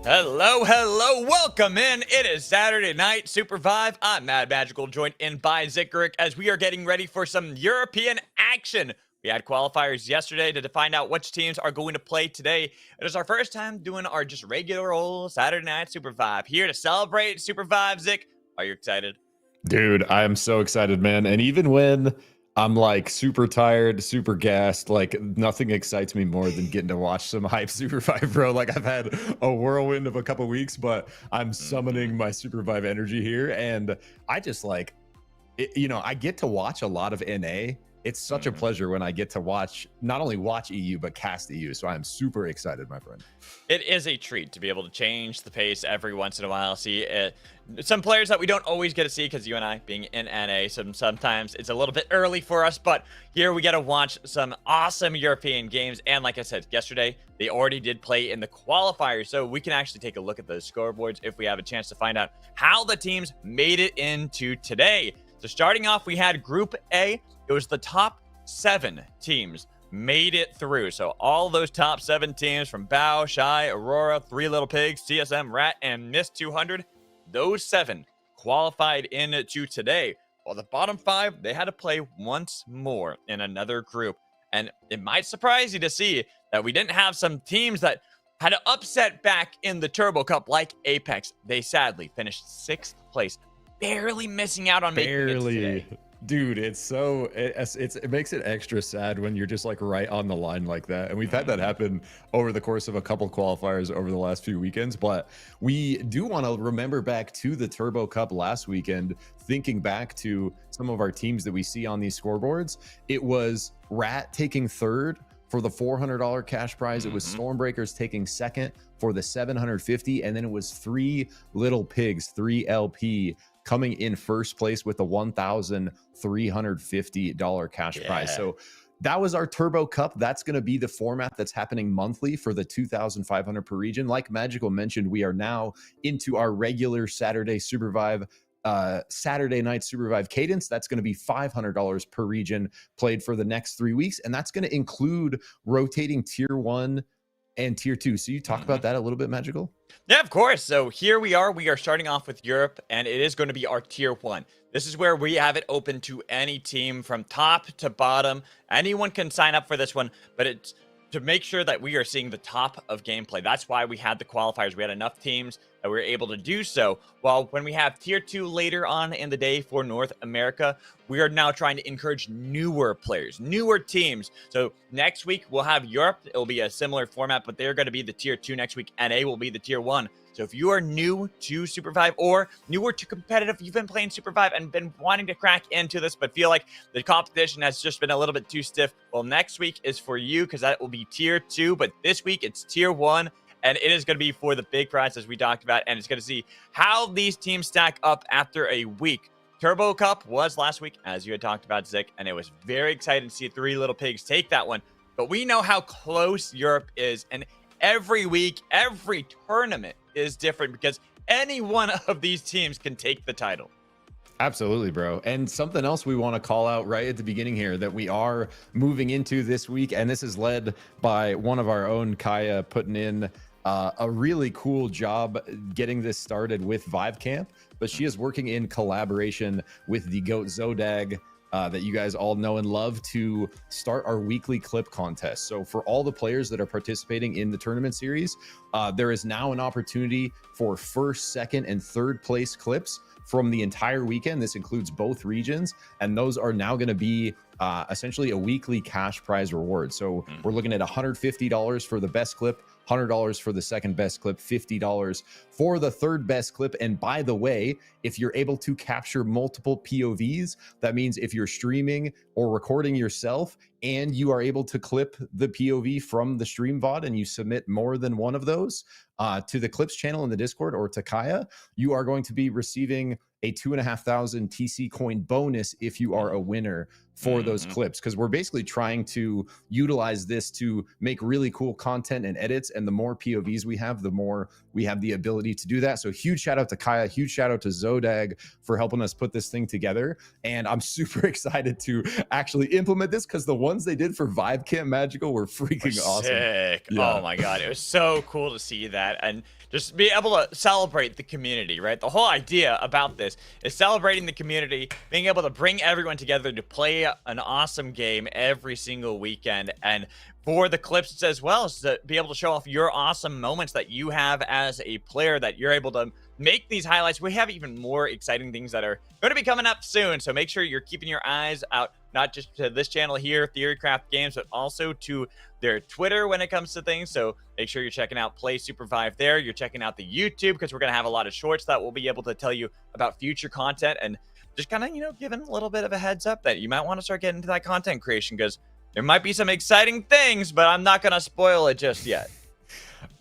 Hello, welcome in. It is Saturday night, SUPERVIVE. I'm Mad Magical, joined in by Zikaric as we are getting ready for some European action. We had qualifiers yesterday to find out which teams are going to play today. It is our first time doing our just regular old Saturday night SUPERVIVE. Here to celebrate SUPERVIVE, Zik. Are you excited? Dude, I am so excited, man. And even when I'm like super tired, super gassed, like nothing excites me more than getting to watch some hype SUPERVIVE, bro. Like I've had a whirlwind of a couple weeks, but I'm summoning my SUPERVIVE energy here. And I just like, I get to watch a lot of NA. It's such a pleasure when I get to not only watch EU, but cast EU. So I'm super excited, my friend. It is a treat to be able to change the pace every once in a while. See some players that we don't always get to see because you and I being in NA, sometimes it's a little bit early for us, but here we get to watch some awesome European games. And like I said, yesterday, they already did play in the qualifiers, so we can actually take a look at those scoreboards if we have a chance to find out how the teams made it into today. So starting off, we had Group A. It was the top 7 teams made it through. So all those top 7 teams from Bao, Shy, Aurora, Three Little Pigs, TSM, Rat, and Miss 200, those 7 qualified into today. While the bottom 5, they had to play once more in another group. And it might surprise you to see that we didn't have some teams that had to upset back in the Turbo Cup like Apex. They sadly finished 6th place, barely missing out on making it today. Dude, it makes it extra sad when you're just like right on the line like that. And we've had that happen over the course of a couple qualifiers over the last few weekends. But we do want to remember back to the Turbo Cup last weekend, thinking back to some of our teams that we see on these scoreboards. It was Rat taking 3rd for the $400 cash prize. It was Stormbreakers taking 2nd for the $750, and then it was Three Little Pigs, 3LP, coming in 1st place with the $1,350 cash prize. So that was our Turbo Cup. That's going to be the format that's happening monthly for the 2,500 per region. Like Magical mentioned, we are now into our regular Saturday SUPERVIVE, Saturday night SUPERVIVE cadence. That's going to be $500 per region played for the next 3 weeks. And that's going to include rotating tier 1 and tier 2. So you talk about that a little bit, Magical? Yeah, of course. So here we are starting off with Europe, and it is going to be our tier 1. This is where we have it open to any team from top to bottom. Anyone can sign up for this one, but it's to make sure that we are seeing the top of gameplay. That's why we had the qualifiers. We had enough teams that we were able to do so. While when we have tier 2 later on in the day for North America, we are now trying to encourage newer players, newer teams. So next week we'll have Europe. It'll be a similar format, but they're going to be the tier 2 next week. NA will be the tier 1. So if you are new to SUPERVIVE or newer to competitive, you've been playing SUPERVIVE and been wanting to crack into this, but feel like the competition has just been a little bit too stiff, well, next week is for you because that will be tier 2, but this week it's tier 1, and it is going to be for the big prize as we talked about, and it's going to see how these teams stack up after a week. Turbo Cup was last week, as you had talked about, Zik, and it was very exciting to see Three Little Pigs take that one, but we know how close Europe is, and every week, every tournament is different because any one of these teams can take the title. Absolutely, bro. And something else we want to call out right at the beginning here that we are moving into this week, and this is led by one of our own, Kaya, putting in a really cool job getting this started with Vive Camp, but she is working in collaboration with the GOAT Zodag, that you guys all know and love, to start our weekly clip contest. So for all the players that are participating in the tournament series, there is now an opportunity for 1st, 2nd, and 3rd place clips from the entire weekend. This includes both regions, and those are now going to be essentially a weekly cash prize reward. So we're looking at $150 for the best clip, $100 for the 2nd best clip, $50 for the 3rd best clip. And by the way, if you're able to capture multiple POVs, that means if you're streaming or recording yourself and you are able to clip the POV from the stream VOD and you submit more than one of those to the Clips channel in the Discord or to Kaya, you are going to be receiving a 2,500 TC coin bonus if you are a winner for those clips, because we're basically trying to utilize this to make really cool content and edits and the more POVs we have, the more we have the ability to do that. So huge shout out to Kaya, huge shout out to Zodag for helping us put this thing together. And I'm super excited to actually implement this because the ones they did for Vibe Camp Magical were freaking awesome. Sick. Yeah. Oh my God. It was so cool to see that and just be able to celebrate the community, right? The whole idea about this is celebrating the community, being able to bring everyone together to play an awesome game every single weekend. And for the clips as well, is to be able to show off your awesome moments that you have as a player, that you're able to make these highlights. We have even more exciting things that are going to be coming up soon. So make sure you're keeping your eyes out, not just to this channel here, Theorycraft Games, but also to their Twitter when it comes to things. So make sure you're checking out Play SUPERVIVE there. You're checking out the YouTube because we're going to have a lot of shorts that will be able to tell you about future content and just kind of, you know, giving a little bit of a heads up that you might want to start getting into that content creation because there might be some exciting things, but I'm not going to spoil it just yet.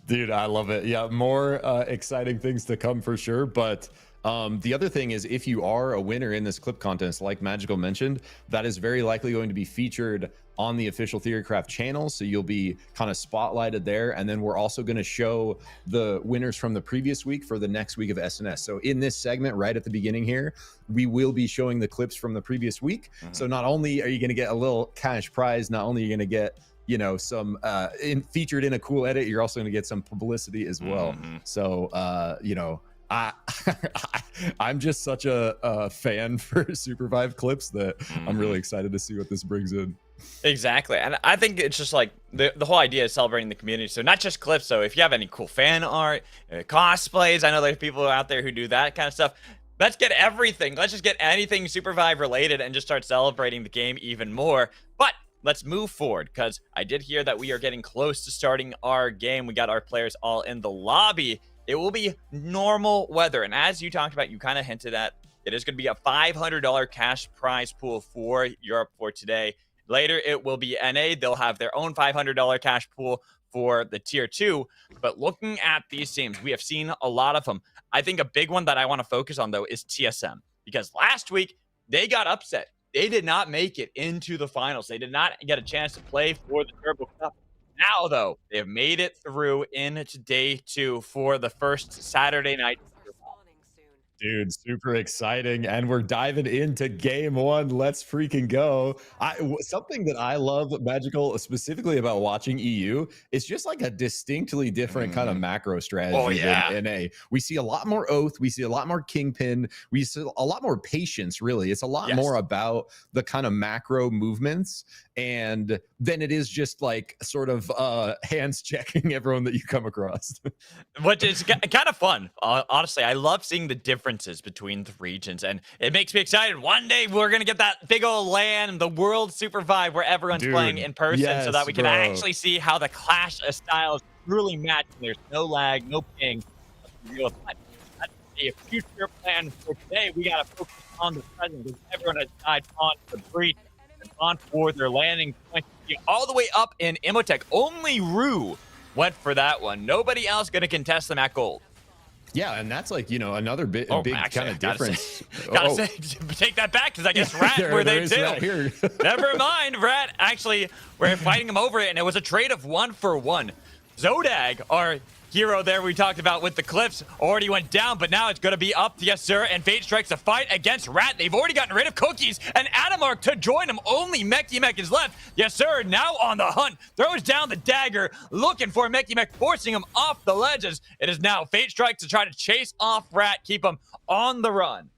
Dude, I love it. Yeah, more exciting things to come for sure. But the other thing is, if you are a winner in this clip contest, like Magical mentioned, that is very likely going to be featured on the official Theorycraft channel. So you'll be kind of spotlighted there. And then we're also going to show the winners from the previous week for the next week of SNS. So in this segment, right at the beginning here, we will be showing the clips from the previous week. So not only are you going to get a little cash prize, not only are you going to get, you know, some featured in a cool edit, you're also going to get some publicity as well. So, you know, I'm just such a fan for SUPERVIVE clips that I'm really excited to see what this brings in. Exactly. And I think it's just like the whole idea is celebrating the community. So not just clips. So if you have any cool fan art, cosplays, I know there's people out there who do that kind of stuff. Let's get everything. Let's just get anything SUPERVIVE related and just start celebrating the game even more. But let's move forward because I did hear that we are getting close to starting our game. We got our players all in the lobby. It will be normal weather. And as you talked about, you kind of hinted at, it is going to be a $500 cash prize pool for Europe for today. Later, it will be NA. They'll have their own $500 cash pool for the tier 2. But looking at these teams, we have seen a lot of them. I think a big one that I want to focus on, though, is TSM. Because last week, they got upset. They did not make it into the finals. They did not get a chance to play for the Turbo Cup. Now, though, they have made it through into day 2 for the first Saturday night. Dude, super exciting. And we're diving into game 1. Let's freaking go. Something that I love, Magical, specifically about watching EU, is just like a distinctly different kind of macro strategy than NA. We see a lot more Oath. We see a lot more Kingpin. We see a lot more patience, really. It's a lot more about the kind of macro movements. And then it is just like sort of hands checking everyone that you come across. Which is kind of fun. Honestly, I love seeing the differences between the regions, and it makes me excited. One day we're going to get that big old LAN, the World SUPERVIVE, where everyone's playing in person so that we can actually see how the clash of styles truly match. There's no lag, no ping. That's a future plan for today. We got to focus on the present because everyone has died on the breach. On for their landing point all the way up in Imhotep. Only Rue went for that one. Nobody else going to contest them at gold. Yeah, and that's like, you know, another big kind of difference. Gotta say, take that back because I guess Rat were there too. Never mind, Rat. Actually, we're fighting him over it, and it was a trade of 1-for-1. Zodag, our hero there we talked about with the cliffs, already went down, but now it's going to be up, yes sir, and Fate strikes a fight against Rat. They've already gotten rid of Cookies, and Adamark to join him. Only Mekimek is left. Yes sir, now on the hunt, throws down the dagger, looking for Mekimek, forcing him off the ledges. It is now Fate strike to try to chase off Rat, keep him on the run.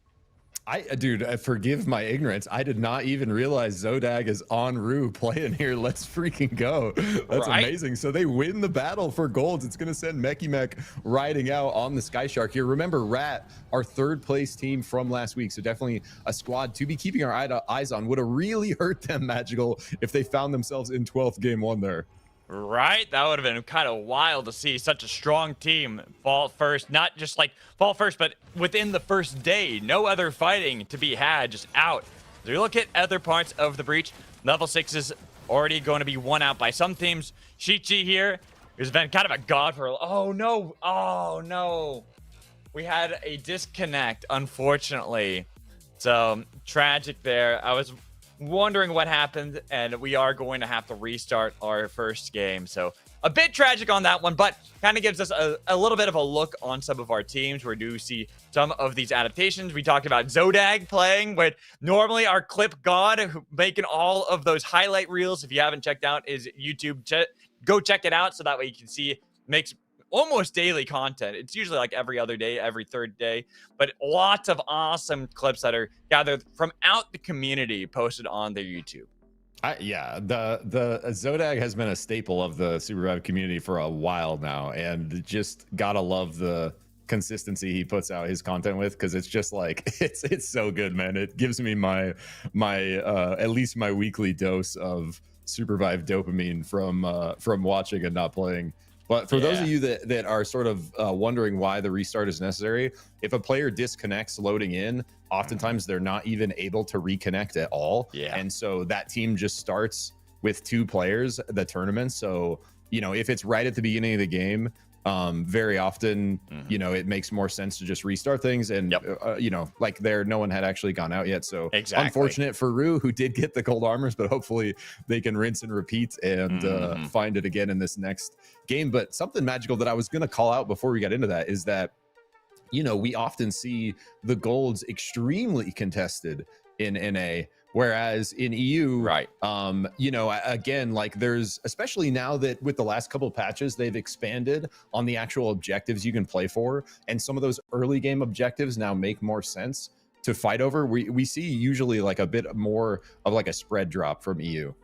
Dude, forgive my ignorance. I did not even realize Zodag is en route playing here. Let's freaking go. That's amazing. So they win the battle for golds. It's going to send Mekimek riding out on the Sky Shark here. Remember, Rat, our 3rd place team from last week. So definitely a squad to be keeping our eyes on. Would have really hurt them, Magical, if they found themselves in 12th game 1 there. Right? That would have been kind of wild to see such a strong team fall first. Not just like fall first, but within the first day. No other fighting to be had, just out. As we look at other parts of the breach, level 6 is already going to be won out by some teams. Shichi here has been kind of a god for... Oh, no. Oh, no. We had a disconnect, unfortunately. So, tragic there. I was wondering what happened, and we are going to have to restart our first game. So a bit tragic on that one, but kind of gives us a little bit of a look on some of our teams where do see some of these adaptations. We talked about Zodag playing with normally our clip god making all of those highlight reels. If you haven't checked out his YouTube, go check it out so that way you can see makes almost daily content. It's usually like every other day, every third day, but lots of awesome clips that are gathered from out the community posted on their YouTube. Yeah, the Zodag has been a staple of the SUPERVIVE community for a while now, and just gotta love the consistency he puts out his content with, because it's just like it's so good, man. It gives me my at least my weekly dose of SUPERVIVE dopamine from watching and not playing. But for those of you that are sort of wondering why the restart is necessary, if a player disconnects loading in, oftentimes they're not even able to reconnect at all. Yeah. And so that team just starts with 2 players, the tournament. So, you know, if it's right at the beginning of the game, very often, you know, it makes more sense to just restart things. And, you know, like no one had actually gone out yet. So unfortunate for Rue, who did get the gold armors, but hopefully they can rinse and repeat and find it again in this next game. But something magical that I was going to call out before we got into that is that, you know, we often see the golds extremely contested in NA, whereas in EU, right, you know, again, like there's, especially now that with the last couple of patches, they've expanded on the actual objectives you can play for, and some of those early game objectives now make more sense to fight over. We see usually like a bit more of like a spread drop from EU.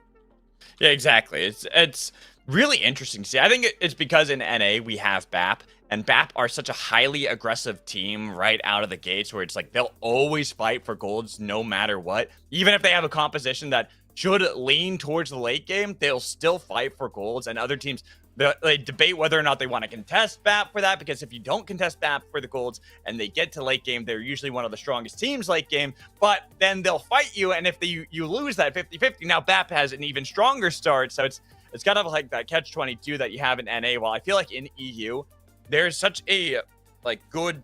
Yeah, exactly. It's really interesting to see. I think it's because in NA we have BAP, and BAP are such a highly aggressive team right out of the gates, where it's like they'll always fight for golds no matter what. Even if they have a composition that should lean towards the late game, they'll still fight for golds. And other teams, they debate whether or not they want to contest BAP for that, because if you don't contest BAP for the golds and they get to late game, they're usually one of the strongest teams late game, but then they'll fight you. And if you lose that 50-50, now BAP has an even stronger start. So it's kind of like that catch-22 that you have in NA. While I feel like in EU, there's such a good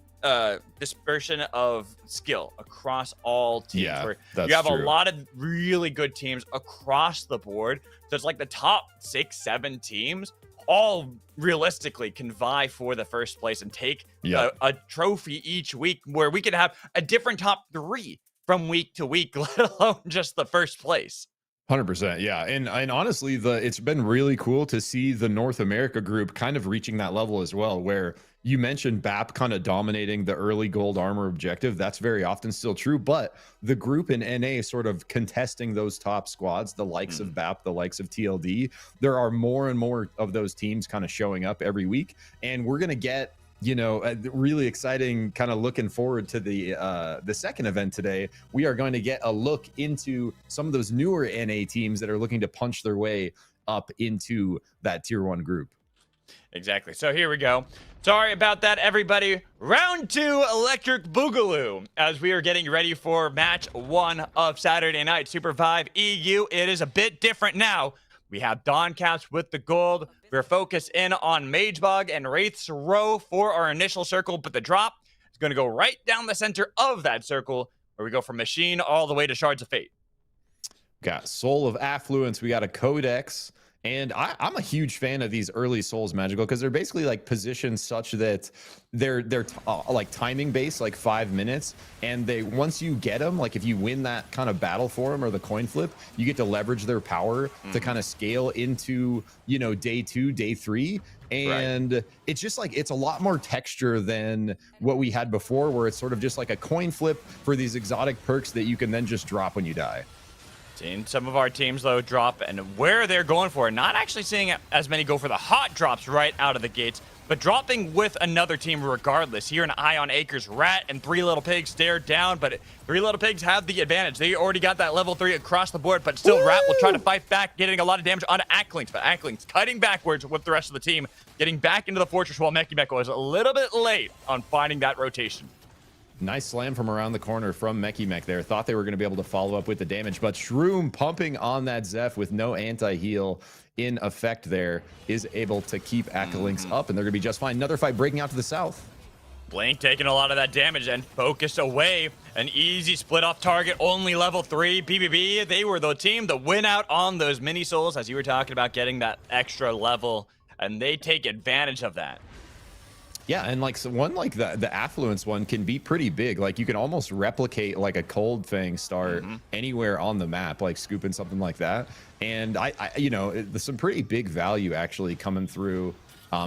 dispersion of skill across all teams. Yeah, where that's you have true. a lot of really good teams across the board. So it's like the top 6-7 teams all realistically can vie for the first place and take a trophy each week, where we could have a different top 3 from week to week, let alone just the first place. 100%, yeah. And honestly, it's been really cool to see the North America group kind of reaching that level as well, where you mentioned BAP kind of dominating the early gold armor objective. That's very often still true, but the group in NA sort of contesting those top squads, the likes of BAP, the likes of TLD, there are more and more of those teams kind of showing up every week. And we're going to get, you know, really exciting, kind of looking forward to the second event today. We are going to get a look into some of those newer NA teams that are looking to punch their way up into that tier 1 group. Exactly. So here we go. Sorry about that, everybody. Round 2 Electric Boogaloo, as we are getting ready for match 1 of Saturday night SUPERVIVE EU. It is a bit different now. We have Dawn Caps with the gold. We're focused in on Magebog and Wraith's Row for our initial circle, but the drop is going to go right down the center of that circle, where we go from Machine all the way to Shards of Fate. Got Soul of Affluence. We got a Codex. And I'm a huge fan of these early Souls Magical, because they're basically like positioned such that they're like timing based, like 5 minutes. And once you get them, like if you win that kind of battle for them or the coin flip, you get to leverage their power to kind of scale into, you know, day 2, day 3. And it's just like, it's a lot more texture than what we had before, where it's sort of just like a coin flip for these exotic perks that you can then just drop when you die. Seeing some of our teams, though, drop, and where they're going for it. Not actually seeing as many go for the hot drops right out of the gates, but dropping with another team regardless. Here in Ion Acres, Rat and 3 Little Pigs stare down, but 3 Little Pigs have the advantage. They already got that level 3 across the board, but still Rat will try to fight back, getting a lot of damage onto Acklinks, but Acklinks cutting backwards with the rest of the team, getting back into the fortress, while Meki was a little bit late on finding that rotation. Nice slam from around the corner from Meki there. Thought they were going to be able to follow up with the damage, but Shroom pumping on that Zeph with no anti-heal in effect there is able to keep Acklinks up, and they're going to be just fine. Another fight breaking out to the south. Blink taking a lot of that damage and focused away. An easy split off target, only level 3. BBB, they were the team to win out on those mini souls, as you were talking about getting that extra level and they take advantage of that. Yeah, and like so one like the affluence one can be pretty big. Like you can almost replicate like a cold thing start anywhere on the map, like scooping something like that. And I you know, there's some pretty big value actually coming through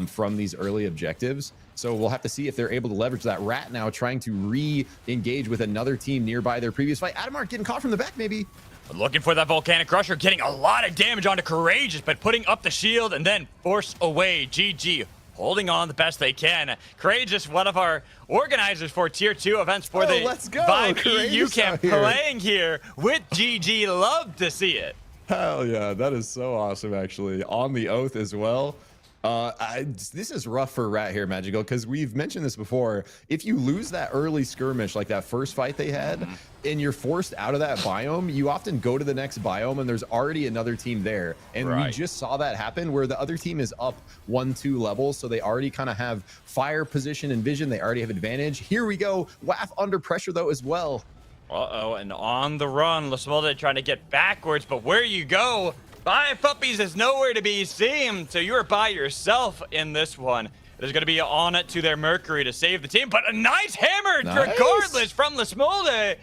from these early objectives. So we'll have to see if they're able to leverage that. Rat now trying to re-engage with another team nearby their previous fight. Adamart getting caught from the back, maybe. Looking for that Volcanic Crusher, getting a lot of damage onto Courageous, but putting up the shield and then force away GG. Holding on the best they can. Courageous, one of our organizers for Tier 2 events for the Vive EU camp, playing here with GG. Love to see it. Hell yeah, that is so awesome, actually. On the oath as well. This is rough for Rat here, Magical, because we've mentioned this before. If you lose that early skirmish, like that first fight they had, and you're forced out of that biome, you often go to the next biome and there's already another team there. And we just saw that happen where the other team is up 1-2 levels, so they already kind of have fire position and vision. They already have advantage. Here we go. WAF under pressure though as well. Uh-oh, and on the run, Lasmolda trying to get backwards, but where you go, Five Puppies is nowhere to be seen, so you are by yourself in this one. It is going to be on it to their Mercury to save the team, but a nice hammer regardless from Lasmolda.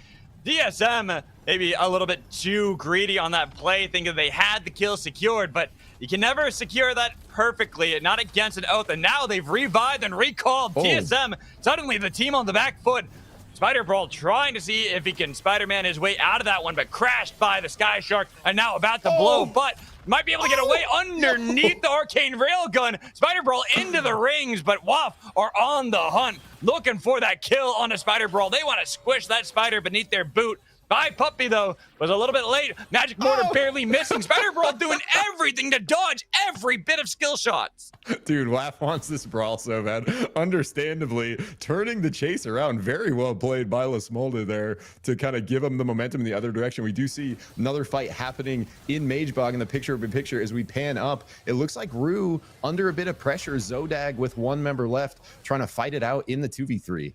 DSM maybe a little bit too greedy on that play, thinking they had the kill secured, but you can never secure that perfectly, not against an oath, and now they've revived and recalled DSM. Suddenly the team on the back foot. Spider Brawl trying to see if he can Spider-Man his way out of that one, but crashed by the Sky Shark and now about to blow, but might be able to get away underneath the Arcane Railgun. Spider Brawl into the rings, but WAF are on the hunt, looking for that kill on a Spider Brawl. They want to squish that spider beneath their boot. Five Puppy, though, was a little bit late. Magic Mortar barely missing. Spider Brawl doing everything to dodge every bit of skill shots. Dude, WAF wants this brawl so bad. Understandably, turning the chase around. Very well played by Lasmolda there to kind of give him the momentum in the other direction. We do see another fight happening in Magebog in the picture as we pan up. It looks like Rue under a bit of pressure. Zodag with one member left trying to fight it out in the 2v3.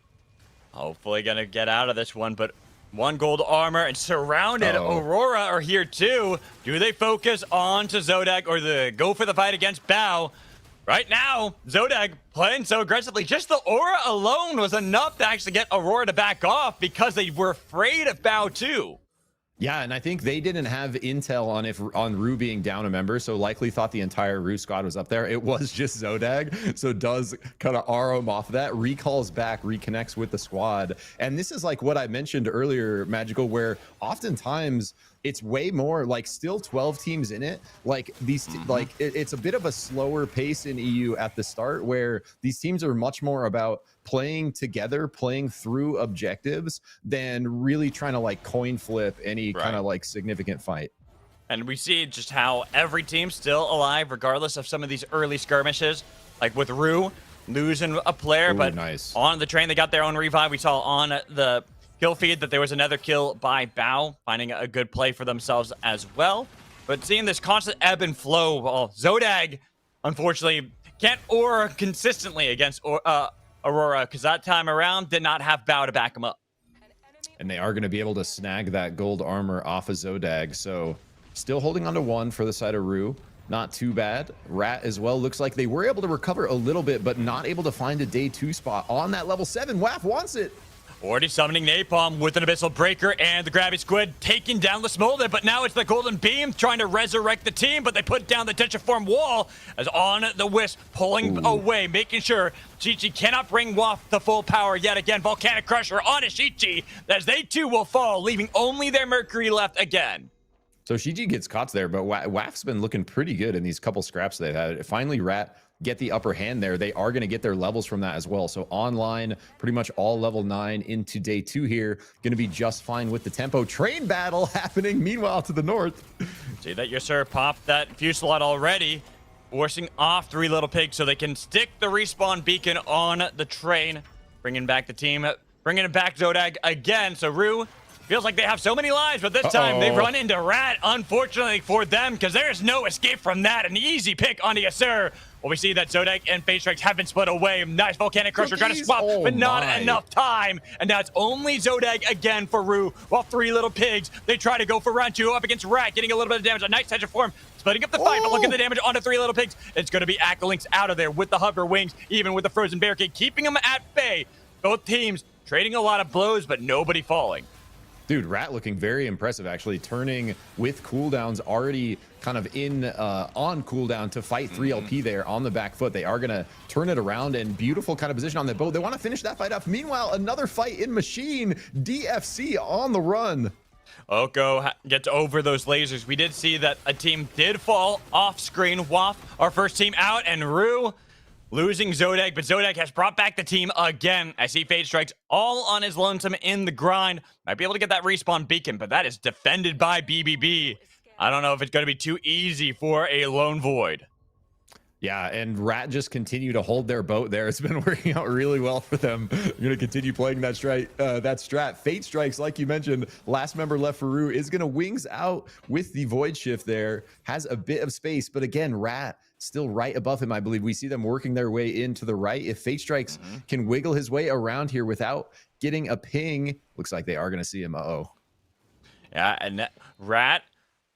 Hopefully going to get out of this one, but one gold armor and surrounded. Aurora are here too. Do they focus on to Zodag or go for the fight against Bao? Right now, Zodag playing so aggressively. Just the aura alone was enough to actually get Aurora to back off because they were afraid of Bao too. Yeah, and I think they didn't have intel on Rue being down a member, so likely thought the entire Rue squad was up there. It was just Zodag, so does kind of RO him off of that, recalls back, reconnects with the squad. And this is like what I mentioned earlier, Magical, where oftentimes it's way more like still 12 teams in it. Like these, like it's a bit of a slower pace in EU at the start where these teams are much more about playing together, playing through objectives than really trying to like coin flip any kind of like significant fight. And we see just how every team's still alive regardless of some of these early skirmishes. Like with Rue losing a player, but on the train they got their own revive. We saw on the kill feed that there was another kill by Bao, finding a good play for themselves as well. But seeing this constant ebb and flow, well, Zodag, unfortunately, can't aura consistently against Aurora, because that time around did not have Bao to back him up. And they are going to be able to snag that gold armor off of Zodag, so still holding on to one for the side of Rue. Not too bad. Rat as well. Looks like they were able to recover a little bit, but not able to find a day 2 spot on that level 7. WAF wants it. Already summoning Napalm with an Abyssal Breaker and the Grabby Squid taking down Lasmolda, but now it's the Golden Beam trying to resurrect the team, but they put down the Tetraform Wall as on the Wisp pulling away, making sure Chi-Chi cannot bring WAF to full power yet again. Volcanic Crusher on a Chi-Chi as they too will fall, leaving only their Mercury left again. So Shiji gets caught there, but WAF's been looking pretty good in these couple scraps they've had. Finally, Rat get the upper hand there. They are going to get their levels from that as well. So online, pretty much all level 9 into day 2 here. Going to be just fine with the tempo. Train battle happening, meanwhile, to the north. See that, yes, sir. Popped that Fusillade already, forcing off 3 Little Pigs so they can stick the respawn beacon on the train, bringing back the team, bringing it back Zodag again. So Rue Feels like they have so many lives, but this time they run into Rat, unfortunately for them, because there's no escape from that. An easy pick on the Sir. Well, we see that Zodak and Fate Strikes have been split away. Nice Volcanic Crusher trying to swap, but not enough time. And now it's only Zodak again for Rue, while Three Little Pigs, they try to go for round 2 up against Rat, getting a little bit of damage. A nice touch of form, splitting up the fight, but look at the damage onto Three Little Pigs. It's going to be Akalinks out of there with the hover wings, even with the frozen barricade, keeping them at bay. Both teams trading a lot of blows, but nobody falling. Dude, Rat looking very impressive, actually, turning with cooldowns already kind of on cooldown to fight 3LP there on the back foot. They are going to turn it around, and beautiful kind of position on the boat. They want to finish that fight off. Meanwhile, another fight in Machine. DFC on the run. Oko gets over those lasers. We did see that a team did fall off screen. Waff, our first team out, and Rue losing Zodak, but Zodak has brought back the team again. I see Fate Strikes all on his lonesome in the grind. Might be able to get that respawn beacon, but that is defended by BBB. I don't know if it's going to be too easy for a lone void. Yeah, and Rat just continue to hold their boat there. It's been working out really well for them. They're going to continue playing that strat. Fate Strikes, like you mentioned, last member left for Rue, is going to wings out with the Void Shift there. Has a bit of space, but again, Rat still right above him, I believe. We see them working their way into the right. If Fate Strikes can wiggle his way around here without getting a ping, looks like they are going to see him. Yeah, and Rat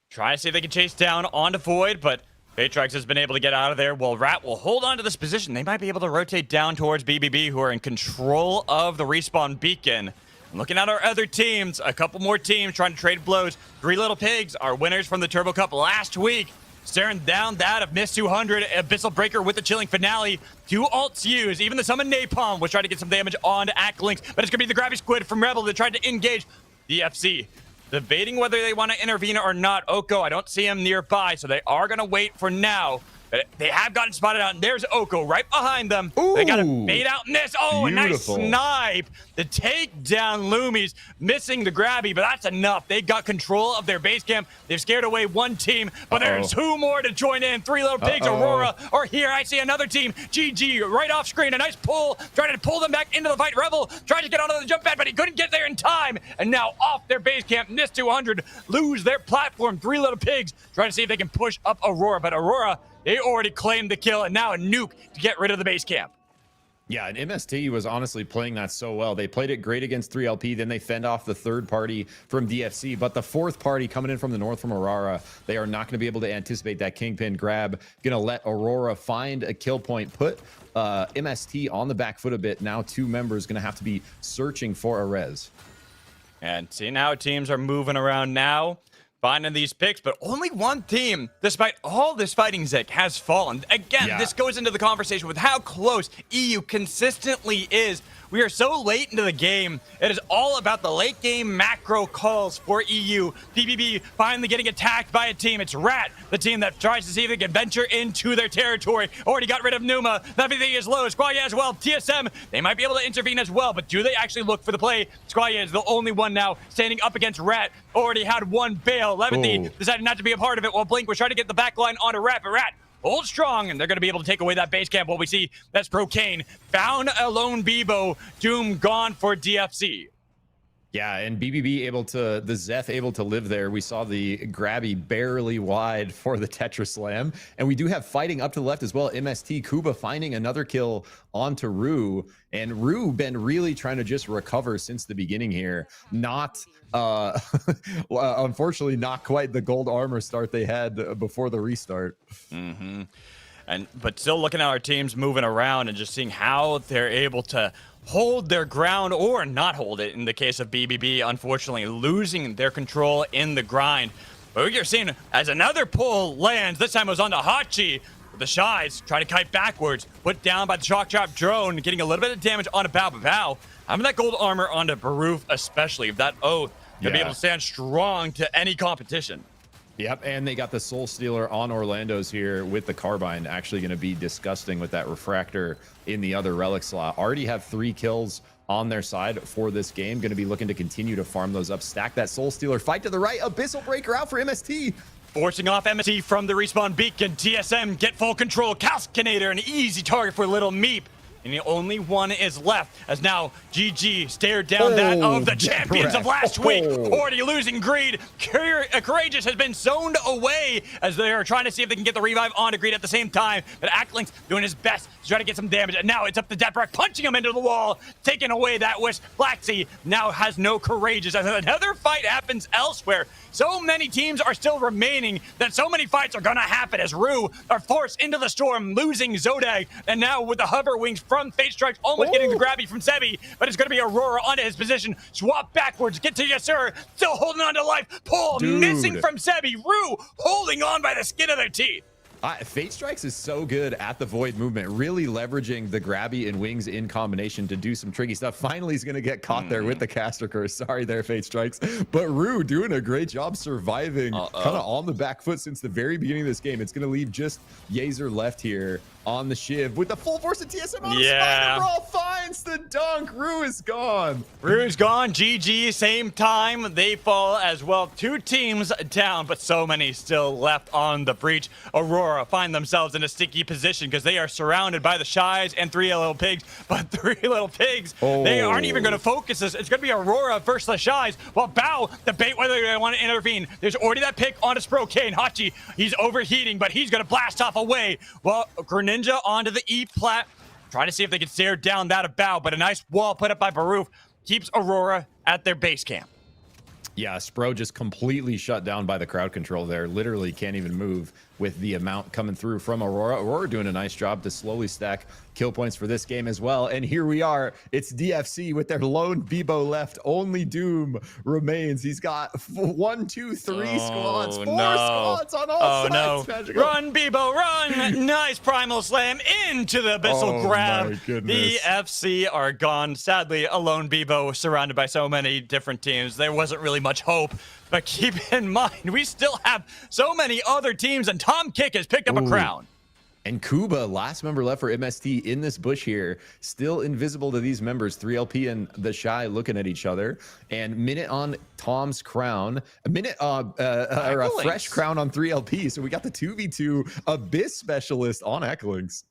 trying to see if they can chase down onto Void, but Fate Strikes has been able to get out of there. Well, Rat will hold on to this position. They might be able to rotate down towards BBB, who are in control of the respawn beacon. Looking at our other teams, a couple more teams trying to trade blows. Three Little Pigs are winners from the Turbo Cup last week, staring down that of Miss 200, Abyssal Breaker with the Chilling Finale. 2 ults used. Even the Summon Napalm was trying to get some damage onto Akalinks, but it's going to be the Grabby Squid from Rebel that tried to engage the FC. Debating whether they want to intervene or not. Oko, I don't see him nearby, so they are going to wait for now. But they have gotten spotted out, and there's Oko right behind them. Ooh, they got to bait out in this. Oh, beautiful. A nice snipe. The takedown Loomies, missing the Grabby, but that's enough. They got control of their base camp. They've scared away one team, but there's 2 more to join in. Three Little Pigs, Aurora are here. I see another team, GG, right off screen. A nice pull, trying to pull them back into the fight. Rebel tried to get onto the jump pad, but he couldn't get there in time. And now off their base camp, NIS 200 lose their platform. Three Little Pigs trying to see if they can push up Aurora, but Aurora, they already claimed the kill, and now a nuke to get rid of the base camp. Yeah, and MST was honestly playing that so well. They played it great against 3LP, then they fend off the third party from DFC, but the fourth party coming in from the north from Aurora, they are not going to be able to anticipate that Kingpin grab. Going to let Aurora find a kill point, put MST on the back foot a bit. Now 2 members going to have to be searching for a res. And seeing how teams are moving around now, finding these picks, but only one team, despite all this fighting, Zick, has fallen. Again, this goes into the conversation with how close EU consistently is. We are so late into the game. It is all about the late game macro calls for EU. PBB finally getting attacked by a team. It's Rat, the team that tries to see if they can venture into their territory. Already got rid of Numa. Everything is low. Squalia as well. TSM, they might be able to intervene as well, but do they actually look for the play? Squalia is the only one now standing up against Rat. Already had one bail. Levity decided not to be a part of it while Blink was trying to get the back line onto Rat, but Rat hold strong, and they're going to be able to take away that base camp. What we see, that's Procane. Found a lone Bebo. Doom gone for DFC. Yeah, and BBB able to, the Zeph able to live there. We saw the Grabby barely wide for the Tetra Slam. And we do have fighting up to the left as well. MST Kuba finding another kill onto Rue. And Rue been really trying to just recover since the beginning here. Not, unfortunately, not quite the gold armor start they had before the restart. But still looking at our teams moving around and just seeing how they're able to hold their ground or not hold it in the case of BBB, unfortunately losing their control in the grind. But what you're seeing as another pull lands, this time it was onto Hachi. The Shies trying to kite backwards, put down by the Shock Trap drone, getting a little bit of damage onto Bao. Having that gold armor onto Baroof especially, if that oath to be able to stand strong to any competition. Yep, and they got the Soul Stealer on Orlando's here with the Carbine. Actually going to be disgusting with that Refractor in the other Relic slot. Already have 3 kills on their side for this game. Going to be looking to continue to farm those up. Stack that Soul Stealer. Fight to the right. Abyssal Breaker out for MST. Forcing off MST from the respawn beacon. TSM get full control. Calcinator, an easy target for Little Meep. and the only one is left, as now GG stared down that of the champions of last week. Already losing Greed. Courageous has been zoned away as they are trying to see if they can get the revive onto Greed at the same time, but Ackling's doing his best to try to get some damage, and now it's up to Deathbreath, punching him into the wall, taking away that wish. Blacksea now has no Courageous as another fight happens elsewhere. So many teams are still remaining that so many fights are gonna happen as Rue are forced into the storm, losing Zodag, and now with the hover wings from Fate Strikes, almost getting the grabby from Sebi, but it's gonna be Aurora onto his position. Swap backwards, get to Yasser, still holding on to life. Pull, missing from Sebi. Rue holding on by the skin of their teeth. Fate Strikes is so good at the void movement, really leveraging the grabby and wings in combination to do some tricky stuff. Finally, he's going to get caught there with the caster curse. Sorry there, Fate Strikes. But Rue doing a great job surviving kind of on the back foot since the very beginning of this game. It's going to leave just Yazer left here on the Shiv with the full force of TSM on Spider Brawl finds the dunk. Rue is gone. Rue's gone. GG, same time. They fall as well. 2 teams down, but so many still left on the breach. Aurora find themselves in a sticky position because they are surrounded by the Shies and 3 Little Pigs, but 3 Little Pigs, they aren't even going to focus this. It's going to be Aurora versus the Shies, while Bao debate whether they want to intervene. There's already that pick onto Sprokane. Hachi, he's overheating, but he's going to blast off away. Well, Greninja onto the E-plat, trying to see if they can stare down that of Bao, but a nice wall put up by Baroof keeps Aurora at their base camp. Yeah, Spro just completely shut down by the crowd control there. Literally can't even move with the amount coming through from Aurora. Aurora doing a nice job to slowly stack kill points for this game as well. And here we are. It's DFC with their lone Bebo left. Only Doom remains. He's got 1, 2, 3 squads. 4 squads on all sides. Magical. Run, Bebo, run! Nice primal slam into the abyssal grab. My goodness. DFC are gone. Sadly, alone Bebo surrounded by so many different teams. There wasn't really much hope. But keep in mind, we still have so many other teams, and Tom Kick has picked up a crown. And Kuba, last member left for MST in this bush here, still invisible to these members. 3LP and the Shy looking at each other. And minute on Tom's crown, or a fresh crown on 3LP. So we got the 2v2 Abyss Specialist on Echolinks.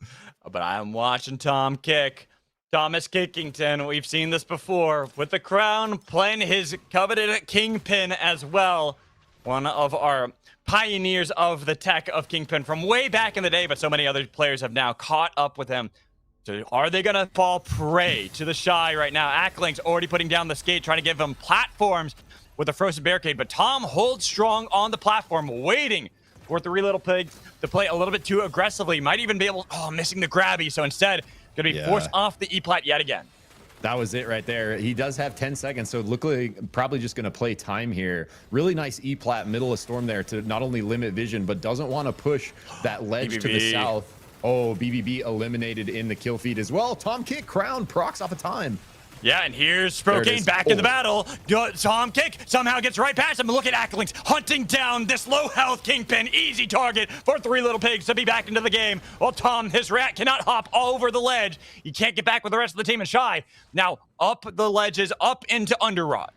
But I'm watching Tom Kick. Thomas Kickington, we've seen this before, with the crown, playing his coveted Kingpin as well. One of our pioneers of the tech of Kingpin from way back in the day, but so many other players have now caught up with him. So are they going to fall prey to the Shy right now? Acklink's already putting down the skate, trying to give them platforms with the frozen barricade, but Tom holds strong on the platform, waiting for 3 Little Pigs to play a little bit too aggressively. Might even be able, missing the grabby, so instead, going to be forced off the E-plat yet again. That was it right there. He does have 10 seconds, so look like probably just going to play time here. Really nice E-plat, middle of storm there to not only limit vision, but doesn't want to push that ledge to the south. Oh, BBB eliminated in the kill feed as well. Tom Kick, crown, procs off of time. Yeah, and here's Sprokane back in the battle. Tom Kick somehow gets right past him. Look at Acklinks hunting down this low health Kingpin. Easy target for 3 Little Pigs to be back into the game. Well, Tom, his rat, cannot hop all over the ledge. He can't get back with the rest of the team and Shy. Now, up the ledges, up into Underrod.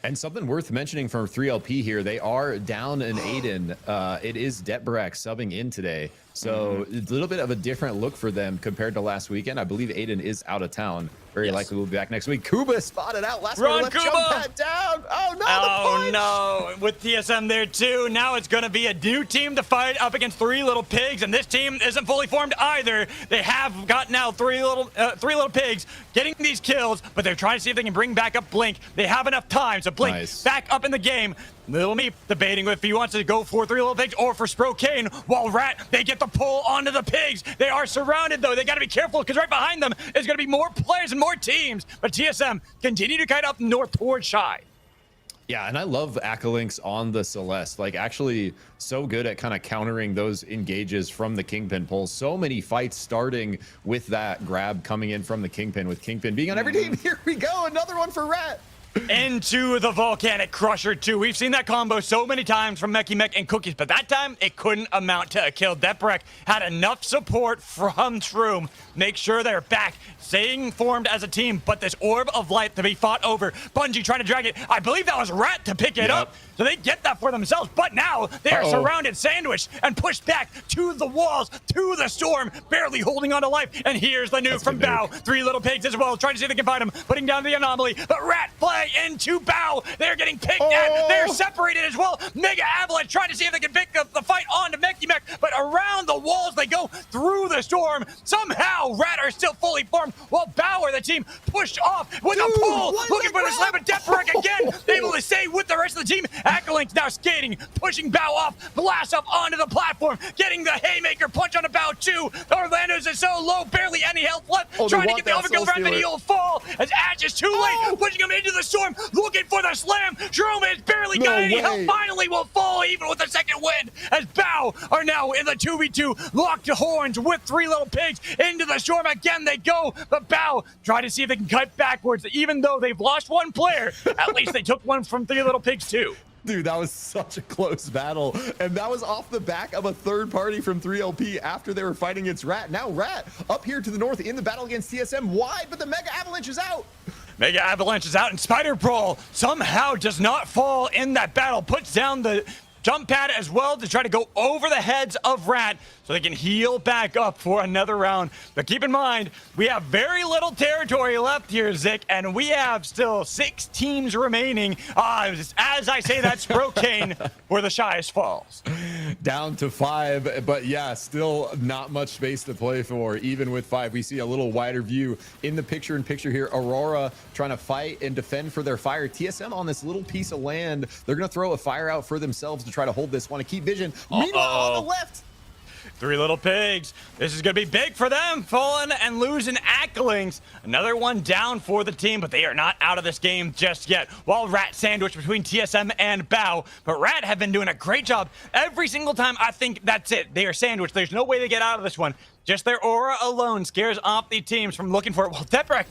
And something worth mentioning from 3LP here, they are down an Aiden. It is Detbarak subbing in today. So a little bit of a different look for them compared to last weekend. I believe Aiden is out of town. Very likely will be back next week. Kuba spotted out. Last Run, left, Kuba! jump pad down. Oh, no, Oh, no. With TSM there, too. Now it's going to be a new team to fight up against 3 Little Pigs, and this team isn't fully formed either. They have got now 3 Little Pigs getting these kills, but they're trying to see if they can bring back up Blink. They have enough time, so Blink back up in the game. Little Meep debating if he wants to go for 3 Little Pigs or for Sprokane, while Rat, they get the pull onto the Pigs. They are surrounded, though. They got to be careful, because right behind them is going to be more players and more teams. But TSM continue to kite up north towards Shy. Yeah, and I love Acklinks on the Celeste. Like, actually so good at kind of countering those engages from the Kingpin pulls. So many fights starting with that grab coming in from the Kingpin, with Kingpin being on every team. Here we go, another one for Rat. into the Volcanic Crusher 2. We've seen that combo so many times from Meki Mek and Cookies, but that time it couldn't amount to a kill. Deprek had enough support from Shroom. Make sure they're back, staying formed as a team, but this Orb of Light to be fought over. Bungie trying to drag it. I believe that was Rat to pick it up, so they get that for themselves, but now they are surrounded, sandwiched, and pushed back to the walls, to the storm, barely holding on to life. And here's the nuke from Bao. 3 little pigs as well, trying to see if they can find him, putting down the anomaly, but Rat play into Bao. They're getting picked at. They're separated as well. Mega Avalanche trying to see if they can pick up the fight onto Meki Mek, but around the walls they go through the storm. Somehow Rat are still fully formed, while Bao, the team, pushed off with a pull, looking for the slam, but Deprek again able to stay with the rest of the team. Akalink's now skating, pushing Bao off, blast up onto the platform, getting the haymaker punch on Bao too. Orlando's is so low, barely any health left, trying to get the overkill around, but he'll fall as Ash is too late, pushing him into the storm, looking for the slam. Shroom has barely got any health, finally will fall even with the second wind, as Bao are now in the 2v2, locked to horns with 3 little pigs into the storm. Again they go, but Bao try to see if they can cut backwards. Even though they've lost 1 player, at least they took one from 3 little pigs too. Dude, that was such a close battle. And that was off the back of a third party from 3LP after they were fighting against Rat. Now Rat up here to the north in the battle against TSM wide, but the Mega Avalanche is out. Mega Avalanche is out, and Spider Brawl somehow does not fall in that battle. Puts down the jump pad as well to try to go over the heads of Rat so they can heal back up for another round. But keep in mind, we have very little territory left here, Zik, and we have still 6 teams remaining. As I say that, Sprokane where the shyest falls. Down to 5, but yeah, still not much space to play for. Even with 5, we see a little wider view in the picture-in-picture here. Aurora trying to fight and defend for their fire. TSM on this little piece of land. They're going to throw a fire out for themselves to try to hold this. Want to keep vision. Meanwhile, on the left, 3 little pigs. This is going to be big for them. Fallen and losing Akalinks. Another one down for the team, but they are not out of this game just yet. While Rat sandwiched between TSM and Bao. But Rat have been doing a great job every single time. I think that's it. They are sandwiched. There's no way they get out of this one. Just their aura alone scares off the teams from looking for it. Well, Deprek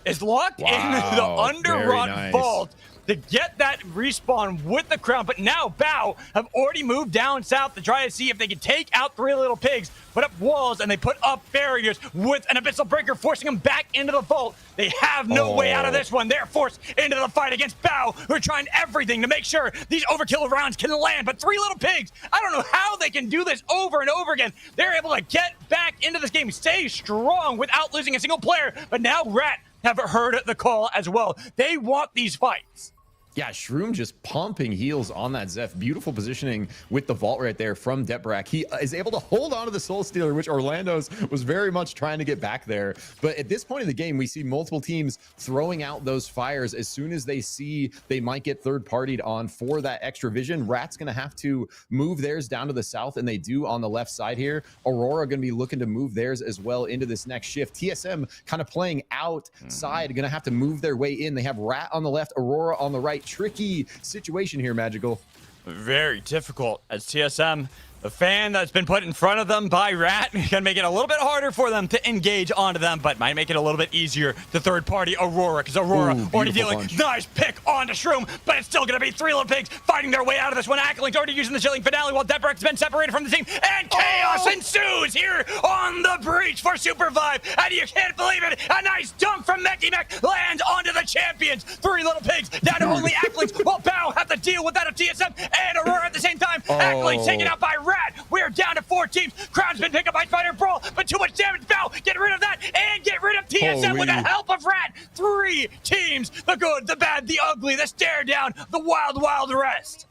is locked in the underrun vault to get that respawn with the crown, but now Bao have already moved down south to try to see if they can take out 3 little pigs, put up walls, and they put up barriers with an abyssal breaker, forcing them back into the vault. They have no way out of this one. They're forced into the fight against Bao, who are trying everything to make sure these overkill rounds can land, but 3 little pigs, I don't know how they can do this over and over again. They're able to get back into this game, stay strong without losing a single player, but now Rat have heard the call as well. They want these fights. Yeah, Shroom just pumping heals on that Zeph. Beautiful positioning with the vault right there from Deprek. He is able to hold on to the Soul Stealer, which Orlando's was very much trying to get back there. But at this point in the game, we see multiple teams throwing out those fires as soon as they see they might get third-partied on for that extra vision. Rat's going to have to move theirs down to the south, and they do on the left side here. Aurora going to be looking to move theirs as well into this next shift. TSM kind of playing outside, going to have to move their way in. They have Rat on the left, Aurora on the right. Tricky situation here, Magical. Very difficult as TSM, the fan that's been put in front of them by Rat, can make it a little bit harder for them to engage onto them, but might make it a little bit easier to third-party Aurora, because Aurora already dealing nice pick onto Shroom, but it's still going to be 3 little pigs fighting their way out of this one. Akalink's already using the chilling finale while Deprek's been separated from the team, and chaos ensues here on the breach for SUPERVIVE, and you can't believe it, a nice dunk from Meki Mek lands onto the champions. 3 little pigs down to only Akalinks, while Bao have to deal with that of TSM and Aurora at the same time. Akalinks taken out by Rat. We're down to 4 teams. Crown's been picked up by Spider Brawl, but too much damage. Bao, get rid of that and get rid of TSM with the help of Rat. 3 teams, the good, the bad, the ugly, the stare down, the wild, wild rest.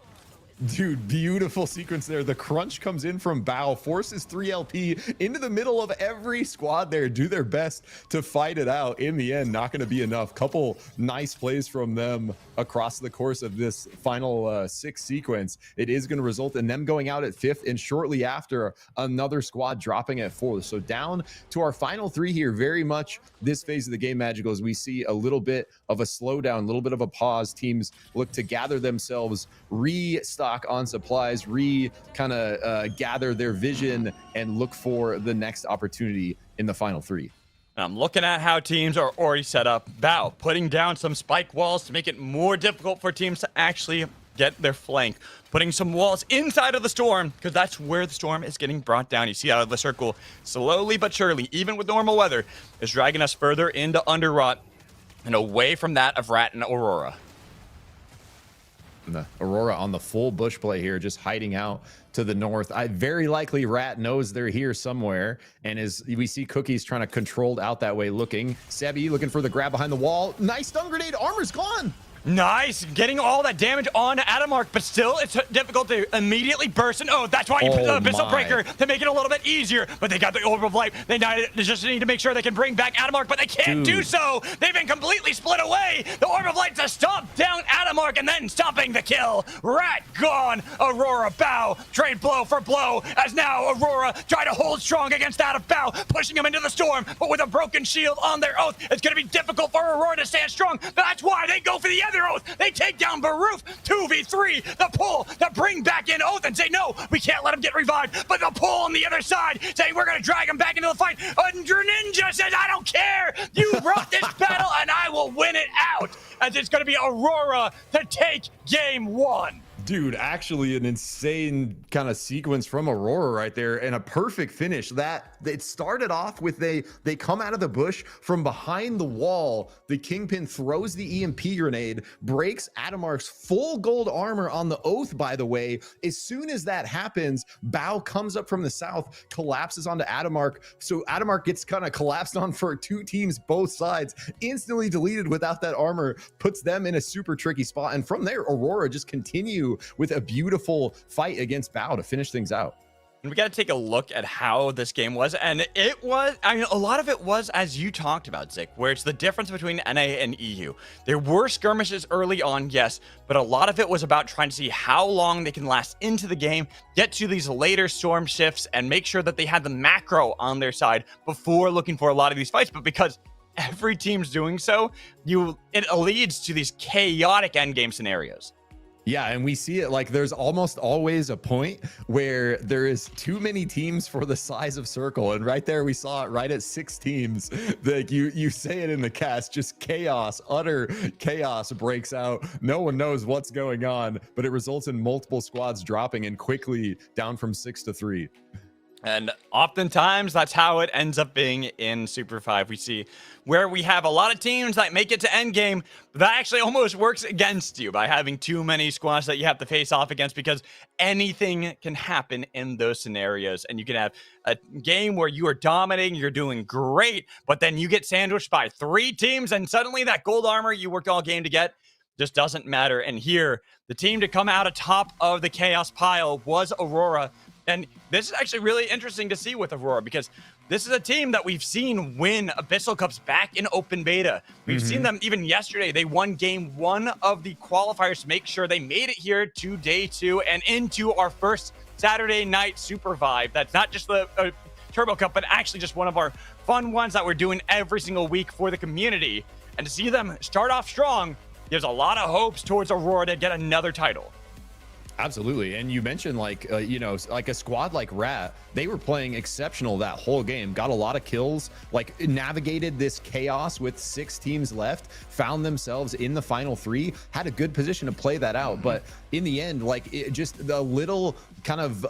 Dude, beautiful sequence there. The crunch comes in from Bao, forces 3LP into the middle of every squad there, do their best to fight it out. In the end, not going to be enough. Couple nice plays from them across the course of this final 6 sequence. It is going to result in them going out at 5th, and shortly after, another squad dropping at 4th. So down to our final 3 here. Very much this phase of the game, Magical, as we see a little bit of a slowdown, a little bit of a pause. Teams look to gather themselves, restock on supplies, gather their vision, and look for the next opportunity in the final 3. And I'm looking at how teams are already set up. Bao putting down some spike walls to make it more difficult for teams to actually get their flank. Putting some walls inside of the storm, because that's where the storm is getting brought down. You see out of the circle, slowly but surely, even with normal weather, is dragging us further into Underrot and away from that of Rat and Aurora. The Aurora on the full bush play here, just hiding out to the north. I very likely Rat knows they're here somewhere, and as we see Cookies trying to control out that way, looking. Sebi looking for the grab behind the wall. Nice stun grenade. Armor's gone. Nice, getting all that damage on Adamark, but still it's difficult to immediately burst. And oh, that's why you put the Abyssal Breaker to make it a little bit easier. But they got the Orb of Life. They just need to make sure they can bring back Adamark, but they can't do so. They've been completely split away. The Orb of Light to stomp down Adamark and then stomping the kill. Rat gone. Aurora Bao trade blow for blow as now Aurora try to hold strong against that of Bao, pushing him into the storm. But with a broken shield on their oath, it's going to be difficult for Aurora to stand strong. That's why they go for the other oath. They take down Baroof. 2v3. The pull to bring back in Oath and say, no, we can't let him get revived. But the pull on the other side saying we're going to drag him back into the fight. Under Ninja says, I don't care. You wrote this battle and I will win it out. As it's going to be Aurora to take game 1. Dude, actually an insane kind of sequence from Aurora right there, and a perfect finish. That it started off with they come out of the bush from behind the wall. The Kingpin throws the EMP grenade, breaks Adamark's full gold armor on the oath, by the way. As soon as that happens, Bao comes up from the south, collapses onto Adamark. So Adamark gets kind of collapsed on for two teams, both sides, instantly deleted without that armor, puts them in a super tricky spot. And from there, Aurora just continue with a beautiful fight against Bao to finish things out. And we got to take a look at how this game was. And it was, I mean, a lot of it was, as you talked about, Zik, where it's the difference between NA and EU. There were skirmishes early on, yes, but a lot of it was about trying to see how long they can last into the game, get to these later storm shifts, and make sure that they had the macro on their side before looking for a lot of these fights. But because every team's doing so, it leads to these chaotic endgame scenarios. Yeah, and we see it like there's almost always a point where there is too many teams for the size of circle. And right there, we saw it right at 6 teams. Like you say it in the cast, just chaos, utter chaos breaks out. No one knows what's going on, but it results in multiple squads dropping and quickly down from 6 to 3. And oftentimes, that's how it ends up being in Super 5. We see where we have a lot of teams that make it to endgame, but that actually almost works against you by having too many squads that you have to face off against, because anything can happen in those scenarios. And you can have a game where you are dominating, you're doing great, but then you get sandwiched by 3 teams, and suddenly that gold armor you worked all game to get just doesn't matter. And here, the team to come out atop of the chaos pile was Aurora. And this is actually really interesting to see with Aurora, because this is a team that we've seen win Abyssal Cups back in open beta. We've seen them even yesterday. They won game 1 of the qualifiers to make sure they made it here to day 2 and into our first Saturday night SUPERVIVE. That's not just the Turbo Cup, but actually just one of our fun ones that we're doing every single week for the community. And to see them start off strong gives a lot of hopes towards Aurora to get another title. Absolutely. And you mentioned like, like a squad like Rat, they were playing exceptional that whole game, got a lot of kills, like navigated this chaos with 6 teams left, found themselves in the final 3, had a good position to play that out. But in the end, like just the little kind of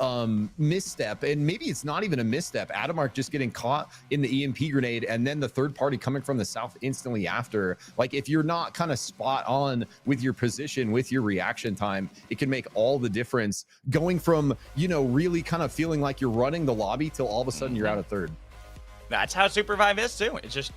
misstep, and maybe it's not even a misstep, Adamark just getting caught in the EMP grenade, and then the third party coming from the south instantly after. Like if you're not kind of spot on with your position, with your reaction time, it can make all the difference, going from, really kind of feeling like you're running the lobby till all of a sudden you're out of third. That's how SUPERVIVE is too. It's just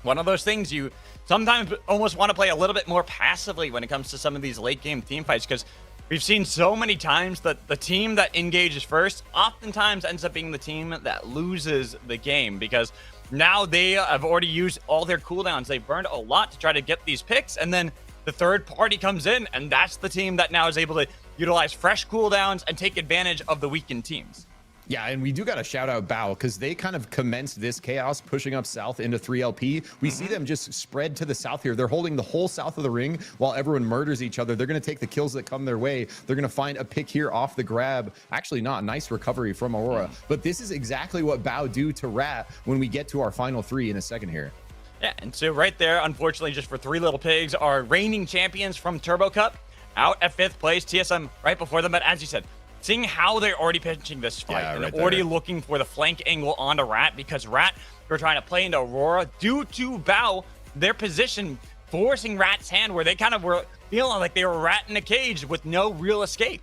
one of those things you sometimes almost want to play a little bit more passively when it comes to some of these late game team fights, because we've seen so many times that the team that engages first oftentimes ends up being the team that loses the game, because now they have already used all their cooldowns. They've burned a lot to try to get these picks, and then the third party comes in, and that's the team that now is able to utilize fresh cooldowns and take advantage of the weakened teams. Yeah, and we do got to shout out Bao because they kind of commenced this chaos pushing up south into 3LP. We see them just spread to the south here. They're holding the whole south of the ring while everyone murders each other. They're going to take the kills that come their way. They're going to find a pick here off the grab. Actually, not. Nice recovery from Aurora. But this is exactly what Bao do to Rat when we get to our final 3 in a second here. Yeah, and so right there, unfortunately, just for Three Little Pigs, are reigning champions from Turbo Cup out at 5th place. TSM right before them. But as you said, seeing how they're already pitching this fight and right already looking for the flank angle onto Rat, because Rat were trying to play into Aurora due to Bao, their position forcing Rat's hand where they kind of were feeling like they were rat in a cage with no real escape.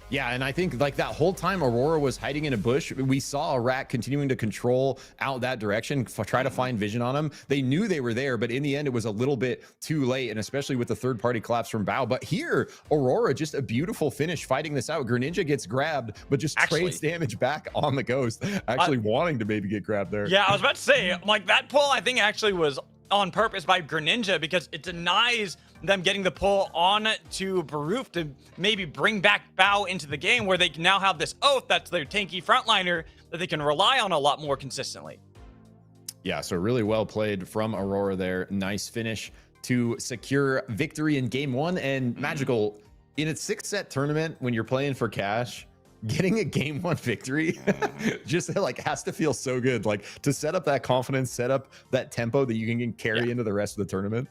Yeah, and I think like that whole time Aurora was hiding in a bush, we saw a Rat continuing to control out that direction, try to find vision on him. They knew they were there, but in the end, it was a little bit too late, and especially with the third-party collapse from Bao. But here, Aurora, just a beautiful finish fighting this out. Greninja gets grabbed, but just trades damage back on the Ghost, actually wanting to maybe get grabbed there. Yeah, I was about to say, like, that pull, I think, actually was on purpose by Greninja because it denies them getting the pull on to Baroof to maybe bring back Bao into the game where they can now have this Oath that's their tanky frontliner that they can rely on a lot more consistently. Yeah, so really well played from Aurora there. Nice finish to secure victory in game 1. And Magical, in a 6-set tournament, when you're playing for cash, getting a game 1 victory just like has to feel so good. Like to set up that confidence, set up that tempo that you can carry into the rest of the tournament.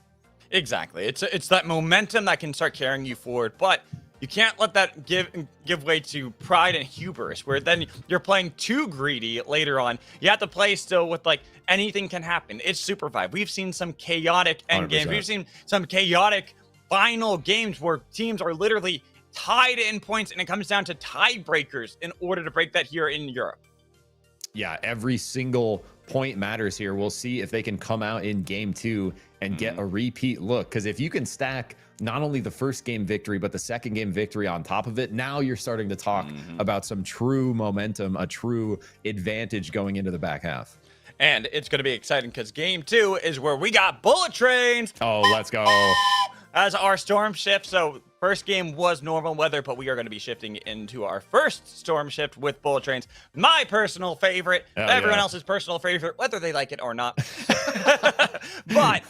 Exactly. It's that momentum that can start carrying you forward, but you can't let that give way to pride and hubris, where then you're playing too greedy later on. You have to play still with like anything can happen. It's SUPERVIVE. We've seen some chaotic end games. We've seen some chaotic final games where teams are literally tied in points, and it comes down to tiebreakers in order to break that here in Europe. Yeah, every single point matters here. We'll see if they can come out in game 2 and get a repeat look, because if you can stack not only the first game victory but the second game victory on top of it, now you're starting to talk about some true momentum, a true advantage going into the back half. And it's going to be exciting because game 2 is where we got bullet trains. Oh, let's go. As our storm shift. So first game was normal weather, but we are going to be shifting into our first storm shift with bullet trains. My personal favorite, everyone else's personal favorite, whether they like it or not. But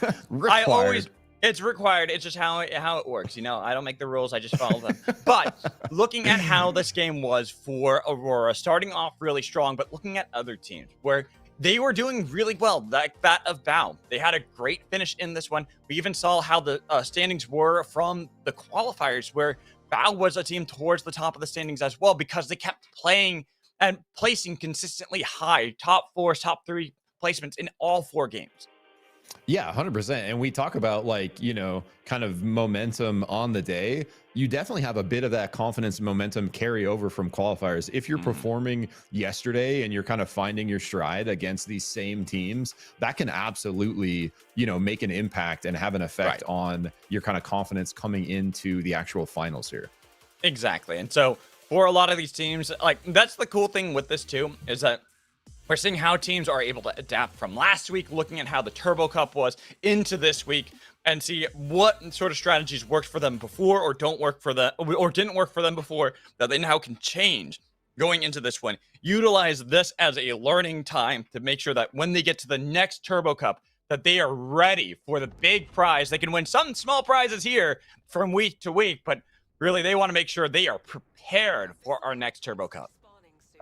it's required. It's just how it works. You know, I don't make the rules. I just follow them. But looking at how this game was for Aurora, starting off really strong, but looking at other teams where they were doing really well, like that of Bao. They had a great finish in this one. We even saw how the standings were from the qualifiers, where Bao was a team towards the top of the standings as well, because they kept playing and placing consistently high, top 4, top 3 placements in all 4 games. Yeah, 100%. And we talk about like, you know, kind of momentum on the day. You definitely have a bit of that confidence and momentum carry over from qualifiers. If you're performing yesterday and you're kind of finding your stride against these same teams, that can absolutely, you know, make an impact and have an effect on your kind of confidence coming into the actual finals here. Exactly. And so for a lot of these teams, like that's the cool thing with this too, is that we're seeing how teams are able to adapt from last week, looking at how the Turbo Cup was into this week, and see what sort of strategies worked for them before or don't work for them or didn't work for them before that they now can change going into this one. Utilize this as a learning time to make sure that when they get to the next Turbo Cup, that they are ready for the big prize. They can win some small prizes here from week to week, but really they want to make sure they are prepared for our next Turbo Cup.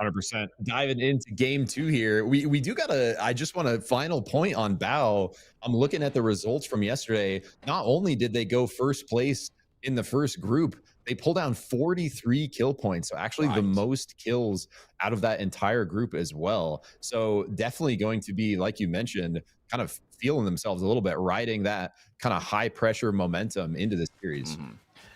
100%. Diving into game 2 here. We do got I just want a final point on Bao. I'm looking at the results from yesterday. Not only did they go first place in the first group, they pulled down 43 kill points. So actually the most kills out of that entire group as well. So definitely going to be, like you mentioned, kind of feeling themselves a little bit, riding that kind of high pressure momentum into the series.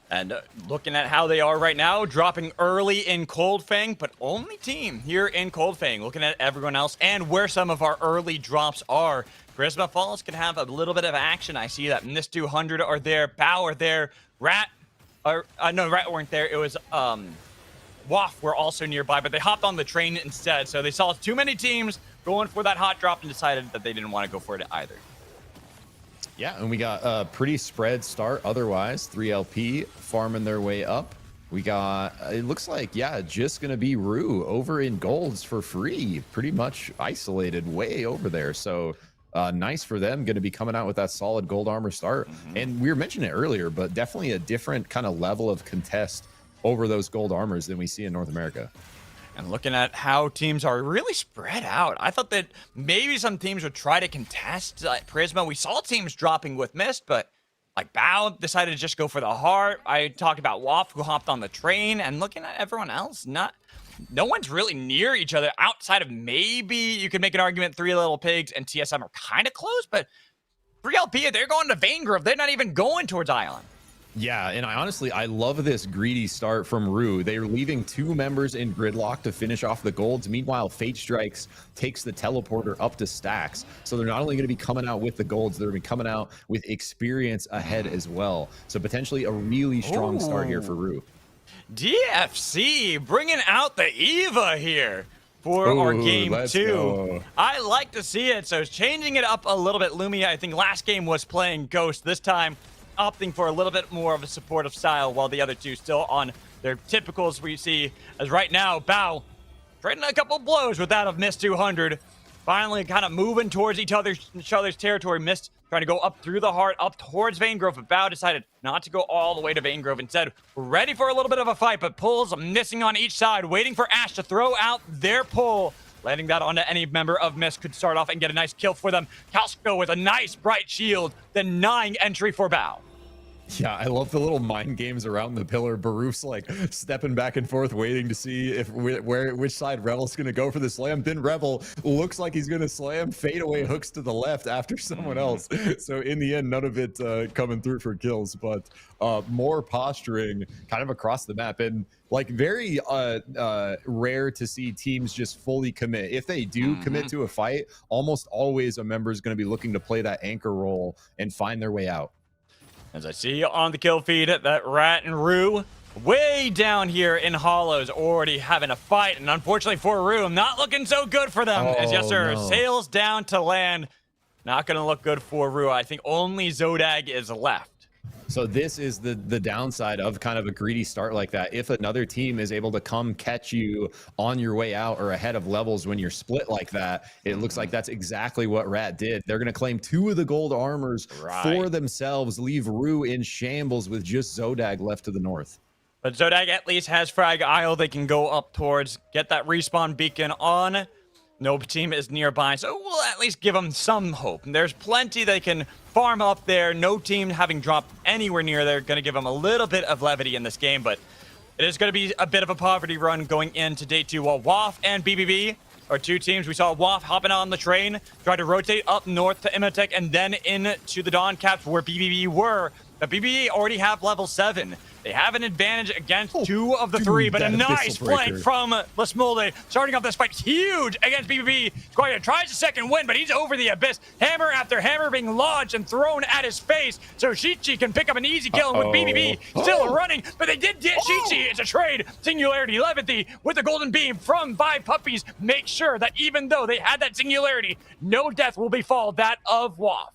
And looking at how they are right now, dropping early in Cold Fang, but only team here in Cold Fang. Looking at everyone else and where some of our early drops are. Prisma Falls can have a little bit of action. I see that Mist 200 are there, Bao are there, Rat, no, Rat weren't there. It was Waff were also nearby, but they hopped on the train instead. So they saw too many teams going for that hot drop and decided that they didn't want to go for it either. Yeah, and we got a pretty spread start otherwise. 3LP farming their way up. We got, it looks like, yeah, just going to be Rue over in golds for free, pretty much isolated way over there. So nice for them, going to be coming out with that solid gold armor start. And we were mentioning it earlier, but definitely a different kind of level of contest over those gold armors than we see in North America. And looking at how teams are really spread out, I thought that maybe some teams would try to contest Prisma. We saw teams dropping with Mist, but like Bao decided to just go for the heart. I talked about Waff, who hopped on the train, and looking at everyone else, no one's really near each other outside of maybe you could make an argument Three Little Pigs and TSM are kind of close, but 3LP, they're going to Vanegrove. They're not even going towards Ion. Yeah, and I love this greedy start from Rue. They're leaving 2 members in gridlock to finish off the golds. Meanwhile, Fate Strikes takes the teleporter up to stacks. So they're not only going to be coming out with the golds, they're going to be coming out with experience ahead as well. So potentially a really strong start here for Rue. DFC bringing out the Eva here for our game 2. Go. I like to see it. So changing it up a little bit. Lumia, I think last game was playing Ghost. This time opting for a little bit more of a supportive style, while the other two still on their typicals. We see as right now Bao trading a couple blows with that of Mist 200, finally kind of moving towards each other's territory. Mist trying to go up through the heart up towards Vanegrove, but Bao decided not to go all the way to Vanegrove. Instead, we're ready for a little bit of a fight, but pulls missing on each side, waiting for Ash to throw out their pull, landing that onto any member of Mist could start off and get a nice kill for them. Kalsko with a nice bright shield, denying entry for Bao. Yeah, I love the little mind games around the pillar. Baruf's like stepping back and forth, waiting to see if which side Revel's going to go for the slam. Then Revel looks like he's going to slam. Fadeaway hooks to the left after someone else. So in the end, none of it coming through for kills, but more posturing kind of across the map. And like very rare to see teams just fully commit. If they do commit to a fight, almost always a member is going to be looking to play that anchor role and find their way out. As I see on the kill feed that Rat and Rue way down here in Hollows already having a fight, and unfortunately for Rue, not looking so good for them. As yes sir, sails down to land. Not gonna look good for Rue. I think only Zodag is left. So this is the downside of kind of a greedy start like that. If another team is able to come catch you on your way out or ahead of levels when you're split like that, it looks like that's exactly what Rat did. They're going to claim 2 of the gold armors for themselves, leave Rue in shambles with just Zodag left to the north. But Zodag at least has Frag Isle. They can go up towards, get that respawn beacon on. No team is nearby, so we'll at least give them some hope. There's plenty they can farm up there. No team having dropped anywhere near there. Going to give them a little bit of levity in this game, but it is going to be a bit of a poverty run going into day 2. While Waff and BBB are 2 teams. We saw Waff hopping on the train, try to rotate up north to Imotech, and then into the Dawn Caps where BBB were. But BBB already have level 7. They have an advantage against 2 of the 3, but a nice flank from Lasmolde, starting off this fight huge against BBB. Squire tries a second win, but he's over the abyss. Hammer after hammer being lodged and thrown at his face, so Shichi can pick up an easy kill with BBB still running, but they did get Shichi. It's a trade. Singularity Levity with the golden beam from 5 puppies. Make sure that even though they had that singularity, no death will befall that of Waff.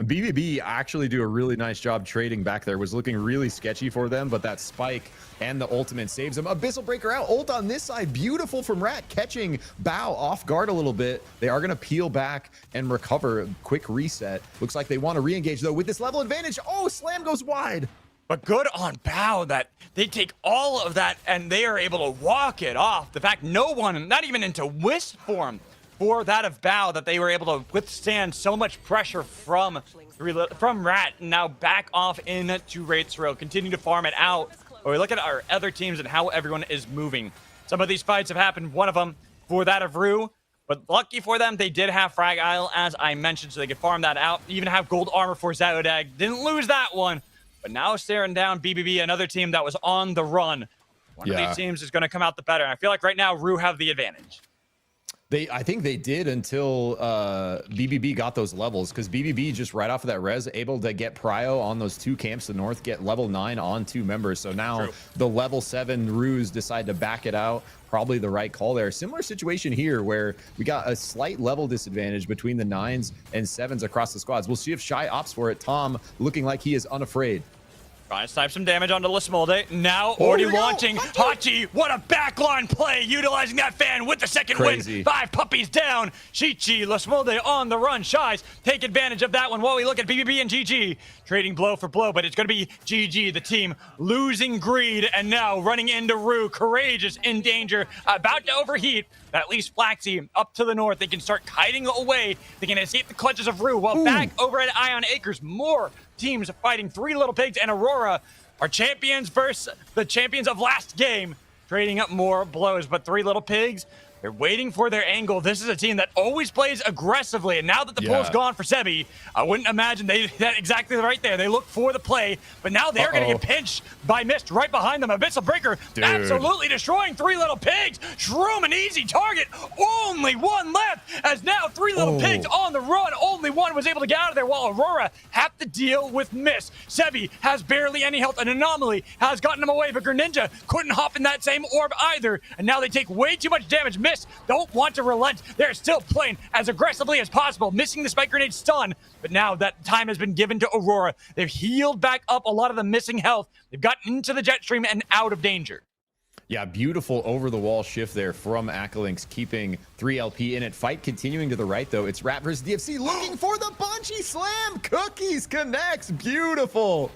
BBB actually do a really nice job trading back there. Was looking really sketchy for them, but that spike and the ultimate saves them. Abyssal Breaker out. Ult on this side. Beautiful from Rat, catching Bao off guard a little bit. They are going to peel back and recover. Quick reset. Looks like they want to re-engage, though, with this level advantage. Oh, Slam goes wide. But good on Bao that they take all of that and they are able to walk it off. The fact no one, not even into Wisp form, for that of Bao, that they were able to withstand so much pressure from Rat, and now back off into Wraith's Row, continue to farm it out. But we look at our other teams and how everyone is moving. Some of these fights have happened, one of them for that of Rue, but lucky for them, they did have Frag Isle, as I mentioned, so they could farm that out, even have gold armor for Zodag. Didn't lose that one, but now staring down BBB, another team that was on the run. One of these teams is going to come out the better, and I feel like right now, Rue have the advantage. I think they did until BBB got those levels, because BBB just right off of that res able to get prio on those 2 camps to the north, get level 9 on 2 members. So now the level 7 Ruse decide to back it out. Probably the right call there. Similar situation here where we got a slight level disadvantage between the 9s and 7s across the squads. We'll see if Shy opts for it. Tom looking like he is unafraid. Trying to snipe some damage onto Lasmolde. Now already launching. Hachi, what a backline play, utilizing that fan with the second win. 5 puppies down. Shichi, Lasmolde on the run. Shies take advantage of that one while we look at BBB and GG. Trading blow for blow, but it's going to be GG, the team losing greed, and now running into Rue. Courageous, in danger, about to overheat. At least Flaxy up to the north. They can start kiting away. They can escape the clutches of Rue. While back over at Ion Acres, more teams fighting. 3 Little Pigs and Aurora are champions versus the champions of last game. Trading up more blows, but 3 Little Pigs, they're waiting for their angle. This is a team that always plays aggressively, and now that the pull's gone for Sebi, I wouldn't imagine that exactly right there. They look for the play, but now they're going to get pinched by Mist right behind them. Abyssal Breaker absolutely destroying 3 Little Pigs. Shroom, an easy target. Only one left, as now 3 Little Pigs on the run. Only one was able to get out of there, while Aurora have to deal with Mist. Sebi has barely any health. An Anomaly has gotten him away, but Greninja couldn't hop in that same orb either, and now they take way too much damage. Mist don't want to relent. They're still playing as aggressively as possible, missing the spike grenade stun, but now that time has been given to Aurora. They've healed back up a lot of the missing health. They've gotten into the jet stream and out of danger. Yeah, beautiful over-the-wall shift there from Akalinks, keeping 3LP in it. Fight continuing to the right, though. It's Rat versus DFC looking for the Bunchy Slam. Cookies connects. Beautiful.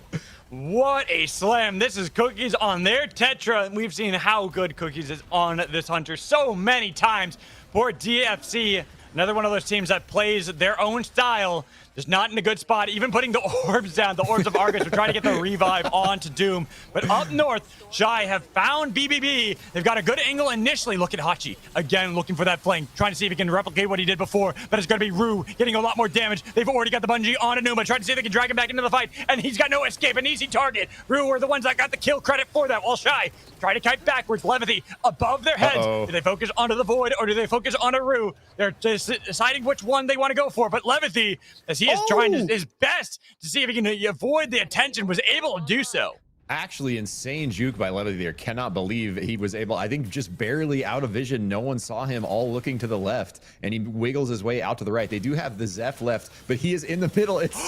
What a slam. This is Cookies on their Tetra. We've seen how good Cookies is on this Hunter so many times for DFC. Another one of those teams that plays their own style, just not in a good spot. Even putting the orbs down, the orbs of Argus, are trying to get the revive onto Doom. But up north, Shy have found BBB. They've got a good angle initially. Look at Hachi, again, looking for that flank, trying to see if he can replicate what he did before. But it's going to be Rue getting a lot more damage. They've already got the bungee on Numa, trying to see if they can drag him back into the fight. And he's got no escape, an easy target. Rue are the ones that got the kill credit for that, while Shy try to kite backwards. Levity above their heads. Do they focus onto the Void, or do they focus onto Rue? They're just deciding which one they want to go for. But Levity, as he is trying his best to see if he can avoid the attention, was able to do so. Actually, insane juke by Levity there. Cannot believe he was able, I think, just barely out of vision. No one saw him, all looking to the left, and he wiggles his way out to the right. They do have the Zeph left, but he is in the middle. It's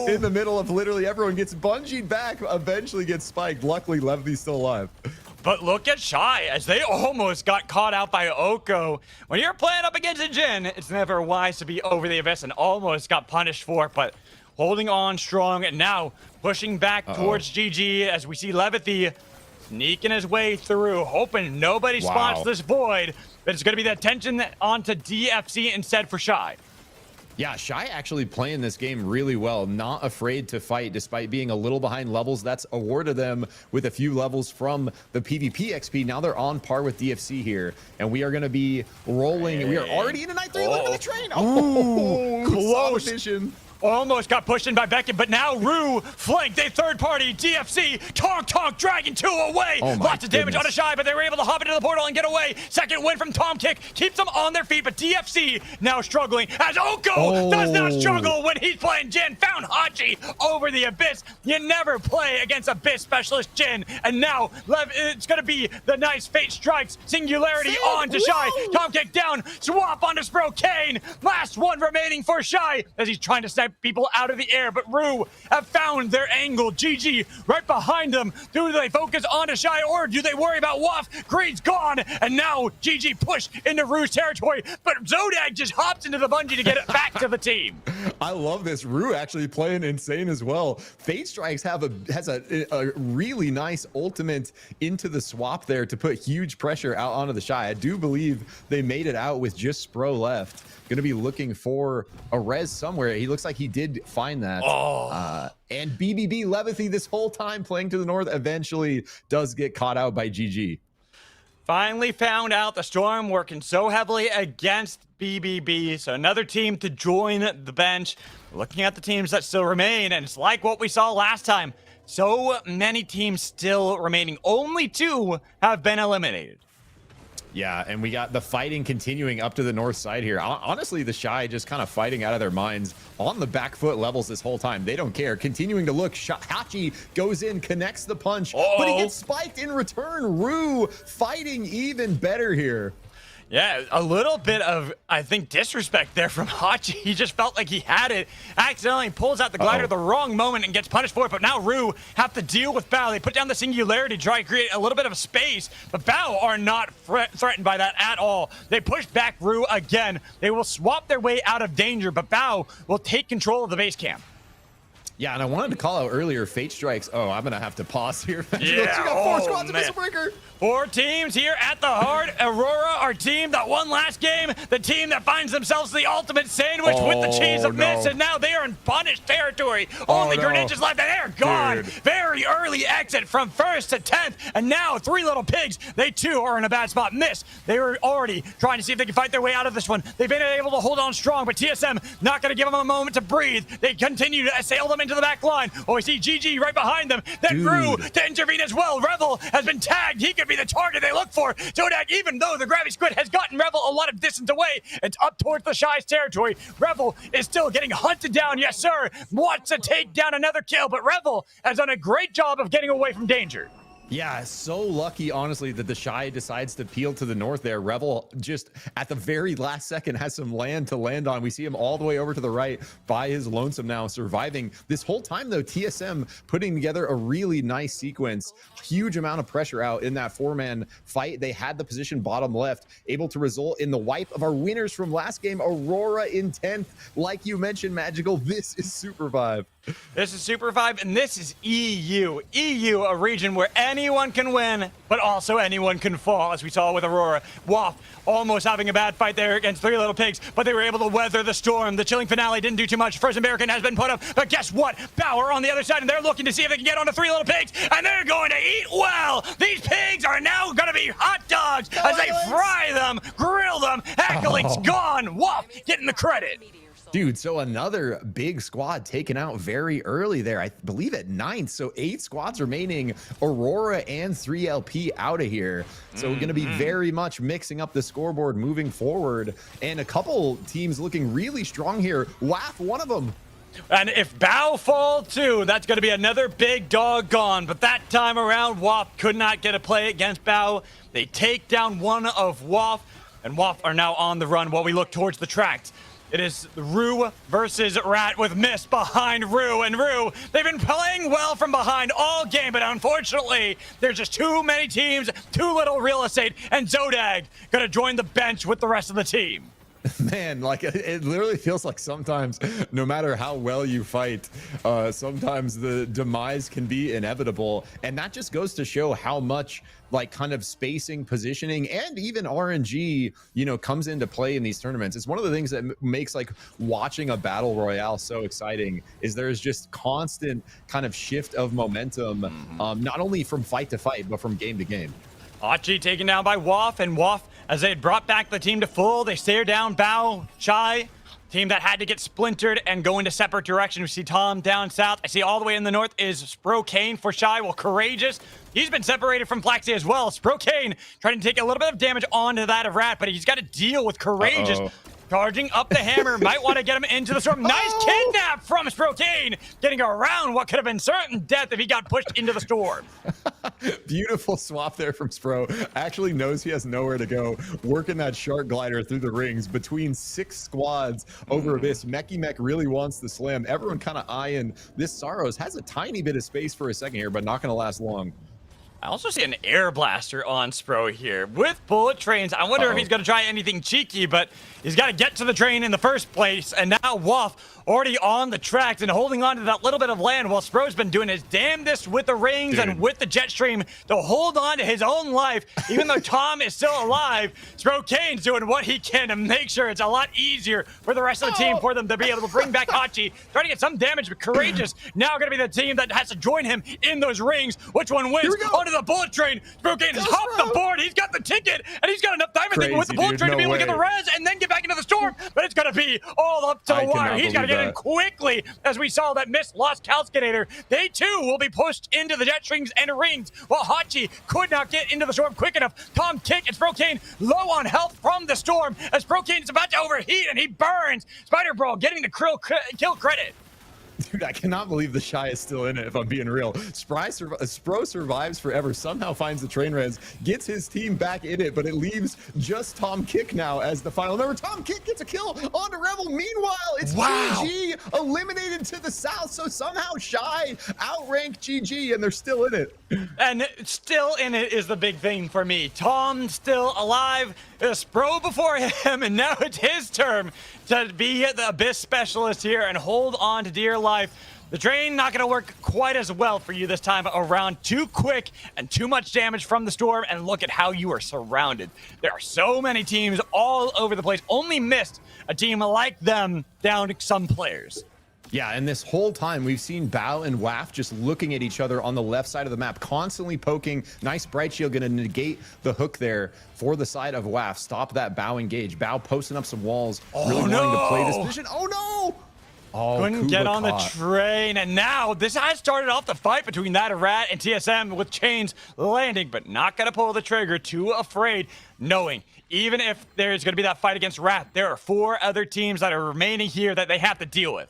in the middle of literally everyone. Gets bungeed back, eventually gets spiked. Luckily, Levity's still alive. But look at Shy, as they almost got caught out by Oko. When you're playing up against a Jhin, it's never wise to be over the abyss, and almost got punished for it, but holding on strong, and now pushing back towards GG, as we see Levity sneaking his way through, hoping nobody spots this Void, but it's going to be that tension onto DFC instead for Shy. Yeah, Shy actually playing this game really well, not afraid to fight despite being a little behind levels. That's awarded them with a few levels from the PvP XP. Now they're on par with DFC here, and we are going to be rolling. We are already in a night 3. Look at the train. Close. Almost got pushed in by Beckett, but now Rue flanked a third party. DFC, Tonk, Dragon 2 away. Lots of damage on a Shy, but they were able to hop into the portal and get away. Second win from Tom Kick keeps them on their feet, but DFC now struggling as Oko does not struggle when he's playing Jhin. Found Hachi over the Abyss. You never play against Abyss Specialist Jhin, and now it's going to be the nice Fate Strikes Singularity on to Shy. Tom Kick down, swap onto Spro Kane. Last one remaining for Shy as he's trying to snipe people out of the air, but Rue have found their angle. GG right behind them. Do they focus on a Shy, or do they worry about Waff? Greed's gone, and now GG push into Rue's territory, but Zodag just hops into the bungee to get it back to the team. I love this. Rue actually playing insane as well. Fate Strikes has a really nice ultimate into the swap there to put huge pressure out onto the Shy. I do believe they made it out with just Spro left. Going to be looking for a res somewhere. He looks like he did find that. And BBB Levity this whole time playing to the north eventually does get caught out by GG. Finally found out the Storm working so heavily against BBB. So another team to join the bench. Looking at the teams that still remain, and it's like what we saw last time. So many teams still remaining. Only 2 have been eliminated. Yeah, and we got the fighting continuing up to the north side here. Honestly, the Shy just kind of fighting out of their minds on the back foot levels this whole time. They don't care. Continuing to look. Hachi goes in, connects the punch, but he gets spiked in return. Rue fighting even better here. Yeah, a little bit of, I think, disrespect there from Hachi. He just felt like he had it, accidentally pulls out the glider at the wrong moment and gets punished for it. But now Rue have to deal with Bao. They put down the singularity to try to create a little bit of a space, but Bao are not threatened by that at all. They push back Rue again. They will swap their way out of danger, but Bao will take control of the base camp. Yeah, and I wanted to call out earlier Fate Strikes. Oh, I'm going to have to pause here. Yeah, you got 4 squads of Missile Breaker. 4 teams here at the heart. Aurora, our team that won last game, the team that finds themselves the ultimate sandwich with the cheese of miss, and now they are in punished territory. Only Greninjas left, and they're gone. Dude. Very early exit from 1st to 10th, and now 3 little pigs, they too are in a bad spot. Miss, they were already trying to see if they can fight their way out of this one. They've been able to hold on strong, but TSM not going to give them a moment to breathe. They continue to assail them into the back line. Oh, we see GG right behind them. Then Rue to intervene as well. Revel has been tagged. He could be the target they look for. Zodak, even though the Gravity Squid has gotten Revel a lot of distance away, it's up towards the Shy's territory. Revel is still getting hunted down. Yes, sir. Wants to take down another kill, but Revel has done a great job of getting away from danger. Yeah, so lucky, honestly, that the Shy decides to peel to the north there. Revel just at the very last second has some land to land on. We see him all the way over to the right by his lonesome now, surviving. This whole time, though, TSM putting together a really nice sequence. Huge amount of pressure out in that 4-man fight. They had the position bottom left, able to result in the wipe of our winners from last game, Aurora in 10th. Like you mentioned, Magical, this is SUPERVIVE. This is SUPERVIVE, and this is EU. EU, a region where anyone can win, but also anyone can fall, as we saw with Aurora. WAF almost having a bad fight there against 3 little pigs, but they were able to weather the storm. The chilling finale didn't do too much. First American has been put up, but guess what? Power on the other side, and they're looking to see if they can get onto 3 little pigs, and they're going to eat well. These pigs are now going to be hot dogs as they fry them, grill them. Hacklink's gone. WAF getting the credit. Dude, so another big squad taken out very early there, I believe at 9th. So 8 squads remaining, Aurora and 3LP out of here. So we're going to be very much mixing up the scoreboard moving forward. And a couple teams looking really strong here. WAF, one of them. And if Bao fall too, that's going to be another big dog gone. But that time around, WAF could not get a play against Bao. They take down one of WAF, and WAF are now on the run while we look towards the tracks. It is Rue versus Rat with Miss behind Rue. And Rue, they've been playing well from behind all game, but unfortunately, there's just too many teams, too little real estate, and Zodag gonna join the bench with the rest of the team. Man, like it literally feels like sometimes no matter how well you fight, sometimes the demise can be inevitable. And that just goes to show how much like kind of spacing, positioning, and even RNG, you know, comes into play in these tournaments. It's one of the things that makes like watching a battle royale so exciting is there's just constant kind of shift of momentum, not only from fight to fight, but from game to game. Hachi taken down by WAF, and WAF, as they had brought back the team to full, they stare down Bao, Shy, team that had to get splintered and go into separate directions. We see Tom down south. I see all the way in the north is Sprokane for Shy. Well, Courageous, he's been separated from Flaxy as well. Sprokane trying to take a little bit of damage onto that of Rat, but he's got to deal with Courageous. Charging up the hammer, might want to get him into the storm. Nice kidnap from Sprokane, getting around what could have been certain death if he got pushed into the storm. Beautiful swap there from Spro. Actually knows he has nowhere to go. Working that shark glider through the rings between 6 squads over Abyss. Mecky Mech really wants the slam. Everyone kind of eyeing this. Saros has a tiny bit of space for a second here, but not going to last long. I also see an air blaster on Spro here with bullet trains. I wonder if he's going to try anything cheeky, but he's got to get to the train in the first place. And now WAF already on the tracks and holding on to that little bit of land while Spro's been doing his damnedest with the rings and with the jet stream to hold on to his own life. Even though Tom is still alive, Sprokane's doing what he can to make sure it's a lot easier for the rest of the team for them to be able to bring back Hachi. Trying to get some damage, but Courageous now going to be the team that has to join him in those rings. Which one wins? Onto the bullet train. Sprokane has hopped the board. He's got the ticket, and he's got enough time, I think, with the bullet train to be able to get the res and then get back into the storm. But it's going to be all up to the wire. He's got to get in quickly, as we saw that Miss lost Calcinator. They too will be pushed into the jet strings and rings, while Hachi could not get into the storm quick enough. Tom kick and Sprokane low on health from the storm as Sprokane is about to overheat and he burns. Spider Brawl getting the kill credit. Dude, I cannot believe the Shy is still in it, if I'm being real. Spro survives forever, somehow finds the train res, gets his team back in it, but it leaves just Tom Kick now as the final member. Tom Kick gets a kill onto Rebel. Meanwhile, it's GG eliminated to the south, so somehow Shy outranked GG, and they're still in it. And still in it is the big thing for me. Tom still alive, Spro before him, and now it's his turn to be the Abyss Specialist here and hold on to dear life. The train not going to work quite as well for you this time around. Too quick and too much damage from the storm, and look at how you are surrounded. There are so many teams all over the place. Only missed a team like them down to some players. Yeah, and this whole time we've seen Bao and Waf just looking at each other on the left side of the map, constantly poking. Nice Bright Shield going to negate the hook there for the side of Waf. Stop that Bao engage. Bao posting up some walls, really wanting to play this position. Oh no! Oh, couldn't get on the train, and now this has started off the fight between that Rat and TSM with chains landing, but not gonna pull the trigger, too afraid, knowing even if there's gonna be that fight against Rat, there are 4 other teams that are remaining here that they have to deal with.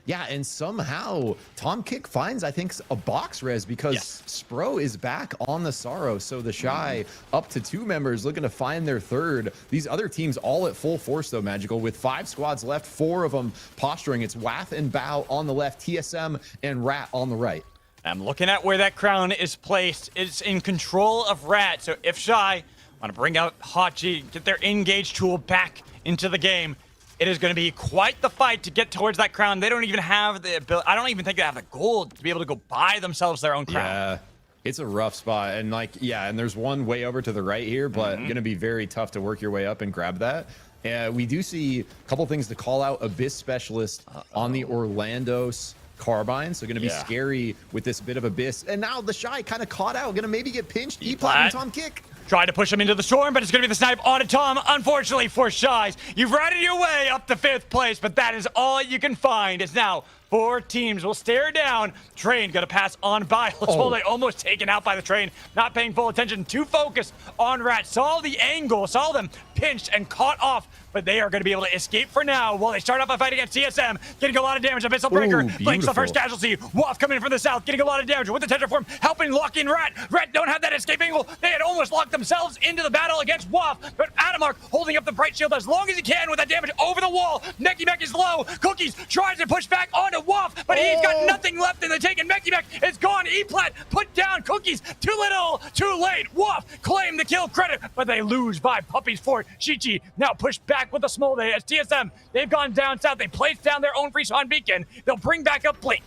Yeah, and somehow Tom Kick finds, I think, a box res because Spro is back on the Sorrow. So the Shy up to 2 members looking to find their third. These other teams all at full force, though, Magical, with 5 squads left, 4 of them posturing. It's Wath and Bao on the left, TSM and Rat on the right. I'm looking at where that crown is placed. It's in control of Rat. So if Shy want to bring out Hachi, get their engage tool back into the game, it is going to be quite the fight to get towards that crown. They don't even have the ability. I don't even think they have the gold to be able to go buy themselves their own crown. Yeah, it's a rough spot. And like, yeah, and there's one way over to the right here, but going to be very tough to work your way up and grab that. We do see a couple things to call out. Abyss Specialist on the Orlando's Carbine, so going to be scary with this bit of Abyss. And now the Shy kind of caught out, going to maybe get pinched. E-Plat and Tom Kick. Tried to push him into the storm, but it's going to be the snipe onto Tom. Unfortunately for Shies, you've ridden your way up to 5th place, but that is all you can find. It's now 4 teams will stare down. Train going to pass on by. They almost taken out by the train. Not paying full attention. Too focused on Rat. Saw the angle. Saw them pinched and caught off. But they are going to be able to escape for now while they start off a fight against TSM. Getting a lot of damage. Abyssal Breaker blinks the first casualty. Waff coming in from the south. Getting a lot of damage with the Tetraform. Helping lock in Rat. Rat don't have that escape angle. They had almost locked themselves into the battle against Waff. But Adamark holding up the Bright Shield as long as he can with that damage over the wall. Mecky Mek is low. Cookies tries to push back onto Waff. But he's got nothing left in the tank. And Mecky Mek is gone. E-Plat put down Cookies. Too little, too late. Waff claim the kill credit. But they lose by Puppies Fort. Shichi now pushed back with a small day. TSM, they've gone down south. They placed down their own Freespawn beacon. They'll bring back up Blink.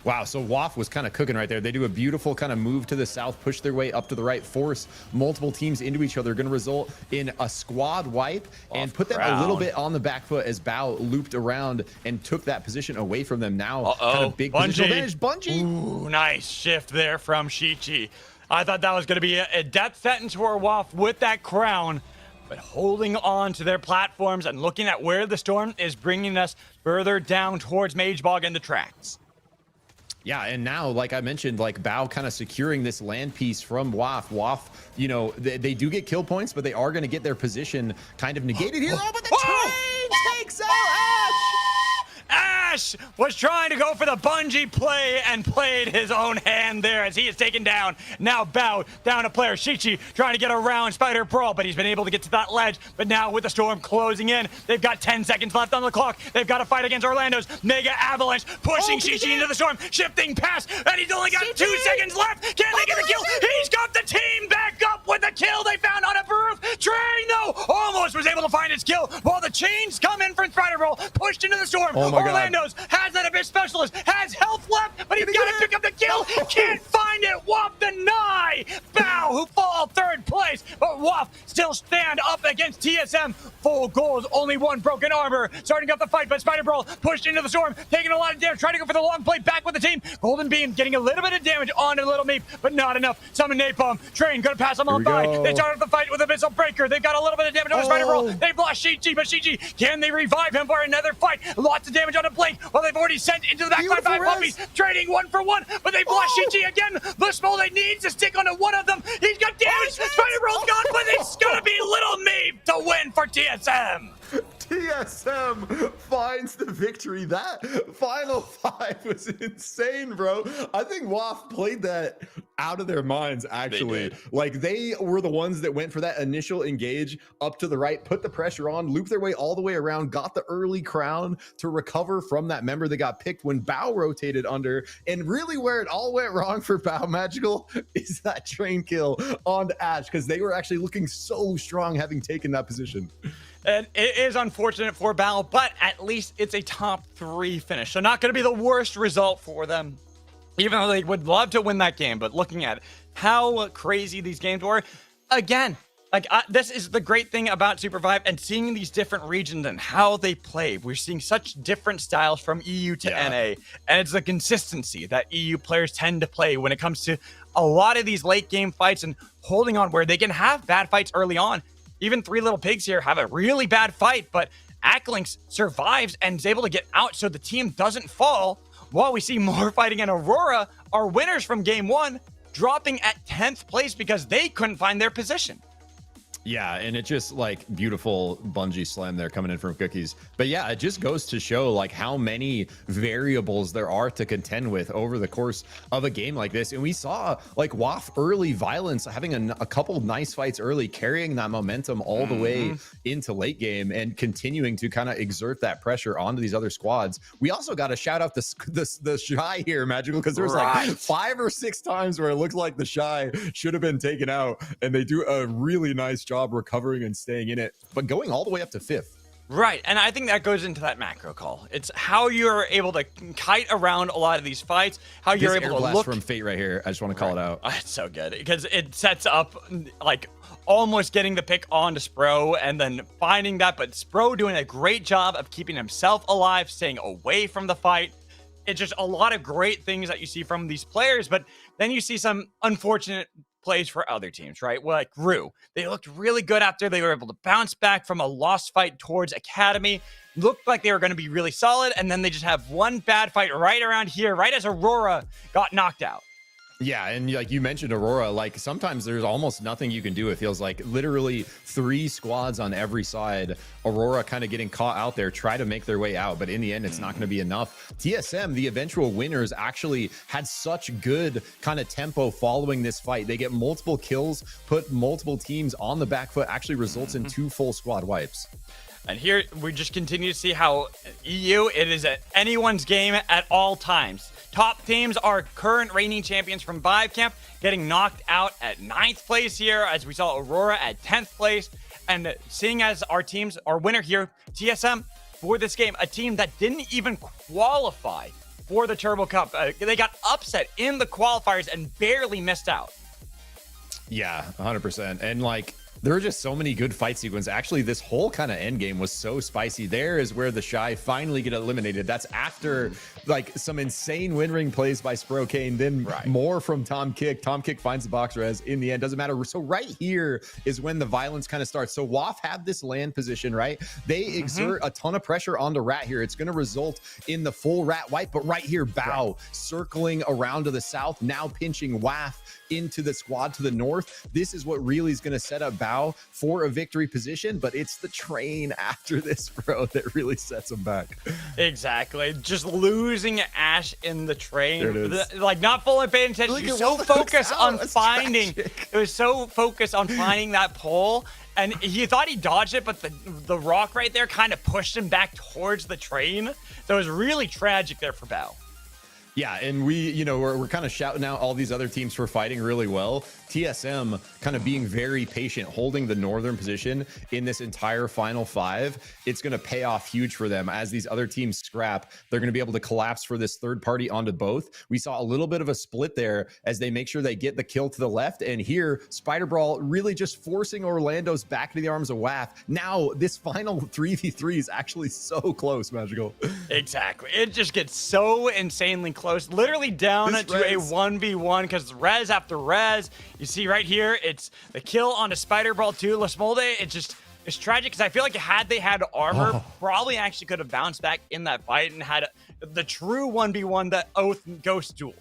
Wow, so Waff was kind of cooking right there. They do a beautiful kind of move to the south, push their way up to the right, force multiple teams into each other. Going to result in a squad wipe and put them a little bit on the back foot as Bao looped around and took that position away from them. Now, kind of big positional advantage. Bungie. Ooh, nice shift there from Shichi. I thought that was going to be a death sentence for Waff with that crown. But holding on to their platforms and looking at where the storm is bringing us further down towards Magebog and the tracks. Yeah, and now, like I mentioned, like Bao kind of securing this land piece from Waff. Waff, you know, they do get kill points, but they are going to get their position kind of negated here. Oh, but the train takes out Ash! Ash was trying to go for the Bungie play and played his own hand there as he is taken down. Now Bao down a player. Shichi trying to get around Spider Brawl, but he's been able to get to that ledge. But now with the storm closing in, they've got 10 seconds left on the clock. They've got to fight against Orlando's Mega Avalanche, pushing Shichi into the storm, shifting past, and he's only got 2 seconds left. Can they get the kill? He's got the team back up with the kill they found on a roof. Train, though, almost was able to find his kill while the chains come in from Spider Brawl, pushed into the storm. Orlando's has that Abyss Specialist, has health left, but he's got to pick up the kill. Can't find it. Waff deny. Bao, who fall 3rd place, but Waff still stand up against TSM. Full goals, only 1 broken armor. Starting up the fight, but Spider Brawl pushed into the storm, taking a lot of damage, trying to go for the long play back with the team. Golden Beam getting a little bit of damage onto Little Meep, but not enough. Summon Napalm. Train gonna pass them on by. They start up the fight with Abyssal Breaker. They've got a little bit of damage on Spider Brawl. They've lost Shichi, but Shichi, can they revive him for another fight? Lots of damage on the Blink. Well, they've already sent into the back by 5 puppies, trading 1 for 1, but they've lost Shichi again. The small they needs to stick onto one of them. He's got damage. Spider Brawl's gone, but it's gonna be Little Meep to win for TSM. TSM finds the victory. That final 5 was insane, bro. I think WAF played that out of their minds, actually. Like, they were the ones that went for that initial engage up to the right, put the pressure on, looped their way all the way around, got the early crown to recover from that member that got picked when Bao rotated under. And really where it all went wrong for Bao Magical is that train kill on Ash, because they were actually looking so strong having taken that position. And it is unfortunate for Bao, but at least it's a top 3 finish. So not going to be the worst result for them, even though they would love to win that game. But looking at how crazy these games were, again, like this is the great thing about SUPERVIVE and seeing these different regions and how they play. We're seeing such different styles from EU to NA, and it's the consistency that EU players tend to play when it comes to a lot of these late game fights and holding on, where they can have bad fights early on. Even Three Little Pigs here have a really bad fight, but Acklings survives and is able to get out so the team doesn't fall, while we see more fighting, and Aurora are winners from game 1, dropping at 10th place because they couldn't find their position. Yeah, and it just like beautiful Bungie slam there coming in from Cookies. But yeah, it just goes to show like how many variables there are to contend with over the course of a game like this. And we saw like WAF early violence having a couple nice fights early, carrying that momentum all the way into late game and continuing to kind of exert that pressure onto these other squads. We also got to shout out the Shy here, Magical, because there was like 5 or 6 times where it looked like the Shy should have been taken out, and they do a really nice job recovering and staying in it, but going all the way up to 5th. Right, and I think that goes into that macro call. It's how you're able to kite around a lot of these fights, how you're able to look from Fate right here. I just want to call it out. It's so good because it sets up like almost getting the pick onto Spro and then finding that, but Spro doing a great job of keeping himself alive, staying away from the fight. It's just a lot of great things that you see from these players, but then you see some unfortunate plays for other teams, right? Well, like Rue, they looked really good after they were able to bounce back from a lost fight towards Academy. Looked like they were going to be really solid, and then they just have one bad fight right around here, right as Aurora got knocked out. Yeah, and like you mentioned Aurora, like sometimes there's almost nothing you can do. It feels like literally 3 squads on every side. Aurora kind of getting caught out there, try to make their way out, but in the end, it's not going to be enough. TSM, the eventual winners, actually had such good kind of tempo following this fight. They get multiple kills, put multiple teams on the back foot, actually results in 2 full squad wipes. And here we just continue to see how EU, it is anyone's game at all times. Top teams are current reigning champions from Vive Camp getting knocked out at 9th place here, as we saw Aurora at 10th place. And seeing as our winner here, TSM, for this game, a team that didn't even qualify for the Turbo Cup. They got upset in the qualifiers and barely missed out. Yeah, 100%. And like, there were just so many good fight sequences. Actually, this whole kind of end game was so spicy. There is where the Shy finally get eliminated. That's after like some insane win ring plays by Sprokane, then more from Tom Kick. Tom Kick finds the box res in the end. Doesn't matter. So right here is when the violence kind of starts. So WAF have this land position, right? They exert a ton of pressure onto Rat here. It's going to result in the full Rat wipe. But right here, Bao circling around to the south, now pinching WAF into the squad to the north. This is what really is going to set up Bao for a victory position, but it's the train after this, bro, that really sets them back. Exactly. Just losing Ash in the train. There it is. Like not fully paying attention. Look You're at so all focused on That's finding. tragic. It was so focused on finding that pole. And he thought he dodged it, but the rock right there kind of pushed him back towards the train. So it was really tragic there for Bao. Yeah, and we're kind of shouting out all these other teams for fighting really well. TSM kind of being very patient, holding the northern position in this entire final 5. It's going to pay off huge for them as these other teams scrap. They're going to be able to collapse for this third party onto both. We saw a little bit of a split there as they make sure they get the kill to the left. And here, Spider Brawl really just forcing Orlando's back to the arms of WAF. Now, this final 3v3 is actually so close, Magical. Exactly. It just gets so insanely close. Literally down to a 1v1 because res after res. You see right here, it's the kill on a Spider Brawl too. Lasmolde, it's tragic because I feel like had they had armor, probably actually could have bounced back in that fight and had the true 1v1, the Oath Ghost duel.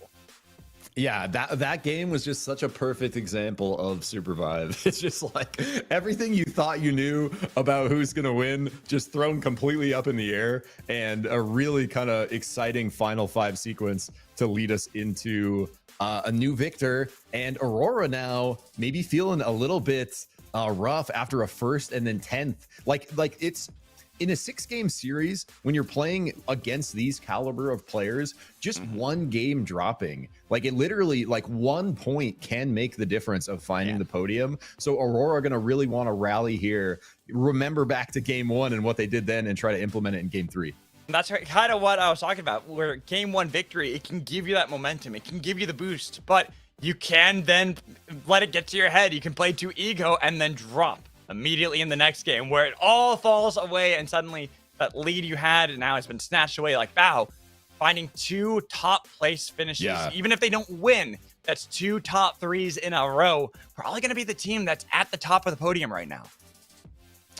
Yeah, that game was just such a perfect example of SUPERVIVE. It's just like everything you thought you knew about who's going to win, just thrown completely up in the air, and a really kind of exciting final 5 sequence to lead us into a new victor. And Aurora now maybe feeling a little bit rough after a first and then 10th. Like it's in a 6-game series, when you're playing against these caliber of players, just one game dropping, like it literally, like 1 point can make the difference of finding the podium. So Aurora are going to really want to rally here, remember back to game 1 and what they did then, and try to implement it in game 3. That's kind of what I was talking about, where game 1 victory, it can give you that momentum. It can give you the boost, but you can then let it get to your head. You can play too ego and then drop immediately in the next game, where it all falls away, and suddenly that lead you had now has been snatched away. Like Bao finding 2 top place finishes, even if they don't win, that's 2 top 3s in a row. Probably going to be the team that's at the top of the podium right now.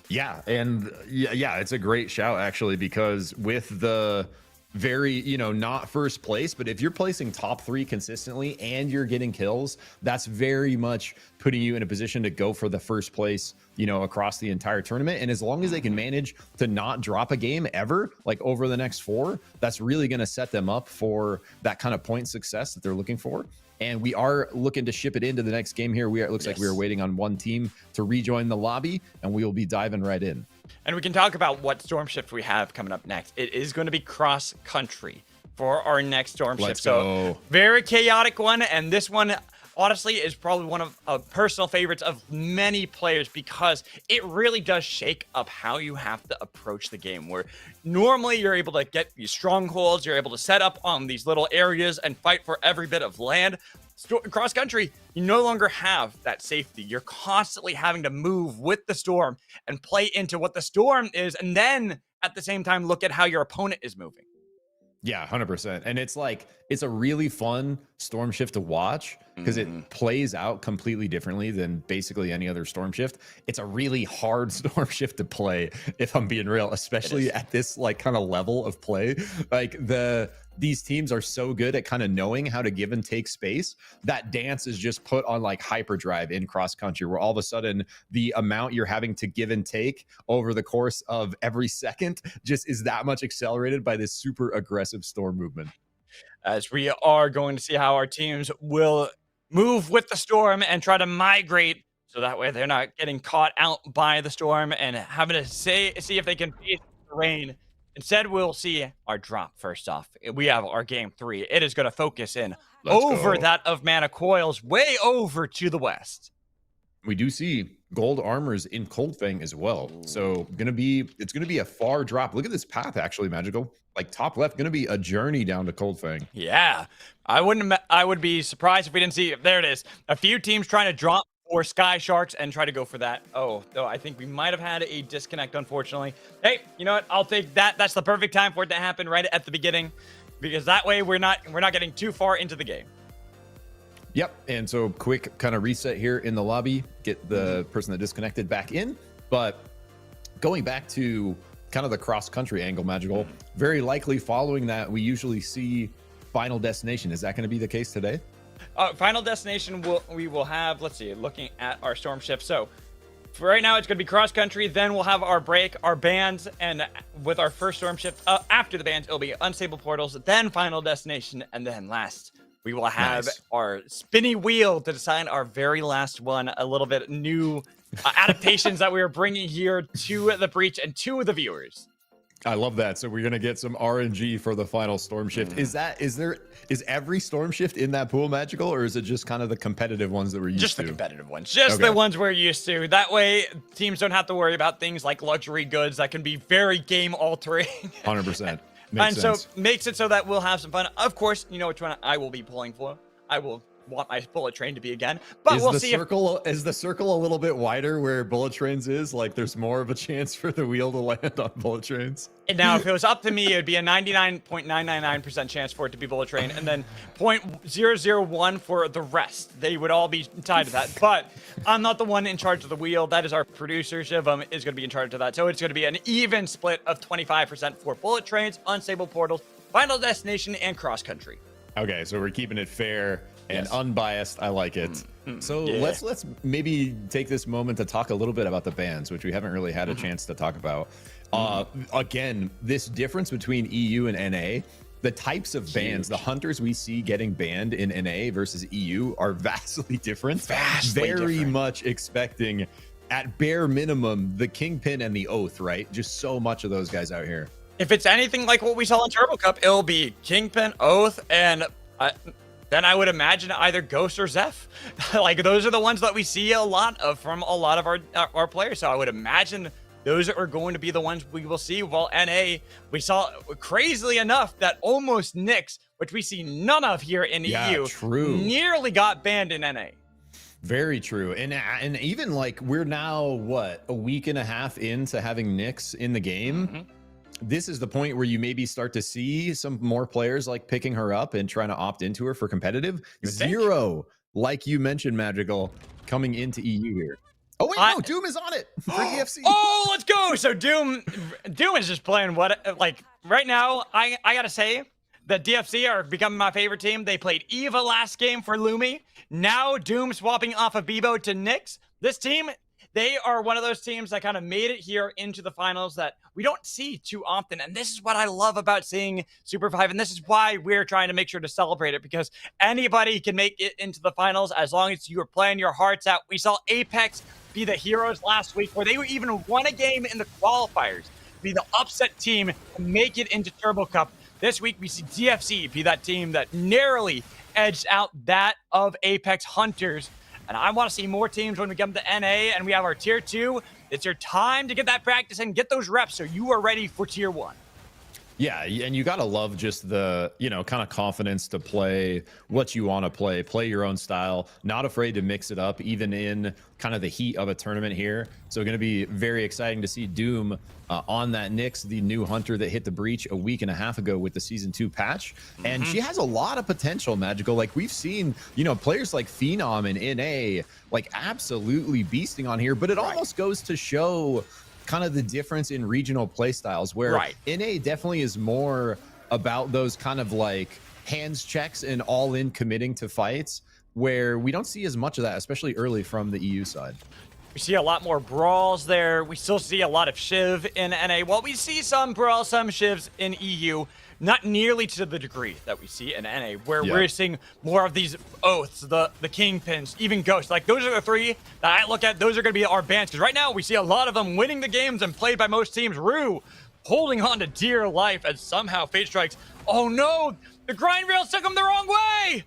Yeah, and yeah, it's a great shout actually, because with the very, not first place, but if you're placing top 3 consistently and you're getting kills, that's very much putting you in a position to go for the first place, across the entire tournament. And as long as they can manage to not drop a game ever, like over the next 4, that's really going to set them up for that kind of point success that they're looking for. And we are looking to ship it into the next game here. It looks like we are waiting on one team to rejoin the lobby, and we will be diving right in. And we can talk about what storm shift we have coming up next. It is going to be cross country for our next storm shift. So very chaotic one. And this one, honestly, is probably one of personal favorites of many players, because it really does shake up how you have to approach the game, where normally you're able to get these strongholds, you're able to set up on these little areas and fight for every bit of land. Cross country, you no longer have that safety. You're constantly having to move with the storm and play into what the storm is, and then at the same time look at how your opponent is moving. Yeah, 100%. And it's like, it's a really fun storm shift to watch, because it plays out completely differently than basically any other storm shift. It's a really hard storm shift to play, if I'm being real, especially at this like kind of level of play. Like these teams are so good at kind of knowing how to give and take space. That dance is just put on like hyperdrive in cross country, where all of a sudden the amount you're having to give and take over the course of every second just is that much accelerated by this super aggressive storm movement. As we are going to see how our teams will move with the storm and try to migrate, so that way they're not getting caught out by the storm and having to see if they can face the rain. Instead, we'll see our drop first off. We have our game 3. It is going to focus in over that of Mana Coils, way over to the west. We do see gold armors in Coldfang as well. So it's gonna be a far drop. Look at this path, actually, Magical. Like top left, gonna be a journey down to Coldfang. Yeah, I would be surprised if we didn't see. There it is. A few teams trying to drop for Sky Sharks and try to go for that. Oh, though I think we might have had a disconnect, unfortunately. Hey, you know what? I'll take that. That's the perfect time for it to happen right at the beginning, because that way we're not getting too far into the game. Yep. And so quick kind of reset here in the lobby, get the person that disconnected back in. But going back to kind of the cross country angle, Magical, very likely following that, we usually see Final Destination. Is that going to be the case today? Final Destination we will have, let's see, looking at our storm shift. So for right now, it's going to be cross country. Then we'll have our break, our bans, and with our first storm shift, after the bans, it'll be Unstable Portals, then Final Destination, and then last, we will have our spinny wheel to decide our very last one. A little bit new adaptations that we are bringing here to the breach and to the viewers. I love that. So we're gonna get some RNG for the final storm shift. Is every storm shift in that pool Magical, or is it just kind of the competitive ones that we're used to? Just the competitive ones. Just the ones we're used to. That way, teams don't have to worry about things like luxury goods that can be very game altering. 100%. Makes sense. So makes it so that we'll have some fun. Of course, you know which one I will be pulling for. I will want my bullet train to be again, but we'll see. Is the circle a little bit wider where bullet trains is? Like there's more of a chance for the wheel to land on bullet trains? And now, if it was up to me, it would be a 99.999% chance for it to be bullet train, and then 0.001 for the rest. They would all be tied to that. But I'm not the one in charge of the wheel. That is our producer, Shivam, is going to be in charge of that. So it's going to be an even split of 25% for bullet trains, unstable portals, Final Destination, and cross country. Okay, so we're keeping it fair and unbiased. I like it. So Yeah. let's maybe take this moment to talk a little bit about the bans, which we haven't really had a chance to talk about. Again, this difference between EU and NA, the types of bans, the hunters we see getting banned in NA versus EU are vastly different. Very much expecting, at bare minimum, the Kingpin and the Oath, right? Just so much of those guys out here. If it's anything like what we saw in Turbo Cup, it'll be Kingpin, Oath, and then I would imagine either Ghost or Zeph. Like, those are the ones that we see a lot of from a lot of our players. So I would imagine those are going to be the ones we will see. While NA, we saw, crazily enough, that almost Nyx, which we see none of here in EU, nearly got banned in NA. Very true. And even like we're now, what, a week and a half into having Nyx in the game. This is the point where you maybe start to see some more players like picking her up and trying to opt into her for competitive. Zero, like you mentioned, Magical, coming into EU here. Oh wait, no, Doom is on it for EFC. Oh, let's go. So Doom is just playing what, like, right now, I gotta say that DFC are becoming my favorite team. They played Eva last game for Lumi. Now Doom swapping off of Bebo to Nyx. This team, they are one of those teams that kind of made it here into the finals that we don't see too often. And this is what I love about seeing SUPERVIVE. And this is why we're trying to make sure to celebrate it, because anybody can make it into the finals as long as you are playing your hearts out. We saw Apex be the heroes last week, where they even won a game in the qualifiers, be the upset team to make it into Turbo Cup. This week, we see DFC be that team that narrowly edged out that of Apex Hunters. And I want to see more teams when we come to NA and we have our tier 2. It's your time to get that practice and get those reps so you are ready for tier 1. Yeah, and you got to love just the, kind of confidence to play what you want to play your own style, not afraid to mix it up, even in kind of the heat of a tournament here. So going to be very exciting to see Doom on that Nyx, the new hunter that hit the breach a week and a half ago with the Season 2 patch. And she has a lot of potential, Magical. Like, we've seen, players like Phenom and NA, like, absolutely beasting on here, but it almost goes to show kind of the difference in regional play styles, where NA definitely is more about those kind of like hands checks and all in committing to fights, where we don't see as much of that, especially early from the EU side. We see a lot more brawls there. We still see a lot of Shiv in NA. While we see some brawls, some Shivs in EU, not nearly to the degree that we see in NA, where we're seeing more of these Oaths, the Kingpins, even Ghosts. Like, those are the three that I look at. Those are going to be our bans, because right now we see a lot of them winning the games and played by most teams. Rue holding on to dear life as somehow Fate Strikes. Oh no, the grind rails took him the wrong way.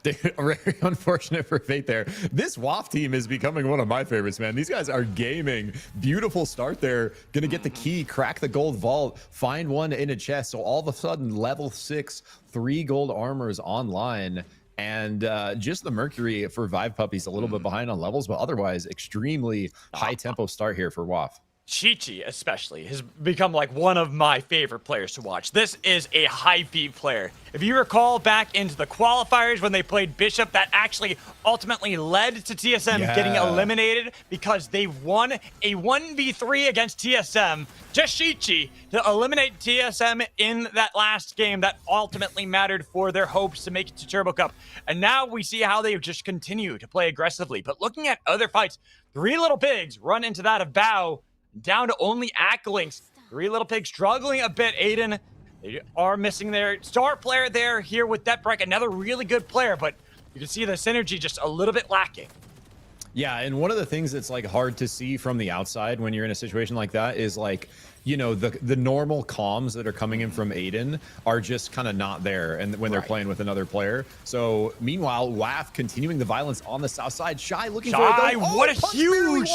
Very unfortunate for Fate there. This WAF team is becoming one of my favorites, man. These guys are gaming. Beautiful start there. Gonna get the key, crack the gold vault, find one in a chest. So all of a sudden, level 6, 3 gold armors online. And just the Mercury for Vive Puppies a little bit behind on levels, but otherwise extremely high tempo start here for WAF. Chi-Chi especially has become like one of my favorite players to watch. This is a high feed player. If you recall back into the qualifiers when they played Bishop, that actually ultimately led to TSM getting eliminated because they won a 1v3 against TSM, just Chi-Chi, to eliminate TSM in that last game that ultimately mattered for their hopes to make it to Turbo Cup. And now we see how they just continue to play aggressively. But looking at other fights, 3 Little Pigs run into that of Bao, down to only Acklinks. 3 Little Pigs struggling a bit. Aiden, they are missing their star player there here with Deathbreak, another really good player, but you can see the synergy just a little bit lacking. Yeah, and one of the things that's like hard to see from the outside when you're in a situation like that is like, the normal comms that are coming in from Aiden are just kind of not there, and when they're playing with another player. So meanwhile, WAF continuing the violence on the south side. Shy looking for it though. What a huge...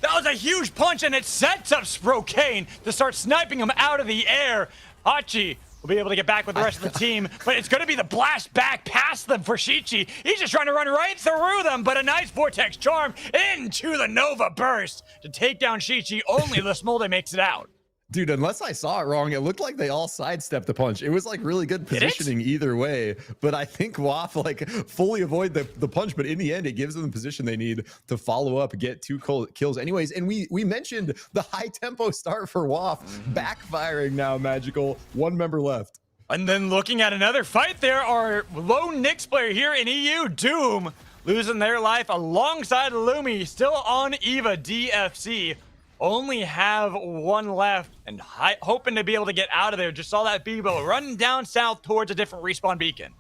That was a huge punch, and it sets up Sprokane to start sniping him out of the air. Hachi will be able to get back with the rest of the team, but it's going to be the blast back past them for Chi-Chi. He's just trying to run right through them, but a nice Vortex Charm into the Nova Burst to take down Chi-Chi. Only the Smolde makes it out. Dude, unless I saw it wrong, it looked like they all sidestepped the punch. It was like really good positioning either way, but I think WAF like fully avoid the punch, but in the end, it gives them the position they need to follow up, get 2 kills anyways. And we mentioned the high tempo start for WAF, backfiring now, Magical. 1 member left. And then looking at another fight, there are lone Nyx player here in EU, Doom, losing their life alongside Lumi, still on Eva. DFC only have one left and hoping to be able to get out of there. Just saw that Bebo running down south towards a different respawn beacon.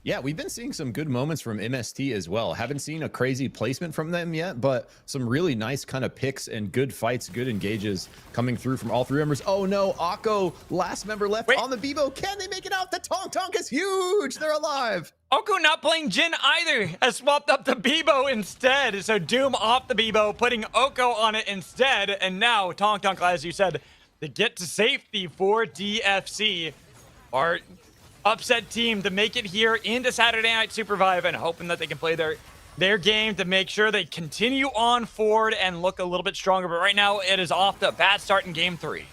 Yeah, we've been seeing some good moments from MST as well. Haven't seen a crazy placement from them yet, but some really nice kind of picks and good fights, good engages coming through from all three members. Oh no, Akko, last member left on the Bebo. Can they make it out? The Tonk is huge. They're alive. Oko not playing Jin either, has swapped up the Bebo instead. So Doom off the Bebo, putting Oko on it instead. And now Tonk, as you said, to get to safety for DFC. Our upset team to make it here into Saturday Night SUPERVIVE and hoping that they can play their game to make sure they continue on forward and look a little bit stronger. But right now, it is off to a bad start in Game 3.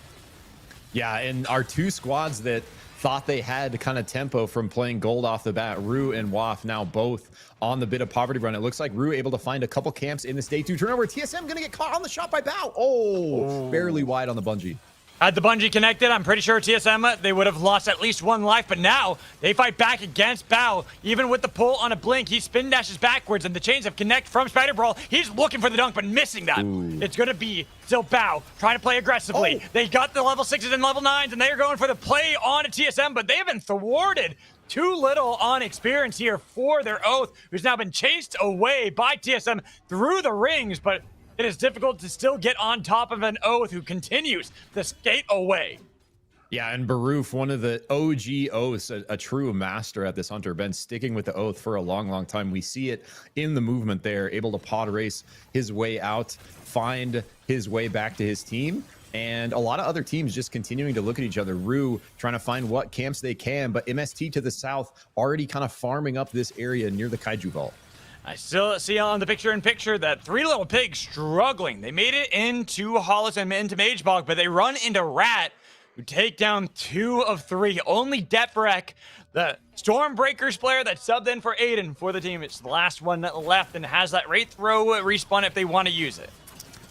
Yeah, and our two squads that thought they had kind of tempo from playing gold off the bat, Rue and Waf, now both on the bit of poverty run. It looks like Rue able to find a couple camps in this day 2 turnover. TSM gonna get caught on the shot by Bao. Oh, barely wide on the bungee. Had the bungee connected, I'm pretty sure TSM, they would have lost at least one life, but now they fight back against Bao. Even with the pull on a blink, he spin dashes backwards, and the chains of connect from Spider Brawl. He's looking for the dunk, but missing that. Ooh. It's going to be still Bao trying to play aggressively. They got the level 6s and level 9s, and they are going for the play on a TSM, but they have been thwarted. Too little on experience here for their Oath, who's now been chased away by TSM through the rings, but it is difficult to still get on top of an Oath who continues to skate away. Yeah, and Baroof, one of the OG Oaths, a true master at this hunter, been sticking with the Oath for a long time. We see it in the movement there, able to pod race his way out, find his way back to his team. And a lot of other teams just continuing to look at each other. Rue trying to find what camps they can, but MST to the south already kind of farming up this area near the Kaiju Vault. I still see on the picture-in-picture that Three Little Pigs struggling. They made it into Hollis and into Magebog, but they run into Rat, who take down 2 of 3. Only Deprek, the Stormbreakers player that subbed in for Aiden for the team. It's the last one left and has that Wraith throw respawn if they want to use it.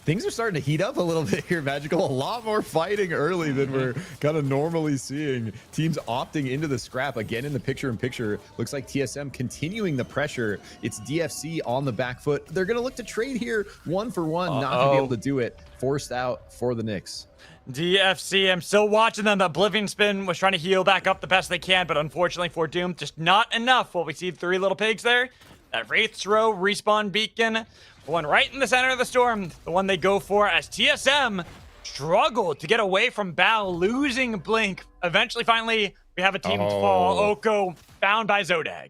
Things are starting to heat up a little bit here, Magical. A lot more fighting early than we're kind of normally seeing. Teams opting into the scrap again in the picture-in-picture. Looks like TSM continuing the pressure. It's DFC on the back foot. They're going to look to trade here 1 for 1. Not going to be able to do it. Forced out for the Knicks. DFC, I'm still watching them. The Oblivion Spin was trying to heal back up the best they can, but unfortunately for Doom, just not enough. Well, we see 3 Little Pigs there. That Wraith throw respawn beacon. One right in the center of the storm, the one they go for as TSM struggled to get away from Bao, losing Blink. Eventually, finally, we have a team to fall. Oko found by Zodag.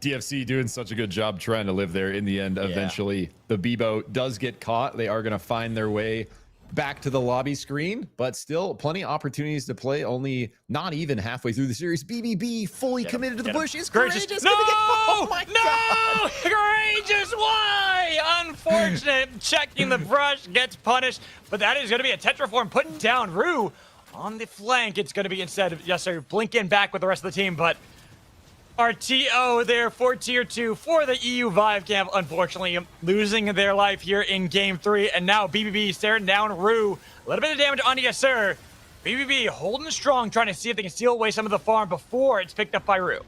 DFC doing such a good job trying to live there in the end. Eventually, the Bebo does get caught. They are going to find their way back to the lobby screen, but still plenty of opportunities to play. Only not even halfway through the series. BBB fully committed to the bush. Is Courageous no! Oh my God! Courageous, why? Unfortunate. Checking the brush, gets punished, but that is going to be a Tetraform putting down Rue on the flank. It's going to be instead of, yes sir, Blinking back with the rest of the team, but RTO there for tier 2 for the EU Vive camp, unfortunately losing their life here in game 3. And now BBB staring down Rue. A little bit of damage on Yes Sir. BBB holding strong, trying to see if they can steal away some of the farm before it's picked up by Rue.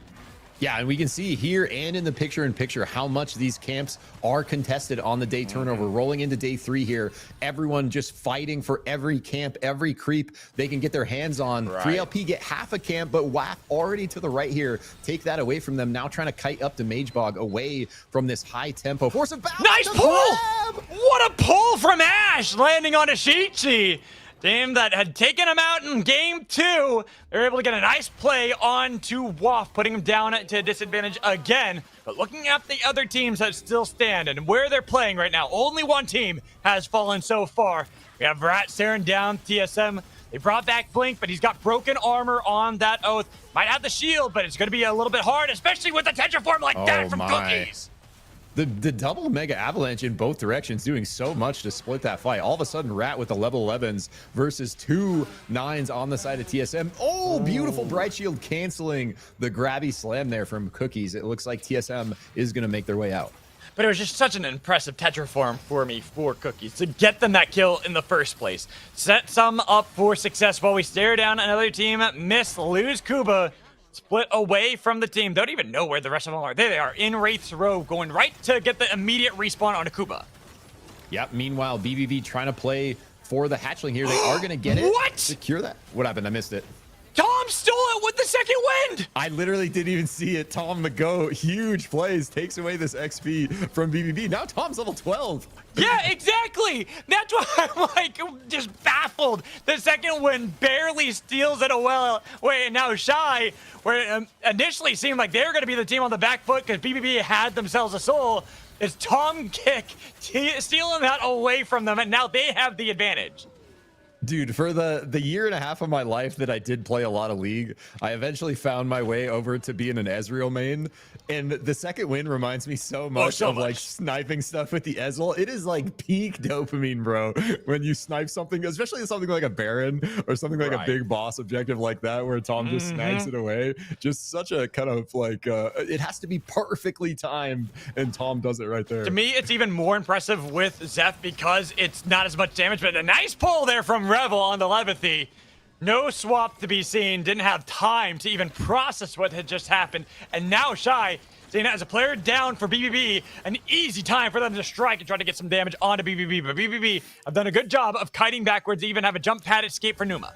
Yeah, and we can see here and in the picture-in-picture how much these camps are contested on the day turnover. Rolling into day 3 here, everyone just fighting for every camp, every creep they can get their hands on. 3LP get half a camp, but WAF already to the right here. Take that away from them. Now trying to kite up to Magebog away from this high tempo. Force of battle. Nice pull! What a pull from Ash, landing on Ashichi. Team that had taken him out in game 2, they're able to get a nice play on to Waf, putting him down to a disadvantage again. But looking at the other teams that still stand and where they're playing right now, only one team has fallen so far. We have Rat staring down TSM. They brought back Blink, but he's got broken armor on that Oath. Might have the shield, but it's going to be a little bit hard, especially with the Tetraform like that from Cookies. The double mega avalanche in both directions doing so much to split that fight. All of a sudden, Rat with the level 11s versus 2 9s on the side of TSM. Oh, beautiful Bright Shield canceling the grabby slam there from Cookies. It looks like TSM is going to make their way out. but it was just such an impressive tetraform for me for Cookies to get them that kill in the first place. Set some up for success while we stare down another team, miss, lose Kuba, split away from the team. Don't even know where the rest of them are. There they are in Wraith's Row, going right to get the immediate respawn on Kuba. Yep, meanwhile, BBB trying to play for the hatchling here. They are going to get it. What? Secure that. What happened? I missed it. Tom stole it with the second wind! I literally didn't even see it. Tom the GOAT, huge plays, takes away this XP from BBB. Now Tom's level 12. Yeah, exactly. That's why I'm like just baffled. The second wind barely steals it away, and now Shy, where it initially seemed like they were going to be the team on the back foot because BBB had themselves a soul, is Tom Kick stealing that away from them, and now they have the advantage. Dude, for the year and a half of my life that I did play a lot of League, I eventually found my way over to being an Ezreal main. And the second win reminds me so much of like sniping stuff with the Ezreal. It is like peak dopamine, bro. When you snipe something, especially something like a Baron or something like a big boss objective like that, where Tom just snags it away. Just such a kind of like, it has to be perfectly timed, and Tom does it right there. To me, it's even more impressive with Zeph because it's not as much damage, but a nice pull there from Revel on the Levithy. No swap to be seen. Didn't have time to even process what had just happened. And now Shy, seeing it as a player down for BBB, an easy time for them to strike and try to get some damage onto BBB. But BBB have done a good job of kiting backwards, even have a jump pad escape for Numa.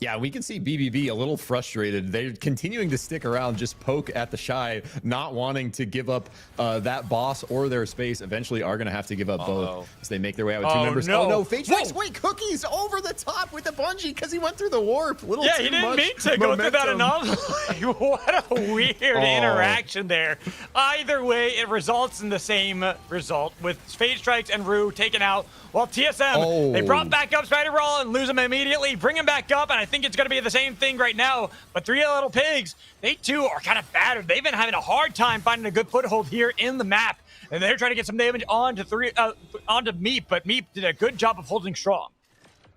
Yeah, we can see BBB a little frustrated. They're continuing to stick around, just poke at the Shy, not wanting to give up that boss or their space. Eventually are going to have to give up both as they make their way out with two members. No. Oh, no. Fate Strikes. Wait, Cookies over the top with the bungee because he went through the warp. Yeah, he didn't mean to go through that anomaly. What a weird interaction there. Either way, it results in the same result with Fate Strikes and Rue taken out, while TSM, they brought back up Spider-Brawl and lose him immediately, bring him back up, and I think it's going to be the same thing right now. But Three Little Pigs, they too are kind of battered. They've been having a hard time finding a good foothold here in the map, and they're trying to get some damage onto Meep, but Meep did a good job of holding strong.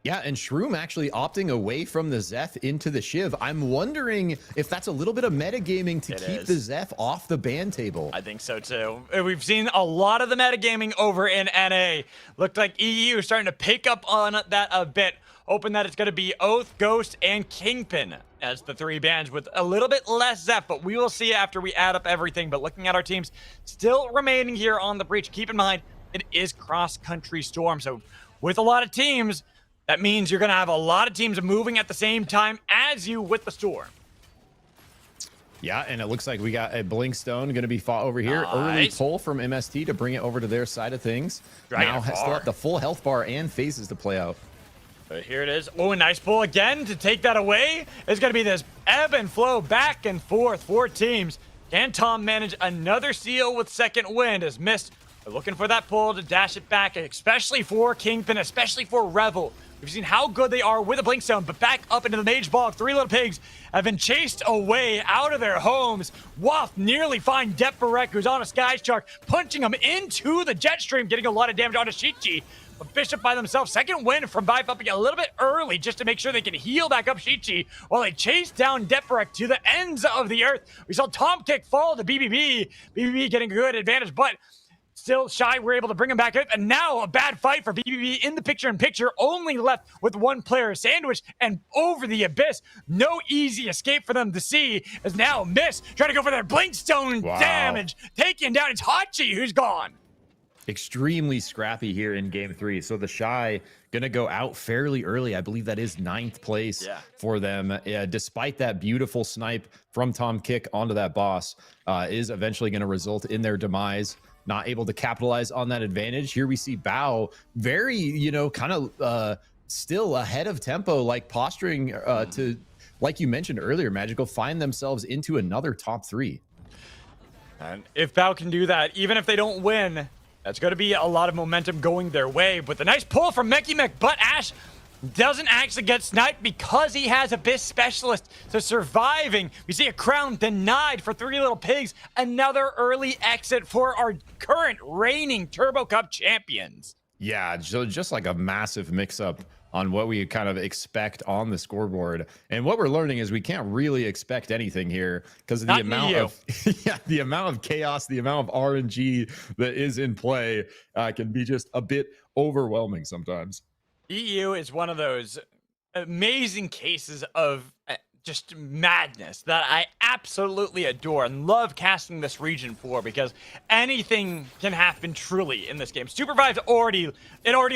Yeah, and Shroom actually opting away from the Zeth into the Shiv. I'm wondering if that's a little bit of metagaming to keep the Zeth off the ban table. I think so too. We've seen a lot of the metagaming over in NA. Looked like EU starting to pick up on that a bit. Hoping that it's going to be Oath, Ghost, and Kingpin as the three bans with a little bit less Zeph, but we will see after we add up everything. But looking at our teams still remaining here on the breach, keep in mind, it is cross-country Storm. So with a lot of teams, that means you're going to have a lot of teams moving at the same time as you with the Storm. Yeah, and it looks like we got a Blink Stone going to be fought over here. Early pull from MST to bring it over to their side of things. Now has still the full health bar and phases to play out. But here it is. Oh, a nice pull again to take that away. It's going to be this ebb and flow back and forth for teams. Can Tom manage another seal with second wind as missed? They're looking for that pull to dash it back, especially for Kingpin, especially for Revel. We've seen how good they are with a Blink Stone, but back up into the Mage Ball. Three Little Pigs have been chased away out of their homes. Waff nearly find Deparek, who's on a Sky Shark, punching him into the jet stream, getting a lot of damage onto Shichi. But Bishop by themselves, second win from Vive upping a little bit early just to make sure they can heal back up Shichi while they chase down Deparek to the ends of the earth. We saw Tom Kick fall to BBB. BBB getting a good advantage, but still Shy were able to bring him back up, and now a bad fight for BBB in the picture-in-picture, only left with one player sandwich and over the abyss. No easy escape for them to see, as now Miss trying to go for their Blink Stone damage, taking down it's Hachi who's gone. Extremely scrappy here in game 3. So the Shy gonna go out fairly early. I believe that is 9th place for them. Despite that beautiful snipe from Tom Kick onto that boss, is eventually gonna result in their demise. Not able to capitalize on that advantage. Here we see Bao very, kind of still ahead of tempo, like posturing to, like you mentioned earlier, Magical, find themselves into another top 3. And if Bao can do that, even if they don't win, that's going to be a lot of momentum going their way. But the nice pull from Meki Mek, but Ash doesn't actually get sniped because he has Abyss Specialist. So surviving, we see a crown denied for Three Little Pigs. Another early exit for our current reigning Turbo Cup champions. Yeah, so just like a massive mix-up on what we kind of expect on the scoreboard. And what we're learning is we can't really expect anything here because of the amount of the amount of chaos, the amount of RNG that is in play can be just a bit overwhelming sometimes. EU is one of those amazing cases of just madness that I absolutely adore and love casting this region for, because anything can happen truly in this game. SUPERVIVE already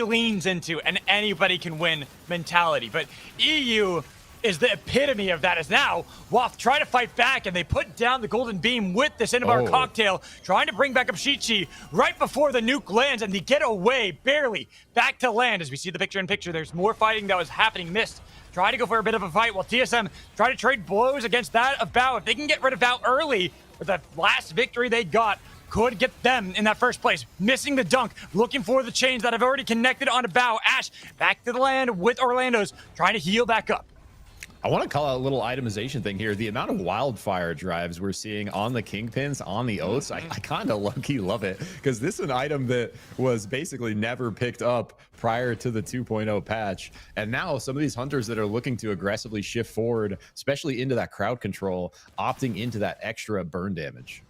leans into an anybody can win mentality, but EU is the epitome of that. As now Waff try to fight back, and they put down the golden beam with the cinnabar cocktail, trying to bring back up Shichi right before the nuke lands, and they get away barely back to land. As we see the picture-in-picture, there's more fighting that was happening. Mist try to go for a bit of a fight while TSM try to trade blows against that of Bao. If they can get rid of Bao early with the last victory they got, could get them in that first place. Missing the dunk, looking for the chains that have already connected onto Bao. Ash back to the land with Orlando's, trying to heal back up. I want to call out a little itemization thing here. The amount of wildfire drives we're seeing on the Kingpins, on the Oaths, I kind of low-key love it, because this is an item that was basically never picked up prior to the 2.0 patch. And now some of these hunters that are looking to aggressively shift forward, especially into that crowd control, opting into that extra burn damage.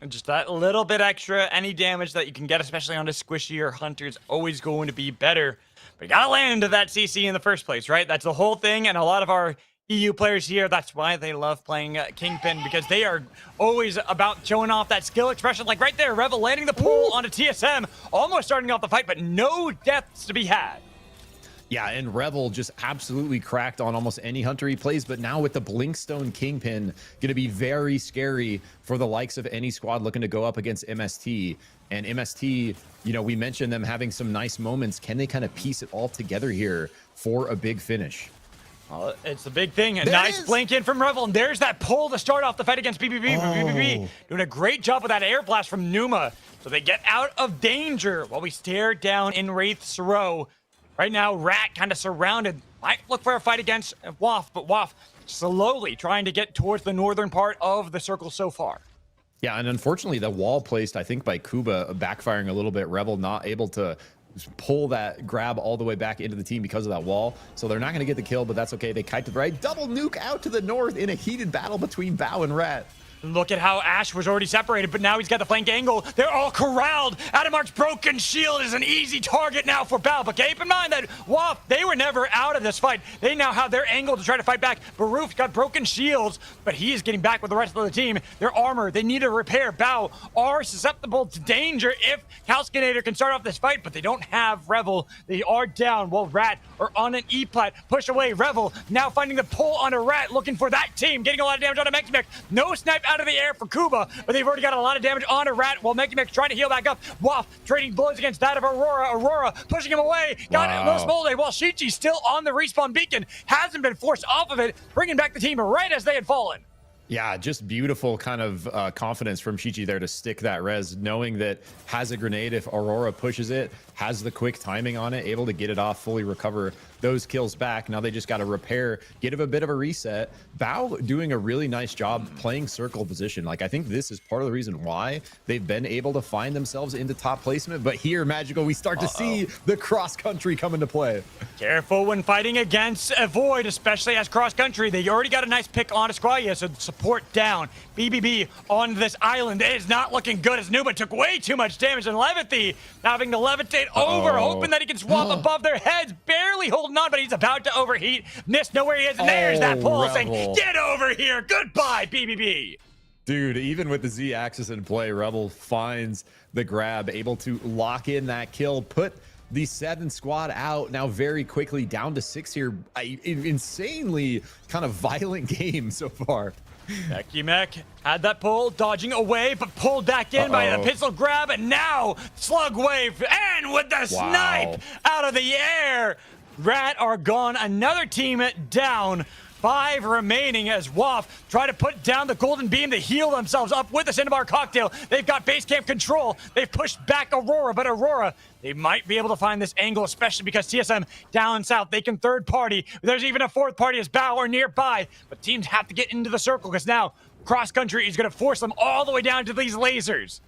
Just that little bit extra, any damage that you can get, especially on a squishier hunter, is always going to be better. But you gotta land into that CC in the first place, right? That's the whole thing, and a lot of our EU players here, that's why they love playing Kingpin, because they are always about showing off that skill expression. Like right there, Revel landing the pull onto TSM, almost starting off the fight, but no deaths to be had. Yeah, and Revel just absolutely cracked on almost any hunter he plays, but now with the Blinkstone Kingpin, going to be very scary for the likes of any squad looking to go up against MST. And MST, you know, we mentioned them having some nice moments. Can they kind of piece it all together here for a big finish? Well, it's a big thing. A nice blink in from Revel, and there's that pull to start off the fight against BBB. BBB doing a great job with that air blast from Numa. So they get out of danger while we stare down in Wraith's row. Right now, Rat kind of surrounded. Might look for a fight against Waff, but Waff slowly trying to get towards the northern part of the circle so far. Yeah, and unfortunately, the wall placed, I think, by Kuba backfiring a little bit. Revel not able to pull that grab all the way back into the team because of that wall. So they're not going to get the kill, but that's okay. They kite to the right. Double nuke out to the north in a heated battle between Bao and Rat. Look at how Ash was already separated, but now he's got the flank angle. They're all corralled. Adamark's broken shield is an easy target now for Bao. But keep in mind that Waff, they were never out of this fight. They now have their angle to try to fight back. Barouf's got broken shields, but he is getting back with the rest of the team. Their armor, they need to repair. Bao are susceptible to danger if Calcinator can start off this fight, but they don't have Revel. They are down while Rat are on an E-plat. Push away. Revel now finding the pull on a Rat, looking for that team, getting a lot of damage on a Meximex. No snipe out of the air for Kuba, but they've already got a lot of damage on a Rat while Meximex trying to heal back up. Waff trading blows against that of Aurora. Aurora pushing him away. Got it. Los Molde while Shichi still on the respawn beacon. Hasn't been forced off of it, bringing back the team right as they had fallen. Yeah, just beautiful kind of confidence from Shichi there to stick that res, knowing that has a grenade if Aurora pushes it, has the quick timing on it, able to get it off, fully recover those kills back. Now they just got to repair, give a bit of a reset. Bao doing a really nice job playing circle position. Like, I think this is part of the reason why they've been able to find themselves into top placement. But here, Magical, we start to see the cross country come into play. Careful when fighting against a Void, especially as cross country. They already got a nice pick on Esquia, so support down. BBB on this island is not looking good as Numa took way too much damage, and Levithy having to levitate over, hoping that he can swap above their heads, barely holding on, but he's about to overheat. Missed, know where he is, and there's that pull saying, get over here, goodbye, BBB. Dude, even with the Z-axis in play, Rebel finds the grab, able to lock in that kill, put the 7 squad out now very quickly, down to 6 here. Insanely kind of violent game so far. Meximex had that pull, dodging away, but pulled back in by the pistol grab, and now Slug Wave, and with the snipe out of the air. Rat are gone, another team down. 5 remaining as Waff try to put down the golden beam to heal themselves up with the cinnabar cocktail. They've got base camp control. They've pushed back Aurora, but Aurora, they might be able to find this angle, especially because TSM down south, they can third party. There's even a fourth party as Bao are nearby, but teams have to get into the circle because now cross country is going to force them all the way down to these lasers.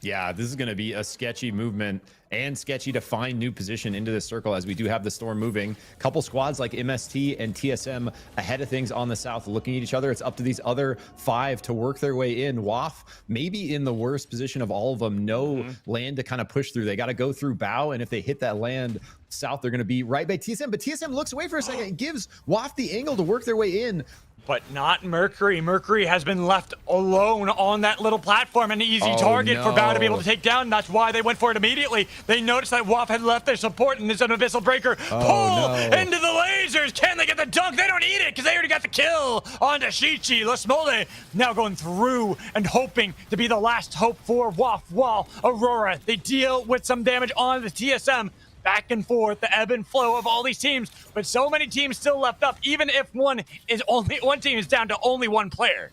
Yeah, this is going to be a sketchy movement and sketchy to find new position into this circle as we do have the storm moving. Couple squads like MST and TSM ahead of things on the south looking at each other. It's up to these other 5 to work their way in. WAF maybe in the worst position of all of them. No land to kind of push through. They got to go through bow, and if they hit that land south, they're going to be right by TSM. But TSM looks away for a second and gives WAF the angle to work their way in. But not Mercury. Mercury has been left alone on that little platform, an easy target for Bao to be able to take down. That's why they went for it immediately. They noticed that WAF had left their support, and there's an Abyssal Breaker. Pull into the lasers. Can they get the dunk? They don't need it because they already got the kill onto Shichi. Lasmolde now going through and hoping to be the last hope for WAF, while Aurora, they deal with some damage on the TSM. Back and forth, the ebb and flow of all these teams, but so many teams still left up, even if one team is down to only one player.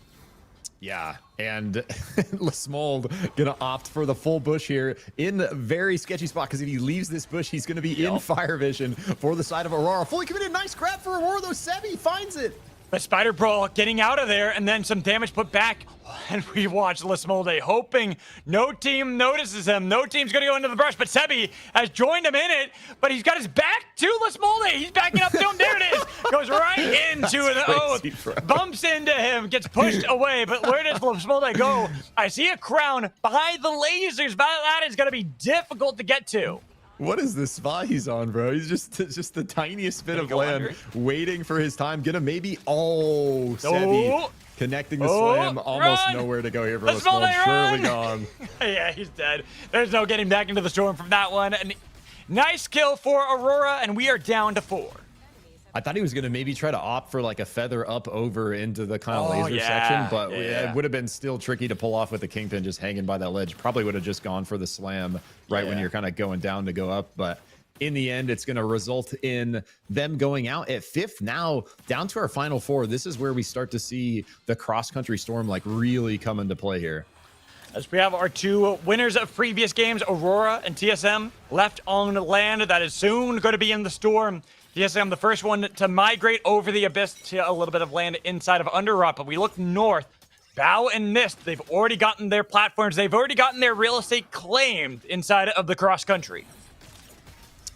Yeah, and Lasmold gonna opt for the full bush here in a very sketchy spot, because if he leaves this bush, he's gonna be in fire vision for the side of Aurora. Fully committed, nice grab for Aurora though. Sebi finds it. But Spider Brawl getting out of there, and then some damage put back. And we watch Lasmolde hoping no team notices him. No team's going to go into the brush, but Sebi has joined him in it, but he's got his back to Lasmolde. He's backing up to him. There it is. Goes right into the oath. Bumps into him, gets pushed away, but where does Lasmolde go? I see a crown by the lasers. That is going to be difficult to get to. What is this spot he's on, bro? He's just the tiniest bit of land waiting for his time. Gonna maybe, Sebi connecting the slam. Almost nowhere to go here for Lasmolde. Surely gone. Yeah, he's dead. There's no getting back into the storm from that one. And nice kill for Aurora, and we are down to 4. I thought he was going to maybe try to opt for like a feather up over into the kind of laser section, but it would have been still tricky to pull off with the Kingpin just hanging by that ledge. Probably would have just gone for the slam right when you're kind of going down to go up. But in the end, it's going to result in them going out at 5th. Now down to our final 4. This is where we start to see the cross-country storm like really come into play here. As we have our 2 winners of previous games, Aurora and TSM, left on land that is soon going to be in the storm. TSM, the first one to migrate over the abyss to a little bit of land inside of Underrot, but we look north. Bao and Mist, they've already gotten their platforms. They've already gotten their real estate claimed inside of the cross country.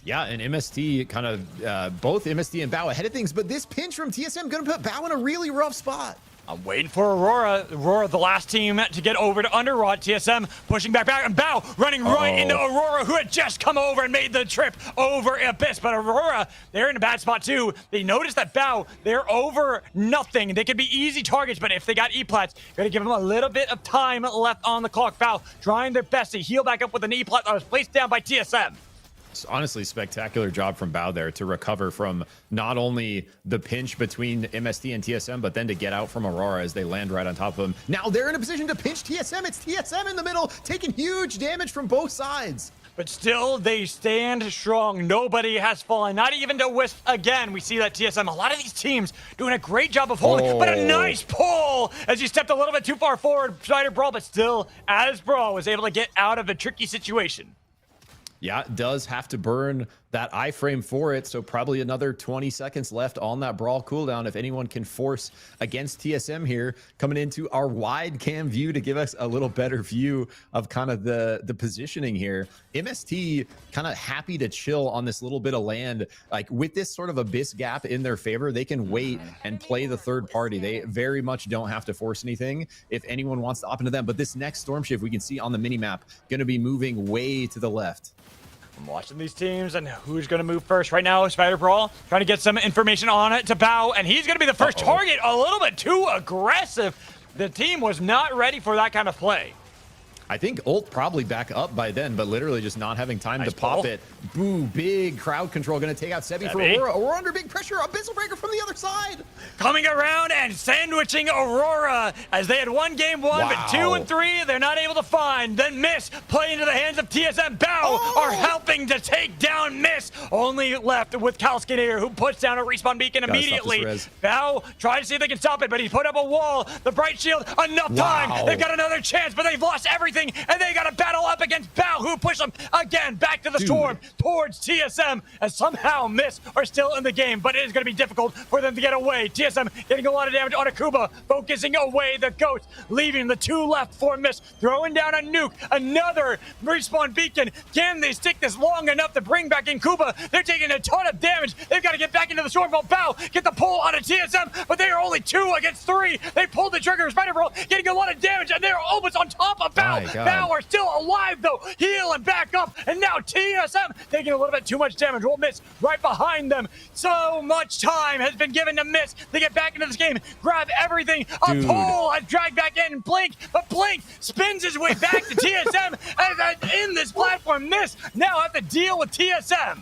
Yeah, and MST kind of, both MST and Bao ahead of things, but this pinch from TSM going to put Bao in a really rough spot. I'm waiting for Aurora. Aurora, the last team to get over to Underrot. TSM pushing back, and Bao running right into Aurora, who had just come over and made the trip over Abyss. But Aurora, they're in a bad spot too. They noticed that Bao, they're over nothing. They could be easy targets, but if they got E-plats, gotta give them a little bit of time left on the clock. Bao trying their best to heal back up with an E-plat that was placed down by TSM. Honestly, spectacular job from Bao there to recover from not only the pinch between MST and TSM, but then to get out from Aurora as they land right on top of him. Now they're in a position to pinch TSM. It's TSM in the middle, taking huge damage from both sides. But still, they stand strong. Nobody has fallen, not even to Wisp again. We see that TSM, a lot of these teams doing a great job of holding, but a nice pull as he stepped a little bit too far forward. Spider Brawl, but still, as Brawl was able to get out of a tricky situation. Yeah, it does have to burn that iframe for it, so probably another 20 seconds left on that Brawl cooldown if anyone can force against TSM here. Coming into our wide cam view to give us a little better view of kind of the positioning here. MST kind of happy to chill on this little bit of land. Like with this sort of abyss gap in their favor, they can wait and play the third party. They very much don't have to force anything if anyone wants to opt into them. But this next storm shift we can see on the mini map going to be moving way to the left. I'm watching these teams and who's going to move first right now. Spider Brawl trying to get some information on it to Bao, and he's going to be the first target. A little bit too aggressive. The team was not ready for that kind of play. I think ult probably back up by then, but literally just not having time to pop it. Boo, big crowd control going to take out Sebi for Aurora. Aurora under big pressure. Abyssal Breaker from the other side. Coming around and sandwiching Aurora as they had won game 1, but 2 and 3 they're not able to find. Then Miss play into the hands of TSM. Bao are helping to take down Miss. Only left with Kalskin here, who puts down a respawn beacon immediately. Bao tries to see if they can stop it, but he put up a wall. The bright shield, enough time. They've got another chance, but they've lost everything. everything, and they got to battle up against Bao, who push them again back to the storm towards TSM, as somehow Miss are still in the game, but it is going to be difficult for them to get away. TSM getting a lot of damage on Akuba, focusing away the Ghost, leaving the 2 left for Miss, throwing down a nuke, another respawn beacon. Can they stick this long enough to bring back in Kuba? They're taking a ton of damage. They've got to get back into the storm while Bao get the pull on a TSM, but they are only 2 against 3. They pulled the trigger. Spider-Bro getting a lot of damage, and they're almost on top of Bao. Bao are still alive, though, healing back up, and now TSM taking a little bit too much damage. Will Miss right behind them. So much time has been given to Miss to get back into this game, grab everything. A pull has dragged back in Blink, but Blink spins his way back to TSM, and in this platform, Miss now have to deal with TSM.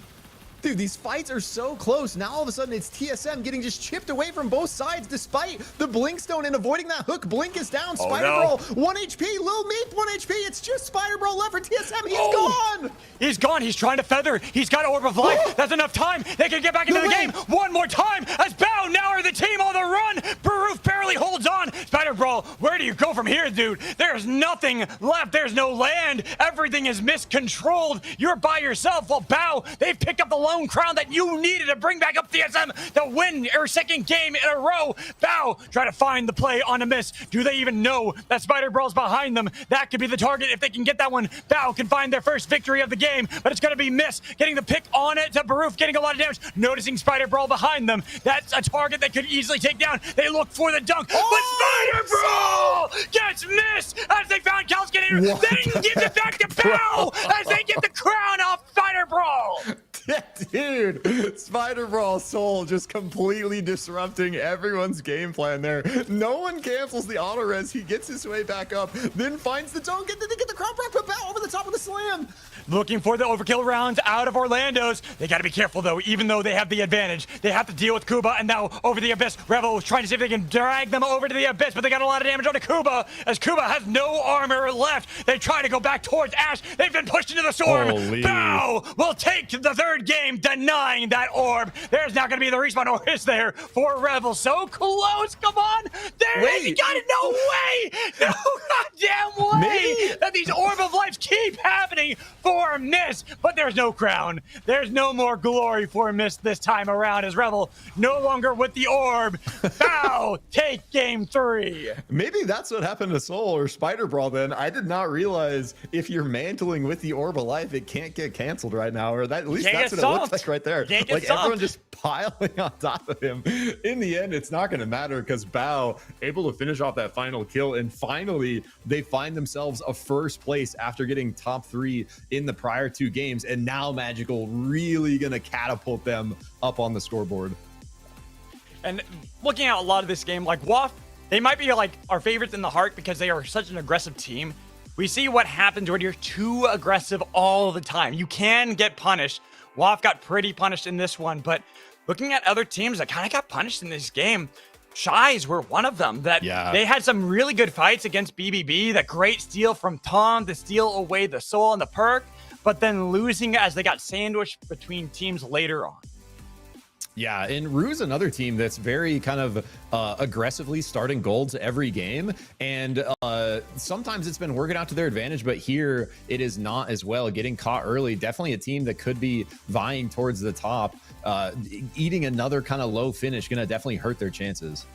Dude, these fights are so close. Now all of a sudden it's TSM getting just chipped away from both sides despite the Blinkstone and avoiding that hook. Blink is down. Spider-Bro, 1 HP. Lil Meep, 1 HP. It's just Spider-Bro left for TSM. He's gone. He's gone. He's trying to feather. He's got Orb of Life. That's enough time. They can get back into the game one more time as Bao now are the team on the run. Baroof barely holds on. Spider-Bro, where do you go from here, dude? There's nothing left. There's no land. Everything is miscontrolled. You're by yourself. Well, Bao, they've picked up the lone crown that you needed to bring back up TSM to win your 2nd game in a row. Bao try to find the play on a Miss. Do they even know that Spider-Bro's behind them? That could be the target if they can get that one. Bao can find their first victory of the game, but it's going to be Miss getting the pick on it to Baroof, getting a lot of damage, noticing Spider-Bro behind them. That's a target they could easily take down. They look for the dunk, but Spider-Bro gets missed as they found Kalskin. Then gives it back to Bao as they get the crown off Spider-Bro. Dude, Spider-Bro Soul just completely disrupting everyone's game plan there. No one cancels the auto-res. He gets his way back up, then finds the dunk, and then they get the crown back, but Bao over the top of the slam. Looking for the overkill rounds out of Orlando's. They got to be careful, though, even though they have the advantage. They have to deal with Kuba, and now over the Abyss. Revel is trying to see if they can drag them over to the Abyss, but they got a lot of damage on Kuba, as Kuba has no armor left. They try to go back towards Ash. They've been pushed into the storm. Bao will take the 3rd game, denying that orb. There's not going to be the respawn, or is there, for Revel? So close. Come on. There it is. You got it. No way. No goddamn way that these Orb of Lives keep happening for Miss, but there's no crown. There's no more glory for Miss this time around as Revel no longer with the orb. Bao take game 3. Maybe that's what happened to Soul or Spider-Bro then. I did not realize if you're mantling with the Orb of Life, it can't get canceled right now, or that, at least that's what it looks like right there. Like everyone just piling on top of him. In the end, it's not going to matter because Bao able to finish off that final kill, and finally they find themselves a 1st place after getting top 3 in the prior 2 games, and now Magical really gonna catapult them up on the scoreboard. And looking at a lot of this game, like WAF, they might be like our favorites in the heart because they are such an aggressive team. We see what happens when you're too aggressive all the time. You can get punished. WAF got pretty punished in this one, but looking at other teams that kind of got punished in this game, Shies were one of them. They had some really good fights against BBB. That great steal from Tom to steal away the soul and the perk, but then losing as they got sandwiched between teams later on. Yeah, and Rue's another team that's very kind of aggressively starting golds every game, and sometimes it's been working out to their advantage, but here it is not as well. Getting caught early, definitely a team that could be vying towards the top. Eating another kind of low finish gonna definitely hurt their chances.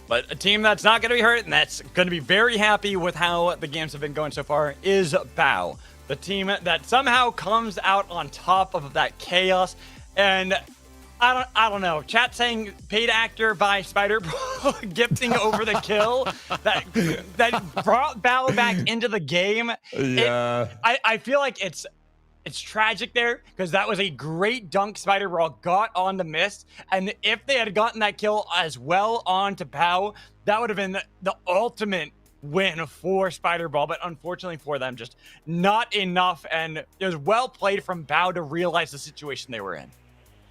But a team that's not going to be hurt and that's going to be very happy with how the games have been going so far is Bao, the team that somehow comes out on top of that chaos. And I don't know. Chat saying paid actor by Spider-Bro gifting over the kill that brought Bao back into the game. Yeah, I feel like it's tragic there because that was a great dunk Spider-Bro got on the Mist, and if they had gotten that kill as well onto Bao, that would have been the ultimate win for Spider-Bro, but unfortunately for them, just not enough, and it was well played from Bao to realize the situation they were in.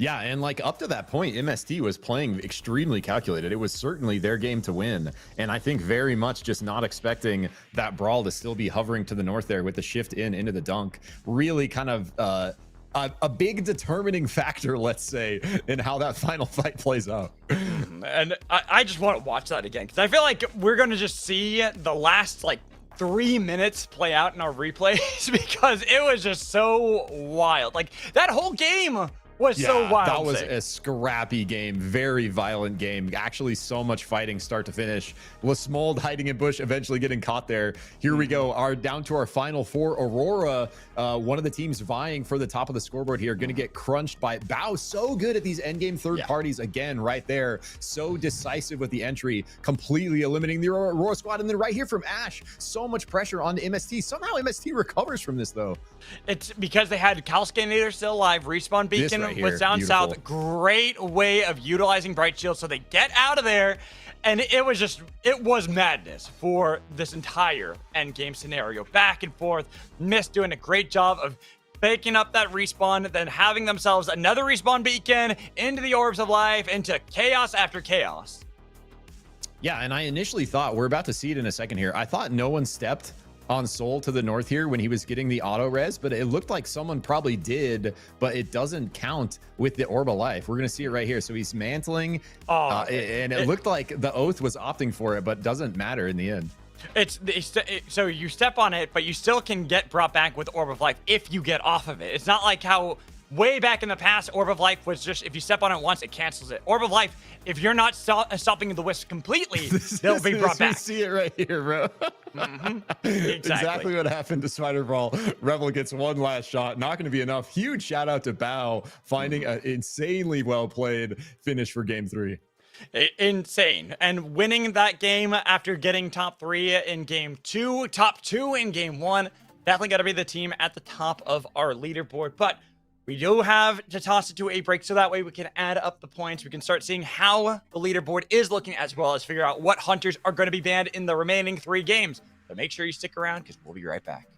Yeah, and like up to that point, MST was playing extremely calculated. It was certainly their game to win. And I think very much just not expecting that brawl to still be hovering to the north there with the shift into the dunk. Really kind of a big determining factor, let's say, in how that final fight plays out. And I just want to watch that again because I feel like we're going to just see the last like 3 minutes play out in our replays because it was just so wild. Like, that whole game was so wild. That was a scrappy game, very violent game. Actually, so much fighting start to finish. Lasmold hiding in bush, eventually getting caught there. Here we go. Down to our final 4. Aurora, one of the teams vying for the top of the scoreboard here, going to get crunched by Bao. So good at these endgame third parties again, right there. So decisive with the entry, completely eliminating the Aurora squad. And then right here from Ash, so much pressure on MST. Somehow MST recovers from this though. It's because they had Calscanator still alive, Respawn Beacon was down south. Great way of utilizing Bright Shield, so they get out of there. And it was madness for this entire endgame scenario. Back and forth. Mist doing a great job of faking up that respawn, then having themselves another respawn beacon into the Orbs of Life, into chaos after chaos. Yeah, and I initially thought, we're about to see it in a second here, I thought no one stepped on Soul to the north here when he was getting the auto res, but it looked like someone probably did, but it doesn't count with the Orb of Life. We're gonna see it right here. So he's mantling, and it looked like the Oath was opting for it, but doesn't matter in the end. So you step on it, but you still can get brought back with Orb of Life if you get off of it. It's not like how way back in the past, Orb of Life was just, if you step on it once, it cancels it. Orb of Life, if you're not stopping the wisp completely, they'll be brought back. You see it right here, bro. Exactly what happened to Spider Brawl. Rebel gets one last shot. Not going to be enough. Huge shout out to Bao finding an insanely well played finish for game 3. Insane. And winning that game after getting top 3 in game 2, top 2 in game 1, definitely got to be the team at the top of our leaderboard. But we do have to toss it to a break so that way we can add up the points. We can start seeing how the leaderboard is looking, as well as figure out what hunters are going to be banned in the remaining 3 games. But make sure you stick around because we'll be right back.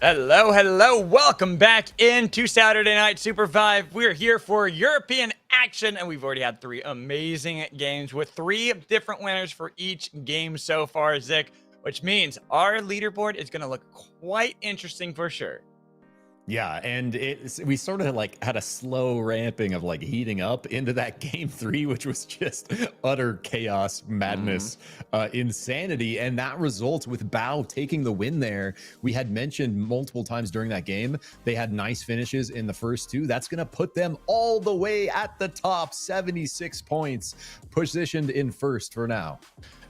Hello, hello. Welcome back into Saturday Night SUPERVIVE. We're here for European action, and we've already had 3 amazing games with 3 different winners for each game so far, Zick, which means our leaderboard is going to look quite interesting for sure. Yeah, and we sort of like had a slow ramping of like heating up into that game 3, which was just utter chaos, madness, insanity. And that results with Bao taking the win there. We had mentioned multiple times during that game, they had nice finishes in the first 2. That's going to put them all the way at the top, 76 points, positioned in first for now.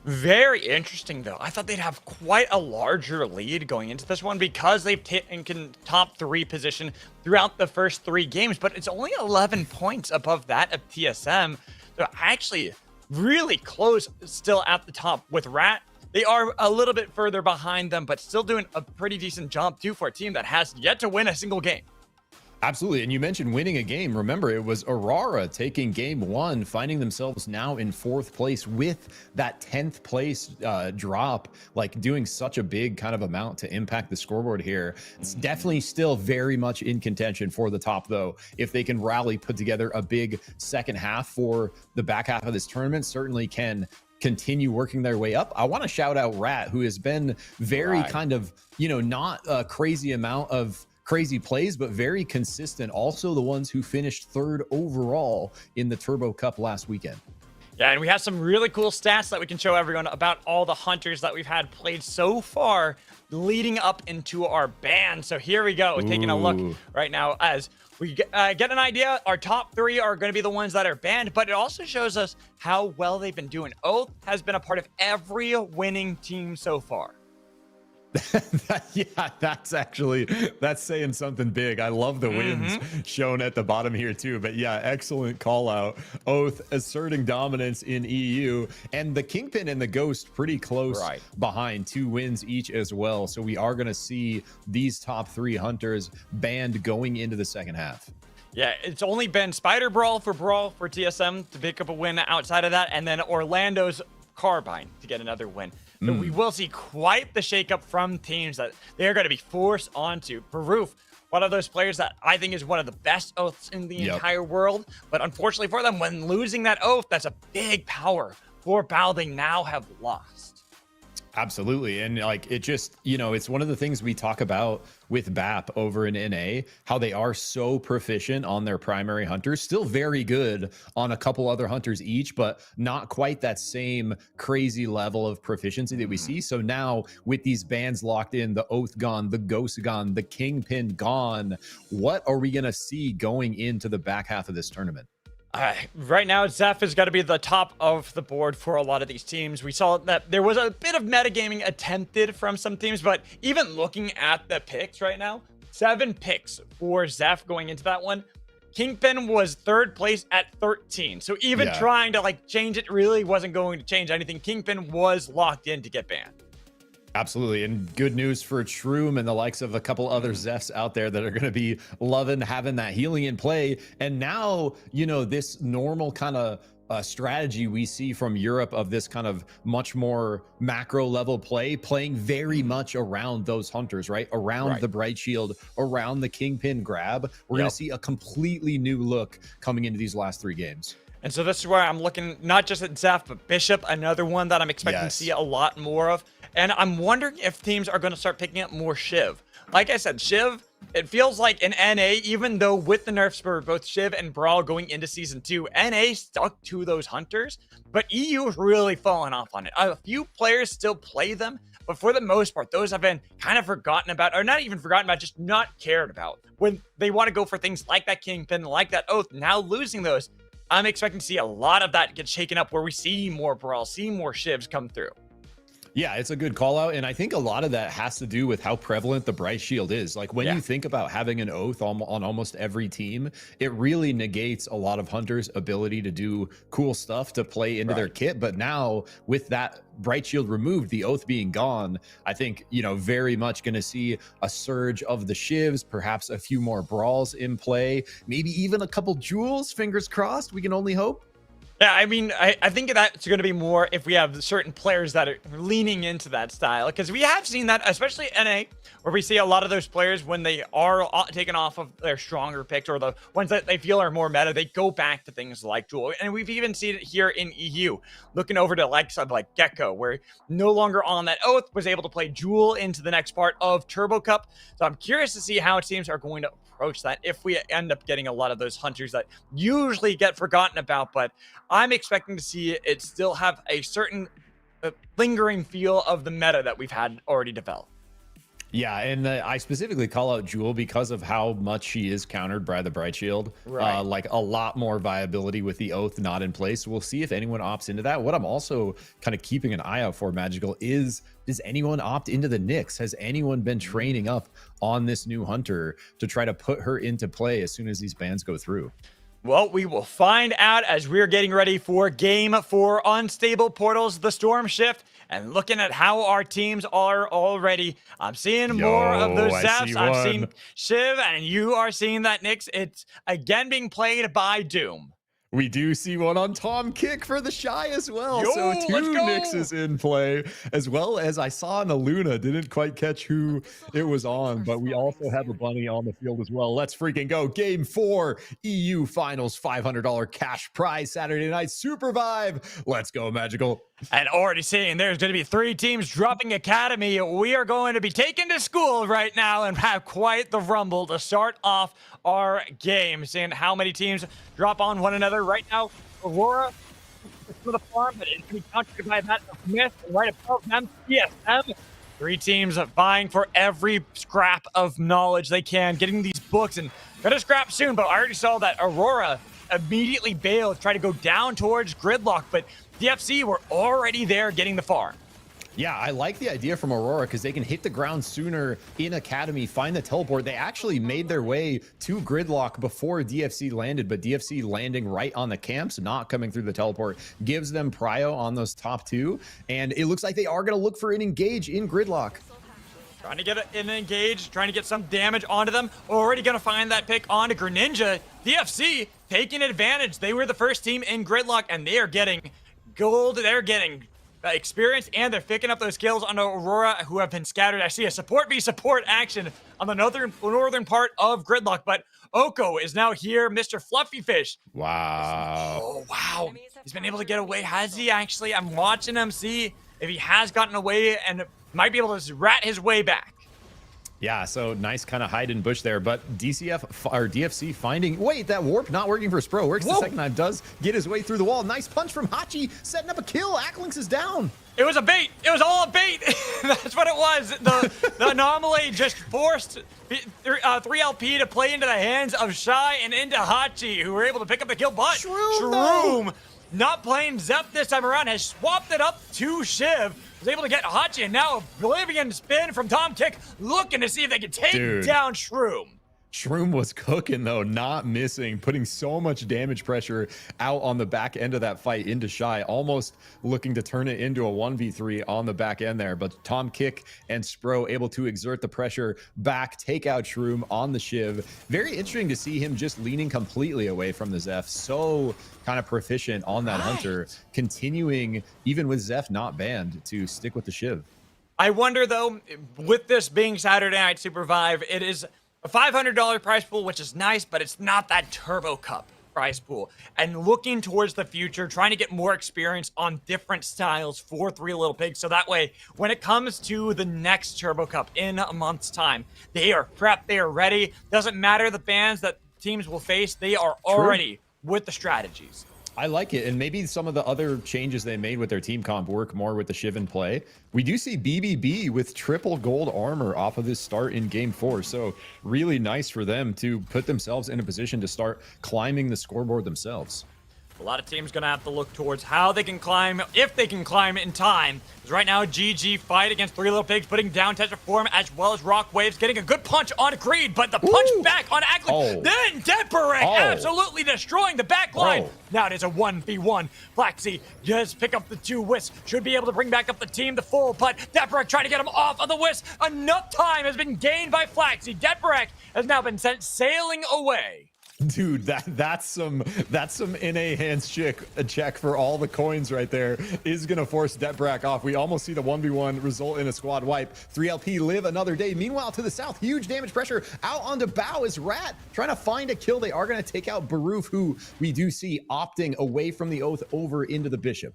Very interesting, though. I thought they'd have quite a larger lead going into this one because they've taken top 3 position throughout the first 3 games, but it's only 11 points above that of TSM. So actually really close still at the top with Rat. They are a little bit further behind them, but still doing a pretty decent job too for a team that has yet to win a single game. Absolutely. And you mentioned winning a game. Remember, it was Aurora taking game 1, finding themselves now in 4th place with that 10th place drop, like doing such a big kind of amount to impact the scoreboard here. It's definitely still very much in contention for the top, though. If they can rally, put together a big second half for the back half of this tournament, certainly can continue working their way up. I want to shout out Rat, who has been very kind of, not a crazy amount of crazy plays, but very consistent. Also the ones who finished 3rd overall in the Turbo Cup last weekend. Yeah, and we have some really cool stats that we can show everyone about all the hunters that we've had played so far leading up into our ban. So here we go, taking a look right now as we get an idea. Our top 3 are going to be the ones that are banned, but it also shows us how well they've been doing. Oath has been a part of every winning team so far. Yeah, that's saying something big. I love the wins shown at the bottom here too. But yeah, excellent call out. Oath asserting dominance in EU, and the Kingpin and the Ghost pretty close behind, 2 wins each as well. So we are going to see these top 3 hunters banned going into the second half. Yeah, it's only been Spider Brawl for TSM to pick up a win outside of that, and then Orlando's Carbine to get another win. So we will see quite the shakeup from teams that they're going to be forced onto. Baroof, one of those players that I think is one of the best oaths in the entire world. But unfortunately for them, when losing that oath, that's a big power for Bao they now have lost. Absolutely. And like, it just, it's one of the things we talk about with BAP over in NA, how they are so proficient on their primary hunters, still very good on a couple other hunters each, but not quite that same crazy level of proficiency that we see. So now with these bans locked in, the Oath gone, the Ghost gone, the Kingpin gone, what are we going to see going into the back half of this tournament? Right now, Zeph has got to be the top of the board for a lot of these teams. We saw that there was a bit of metagaming attempted from some teams, but even looking at the picks right now, 7 picks for Zeph going into that one. Kingpin was 3rd place at 13. So even trying to change it really wasn't going to change anything. Kingpin was locked in to get banned. Absolutely. And good news for Shroom and the likes of a couple other Zephs out there that are going to be loving having that healing in play. And now, this normal kind of strategy we see from Europe of this kind of much more macro level playing very much around those hunters, right? Around the Bright Shield, around the Kingpin grab. We're going to see a completely new look coming into these last 3 games. And so this is where I'm looking not just at Zeph, but Bishop, another one that I'm expecting to see a lot more of. And I'm wondering if teams are going to start picking up more Shiv. Like I said, Shiv, it feels like in NA, even though with the nerfs for both Shiv and Brawl going into Season 2, NA stuck to those hunters, but EU has really fallen off on it. A few players still play them, but for the most part, those have been kind of forgotten about, or not even forgotten about, just not cared about. When they want to go for things like that Kingpin, like that Oath, now losing those, I'm expecting to see a lot of that get shaken up where we see more Brawl, see more Shivs come through. Yeah, it's a good call out. And I think a lot of that has to do with how prevalent the Bright Shield is. Like when you think about having an Oath on almost every team, it really negates a lot of hunters' ability to do cool stuff to play into their kit. But now with that Bright Shield removed, the Oath being gone, I think, very much going to see a surge of the Shivs, perhaps a few more Brawls in play, maybe even a couple Jewels, fingers crossed, we can only hope. Yeah, I mean, I think that's going to be more if we have certain players that are leaning into that style, because we have seen that, especially NA, where we see a lot of those players when they are taken off of their stronger picks or the ones that they feel are more meta, they go back to things like Jewel. And we've even seen it here in EU, looking over to likes of like Gecko, where no longer on that oath was able to play Jewel into the next part of Turbo Cup. So I'm curious to see how teams are going to approach that if we end up getting a lot of those hunters that usually get forgotten about. But I'm expecting to see it still have a certain lingering feel of the meta that we've had already developed. Yeah, and I specifically call out Jewel because of how much she is countered by the Bright Shield. Right. Like a lot more viability with the Oath not in place. We'll see if anyone opts into that. What I'm also kind of keeping an eye out for, Magical, is does anyone opt into the Nyx? Has anyone been training up on this new Hunter to try to put her into play as soon as these bans go through? Well, we will find out as we're getting ready for Game 4 Unstable Portals, the Storm Shift, and looking at how our teams are already. I'm seeing more of those Zephs. I'm seeing Shiv, and you are seeing that Nyx. It's again being played by Doom. We do see one on Tom Kick for the Shy as well. So two Nyxes in play, as well as I saw in a Luna. Didn't quite catch who it was on, but we also have a bunny on the field as well. Let's freaking go. Game 4, EU Finals, $500 cash prize Saturday night. SUPERVIVE. Let's go, Magical. And already seeing there's going to be 3 teams dropping Academy. We are going to be taken to school right now and have quite the rumble to start off our game. Seeing how many teams drop on one another right now. Aurora for the farm, but it's going to be countered by that of Myth. And right above them, CSM. 3 teams vying for every scrap of knowledge they can, getting these books and gonna scrap soon. But I already saw that Aurora immediately bailed, try to go down towards Gridlock, but DFC were already there getting the farm. Yeah, I like the idea from Aurora because they can hit the ground sooner in Academy, find the teleport. They actually made their way to Gridlock before DFC landed, but DFC landing right on the camps, not coming through the teleport, gives them prio on those top 2. And it looks like they are going to look for an engage in Gridlock. Trying to get an engage, trying to get some damage onto them. Already going to find that pick onto Greninja. DFC taking advantage. They were the first team in Gridlock, and they are getting gold. They're getting experience, and they're picking up those kills on Aurora, who have been scattered. I see a support v support action on the northern part of Gridlock, but Oko is now here, Mr. Fluffy Fish. Wow. Oh, wow. He's been able to get away. Has he actually? I'm watching him see if he has gotten away and might be able to rat his way back. Yeah, so nice kind of hide in bush there, but DFC finding, wait, that warp not working for Spro. Works the second time, does get his way through the wall. Nice punch from Hachi, setting up a kill. Acklinks is down. It was a bait. It was all a bait. That's what it was. The anomaly just forced 3LP to play into the hands of Shy and into Hachi, who were able to pick up the kill, but Shroom not playing Zep this time around, has swapped it up to Shiv. Was able to get Hachi, and now Oblivion spin from Tom Kick, looking to see if they can take down Shroom. Shroom was cooking, though, not missing, putting so much damage pressure out on the back end of that fight into Shy, almost looking to turn it into a 1v3 on the back end there. But Tom Kick and Spro able to exert the pressure back, take out Shroom on the Shiv. Very interesting to see him just leaning completely away from the Zeph. So kind of proficient on that Hunter, continuing, even with Zeph not banned, to stick with the Shiv. I wonder, though, with this being Saturday Night SUPERVIVE, it is a $500 prize pool, which is nice, but it's not that Turbo Cup prize pool. And looking towards the future, trying to get more experience on different styles for Three Little Pigs. So that way, when it comes to the next Turbo Cup in a month's time, they are prepped, they are ready. Doesn't matter the bans that teams will face, they are already with the strategies. I like it, and maybe some of the other changes they made with their team comp work more with the Shiv in play. We do see BBB with triple gold armor off of this start in Game 4, so really nice for them to put themselves in a position to start climbing the scoreboard themselves. A lot of teams going to have to look towards how they can climb, if they can climb in time. Because right now, GG fight against Three Little Pigs, putting down Tetraform as well as Rock Waves, getting a good punch on Creed, but the punch back on Ackling. Then Deperek absolutely destroying the back line. Now it is a 1v1. Flaxy just pick up the 2 Wisps, should be able to bring back up the team to full, but Deperek trying to get him off of the Wisp. Enough time has been gained by Flaxy. Deperek has now been sent sailing away. Dude, that's some NA hands check for all the coins right there. Is gonna force Detbrack off. We almost see the 1v1 result in a squad wipe. 3LP live another day. Meanwhile, to the south, huge damage pressure out onto Bow is Rat trying to find a kill. They are gonna take out Baroof, who we do see opting away from the Oath over into the Bishop.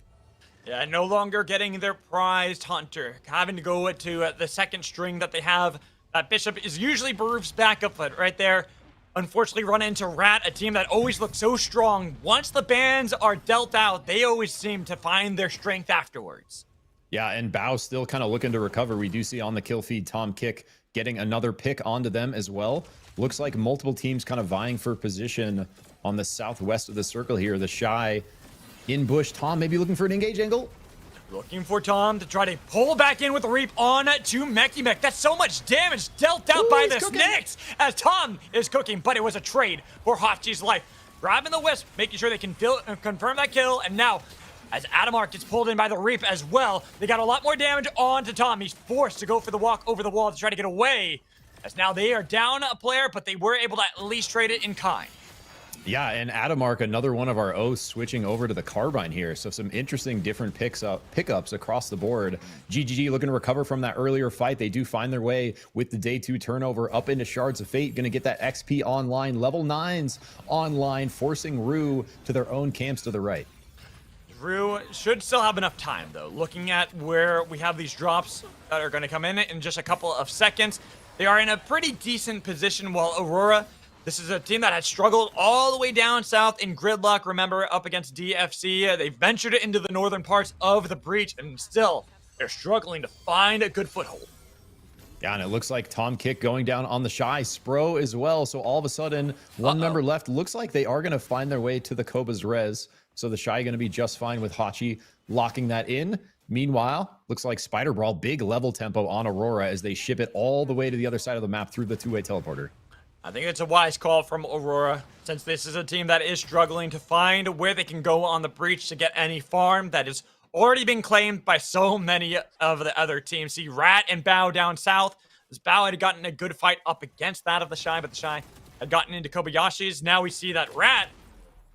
Yeah, no longer getting their prized hunter, having to go to the second string that they have. That Bishop is usually Baroof's backup foot right there. Unfortunately, run into Rat, a team that always looks so strong. Once the bans are dealt out, they always seem to find their strength afterwards. Yeah, and Bao still kind of looking to recover. We do see on the kill feed Tom Kick getting another pick onto them as well. Looks like multiple teams kind of vying for position on the southwest of the circle here. The Shy in bush. Tom maybe looking for an engage angle. Looking for Tom to try to pull back in with the Reap on to Mech. That's so much damage dealt out by the Snicks as Tom is cooking, but it was a trade for Hachi's life. Grabbing the Wisp, making sure they can confirm that kill, and now as Adamar gets pulled in by the Reap as well, they got a lot more damage onto Tom. He's forced to go for the walk over the wall to try to get away, as now they are down a player, but they were able to at least trade it in kind. Yeah, and Adamark, another one of our O's switching over to the Carbine here. So some interesting different pickups across the board. GGG looking to recover from that earlier fight. They do find their way with the day 2 turnover up into Shards of Fate. Going to get that XP online, level 9s online, forcing Rue to their own camps to the right. Rue should still have enough time, though. Looking at where we have these drops that are going to come in just a couple of seconds, they are in a pretty decent position, while Aurora, this is a team that has struggled all the way down south in Gridlock. Remember, up against DFC. They ventured into the northern parts of the breach, and still, they're struggling to find a good foothold. Yeah, and it looks like Tom Kick going down on the Shy. Spro as well. So all of a sudden, one member left. Looks like they are going to find their way to the Koba's res. So the Shy going to be just fine with Hachi locking that in. Meanwhile, looks like Spider Brawl, big level tempo on Aurora as they ship it all the way to the other side of the map through the 2-way teleporter. I think it's a wise call from Aurora, since this is a team that is struggling to find where they can go on the breach to get any farm that has already been claimed by so many of the other teams. See Rat and Bao down south. As Bao had gotten a good fight up against that of the Shy, but the Shy had gotten into Kobayashi's. Now we see that Rat,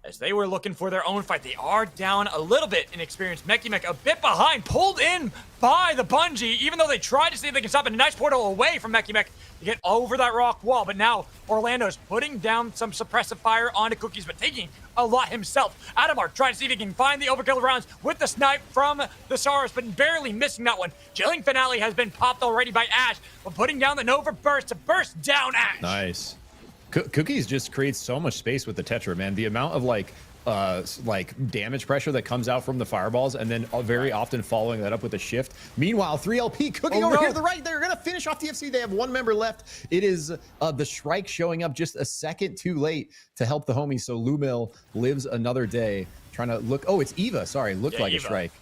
as they were looking for their own fight, they are down a little bit in experience. Mech a bit behind, pulled in by the Bungie, even though they tried to see if they can stop it. A nice portal away from Mech to get over that rock wall, but now Orlando's putting down some suppressive fire onto Cookies, but taking a lot himself. Adamar trying to see if he can find the overkill rounds with the snipe from the Saurus, but barely missing that one. Chilling Finale has been popped already by Ash, but putting down the Nova Burst to burst down Ash. Nice. Cookies just creates so much space with the Tetra, man. The amount of like damage pressure that comes out from the fireballs, and then very often following that up with a shift. Meanwhile, 3LP cooking over here to the right. They're gonna finish off TFC. They have one member left. It is the Shrike showing up just a second too late to help the homies. So Lumil lives another day trying to look. Oh, it's Eva. Sorry, looked like Eva. A Shrike.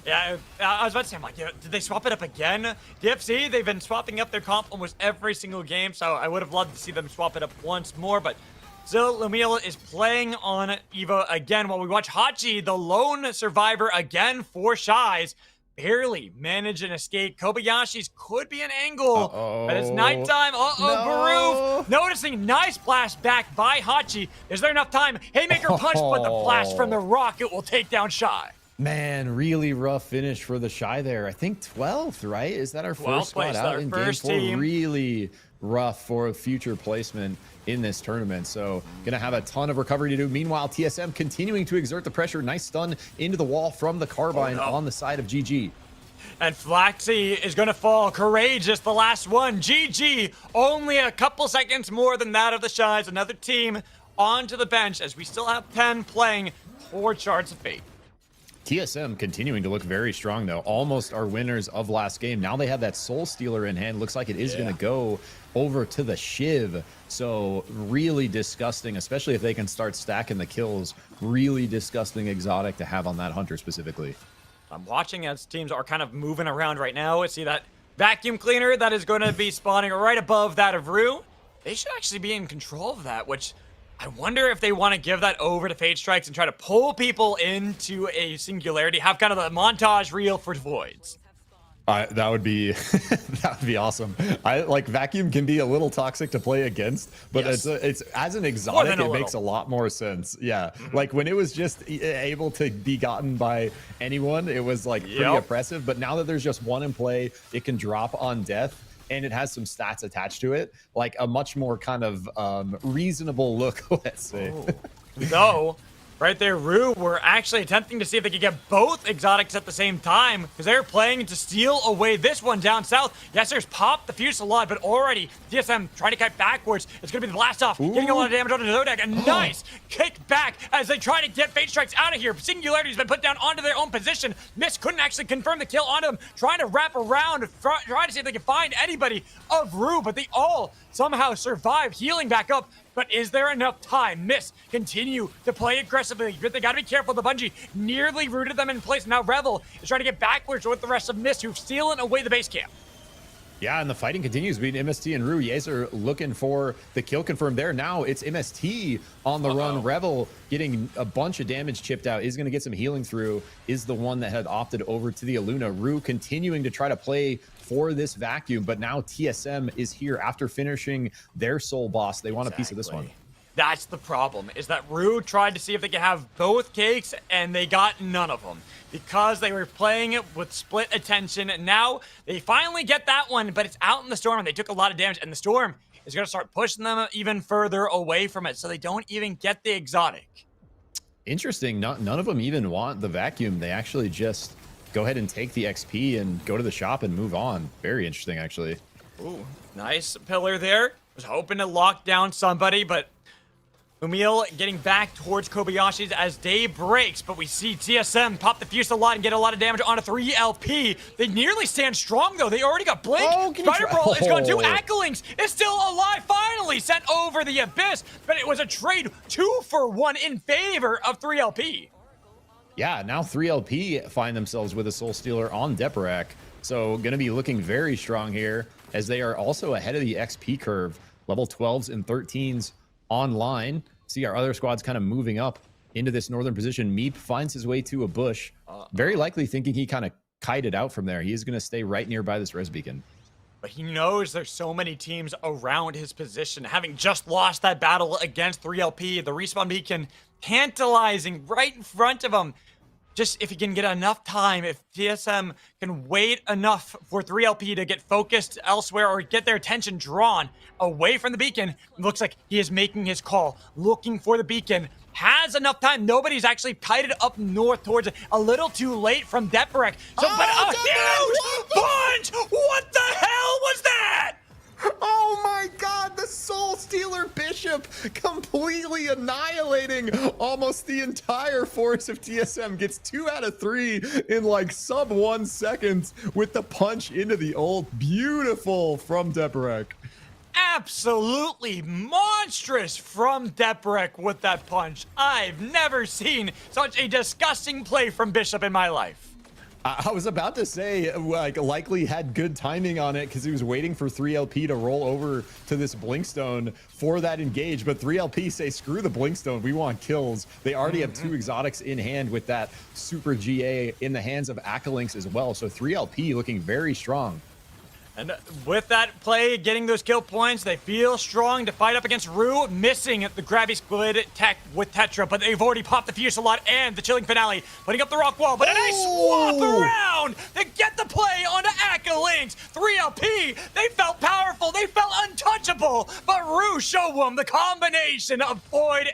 Yeah, I was about to say, I'm like, did they swap it up again? DFC, they've been swapping up their comp almost every single game, so I would have loved to see them swap it up once more, but still, Lumil is playing on Eva again while we watch Hachi, the lone survivor again for Shies, barely manage an escape. Kobayashi's could be an angle, but it's nighttime. No. Baroof noticing nice blast back by Hachi. Is there enough time? Haymaker punch, but the blast from the rocket will take down Shy. Man, really rough finish for the Shy there. I think 12th, right? Is that our first spot out in game 4? Really rough for future placement in this tournament. So gonna have a ton of recovery to do. Meanwhile, TSM continuing to exert the pressure. Nice stun into the wall from the Carbine on the side of GG. And Flaxy is going to fall. Courageous, the last one. GG, only a couple seconds more than that of the Shies. Another team onto the bench as we still have 10 playing for Shards of Fate. TSM continuing to look very strong, though. Almost our winners of last game. Now they have that Soul Stealer in hand. Looks like it is going to go over to the Shiv. So really disgusting, especially if they can start stacking the kills. Really disgusting exotic to have on that Hunter specifically. I'm watching as teams are kind of moving around right now. See that vacuum cleaner that is going to be spawning right above that of Rue. They should actually be in control of that, which I wonder if they want to give that over to Fade Strikes and try to pull people into a singularity, have kind of the montage reel for Voids. That would be that would be awesome. I like vacuum can be a little toxic to play against, but Yes. it's as an exotic, it makes a little. lot more sense. Yeah, like when it was just able to be gotten by anyone, it was like pretty oppressive. But now that there's just one in play, it can drop on death, and it has some stats attached to it, like a much more kind of reasonable look. Let's say. Though, right there, Rue were actually attempting to see if they could get both exotics at the same time because they were playing to steal away this one down south. Yes, there's popped the Fusillade, but already DSM trying to kite backwards. It's going to be the blast off, getting a lot of damage onto Zodak. A nice kick back as they try to get Fate Strikes out of here. Singularity's been put down onto their own position. Mist couldn't actually confirm the kill onto them, trying to wrap around, trying to see if they can find anybody of Rue, but they all somehow survive, healing back up. But is there enough time? Mist continue to play aggressively, but they got to be careful. The Bungie nearly rooted them in place. Now Revel is trying to get backwards with the rest of Mist, who've stolen away the base camp. Yeah, and the fighting continues between MST and Rue. Yezer looking for the kill confirmed there. Now it's MST on the run. Revel getting a bunch of damage chipped out. Is going to get some healing through. Is the one that had opted over to the Aluna. Rue continuing to try to play for this vacuum, but now TSM is here after finishing their soul boss. They want a piece of this one. That's the problem, is that Rue tried to see if they could have both cakes, and they got none of them because they were playing it with split attention. And now they finally get that one, but it's out in the storm, and they took a lot of damage, and the storm is going to start pushing them even further away from it, so they don't even get the exotic. Interesting. None of them even want the vacuum. They actually just go ahead and take the XP and go to the shop and move on. Very interesting, actually. Ooh, nice pillar there. Was hoping to lock down somebody, but Umil getting back towards Kobayashi's as day breaks, but we see TSM pop the Fusillade and get a lot of damage onto 3LP. They nearly stand strong, though. They already got Blink. Spider Brawl is gone too. Acklings is still alive, finally sent over the Abyss, but it was a trade 2-for-1 in favor of 3LP. Yeah, now 3LP find themselves with a Soul Stealer on Deparak. So going to be looking very strong here as they are also ahead of the XP curve. Level 12s and 13s online. See our other squads kind of moving up into this northern position. Meep finds his way to a bush. Very likely thinking he kind of kited out from there. He is going to stay right nearby this res beacon. But he knows there's so many teams around his position. Having just lost that battle against 3LP, the respawn beacon tantalizing right in front of him. Just if he can get enough time, if TSM can wait enough for 3LP to get focused elsewhere or get their attention drawn away from the beacon, it looks like he is making his call, looking for the beacon. Has enough time. Nobody's actually kited up north towards it. A little too late from Deparak. So, but a huge punch! What the hell was that? Oh my god, the Soul Stealer Bishop completely annihilating almost the entire force of TSM. Gets 2 out of 3 in like sub 1 seconds with the punch into the ult. Beautiful from Deparak. Absolutely monstrous from Deparak with that punch. I've never seen such a disgusting play from Bishop in my life. I was about to say, like, likely had good timing on it because he was waiting for 3LP to roll over to this Blinkstone for that engage. But 3LP say, screw the Blinkstone. We want kills. They already have 2 exotics in hand with that Super GA in the hands of Akalinks as well. So 3LP looking very strong. And with that play, getting those kill points, they feel strong to fight up against Rue, missing the grabby squid tech with Tetra, but they've already popped the Fusillade and the Chilling Finale, putting up the rock wall, but a nice swap around to get the play onto Akalinks. 3LP, they felt powerful, they felt untouchable, but Rue showed them the combination of Void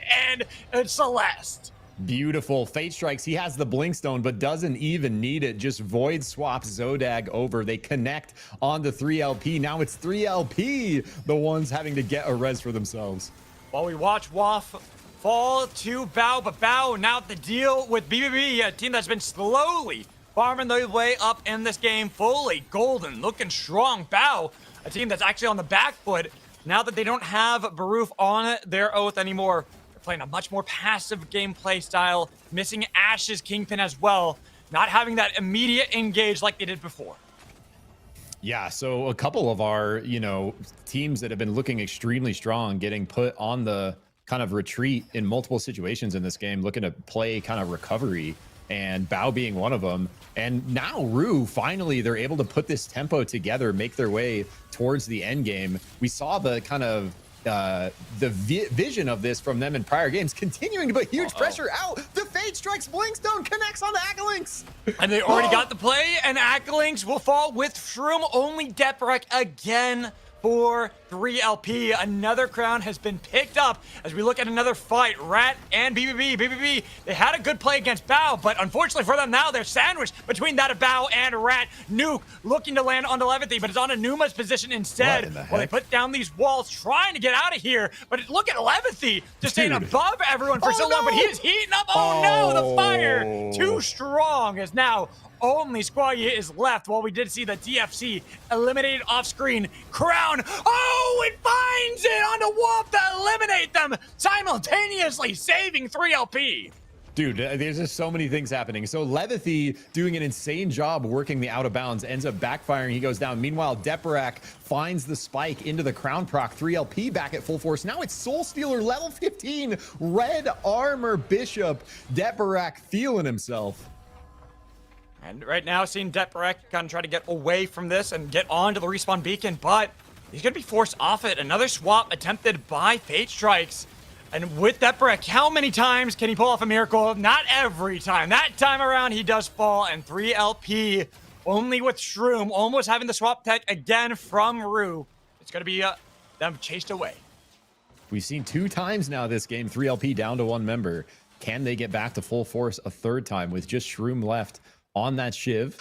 and Celeste. Beautiful. Fate strikes. He has the Blinkstone, but doesn't even need it. Just Void swaps Zodag over. They connect on the 3LP. Now it's 3LP, the ones having to get a res for themselves. While we watch WAF fall to Bao, but Bao now the deal with BBB, a team that's been slowly farming their way up in this game, fully golden, looking strong. Bao, a team that's actually on the back foot now that they don't have Baruf on their oath anymore. Playing a much more passive gameplay style, missing Ash's Kingpin as well, not having that immediate engage like they did before. Yeah, so a couple of our, teams that have been looking extremely strong, getting put on the kind of retreat in multiple situations in this game, looking to play kind of recovery. and Bao being one of them. And now Rue, finally, they're able to put this tempo together, make their way towards the end game. We saw the kind of vision of this from them in prior games, continuing to put huge pressure out. The Fade Strikes Blinkstone connects on the Akalinks. And they already got the play, and Akalinks will fall with Shroom. Only Deprek again for 3LP. Another crown has been picked up as we look at another fight. Rat and BBB. BBB, they had a good play against Bao, but unfortunately for them now, they're sandwiched between that of Bao and Rat. Nuke looking to land on Levity, but it's on Anuma's position instead. Well, they put down these walls trying to get out of here, but look at Levity just staying above everyone for so long, but he is heating up. Oh no, the fire too strong as now only Squalia is left. While we did see the DFC eliminated off screen. Crown, oh, it finds it onto Wolf to eliminate them, simultaneously saving 3LP. Dude, there's just so many things happening. So Levithy doing an insane job working the out of bounds, ends up backfiring. He goes down. Meanwhile, Deparak finds the spike into the crown proc. 3LP back at full force. Now it's Soul Stealer level 15. Red armor Bishop. Deparak feeling himself. And right now, seeing Deprek kind of try to get away from this and get onto the respawn beacon, but he's going to be forced off it. Another swap attempted by Fate Strikes. And with Deprek, how many times can he pull off a miracle? Not every time. That time around, he does fall, and 3LP, only with Shroom, almost having the swap tech again from Rue. It's going to be them chased away. We've seen 2 times now this game, 3LP down to 1 member. Can they get back to full force a 3rd time with just Shroom left on that Shiv?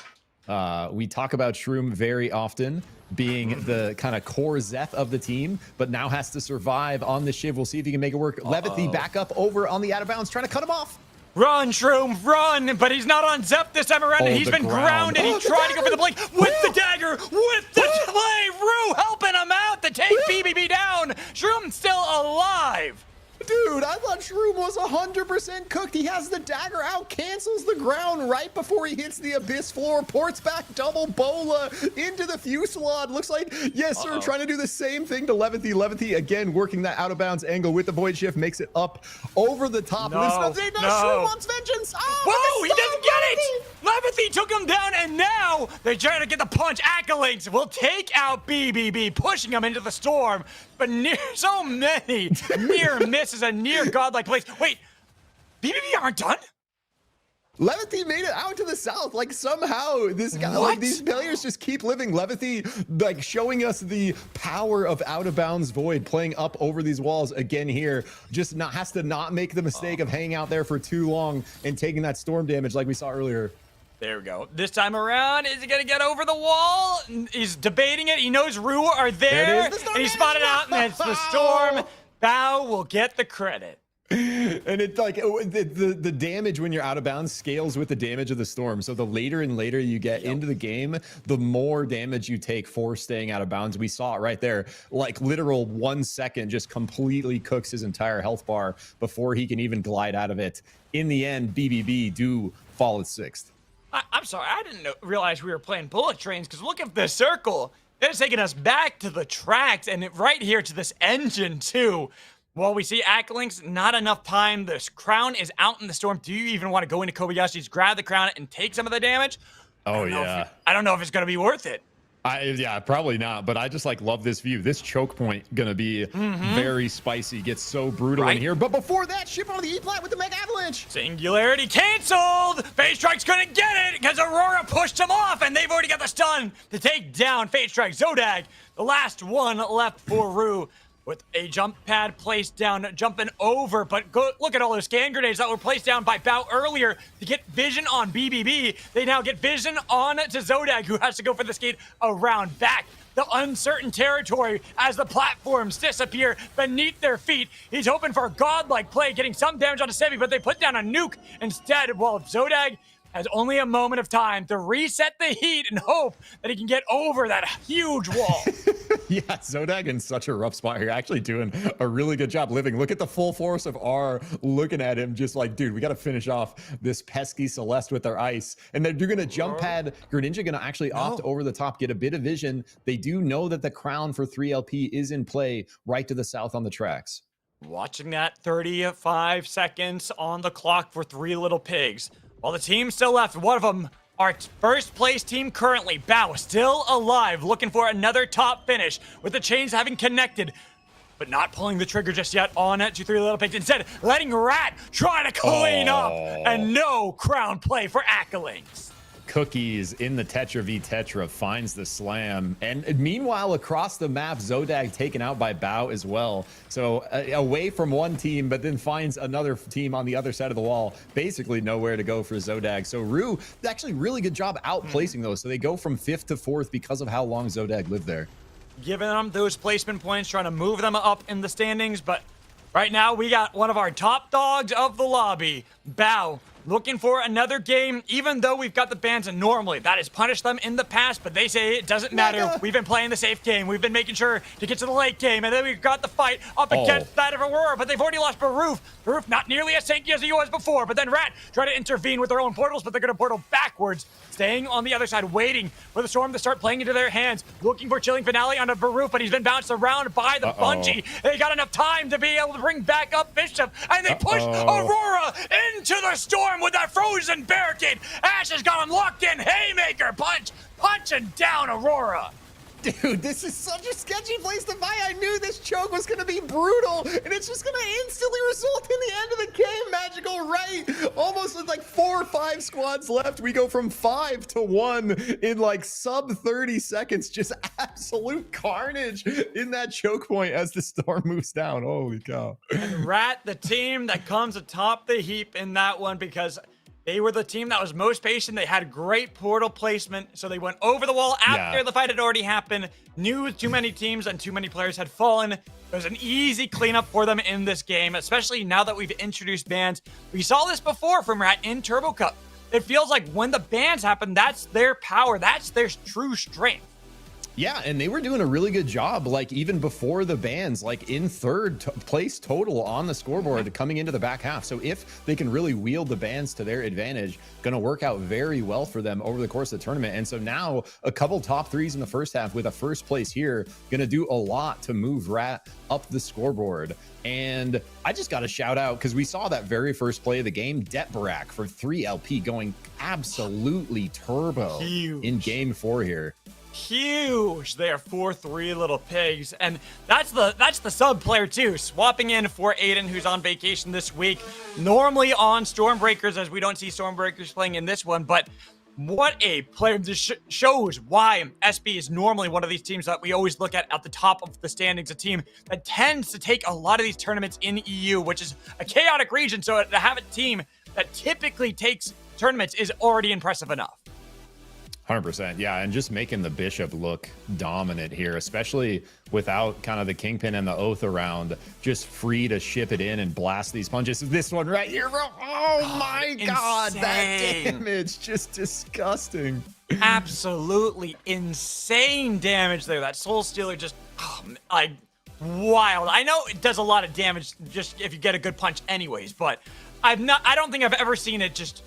We talk about Shroom very often being the kind of core Zeth of the team, but now has to survive on the Shiv. We'll see if he can make it work. Levithy back up over on the out of bounds, trying to cut him off. Run, Shroom, run! But he's not on Zep this time around, and he's been grounded. He tried to go for the blink with the dagger, with the play. Rue helping him out to take BBB down. Shroom still alive. Dude, I thought Shroom was 100% cooked. He has the dagger out, cancels the ground right before he hits the abyss floor, ports back double bola into the fuselage. Looks like, yes, sir, trying to do the same thing to Levithy. Levithy, again, working that out of bounds angle with the void shift, makes it up over the top. Shroom wants vengeance. Whoa, he doesn't get it. Levithy took him down, and now they're trying to get the punch. Akalinks will take out BBB, pushing him into the storm. But so many near misses and near godlike plays. Wait, BBB aren't done? Levithy made it out to the south. Like, somehow this guy, like, these players just keep living. Levithy, like, showing us the power of out of bounds void, playing up over these walls again here. Just has to not make the mistake of hanging out there for too long and taking that storm damage like we saw earlier. There we go. This time around, is he going to get over the wall? He's debating it. He knows Rue are there. And he spotted out, and it's the storm. Bao will get the credit. And it's like the damage when you're out of bounds scales with the damage of the storm. So the later and later you get into the game, the more damage you take for staying out of bounds. We saw it right there. Like, literal 1 second just completely cooks his entire health bar before he can even glide out of it. In the end, BBB do fall at 6th. I'm sorry, I didn't realize we were playing bullet trains, because look at the circle. It's taking us back to the tracks and right here to this engine too. Well, we see Akalinks, not enough time. This crown is out in the storm. Do you even want to go into Kobayashi's, grab the crown and take some of the damage? Oh, yeah. I don't know if it's going to be worth it. Yeah, probably not, but I just like love this view. This choke point gonna be very spicy, gets so brutal in here. But before that, ship on the E-plat with the Mega Avalanche. Singularity canceled. Fate Strike's gonna get it because Aurora pushed him off, and they've already got the stun to take down Fate Strike. Zodag, the last one left for Rue, with a jump pad placed down, jumping over, but look at all those scan grenades that were placed down by Bao earlier to get vision on BBB. They now get vision on to Zodag, who has to go for the skate around back. The uncertain territory as the platforms disappear beneath their feet. He's hoping for a godlike play, getting some damage on Sevi, but they put down a nuke instead, while Zodag has only a moment of time to reset the heat and hope that he can get over that huge wall. Yeah, Zodag in such a rough spot here, actually doing a really good job living. Look at the full force of R looking at him, just like, dude, we got to finish off this pesky Celeste with their ice. And they're going to jump pad. Greninja going to actually opt over the top, get a bit of vision. They do know that the crown for 3LP is in play right to the south on the tracks. Watching that 35 seconds on the clock for Three Little Pigs. While the team still left, one of them, our first place team currently, Bao, still alive, looking for another top finish with the chains having connected, but not pulling the trigger just yet on it. 2-3 Little Pigs. Instead, letting Rat try to clean up, and no crown play for Accolings. Cookies in the Tetra v Tetra finds the slam, and meanwhile across the map, Zodag taken out by Bao as well. So away from one team, but then finds another team on the other side of the wall. Basically nowhere to go for Zodag. So Rue, actually really good job outplacing those. So they go from 5th to 4th because of how long Zodag lived there. Giving them those placement points, trying to move them up in the standings, but right now we got one of our top dogs of the lobby, Bao, looking for another game, even though we've got the bans, and normally that has punished them in the past, but they say it doesn't matter. We've been playing the safe game. We've been making sure to get to the late game, and then we've got the fight up against that of Aurora, but they've already lost Baroof. Baroof not nearly as tanky as he was before, but then Rat try to intervene with their own portals, but they're going to portal backwards, staying on the other side, waiting for the Storm to start playing into their hands, looking for Chilling Finale on a Baroof, but he's been bounced around by the Bungee. They got enough time to be able to bring back up Bishop, and they push Aurora into the Storm with that frozen barricade. Ash has got him locked in. Haymaker punching down Aurora. Dude, this is such a sketchy place to fight. I knew this choke was going to be brutal, and it's just going to instantly result in the end of the game. Magical right. Almost with like 4 or 5 squads left. We go from 5 to 1 in like sub 30 seconds. Just absolute carnage in that choke point as the Storm moves down. Holy cow. And Rat, the team that comes atop the heap in that one, because they were the team that was most patient. They had great portal placement, so they went over the wall after the fight had already happened. Knew too many teams and too many players had fallen. It was an easy cleanup for them in this game, especially now that we've introduced bans. We saw this before from Rat in Turbo Cup. It feels like when the bans happen, that's their power. That's their true strength. Yeah, and they were doing a really good job, like even before the bans, like in 3rd place total on the scoreboard coming into the back half. So if they can really wield the bans to their advantage, gonna work out very well for them over the course of the tournament. And so now a couple top 3s in the first half with a 1st place here, gonna do a lot to move Rat up the scoreboard. And I just got to shout out, because we saw that very first play of the game, Detbarak for 3LP going absolutely turbo in game 4 here. Huge. They are 4-3 Little Pigs, and that's the sub player too, swapping in for Aiden, who's on vacation this week, normally on Stormbreakers, as we don't see Stormbreakers playing in this one. But what a player. This shows why SB is normally one of these teams that we always look at the top of the standings, a team that tends to take a lot of these tournaments in EU, which is a chaotic region. So to have a team that typically takes tournaments is already impressive enough. 100%. Yeah, and just making the Bishop look dominant here, especially without kind of the Kingpin and the Oath around, just free to ship it in and blast these punches. This one right here, bro. Oh my God, that damage, just disgusting. Absolutely insane damage there. That Soul Stealer just, like, wild. I know it does a lot of damage just if you get a good punch anyways, but I don't think I've ever seen it just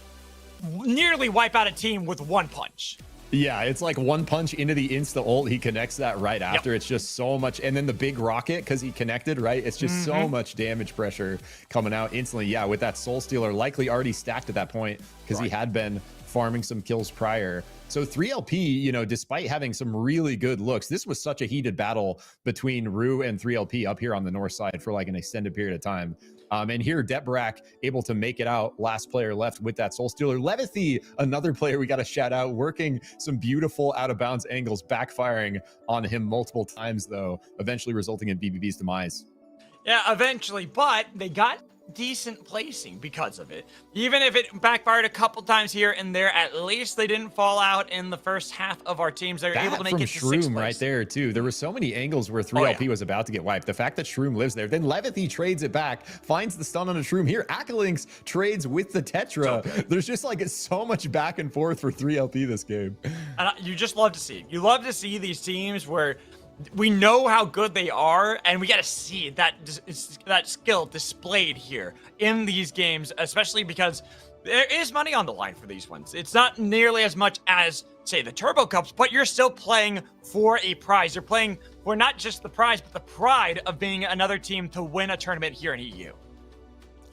nearly wipe out a team with one punch. Yeah, it's like one punch into the insta ult. He connects that right after. It's just so much. And then the big rocket, because he connected, right? It's just so much damage pressure coming out instantly. Yeah, with that Soul Stealer likely already stacked at that point, because he had been farming some kills prior. So 3LP, you know, despite having some really good looks, this was such a heated battle between Rue and 3LP up here on the north side for like an extended period of time. And here, Detbarak able to make it out, last player left with that Soul Stealer. Levithy, another player we got to shout out, working some beautiful out-of-bounds angles, backfiring on him multiple times, though, eventually resulting in BBB's demise. Yeah, eventually, but they got decent placing because of it. Even if it backfired a couple times here and there, at least they didn't fall out in the first half of our teams. They were able to make it to 6th place. Shroom right there too. There were so many angles where 3LP was about to get wiped. The fact that Shroom lives there, then Levithy trades it back, finds the stun on a Shroom here. Accolings trades with the Tetra. There's just like so much back and forth for 3LP this game. And you just love to see. You love to see these teams where we know how good they are, and we got to see that skill displayed here in these games, especially because there is money on the line for these ones. It's not nearly as much as, say, the Turbo Cups, but you're still playing for a prize. You're playing for not just the prize, but the pride of being another team to win a tournament here in EU.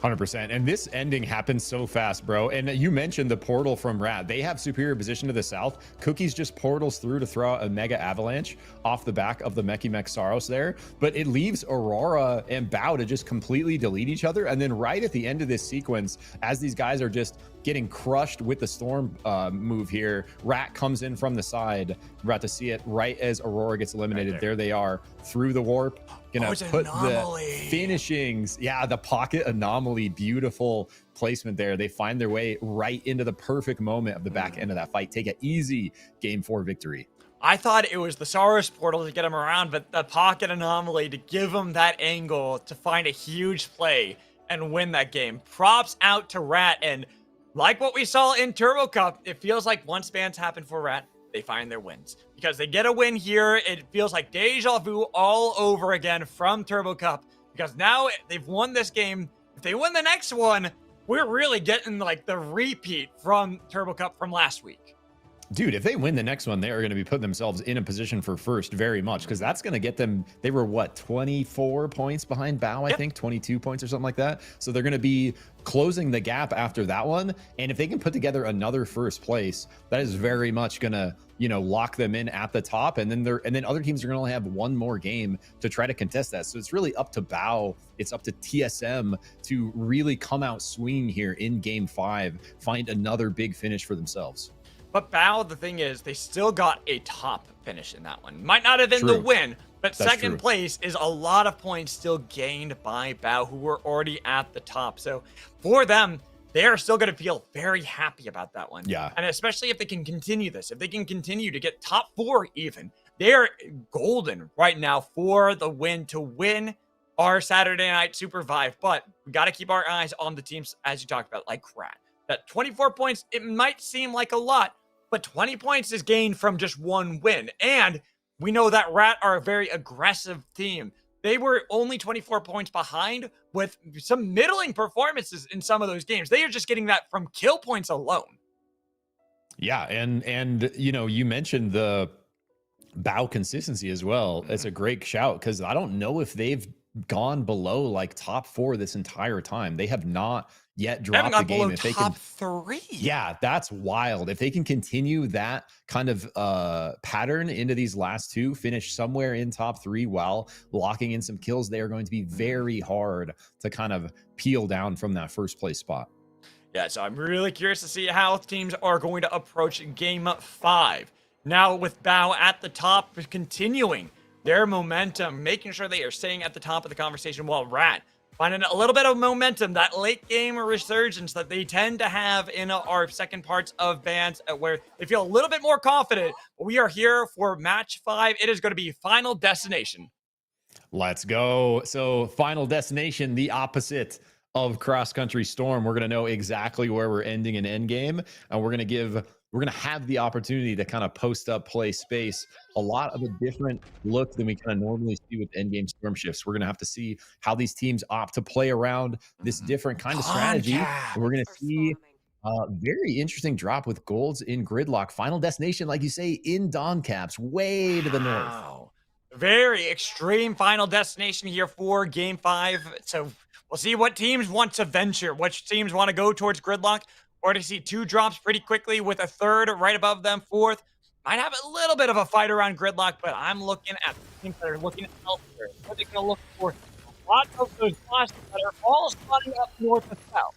100%. And this ending happens so fast, bro. And you mentioned the portal from Rat. They have superior position to the south. Cookies just portals through to throw out a mega avalanche off the back of the Mech Saros there. But it leaves Aurora and Bao to just completely delete each other. And then right at the end of this sequence, as these guys are just getting crushed with the storm move here, Rat comes in from the side. We're about to see it right as Aurora gets eliminated. Right there they are through the warp. Gonna put the finishings. Yeah, the pocket anomaly. Beautiful placement there. They find their way right into the perfect moment of the back end of that fight. Take an easy game 4 victory. I thought it was the Saros portal to get him around, but the pocket anomaly to give him that angle to find a huge play and win that game. Props out to Rat. And like what we saw in Turbo Cup, it feels like once bans happen for Rat, they find their wins. Because they get a win here, it feels like deja vu all over again from Turbo Cup. Because now they've won this game. If they win the next one, we're really getting like the repeat from Turbo Cup from last week. Dude, if they win the next one, they are going to be putting themselves in a position for first very much, because that's going to get them. They were what, 24 points behind Bao, I think 22 points or something like that. So they're going to be closing the gap after that one. And if they can put together another first place, that is very much going to, you know, lock them in at the top. And then other teams are going to only have one more game to try to contest that. So it's really up to Bao. It's up to TSM to really come out swinging here in game 5, find another big finish for themselves. But Bao, the thing is, they still got a top finish in that one. Might not have been the win, but second place is a lot of points still gained by Bao, who were already at the top. So for them, they are still going to feel very happy about that one. Yeah. And especially if they can continue this, if they can continue to get top 4 even, they are golden right now for the win to win our Saturday night SUPERVIVE. But we got to keep our eyes on the teams, as you talked about, like Rat. That 24 points, it might seem like a lot, but 20 points is gained from just one win. And we know that Rat are a very aggressive team. They were only 24 points behind with some middling performances in some of those games. They are just getting that from kill points alone. Yeah, and you know, you mentioned the Bao consistency as well. It's a great shout, because I don't know if they've gone below like top 4 this entire time. They have not yet dropped the game. If they can top 3. Yeah, that's wild. If they can continue that kind of pattern into these last 2, finish somewhere in top 3 while locking in some kills, they are going to be very hard to kind of peel down from that first place spot. Yeah, so I'm really curious to see how teams are going to approach game 5. Now with Bao at the top, continuing their momentum, making sure they are staying at the top of the conversation, while Rat finding a little bit of momentum, that late game resurgence that they tend to have in our second parts of bans, where they feel a little bit more confident. We are here for match 5. It is going to be Final Destination. Let's go. So Final Destination, the opposite of Cross Country Storm. We're going to know exactly where we're ending an end game, and we're going to have the opportunity to kind of post up, play space, a lot of a different look than we kind of normally see with endgame storm shifts. We're going to have to see how these teams opt to play around this different kind of strategy. And we're going to see a very interesting drop with golds in Gridlock. Final Destination, like you say, in Dawn Caps, way to the north. Very extreme Final Destination here for game 5. So we'll see what teams want to venture, which teams want to go towards Gridlock, or to see 2 drops pretty quickly with a 3rd right above them, 4th. Might have a little bit of a fight around Gridlock, but I'm looking at teams that are looking elsewhere. What they're going to look for, a lot of those bosses that are all spotting up north and south.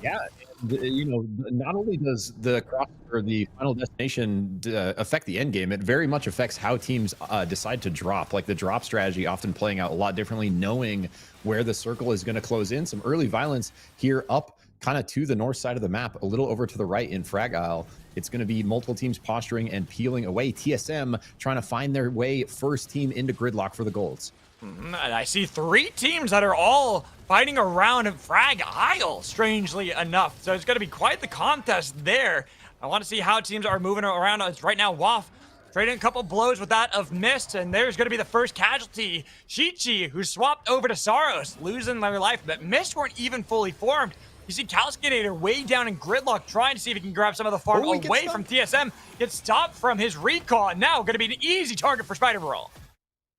Yeah, and, you know, not only does the cross or the Final Destination affect the end game, it very much affects how teams decide to drop. Like the drop strategy often playing out a lot differently, knowing where the circle is going to close in. Some early violence here up kind of to the north side of the map, a little over to the right in Frag Isle. It's going to be multiple teams posturing and peeling away. TSM trying to find their way first team into Gridlock for the golds. And I see 3 teams that are all fighting around Frag Isle, strangely enough. So it's going to be quite the contest there. I want to see how teams are moving around. It's right now, WAF trading a couple blows with that of Mist, and there's going to be the first casualty. Shichi, who swapped over to Saros, losing their life, but Mist weren't even fully formed. You see Calcinator way down in Gridlock, trying to see if he can grab some of the farm away from TSM. Gets stopped from his recall, and now going to be an easy target for Spider-Brawl.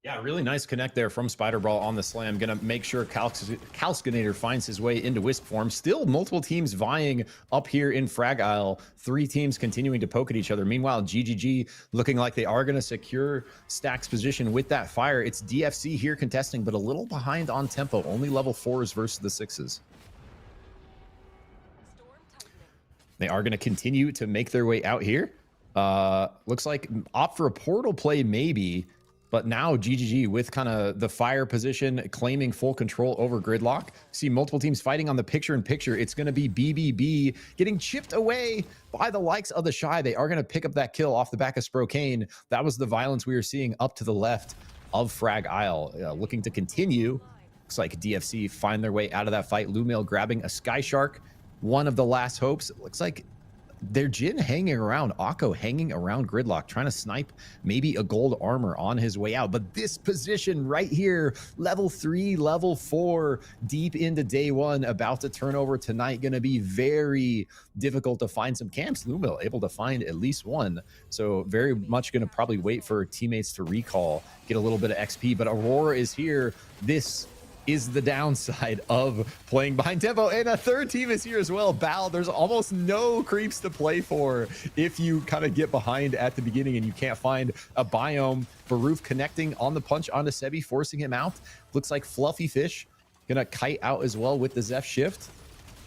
Yeah, really nice connect there from Spider Brawl on the slam. Gonna make sure Calskinator finds his way into Wisp form. Still multiple teams vying up here in Frag Isle. 3 teams continuing to poke at each other. Meanwhile, GGG looking like they are gonna secure Stack's position with that fire. It's DFC here contesting, but a little behind on tempo. Only level 4s versus the 6s. They are gonna continue to make their way out here. Looks like opt for a portal play maybe. But now GGG with kind of the fire position, claiming full control over Gridlock. See multiple teams fighting on the picture-in-picture. It's going to be BBB getting chipped away by the likes of the Shy. They are going to pick up that kill off the back of Sprokane. That was the violence we were seeing up to the left of Frag Isle. Looking to continue. Looks like DFC find their way out of that fight. Lumail grabbing a Sky Shark. One of the last hopes. It looks like they're Jin hanging around, Akko hanging around Gridlock, trying to snipe maybe a gold armor on his way out. But this position right here, level 3, level 4, deep into day 1, about to turn over tonight, going to be very difficult to find some camps. Lumail able to find at least one. So very much going to probably wait for teammates to recall, get a little bit of XP. But Aurora is here. This is the downside of playing behind tempo, and a third team is here as well. Bal, there's almost no creeps to play for if you kind of get behind at the beginning and you can't find a biome. Baroof connecting on the punch onto Sebi, forcing him out. Looks like Fluffy Fish gonna kite out as well with the Zeph shift.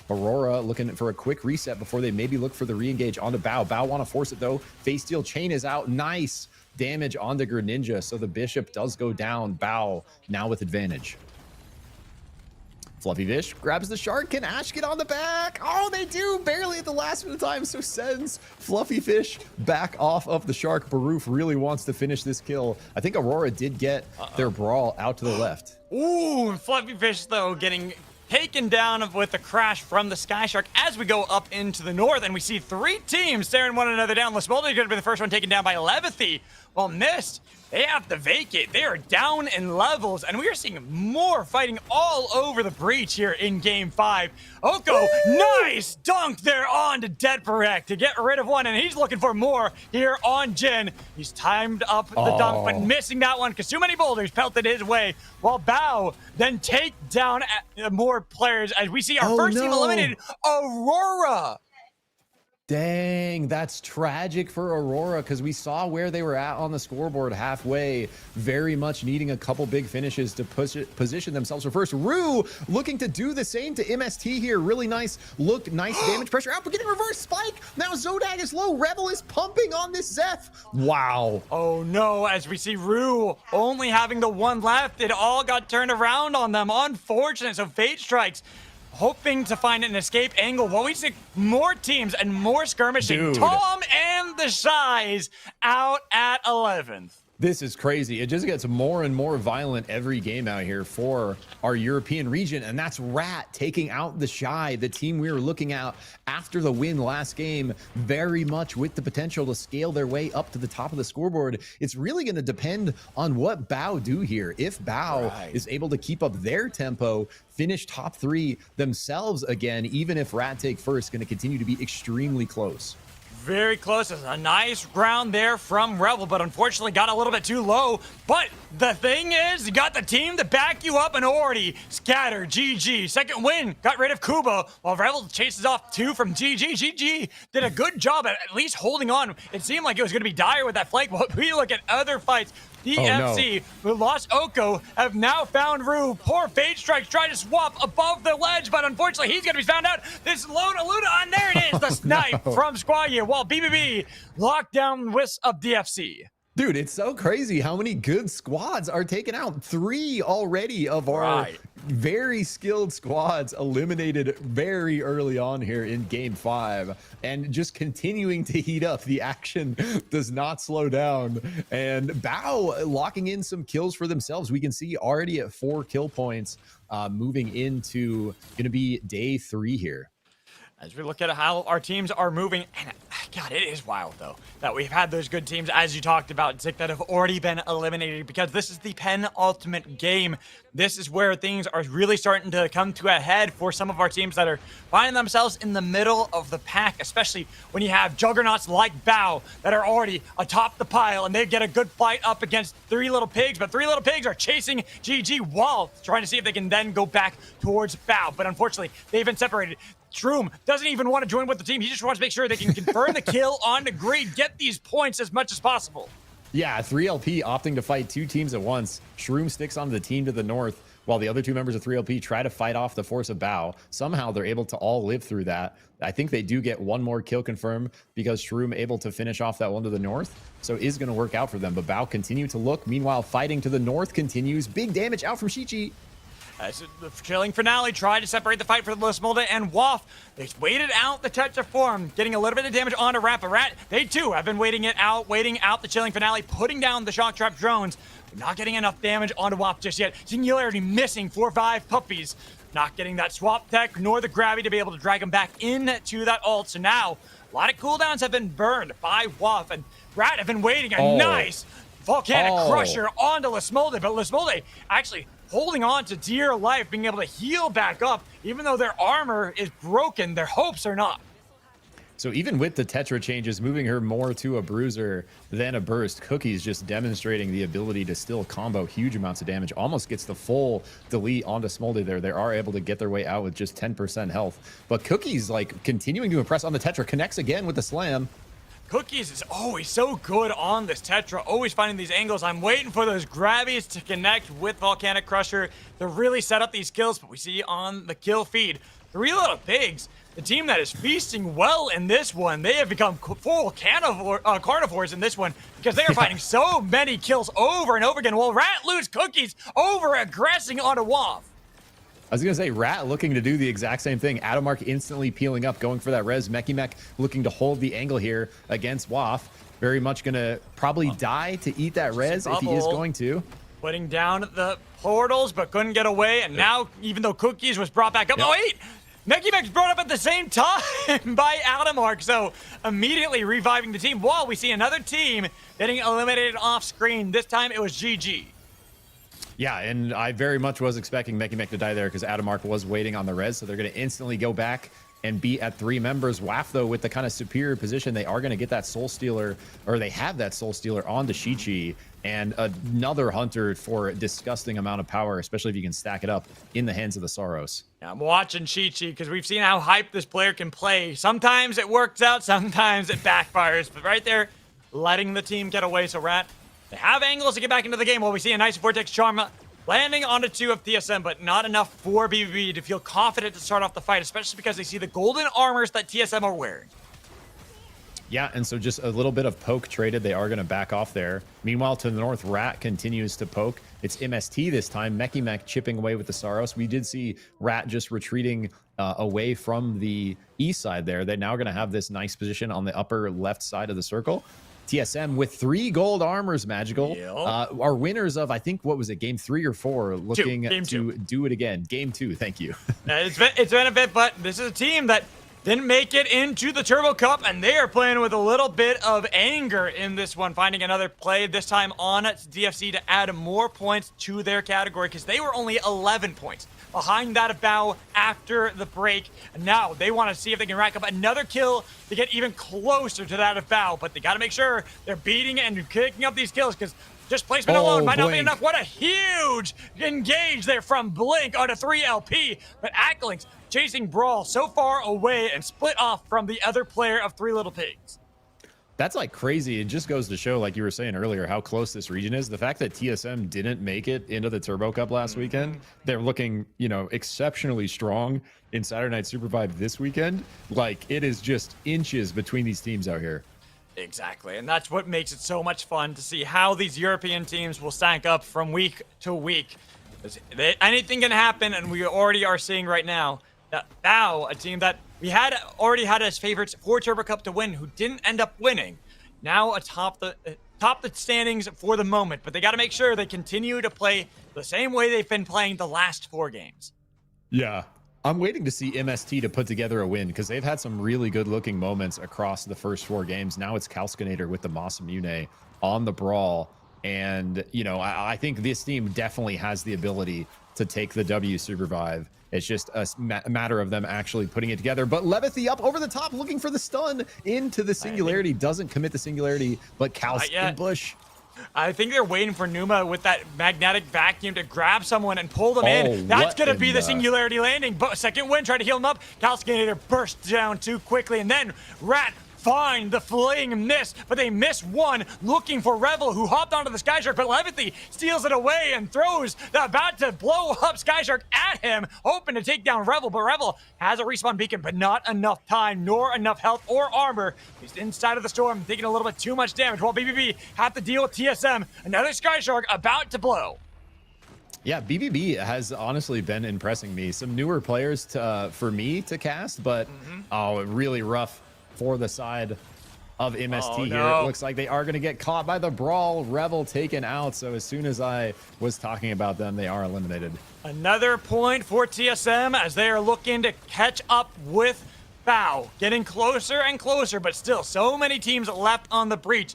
Aurora looking for a quick reset before they maybe look for the re-engage onto Bao. Bao want to force it though. Face Steel Chain is out. Nice damage onto Greninja, so the Bishop does go down. Bao now with advantage. Fluffy Fish grabs the shark. Can Ash get on the back? Oh, they do, barely at the last minute of time. So sends Fluffy Fish back off of the shark. Baroof really wants to finish this kill. I think Aurora did get their brawl out to the left. Ooh, Fluffy Fish though getting taken down with a crash from the Sky Shark as we go up into the north, and we see 3 teams staring one another down. Lasmolder is going to be the first one taken down by Levithy, while Mist, they have to vacate. They are down in levels, and we are seeing more fighting all over the breach here in Game 5. Oko, nice dunk there on to Deadperek to get rid of one, and he's looking for more here on Jin. He's timed up the dunk, but missing that one because too many boulders pelted his way, while Bao then take down more players as we see our first team eliminated, Aurora. Dang, that's tragic for Aurora because we saw where they were at on the scoreboard halfway, very much needing a couple big finishes to position themselves for first. Rue looking to do the same to MST here. Really nice look, nice damage pressure out, but getting reverse spike. Now Zodag is low. Rebel is pumping on this Zeph. Wow. Oh no, as we see Rue only having the one left, it all got turned around on them. Unfortunate, so Fate Strikes hoping to find an escape angle while we see more teams and more skirmishing. Dude. Tom and the Shies out at 11th. This is crazy. It just gets more and more violent every game out here for our European region, and that's Rat taking out the Shy, the team we were looking at after the win last game, very much with the potential to scale their way up to the top of the scoreboard. It's really going to depend on what Bao do here. If Bao is able to keep up their tempo, finish top 3 themselves again, even if Rat take first, going to continue to be extremely close. Very close. It's a nice round there from Rebel, but unfortunately got a little bit too low. But the thing is, you got the team to back you up and already scatter. GG. Second win. Got rid of Kuba while Rebel chases off 2 from GG. GG did a good job at least holding on. It seemed like it was going to be dire with that flank, but we look at other fights. DFC, who lost Oko, have now found Rue. Poor Fate Strikes trying to swap above the ledge, but unfortunately he's going to be found out. This Luna, and there it is, the snipe from Squaye, while BBB locked down Wisp of DFC. Dude, it's so crazy how many good squads are taken out. 3 already of our very skilled squads eliminated very early on here in Game 5. And just continuing to heat up. The action does not slow down. And Bao locking in some kills for themselves. We can see already at 4 kill points, moving into going to be day 3 here. As we look at how our teams are moving, and God, it is wild, though, that we've had those good teams, as you talked about, Zick, that have already been eliminated, because this is the penultimate game. This is where things are really starting to come to a head for some of our teams that are finding themselves in the middle of the pack, especially when you have juggernauts like Bao that are already atop the pile, and they get a good fight up against Three Little Pigs, but Three Little Pigs are chasing GG while trying to see if they can then go back towards Bao, but unfortunately, they've been separated. Shroom doesn't even want to join with the team. He just wants to make sure they can confirm the kill on the grid, get these points as much as possible. Yeah, 3LP opting to fight 2 teams at once. Shroom sticks onto the team to the north, while the other 2 members of 3LP try to fight off the force of Bao. Somehow they're able to all live through that. I think they do get 1 more kill confirmed because Shroom able to finish off that one to the north. So it is going to work out for them. But Bao continue to look. Meanwhile, fighting to the north continues. Big damage out from Shichi. As the Chilling Finale tried to separate the fight for Lismolda and Waff. They waited out the touch of form, getting a little bit of damage onto Rat, but Rat, they too have been waiting out the Chilling Finale, putting down the Shock Trap drones, but not getting enough damage onto Waff just yet. Singularity missing 4-5 puppies, not getting that swap tech nor the gravity to be able to drag him back into that ult. So now, a lot of cooldowns have been burned by Waff, and Rat have been waiting a nice Volcanic Crusher onto Lismolda, but Lismolda actually holding on to dear life, being able to heal back up, even though their armor is broken, their hopes are not. So even with the Tetra changes, moving her more to a bruiser than a burst, Cookie's just demonstrating the ability to still combo huge amounts of damage. Almost gets the full delete onto Smolder there. They are able to get their way out with just 10% health. But Cookie's like continuing to impress on the Tetra, connects again with the slam. Cookies is always so good on this Tetra, always finding these angles. I'm waiting for those grabbies to connect with Volcanic Crusher to really set up these kills, but we see on the kill feed, Three Little Pigs, the team that is feasting well in this one. They have become full carnivores in this one because they are finding so many kills over and over again, while Rat lose Cookies over-aggressing onto Waff. I was going to say, Rat looking to do the exact same thing. Adamark instantly peeling up, going for that res. Mech looking to hold the angle here against Waff. Very much going to probably die to eat that res if he is going to. Putting down the portals, but couldn't get away. And now, even though Cookies was brought back up. Oh, wait! Mech's brought up at the same time by Adamark. So immediately reviving the team. While we see another team getting eliminated off screen. This time it was GG. Yeah, and I very much was expecting Mech to die there because Adamark was waiting on the res, so they're going to instantly go back and be at 3 members. Waff, though, with the kind of superior position, they are going to get that Soul Stealer, or they have that Soul Stealer onto Shichi, and another Hunter for a disgusting amount of power, especially if you can stack it up in the hands of the Saros. Yeah, I'm watching Shichi because we've seen how hype this player can play. Sometimes it works out, sometimes it backfires, but right there, letting the team get away. So Rat, they have angles to get back into the game. While we see a nice Vortex Charm landing onto 2 of TSM, but not enough for BBB to feel confident to start off the fight, especially because they see the golden armors that TSM are wearing. Yeah, and so just a little bit of poke traded. They are going to back off there. Meanwhile, to the north, Rat continues to poke. It's MST this time. Mech chipping away with the Saros. We did see Rat just retreating away from the east side there. They're now going to have this nice position on the upper left side of the circle. TSM with 3 gold armors, Magical, are winners of, I think, what was it, game 3 or 4, looking to do it again. Game 2, thank you. It's been a bit, but this is a team that didn't make it into the Turbo Cup, and they are playing with a little bit of anger in this one, finding another play, this time on DFC, to add more points to their category, because they were only 11 points behind that of Bao after the break. And now they want to see if they can rack up another kill to get even closer to that of Bao, but they got to make sure they're beating and kicking up these kills, because just placement alone might not be enough. What a huge engage there from Blink onto 3LP, but Acklings chasing Brawl so far away and split off from the other player of 3 Little Pigs. That's like crazy. It just goes to show, like you were saying earlier, how close this region is. The fact that TSM didn't make it into the Turbo Cup last weekend, they're looking, exceptionally strong in Saturday Night SUPERVIVE this weekend. Like, it is just inches between these teams out here. Exactly, and that's what makes it so much fun to see how these European teams will stack up from week to week. Anything can happen, and we already are seeing right now that Bao, a team that we had already had as favorites for Turbo Cup to win, who didn't end up winning, now atop the standings for the moment. But they got to make sure they continue to play the same way they've been playing the last 4 games. Yeah. I'm waiting to see MST to put together a win because they've had some really good looking moments across the first 4 games. Now it's Kalskinator with the Masamune on the Brawl. And, you know, I think this team definitely has the ability to take the W SUPERVIVE. It's just a matter of them actually putting it together. But Levithy up over the top, looking for the stun into the Singularity. Doesn't commit the Singularity, but Kalsk in bush. I think they're waiting for Numa with that magnetic vacuum to grab someone and pull them in. That's going to be the Singularity landing. But second win, try to heal him up. Kalskinator bursts down too quickly. And then Rat find the flaying miss, but they miss one, looking for Revel, who hopped onto the Skyshark, but Levithy steals it away and throws the bat to blow up Skyshark at him, hoping to take down Revel, but Revel has a respawn beacon, but not enough time, nor enough health or armor. He's inside of the storm, taking a little bit too much damage, while BBB have to deal with TSM, another Skyshark about to blow. Yeah, BBB has honestly been impressing me. Some newer players for me to cast, but really rough for the side of MST here. It looks like they are going to get caught by the Brawl. Revel taken out. So as soon as I was talking about them, they are eliminated. Another point for TSM as they are looking to catch up with Bow. Getting closer and closer, but still so many teams left on the breach.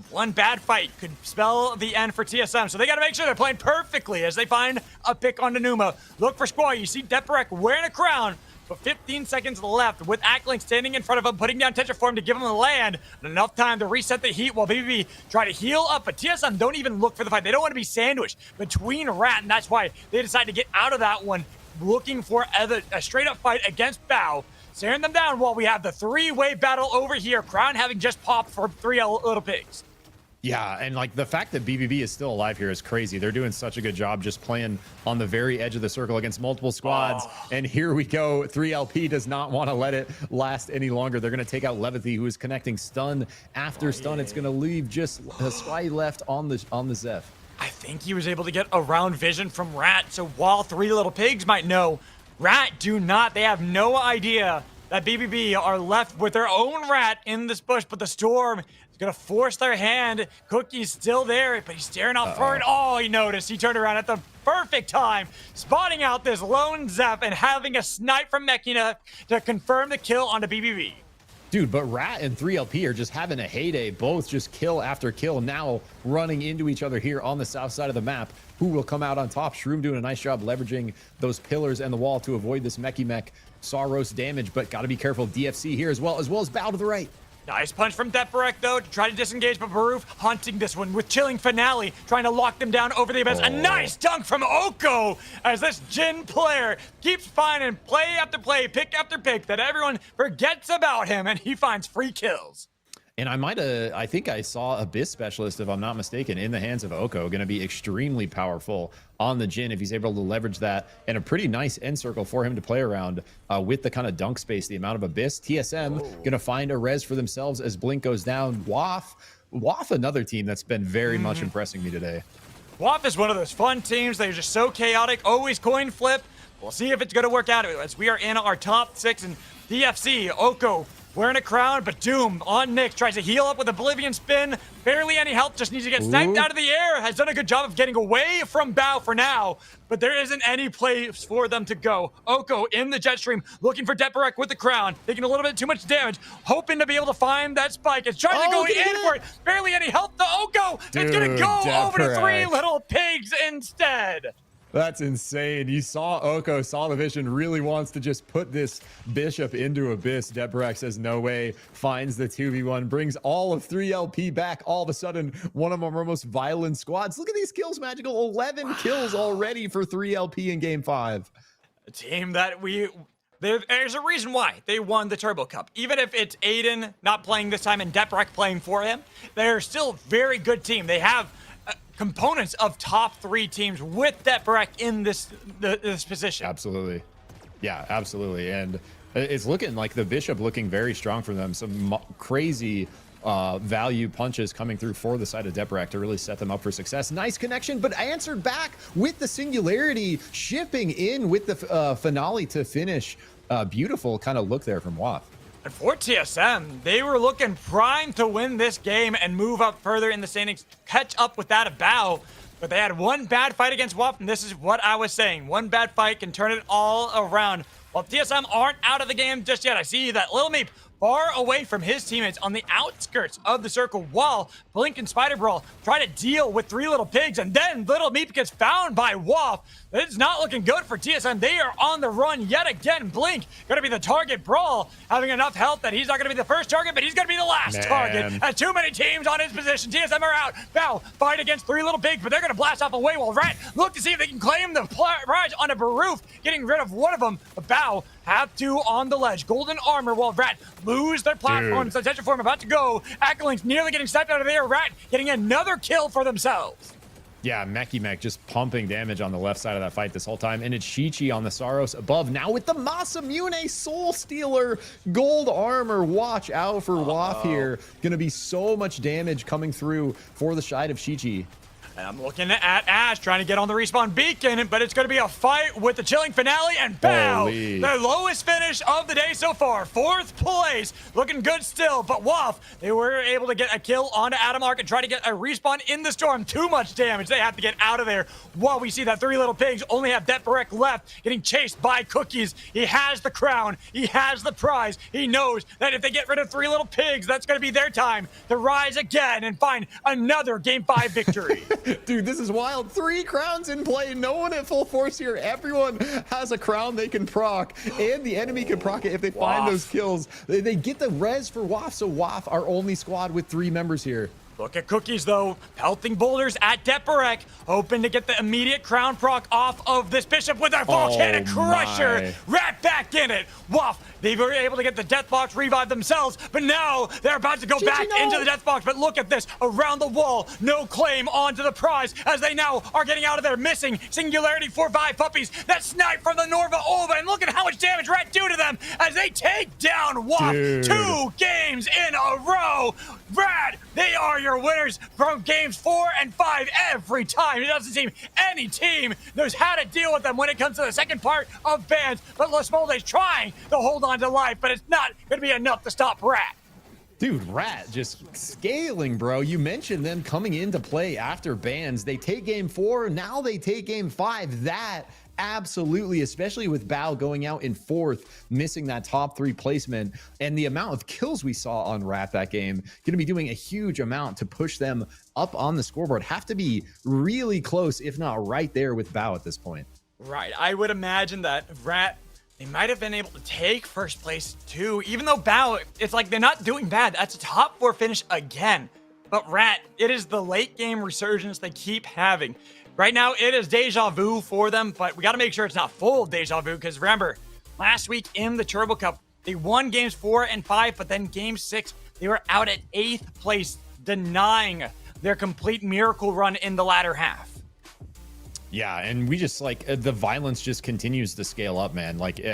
One bad fight could spell the end for TSM. So they got to make sure they're playing perfectly as they find a pick on Numa. Look for Squall. You see Deperek wearing a crown. But 15 seconds left with Ackling standing in front of him, putting down Tetraform to give him a land. And enough time to reset the heat while BBB try to heal up. But TSM don't even look for the fight. They don't want to be sandwiched between Rat, and that's why they decide to get out of that one, looking for a straight-up fight against Bow. Staring them down while we have the 3-way battle over here. Crown having just popped for 3 Little Pigs. Yeah, and like the fact that BBB is still alive here is crazy. They're doing such a good job just playing on the very edge of the circle against multiple squads. And here we go. 3LP does not want to let it last any longer. They're going to take out Levithy, who is connecting stun after stun. It's going to leave just a Spy left on the Zeph. I think he was able to get around vision from Rat. So while 3 Little Pigs might know, Rat do not. They have no idea that BBB are left with their own Rat in this bush, but the storm is going to force their hand. Cookie's still there, but he's staring out for it. Oh, he noticed. He turned around at the perfect time, spotting out this lone Zep and having a snipe from Mechina to confirm the kill onto BBB. Dude, but Rat and 3LP are just having a heyday. Both just kill after kill, now running into each other here on the south side of the map. Who will come out on top? Shroom doing a nice job leveraging those pillars and the wall to avoid this Mech Saros damage, but got to be careful. DFC here as well as Bow to the right. Nice punch from Deperek, though, to try to disengage, but Baroof hunting this one with Chilling Finale, trying to lock them down over the abyss. A nice dunk from Oko as this Jin player keeps finding play after play, pick after pick, that everyone forgets about him, and he finds free kills. And I think I saw Abyss Specialist, if I'm not mistaken, in the hands of Oko. Going to be extremely powerful on the Jin if he's able to leverage that. And a pretty nice end circle for him to play around with the kind of dunk space, the amount of Abyss. TSM going to find a res for themselves as Blink goes down. WAF, another team that's been very much impressing me today. WAF is one of those fun teams. They're just so chaotic, always coin flip. We'll see if it's going to work out as we are in our top 6 in DFC. Oko wearing a crown, but Doom on Nick tries to heal up with Oblivion Spin. Barely any health, just needs to get sniped out of the air. Has done a good job of getting away from Bow for now, but there isn't any place for them to go. Oko in the jet stream, looking for Deperek with the crown, taking a little bit too much damage, hoping to be able to find that spike. It's trying to go in for it. Barely any health to Oko. It's going to go over to 3 Little Pigs instead. That's insane. You saw Oko, saw the vision, really wants to just put this Bishop into Abyss. Deperek says no way, finds the 2v1, brings all of 3LP back. All of a sudden, one of our most violent squads. Look at these kills, Magical. 11 kills already for 3LP in Game 5. A team that there's a reason why they won the Turbo Cup. Even if it's Aiden not playing this time and Deperek playing for him, they're still a very good team. They have components of top 3 teams with Deperek in this position. Absolutely. Yeah, absolutely. And it's looking like the Bishop looking very strong for them. Some crazy value punches coming through for the side of Deperek to really set them up for success. Nice connection, but answered back with the Singularity, shipping in with the finale to finish. Beautiful kind of look there from WAF. And for TSM, they were looking primed to win this game and move up further in the standings, catch up with that of Bow. But they had one bad fight against WAF, and this is what I was saying. One bad fight can turn it all around. Well, TSM aren't out of the game just yet. I see that Lil Meep far away from his teammates on the outskirts of the circle while Blink and Spider Brawl try to deal with 3 little pigs, and then Little Meep gets found by Waff. It's not looking good for TSM. They are on the run yet again. Blink gonna be the target. Brawl having enough health that he's not gonna be the first target, but he's gonna be the last target. As too many teams on his position. TSM are out. Bow fight against 3 little pigs, but they're gonna blast off away while Rat look to see if they can claim the prize on a Baroof, getting rid of one of them. But Bow have 2 on the ledge. Golden armor while Rat lose their platforms. The attention form about to go. Accolings nearly getting sniped out of there. Rat getting another kill for themselves. Yeah, Meki Mek just pumping damage on the left side of that fight this whole time. And it's Shichi on the Saros above now with the Masamune Soul Stealer gold armor. Watch out for Waff here. Gonna be so much damage coming through for the side of Shichi. And I'm looking at Ash trying to get on the respawn beacon, but it's going to be a fight with the chilling finale and Bow. Holy. The lowest finish of the day so far. 4th place. Looking good still, but Waff, they were able to get a kill onto Adam Ark and try to get a respawn in the storm. Too much damage. They have to get out of there. While we see that 3 little pigs only have Detbarek left, getting chased by Cookies. He has the crown. He has the prize. He knows that if they get rid of 3 little pigs, that's going to be their time to rise again and find another Game 5 victory. Dude, this is wild. 3 crowns in play. No one at full force here. Everyone has a crown they can proc, and the enemy can proc it if they find those kills. They get the res for Waff, so Waff our only squad with 3 members here. Look at Cookies, though, pelting boulders at Detbarek, hoping to get the immediate crown proc off of this Bishop with a volcanic crusher. Rat back in it. Waff, they were able to get the death box revive themselves, but now they're about to go back into the death box. But look at this, around the wall, no claim onto the prize as they now are getting out of there, missing Singularity 4-5 puppies that snipe from the Norva Ova, and look at how much damage Rat do to them as they take down Waff. 2 games in a row. Rat, they are your winners from games 4 and 5 every time. It doesn't seem any team knows how to deal with them when it comes to the second part of bans. But Lasmolde's trying to hold on to life, but it's not going to be enough to stop Rat. Dude, Rat just scaling, bro. You mentioned them coming into play after bans. They take game 4, now they take game 5. That absolutely, especially with Bao going out in 4th, missing that top 3 placement, and the amount of kills we saw on Rat that game, going to be doing a huge amount to push them up on the scoreboard. Have to be really close, if not right there with Bao at this point. Right. I would imagine that Rat, they might have been able to take 1st place too, even though Bao, it's like they're not doing bad. That's a top 4 finish again. But Rat, it is the late game resurgence they keep having. Right now, it is deja vu for them, but we got to make sure it's not full deja vu, because remember, last week in the Turbo Cup, they won games 4 and 5, but then game 6, they were out at 8th place, denying their complete miracle run in the latter half. Yeah, and we just like the violence just continues to scale up, man. Like,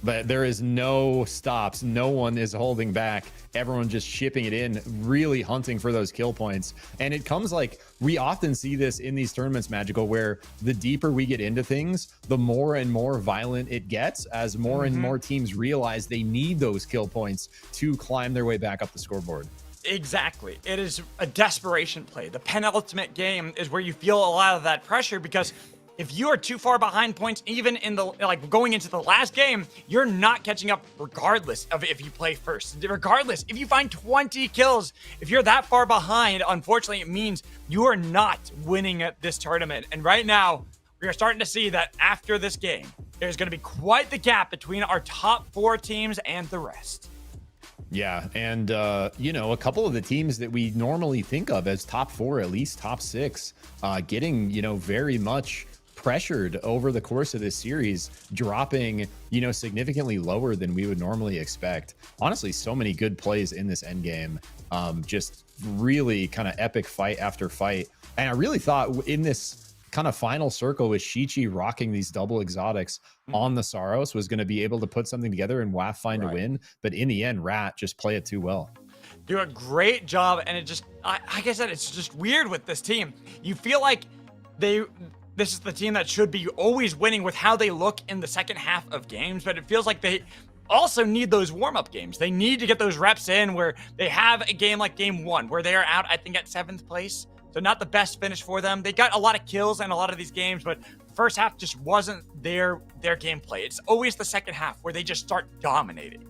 but there is no stops. No one is holding back. Everyone just shipping it in, really hunting for those kill points. And it comes like we often see this in these tournaments, Magical, where the deeper we get into things, the more and more violent it gets as more and more teams realize they need those kill points to climb their way back up the scoreboard. Exactly. It is a desperation play. The penultimate game is where you feel a lot of that pressure, because if you are too far behind points, even in the going into the last game, you're not catching up regardless of if you play first. Regardless, if you find 20 kills, if you're that far behind, unfortunately, it means you are not winning at this tournament. And right now, we are starting to see that after this game, there's going to be quite the gap between our top 4 teams and the rest. Yeah, and you know, a couple of the teams that we normally think of as top 4, at least top 6, getting, you know, very much pressured over the course of this series, dropping, you know, significantly lower than we would normally expect. Honestly, so many good plays in this end game. Just really kind of epic fight after fight. And I really thought in this kind of final circle with Shichi rocking these double exotics on the Saros was going to be able to put something together and WAF find a win. But in the end, Rat just play it too well. Do a great job. And it just, like I said, it's just weird with this team. You feel like this is the team that should be always winning with how they look in the second half of games, but it feels like they also need those warm-up games. They need to get those reps in where they have a game like game 1 where they are out, I think, at 7th place. So not the best finish for them. They got a lot of kills in a lot of these games, but first half just wasn't their gameplay. It's always the second half where they just start dominating.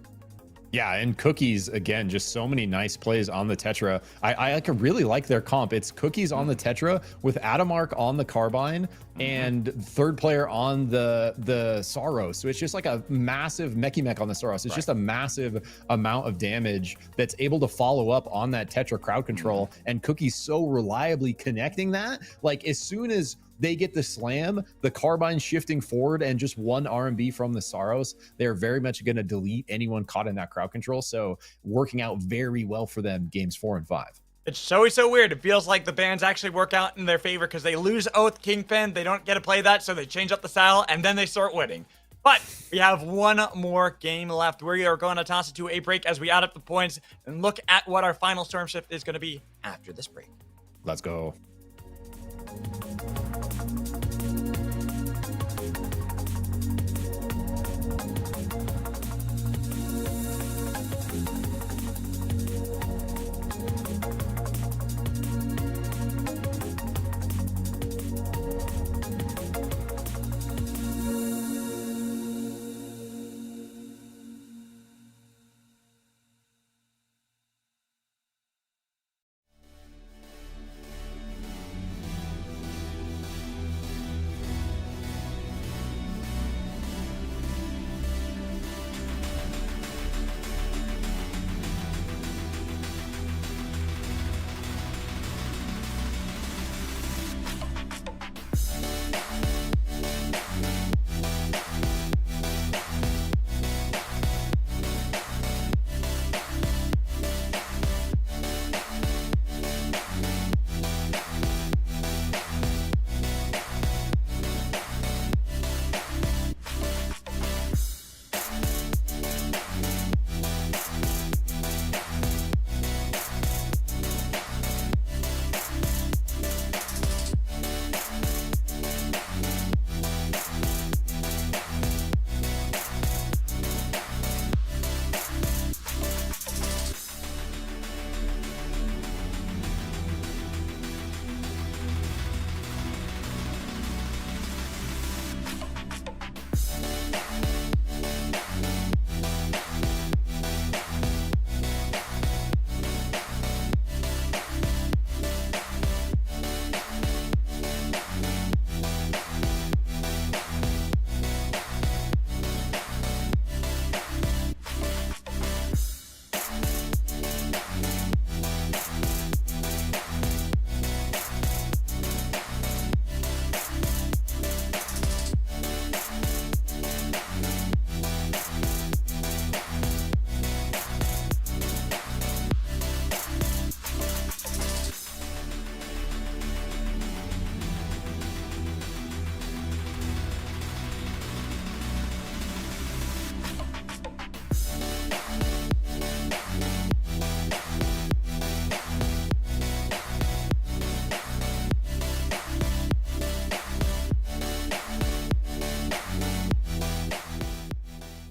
Yeah, and Cookies, again, just so many nice plays on the Tetra. I really like their comp. It's Cookies on the Tetra with Adamark on the Carbine and third player on the Saros. So it's just like a massive mech on the Saros. It's just a massive amount of damage that's able to follow up on that Tetra crowd control. And Cookies so reliably connecting that. Like as soon as they get the slam, the Carbine shifting forward, and just one RMB from the Saros, they're very much going to delete anyone caught in that crowd control. So working out very well for them games 4 and 5. It's so weird. It feels like the bans actually work out in their favor because they lose Oath Kingpin. They don't get to play that, so they change up the style, and then they start winning. But we have one more game left. We are going to toss it to a break as we add up the points and look at what our final storm shift is going to be after this break. Let's go.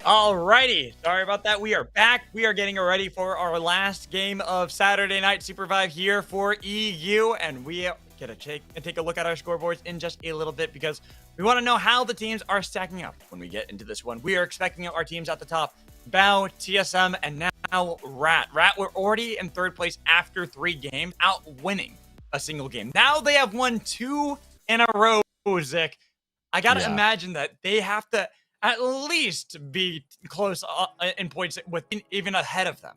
Alrighty, sorry about that. We are back. We are getting ready for our last game of Saturday Night SUPERVIVE here for EU, and we get to take a look at our scoreboards in just a little bit because we want to know how the teams are stacking up when we get into this one. We are expecting our teams at the top: Bao, TSM, and now Rat. Rat were already in third place after 3 games, out winning a single game. Now they have won 2 in a row, Zik. I gotta imagine that they have to at least be close in points with even ahead of them.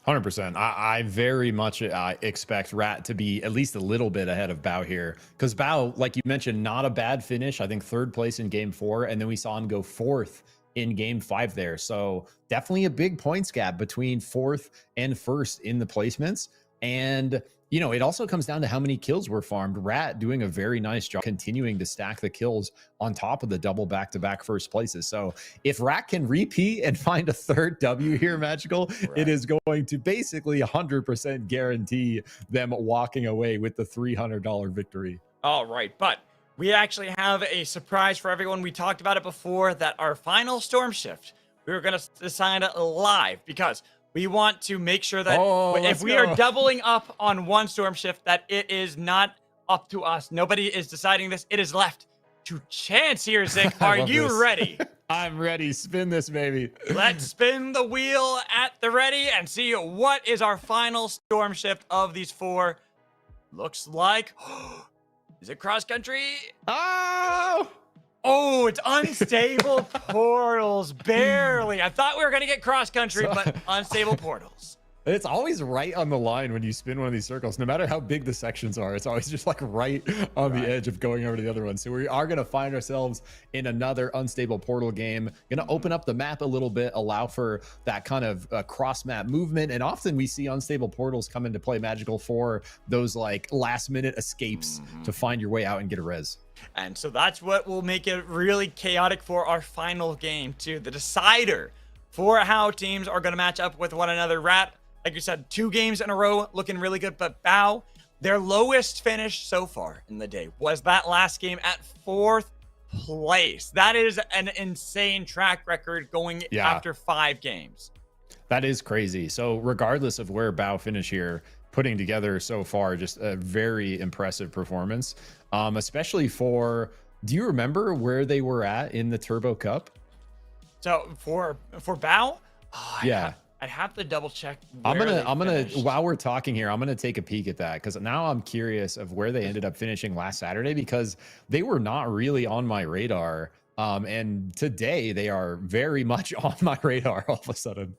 100%. I very much expect Rat to be at least a little bit ahead of Bao here. Because Bao, like you mentioned, not a bad finish. I think 3rd place in game 4. And then we saw him go 4th in game 5 there. So definitely a big points gap between 4th and 1st in the placements. And you know, it also comes down to how many kills were farmed. Rat doing a very nice job continuing to stack the kills on top of the double back-to-back first places. So if Rat can repeat and find a 3rd W here, Magical, it is going to basically 100% guarantee them walking away with the $300 victory. All right, but we actually have a surprise for everyone. We talked about it before, that our final storm shift, we were going to decide live because we want to make sure that if we are doubling up on one storm shift, that it is not up to us. Nobody is deciding this. It is left to chance here, Zick. I Are love you this. ready? I'm ready. Spin this, baby. Let's spin the wheel at the ready and see what is our final storm shift of these 4. Looks like, is it cross country? Oh! Oh, it's unstable portals, barely. I thought we were gonna get cross country, but unstable portals. It's always right on the line when you spin one of these circles, no matter how big the sections are. It's always just like right on the edge of going over to the other one. So we are going to find ourselves in another unstable portal game. Going to open up the map a little bit, allow for that kind of cross map movement. And often we see unstable portals come into play magical for those like last minute escapes to find your way out and get a res. And so that's what will make it really chaotic for our final game too. The decider for how teams are going to match up with one another. Rat, like you said, 2 games in a row looking really good, but Bao, their lowest finish so far in the day was that last game at 4th place. That is an insane track record going after 5 games. That is crazy. So regardless of where Bao finish here, putting together so far just a very impressive performance, especially for, do you remember where they were at in the Turbo Cup? So for Bao, I'd have to double check. I'm gonna while we're talking here, I'm gonna take a peek at that because now I'm curious of where they ended up finishing last Saturday, because they were not really on my radar. And today they are very much on my radar all of a sudden.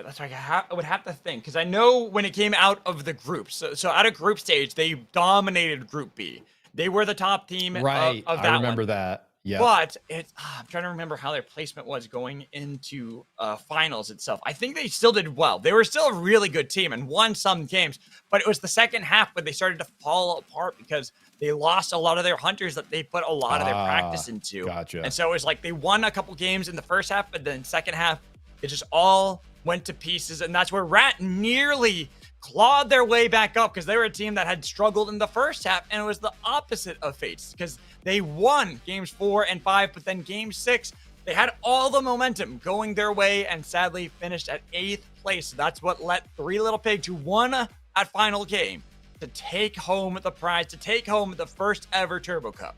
That's right. I would have to think, because I know when it came out of the groups. So out of group stage, they dominated Group B. They were the top team of that one. I remember that. Yeah. But I'm trying to remember how their placement was going into finals itself. I think they still did well. They were still a really good team and won some games, but it was the second half when they started to fall apart because they lost a lot of their hunters that they put a lot of their practice into. Gotcha. And so it was like they won a couple games in the first half, but then second half, it just all went to pieces. And that's where Rat nearly clawed their way back up, because they were a team that had struggled in the first half, and it was the opposite of Fates, because they won games 4 and 5, but then game 6, they had all the momentum going their way and sadly finished at 8th place. So that's what led 3 Little Pig to won at final game to take home the prize, to take home the first ever Turbo Cup.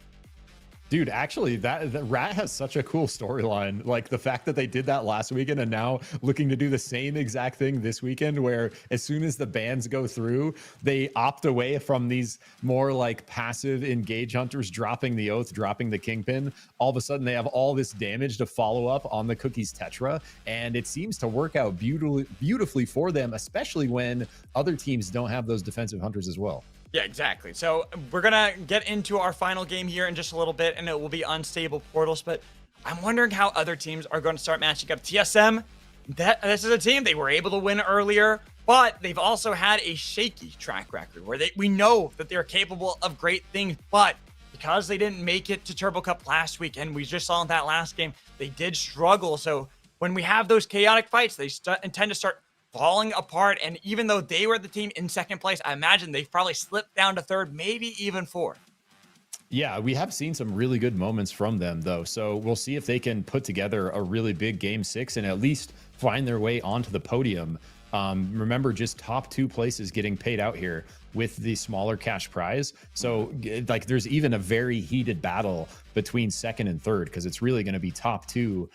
Dude, actually, that Rat has such a cool storyline. Like the fact that they did that last weekend and now looking to do the same exact thing this weekend, where as soon as the bans go through, they opt away from these more like passive engage hunters dropping the oath, dropping the kingpin. All of a sudden, they have all this damage to follow up on the Cookies Tetra, and it seems to work out beautifully for them, especially when other teams don't have those defensive hunters as well. Yeah, exactly. So we're going to get into our final game here in just a little bit, and it will be unstable portals. But I'm wondering how other teams are going to start matching up. TSM, this is a team, they were able to win earlier, but they've also had a shaky track record where we know that they're capable of great things, but because they didn't make it to Turbo Cup last week, and we just saw in that last game, they did struggle. So when we have those chaotic fights, they tend to start falling apart. And even though they were the team in second place, I imagine they've probably slipped down to 3rd, maybe even 4th. Yeah, we have seen some really good moments from them, though. So we'll see if they can put together a really big game 6 and at least find their way onto the podium. Remember, just top 2 places getting paid out here with the smaller cash prize. So like there's even a very heated battle between 2nd and 3rd, because it's really going to be top 2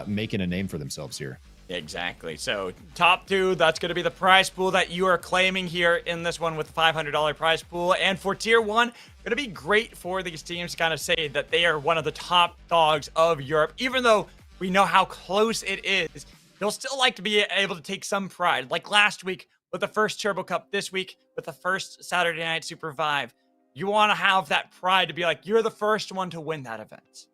making a name for themselves here. Exactly. So top 2, that's going to be the prize pool that you are claiming here in this one with the $500 prize pool. And for tier 1, going to be great for these teams to kind of say that they are one of the top dogs of Europe. Even though we know how close it is, they'll still like to be able to take some pride. Like last week with the first Turbo Cup, this week with the first Saturday Night SUPERVIVE. You want to have that pride to be like, you're the first one to win that event.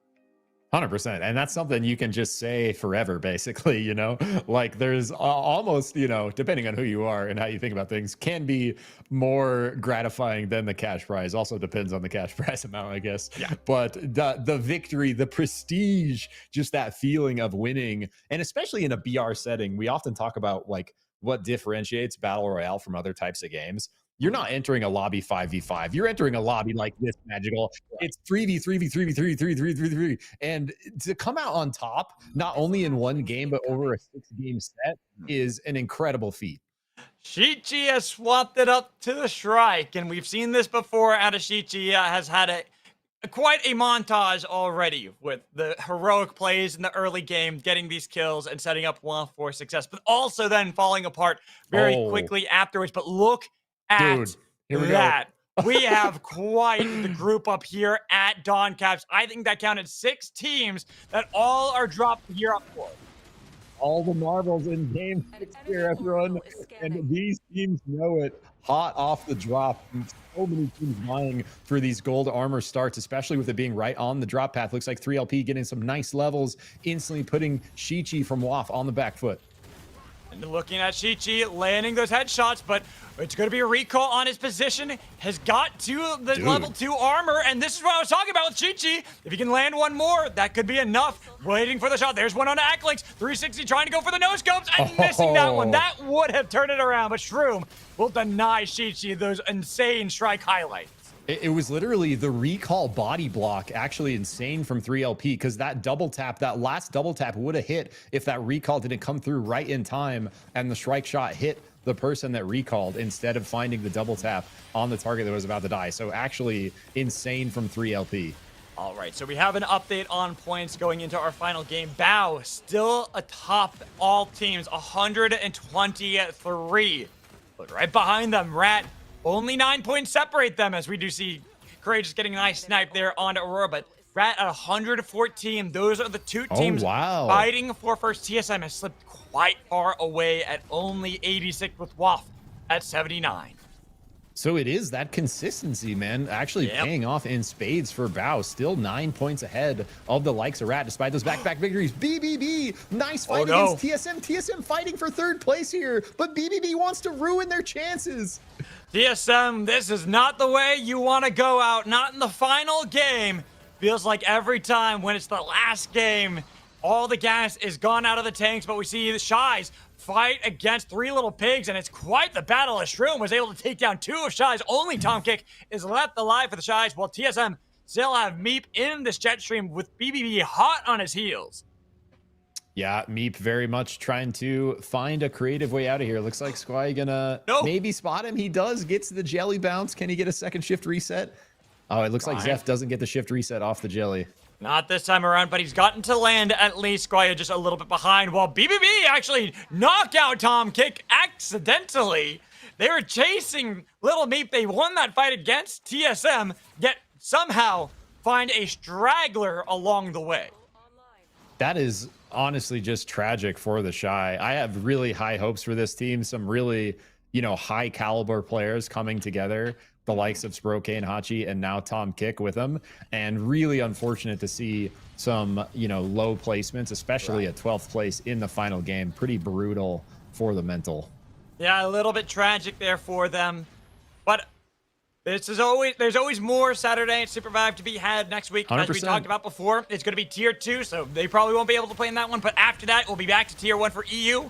100%. And that's something you can just say forever, basically, you know, like there's almost, you know, depending on who you are and how you think about things, can be more gratifying than the cash prize. Also depends on the cash prize amount, I guess. Yeah. But the victory, the prestige, just that feeling of winning, and especially in a BR setting, we often talk about like what differentiates Battle Royale from other types of games. You're not entering a lobby 5v5. You're entering a lobby like this, Magical. It's 3v3v3v3v3v3v3. And to come out on top, not only in one game, but over a 6-game set is an incredible feat. Shichi has swapped it up to the Shrike, and we've seen this before. Adashichi has had quite a montage already with the heroic plays in the early game, getting these kills and setting up WAF for success, but also then falling apart very quickly afterwards. But look at Dude, here we that. We have quite the group up here at Dawn Caps. I think that counted 6 teams that all are dropped here up for. All the marbles in game 6 here, everyone. And these teams know it. Hot off the drop. So many teams vying for these gold armor starts, especially with it being right on the drop path. Looks like 3LP getting some nice levels, instantly putting Shichi from WAF on the back foot. And looking at Shichi landing those headshots, but it's going to be a recall on his position. Has got to the level 2 armor, and this is what I was talking about with Shichi. If he can land one more, that could be enough. Waiting for the shot. There's one on Acklinks. 360 trying to go for the no-scopes and missing that one. That would have turned it around, but Shroom will deny Shichi those insane strike highlights. It was literally the recall body block, actually insane from 3LP, because that double tap, that last double tap would have hit if that recall didn't come through right in time and the strike shot hit the person that recalled instead of finding the double tap on the target that was about to die. So actually insane from 3LP. All right, so we have an update on points going into our final game. Bao still atop all teams, 123. But right behind them, Rat, only 9 points separate them, as we do see Courageous getting a nice snipe there on Aurora. But Rat at 114. Those are the 2 teams fighting for first. TSM has slipped quite far away at only 86 with WAF at 79. So it is that consistency, man, actually paying off in spades for Bao. Still 9 points ahead of the likes of Rat, despite those back-to-back victories. BBB, nice fight against TSM. TSM fighting for 3rd place here, but BBB wants to ruin their chances. TSM, this is not the way you want to go out, not in the final game. Feels like every time when it's the last game, all the gas is gone out of the tanks, but we see the Shies fight against 3 Little Pigs, and it's quite the battle as Shroom was able to take down 2 of Shies. Only Tom Kick is left alive for the Shies, while TSM still have Meep in this jet stream with BBB hot on his heels. Yeah, Meep very much trying to find a creative way out of here. Looks like Squai gonna maybe spot him. He does, gets the jelly bounce. Can he get a second shift reset? Oh, it looks like Zeph doesn't get the shift reset off the jelly. Not this time around, but he's gotten to land at least. Squire just a little bit behind, while BBB actually knocked out Tom Kick accidentally. They were chasing Little Meep. They won that fight against TSM, yet somehow find a straggler along the way. That is honestly just tragic for the Shy. I have really high hopes for this team. Some really, high caliber players coming together. The likes of Sproke and Hachi, and now Tom Kick with them. And really unfortunate to see some, low placements, especially at 12th place in the final game. Pretty brutal for the mental. Yeah, a little bit tragic there for them. But there's always more Saturday at SUPERVIVE to be had next week. 100%. As we talked about before, it's going to be Tier 2, so they probably won't be able to play in that one. But after that, we'll be back to Tier 1 for EU.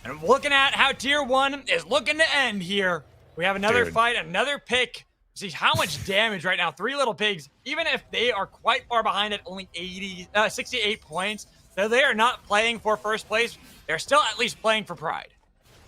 And I'm looking at how Tier 1 is looking to end here. We have another fight, another pick. See how much damage right now. 3 Little Pigs, even if they are quite far behind at only 68 points, so they are not playing for first place. They're still at least playing for pride.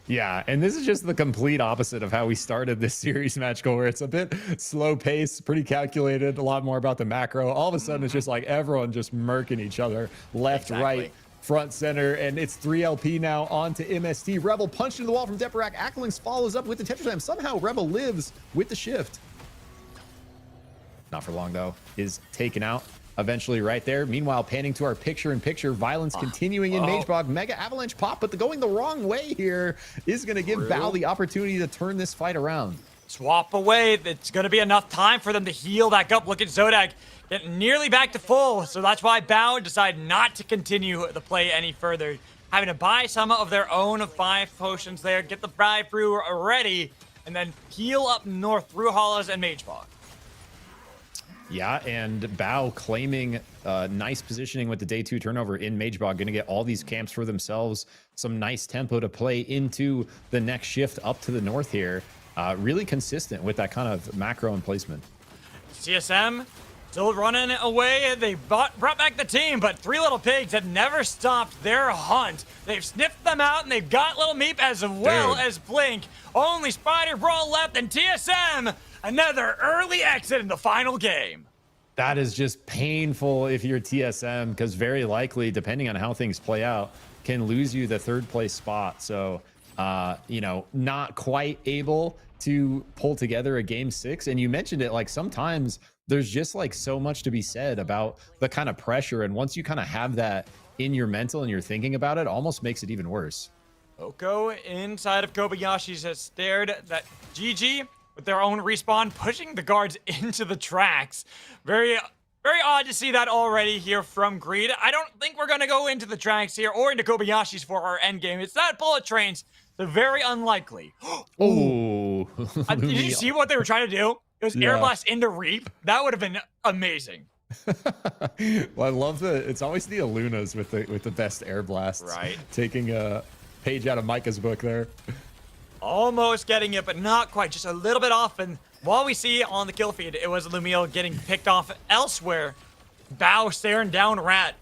Yeah, and this is just the complete opposite of how we started this series match goal, where it's a bit slow pace, pretty calculated, a lot more about the macro. All of a sudden, it's just like everyone just murking each other left, right, front, center, and it's 3LP now on to MST. Rebel punched into the wall from Deparak. Acklinks follows up with the Tetra Slam. Somehow Rebel lives with the shift. Not for long, though. Is taken out eventually right there. Meanwhile, panning to our picture-in-picture, violence continuing in Magebog. Mega Avalanche pop, but going the wrong way here is going to give Bao the opportunity to turn this fight around. Swap away. It's going to be enough time for them to heal back up. Look at Zodag getting nearly back to full, so that's why Bao decided not to continue the play any further. Having to buy some of their own 5 potions there, get the Bride Brew ready, and then heal up north through Hollows and Magebog. Yeah, and Bao claiming nice positioning with the day 2 turnover in Magebog, going to get all these camps for themselves. Some nice tempo to play into the next shift up to the north here. Really consistent with that kind of macro and placement. CSM still running away. They brought back the team, but 3 Little Pigs have never stopped their hunt. They've sniffed them out, and they've got Little Meep as well as Blink. Only Spider Brawl left, and TSM, another early exit in the final game. That is just painful if you're TSM, because very likely, depending on how things play out, can lose you the 3rd place spot. So, you know, not quite able to pull together a game 6. And you mentioned it, like sometimes there's just like so much to be said about the kind of pressure. And once you kind of have that in your mental and you're thinking about it, almost makes it even worse. Oko inside of Kobayashi's has stared that GG with their own respawn, pushing the guards into the tracks. Very odd to see that already here from Greed. I don't think we're going to go into the tracks here or into Kobayashi's for our end game. It's not bullet trains, so very unlikely. Oh, did you see what they were trying to do? It was air blast into Reap. That would have been amazing. Well, I love it's always the Alunas with the best air blasts. Right. Taking a page out of Micah's book there. Almost getting it, but not quite. Just a little bit off. And while we see on the kill feed, it was Lumiel getting picked off elsewhere. Bao staring down Rat.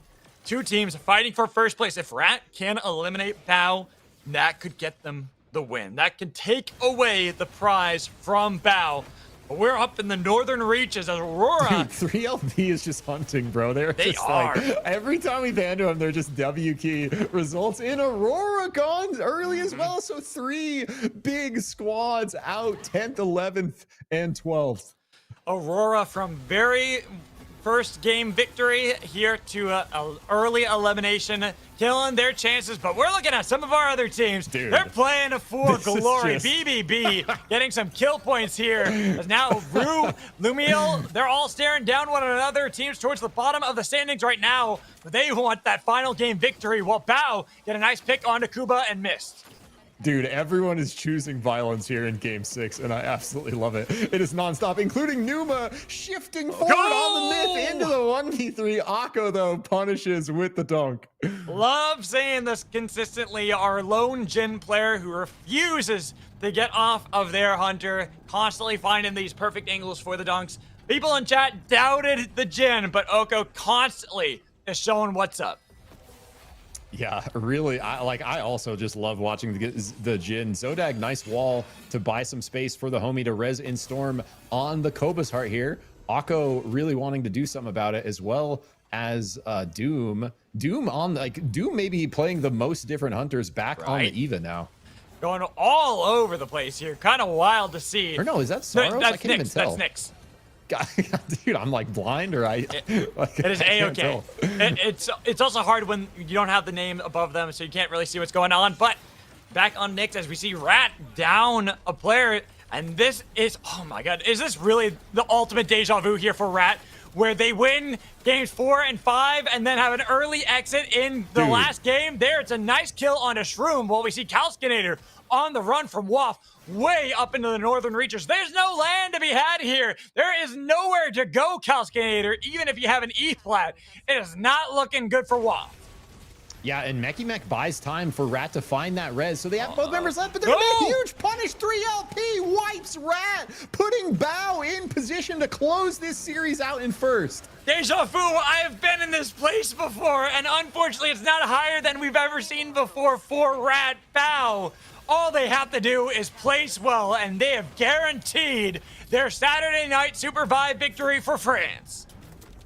2 teams fighting for 1st place. If Rat can eliminate Bao, that could get them the win. That could take away the prize from Bao. We're up in the northern reaches as Aurora. Dude, 3LB is just hunting, bro. They are. Like, every time we ban to them, they're just W key results in Aurora gone early as well. So 3 big squads out, 10th, 11th, and 12th. Aurora from very first game victory here to a early elimination, killing their chances. But we're looking at some of our other teams. Dude, they're playing for glory. BBB getting some kill points here. As now Rue, Lumiel, they're all staring down one another. Teams towards the bottom of the standings right now. But they want that final game victory, while Bao get a nice pick onto Kuba and missed. Dude, everyone is choosing violence here in game 6, and I absolutely love it. It is nonstop, including Numa shifting forward on the myth into the 1v3. Akko, though, punishes with the dunk. Love saying this consistently. Our lone Jin player who refuses to get off of their hunter, constantly finding these perfect angles for the dunks. People in chat doubted the Jin, but Oko constantly is showing what's up. Yeah, really. I also just love watching the Jin. Zodag, nice wall to buy some space for the homie to res in Storm on the Koba's heart here. Akko really wanting to do something about it, as well as Doom. Doom maybe playing the most different hunters back on the Eva now. Going all over the place here. Kind of wild to see. Or no, is that Soros? I can't even tell. That's Nyx. Dude, I'm like blind, or it is A-okay. It's also hard when you don't have the name above them, so you can't really see what's going on. But back on Nyx, as we see Rat down a player, and this is, oh my god, is this really the ultimate deja vu here for Rat, where they win games 4 and 5 and then have an early exit in the last game? There, it's a nice kill on a Shroom, while we see Calskinator on the run from WAF way up into the northern reaches. There's no land to be had here. There is nowhere to go, Calskinator, even if you have an E-plat. It is not looking good for WAF. Yeah, and Mech buys time for Rat to find that res, so they have both members left, but they're gonna be a huge punish. 3LP wipes Rat, putting Bao in position to close this series out in first. Deja vu, I have been in this place before, and unfortunately it's not higher than we've ever seen before for Rat. Bao, all they have to do is place well, and they have guaranteed their Saturday night SUPERVIVE victory for France.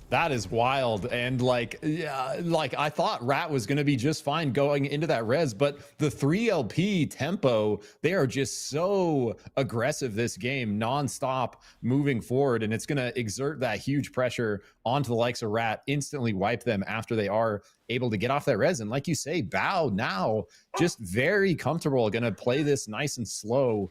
That is wild. And I thought Rat was going to be just fine going into that res, but the 3LP tempo, they are just so aggressive this game, nonstop moving forward, and it's going to exert that huge pressure onto the likes of Rat, instantly wipe them after they are able to get off that res. And like you say, Bao now just very comfortable, going to play this nice and slow,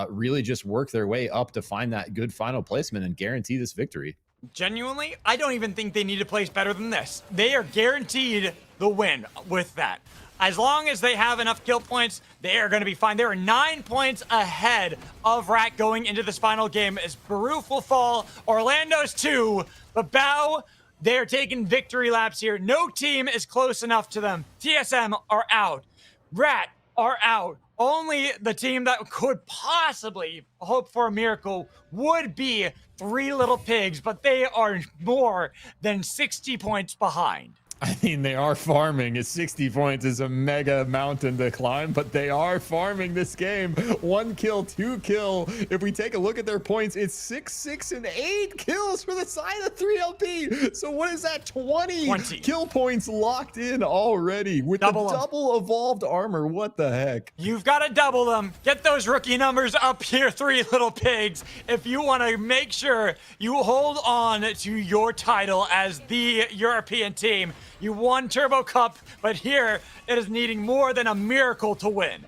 really just work their way up to find that good final placement and guarantee this victory. Genuinely, I don't even think they need to place better than this. They are guaranteed the win with that. As long as they have enough kill points, they are going to be fine. They are 9 points ahead of Rat going into this final game, as Baroof will fall, Orlando's 2, but Bao, they're taking victory laps here. No team is close enough to them. TSM are out. Rat are out. Only the team that could possibly hope for a miracle would be Three Little Pigs, but they are more than 60 points behind. I mean, they are farming. It's 60 points is a mega mountain to climb, but they are farming this game. 1 kill, 2 kill. If we take a look at their points, it's 6, 6, and 8 kills for the side of 3LP. So what is that? 20 kill points locked in already with double evolved armor. What the heck? You've got to double them. Get those rookie numbers up here, 3 Little Pigs, if you want to make sure you hold on to your title as the European team. You won Turbo Cup, but here it is needing more than a miracle to win.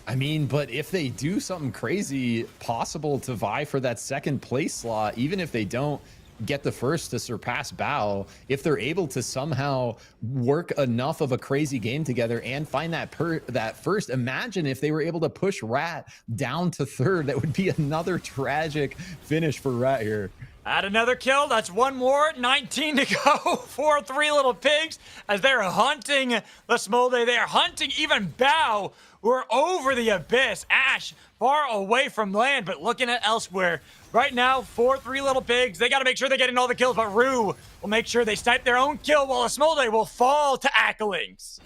I mean, but if they do something crazy, possible to vie for that second place slot, even if they don't get the first to surpass Bao, if they're able to somehow work enough of a crazy game together and find that first, imagine if they were able to push Rat down to third. That would be another tragic finish for Rat here. Add another kill. That's 1 more. 19 to go for 3 Little Pigs as they're hunting the Smolde. They are hunting even Bao, who are over the abyss. Ash far away from land, but looking at elsewhere. Right now, for 3 Little Pigs, they got to make sure they're getting all the kills, but Rue will make sure they snipe their own kill while the Smolde will fall to Acklings.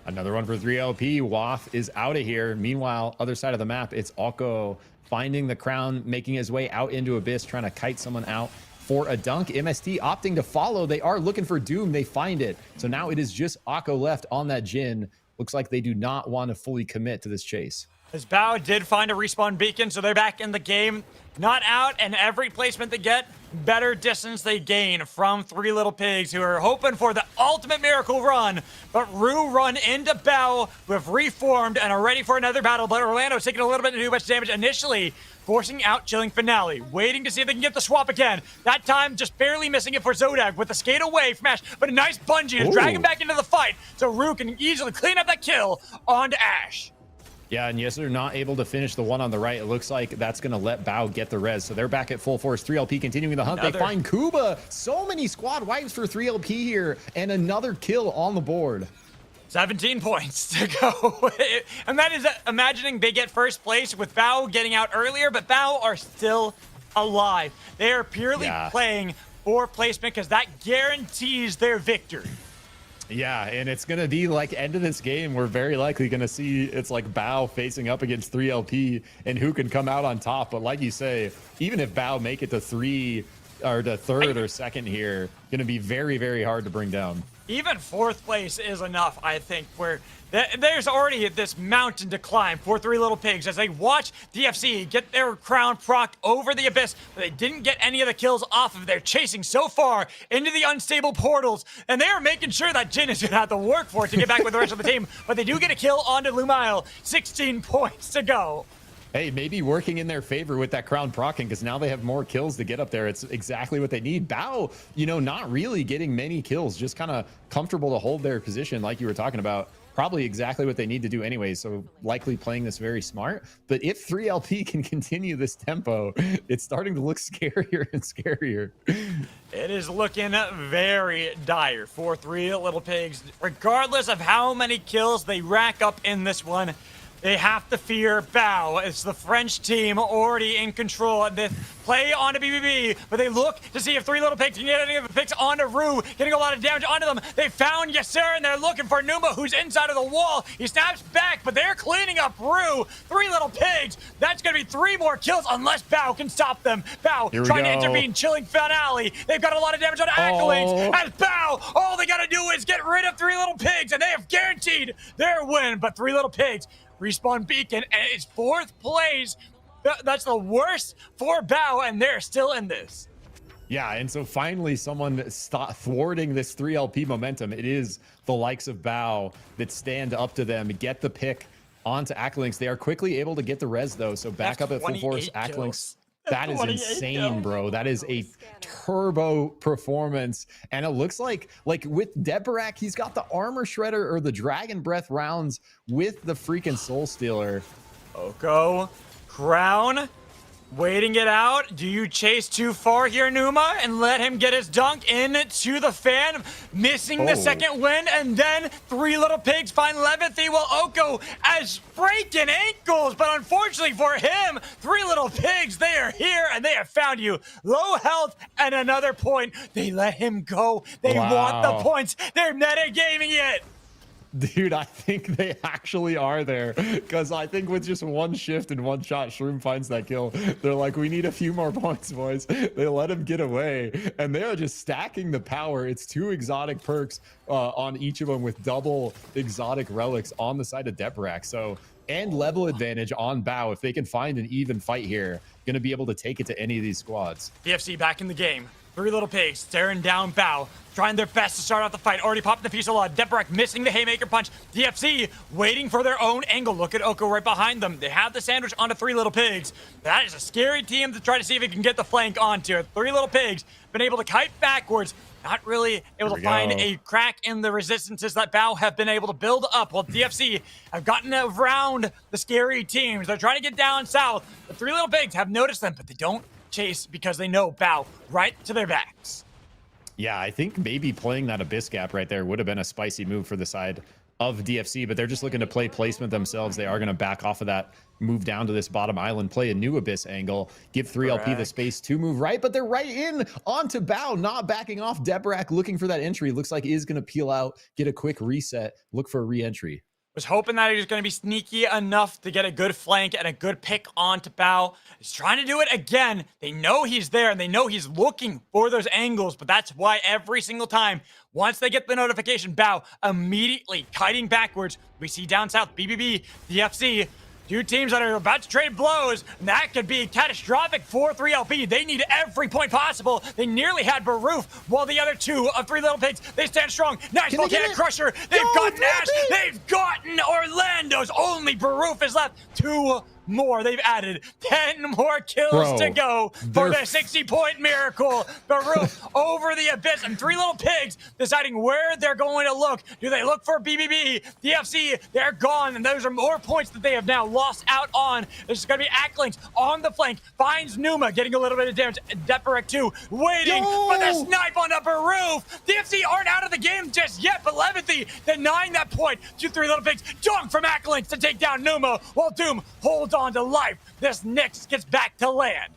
Another one for 3LP. Waff is out of here. Meanwhile, other side of the map, it's Alco finding the crown, making his way out into Abyss, trying to kite someone out for a dunk. MST opting to follow. They are looking for Doom. They find it. So now it is just Akko left on that Jhin. Looks like they do not want to fully commit to this chase. As Bao did find a respawn beacon, so they're back in the game. Not out, and every placement they get, better distance they gain from 3 Little Pigs, who are hoping for the ultimate miracle run. But Rue run into Bao, who have reformed and are ready for another battle. But Orlando's taking a little bit too much damage initially, forcing out Chilling Finale, waiting to see if they can get the swap again. That time, just barely missing it for Zodag with the skate away from Ash, but a nice bungee to drag him back into the fight, so Rue can easily clean up that kill onto Ash. Yeah, and yes, they're not able to finish the one on the right. It looks like that's going to let Bao get the res. So they're back at full force. 3LP continuing the hunt. They find Kuba. So many squad wipes for 3LP here, and another kill on the board. 17 points to go. And that is imagining they get first place with Bao getting out earlier, but Bao are still alive. They are purely playing for placement because that guarantees their victory. Yeah, and it's going to be like end of this game. We're very likely going to see it's like Bao facing up against 3LP and who can come out on top. But like you say, even if Bao make it to 3 or to third or second here, going to be very, very hard to bring down. Even 4th place is enough, I think, where there's already this mountain to climb for 3 Little Pigs as they watch DFC get their crown procced over the abyss, but they didn't get any of the kills off of. They're chasing so far into the unstable portals, and they are making sure that Jhin is going to have to work for it to get back with the rest of the team, but they do get a kill onto Lumail. 16 points to go. Hey, maybe working in their favor with that crown procking because now they have more kills to get up there. It's exactly what they need. Bao, you know, not really getting many kills, just kind of comfortable to hold their position like you were talking about. Probably exactly what they need to do anyway, so likely playing this very smart. But if 3LP can continue this tempo, it's starting to look scarier and scarier. It is looking very dire for 3 Little Pigs. Regardless of how many kills they rack up in this one, they have to fear Bao. It's the French team already in control. They play onto BBB, but they look to see if 3 Little Pigs can get any of the picks onto Rue, getting a lot of damage onto them. They found Yasser, and they're looking for Numa, who's inside of the wall. He snaps back, but they're cleaning up Rue. 3 Little Pigs. That's going to be 3 more kills unless Bao can stop them. Bao trying to intervene, Chilling Finale. They've got a lot of damage on Accolades. As Bao, all they got to do is get rid of 3 Little Pigs, and they have guaranteed their win. But 3 Little Pigs respawn beacon, and it's 4th place. That's the worst for Bao, and they're still in this. Yeah, and so finally someone stop thwarting this 3LP momentum. It is the likes of Bao that stand up to them, get the pick onto Acklinks. They are quickly able to get the res, though, so back up at full force. Acklinks, that is insane, bro. That is a turbo performance. And it looks like with Debarak, he's got the armor shredder or the dragon breath rounds with the freaking soul stealer. Oko, crown, Waiting it out. Do you chase too far here, Numa, and let him get his dunk into the fan, missing the second win, and then Three Little Pigs find Levithy while Oko has breaking ankles, but unfortunately for him, Three Little Pigs, they are here and they have found you. Low health and another point. They let him go. They want the points. They're metagaming it. Dude, I think they actually are there, because I think with just one shift and one shot, Shroom finds that kill. They're like, we need a few more points, boys. They let him get away, and they are just stacking the power. It's 2 exotic perks on each of them with double exotic relics on the side of Debrak. So, and level advantage on Bao. If they can find an even fight here, going to be able to take it to any of these squads. DFC back in the game. Three Little Pigs staring down Bao, trying their best to start off the fight. Already popped the Fusillade. Debrak missing the Haymaker punch. DFC waiting for their own angle. Look at Oko right behind them. They have the sandwich onto Three Little Pigs. That is a scary team to try to see if it can get the flank onto. Three Little Pigs been able to kite backwards. Not really able to find a crack in the resistances that Bao have been able to build up, while DFC have gotten around the scary teams. They're trying to get down south. The Three Little Pigs have noticed them, but they don't chase because they know Bao right to their backs. Yeah, I think maybe playing that Abyss Gap right there would have been a spicy move for the side of DFC, but they're just looking to play placement themselves. They are going to back off of that, move down to this bottom island, play a new Abyss angle, give 3LP the space to move right, but they're right in onto Bao, not backing off. Debrak looking for that entry. Looks like is going to peel out, get a quick reset, look for a re-entry. Was hoping that he was going to be sneaky enough to get a good flank and a good pick onto Bao. He's trying to do it again. They know he's there and they know he's looking for those angles, but that's why every single time, once they get the notification, Bao immediately kiting backwards. We see down south, BBB, DFC, 2 teams that are about to trade blows, and that could be catastrophic for 3LP. They need every point possible. They nearly had Baroof, while the other 2 of Three Little Pigs, they stand strong. Nice Volcanic Crusher. They've gotten Ash. They've gotten Orlando's. Only Baroof is left. 2 more. They've added 10 more kills to go for the 60-point miracle. Baroof over the Abyss, and Three Little Pigs deciding where they're going to look. Do they look for BBB? DFC, they're gone, and those are more points that they have now lost out on. This is going to be Acklings on the flank. Finds Numa, getting a little bit of damage. Deperic 2 waiting for the snipe on the Baroof. DFC aren't out of the game just yet, but Levithy denying that point to Three Little Pigs. Dunk from Acklings to take down Numa, while Doom holds on to life. This Nyx gets back to land.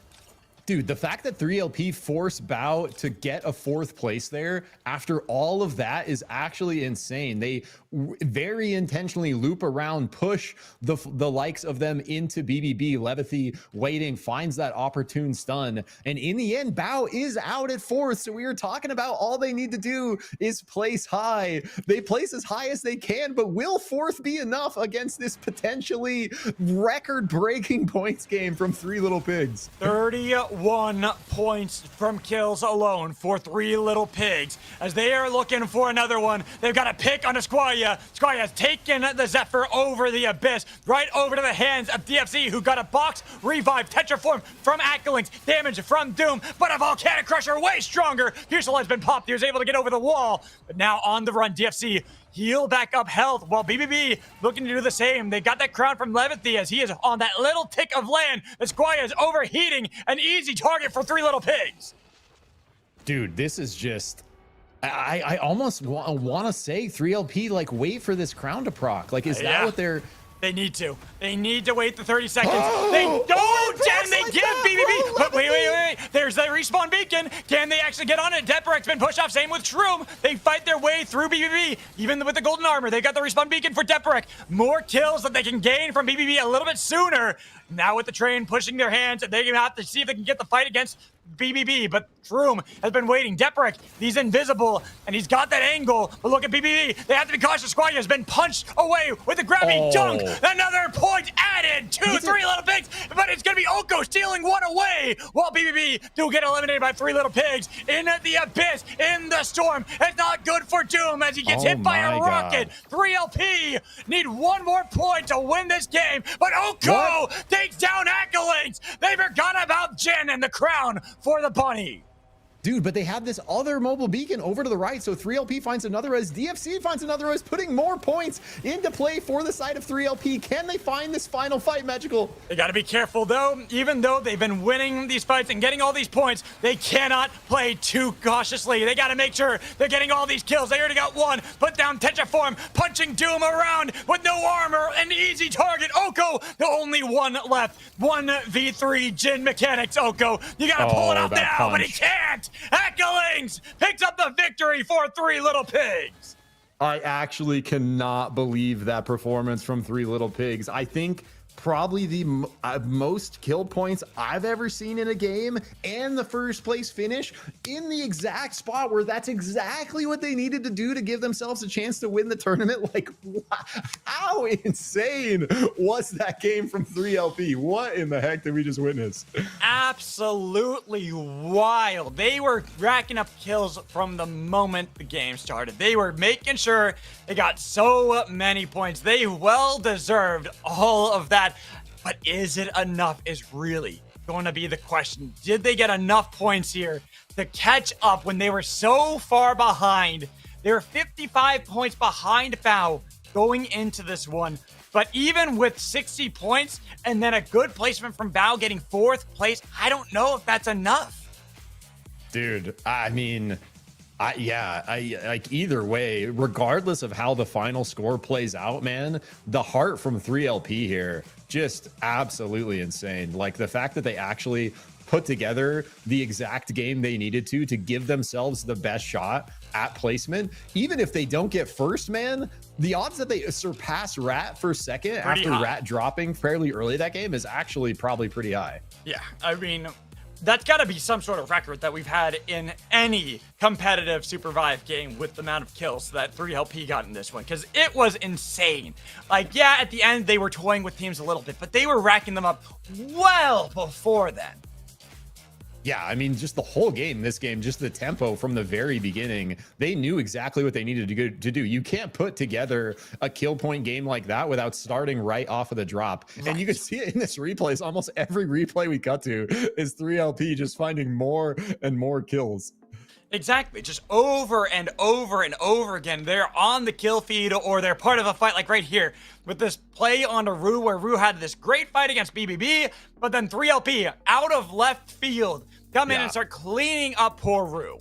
Dude, the fact that 3LP forced Bao to get a 4th place there after all of that is actually insane. They very intentionally loop around, push the likes of them into BBB. Levithy waiting, finds that opportune stun. And in the end, Bao is out at 4th. So we were talking about all they need to do is place high. They place as high as they can, but will 4th be enough against this potentially record-breaking points game from Three Little Pigs? 31 points from kills alone for Three Little Pigs. As they are looking for another one, they've got a pick on Esquire. Esquire has taken the Zephyr over the Abyss, right over to the hands of DFC, who got a box revive, Tetraform from Acklings, damage from Doom, but a Volcanic Crusher way stronger. Fusillade has been popped. He was able to get over the wall, but now on the run, DFC heal back up health, while BBB looking to do the same. They got that crown from Levithy as he is on that little tick of land. Esquire is overheating, an easy target for Three Little Pigs. Dude, this is just... I almost want to say 3LP, like, wait for this crown to proc. Like, is that what they're... They need to. They need to wait the 30 seconds. They don't, and they give BBB. But wait. There's the respawn beacon. Can they actually get on it? Deperek's been pushed off. Same with Shroom. They fight their way through BBB. Even with the golden armor, they got the respawn beacon for Deperek. More kills that they can gain from BBB a little bit sooner. Now with the train pushing their hands, they're going to have to see if they can get the fight against BBB, but Shroom has been waiting. Deperek, he's invisible, and he's got that angle, but look at BBB. They have to be cautious. Squire has been punched away with a grabby dunk. Another point added to Three Little Pigs, but it's going to be Oko stealing one away, while BBB do get eliminated by Three Little Pigs in the Abyss, in the storm. It's not good for Doom as he gets hit by a rocket. 3LP need one more point to win this game, but Oko takes down Accolades. They forgot about Jen and the crown for the bunny. Dude, but they have this other mobile beacon over to the right. So 3LP finds another res. DFC finds another res, putting more points into play for the side of 3LP. Can they find this final fight, Magical? They got to be careful, though. Even though they've been winning these fights and getting all these points, they cannot play too cautiously. They got to make sure they're getting all these kills. They already got one. Put down Tetraform, punching Doom around with no armor. An easy target. Oko, the only one left. 1v3 Jin mechanics, Oko. You got to pull it out now, but he can't. Hecklings picks up the victory for Three Little Pigs. I actually cannot believe that performance from Three Little Pigs. I think probably the most kill points I've ever seen in a game, and the first place finish in the exact spot where that's exactly what they needed to do to give themselves a chance to win the tournament. Like, how insane was that game from 3LP? What in the heck did we just witness? Absolutely wild. They were racking up kills from the moment the game started. They were making sure they got so many points. They well deserved all of that. But is it enough is really going to be the question. Did they get enough points here to catch up when they were so far behind? They were 55 points behind Bao going into this one. But even with 60 points and then a good placement from Bao getting 4th place, I don't know if that's enough. Dude, I mean, like either way, regardless of how the final score plays out, man, the heart from 3LP here, just absolutely insane. Like the fact that they actually put together the exact game they needed to give themselves the best shot at placement. Even if they don't get first, man, the odds that they surpass Rat for second after Rat dropping fairly early that game is actually probably pretty high. Yeah, I mean, that's got to be some sort of record that we've had in any competitive SUPERVIVE game with the amount of kills that 3LP got in this one, because it was insane. Like, yeah, at the end, they were toying with teams a little bit, but they were racking them up well before then. Yeah, I mean, just the whole game, this game, just the tempo from the very beginning, they knew exactly what they needed to do. You can't put together a kill point game like that without starting right off of the drop. Right. And you can see it in this replays. Almost every replay we cut to is 3LP just finding more and more kills. Exactly, just over and over and over again. They're on the kill feed or they're part of a fight like right here with this play onto Rue where Rue had this great fight against BBB, but then 3LP out of left field come in and start cleaning up poor Rue.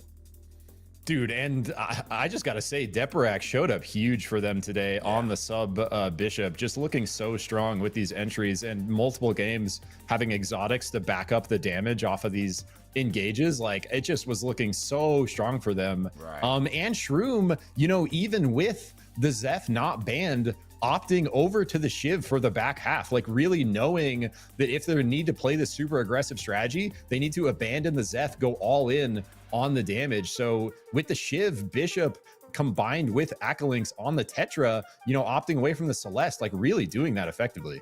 Dude, and I just got to say, Deparak showed up huge for them today on the sub Bishop, just looking so strong with these entries and multiple games having exotics to back up the damage off of these engages. Like, it just was looking so strong for them. Right. And Shroom, you know, even with the Zeph not banned, opting over to the Shiv for the back half, like really knowing that if they need to play this super aggressive strategy, they need to abandon the Zeph, go all in on the damage. So with the Shiv, Bishop combined with Akalinks on the Tetra, you know, opting away from the Celeste, like really doing that effectively.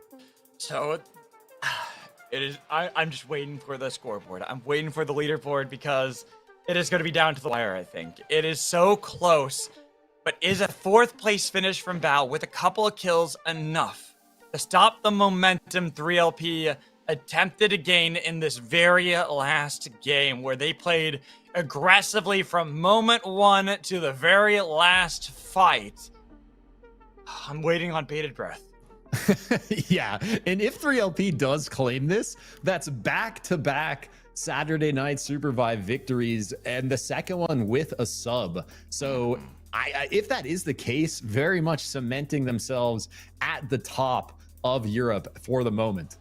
So it is, I'm just waiting for the scoreboard. I'm waiting for the leaderboard because it is going to be down to the wire, I think. It is so close. But is a 4th place finish from Bao with a couple of kills enough to stop the momentum 3LP attempted to gain in this very last game where they played aggressively from moment 1 to the very last fight? I'm waiting on bated breath. Yeah, and if 3LP does claim this, that's back-to-back Saturday night SUPERVIVE victories, and the second one with a sub. So if that is the case, very much cementing themselves at the top of Europe for the moment.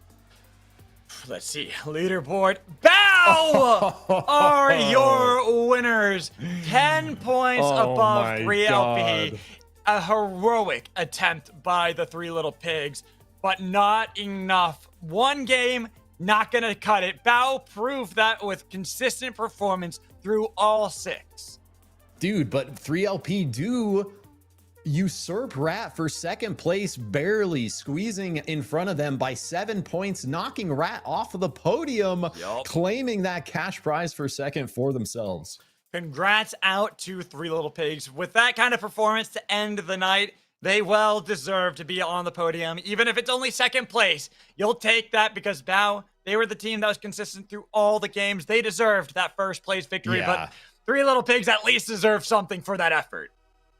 Let's see, leaderboard. Bao are your winners. 10 points above 3LP. A heroic attempt by the Three Little Pigs, but not enough. One game, not gonna cut it. Bao proved that with consistent performance through all 6. Dude, but 3LP do usurp Rat for second place, barely squeezing in front of them by 7 points, knocking Rat off of the podium, claiming that cash prize for second for themselves. Congrats out to Three Little Pigs. With that kind of performance to end the night, they well deserve to be on the podium. Even if it's only second place, you'll take that because Bao, They were the team that was consistent through all the games. They deserved that first place victory, Yeah. but Three Little Pigs at least deserve something for that effort.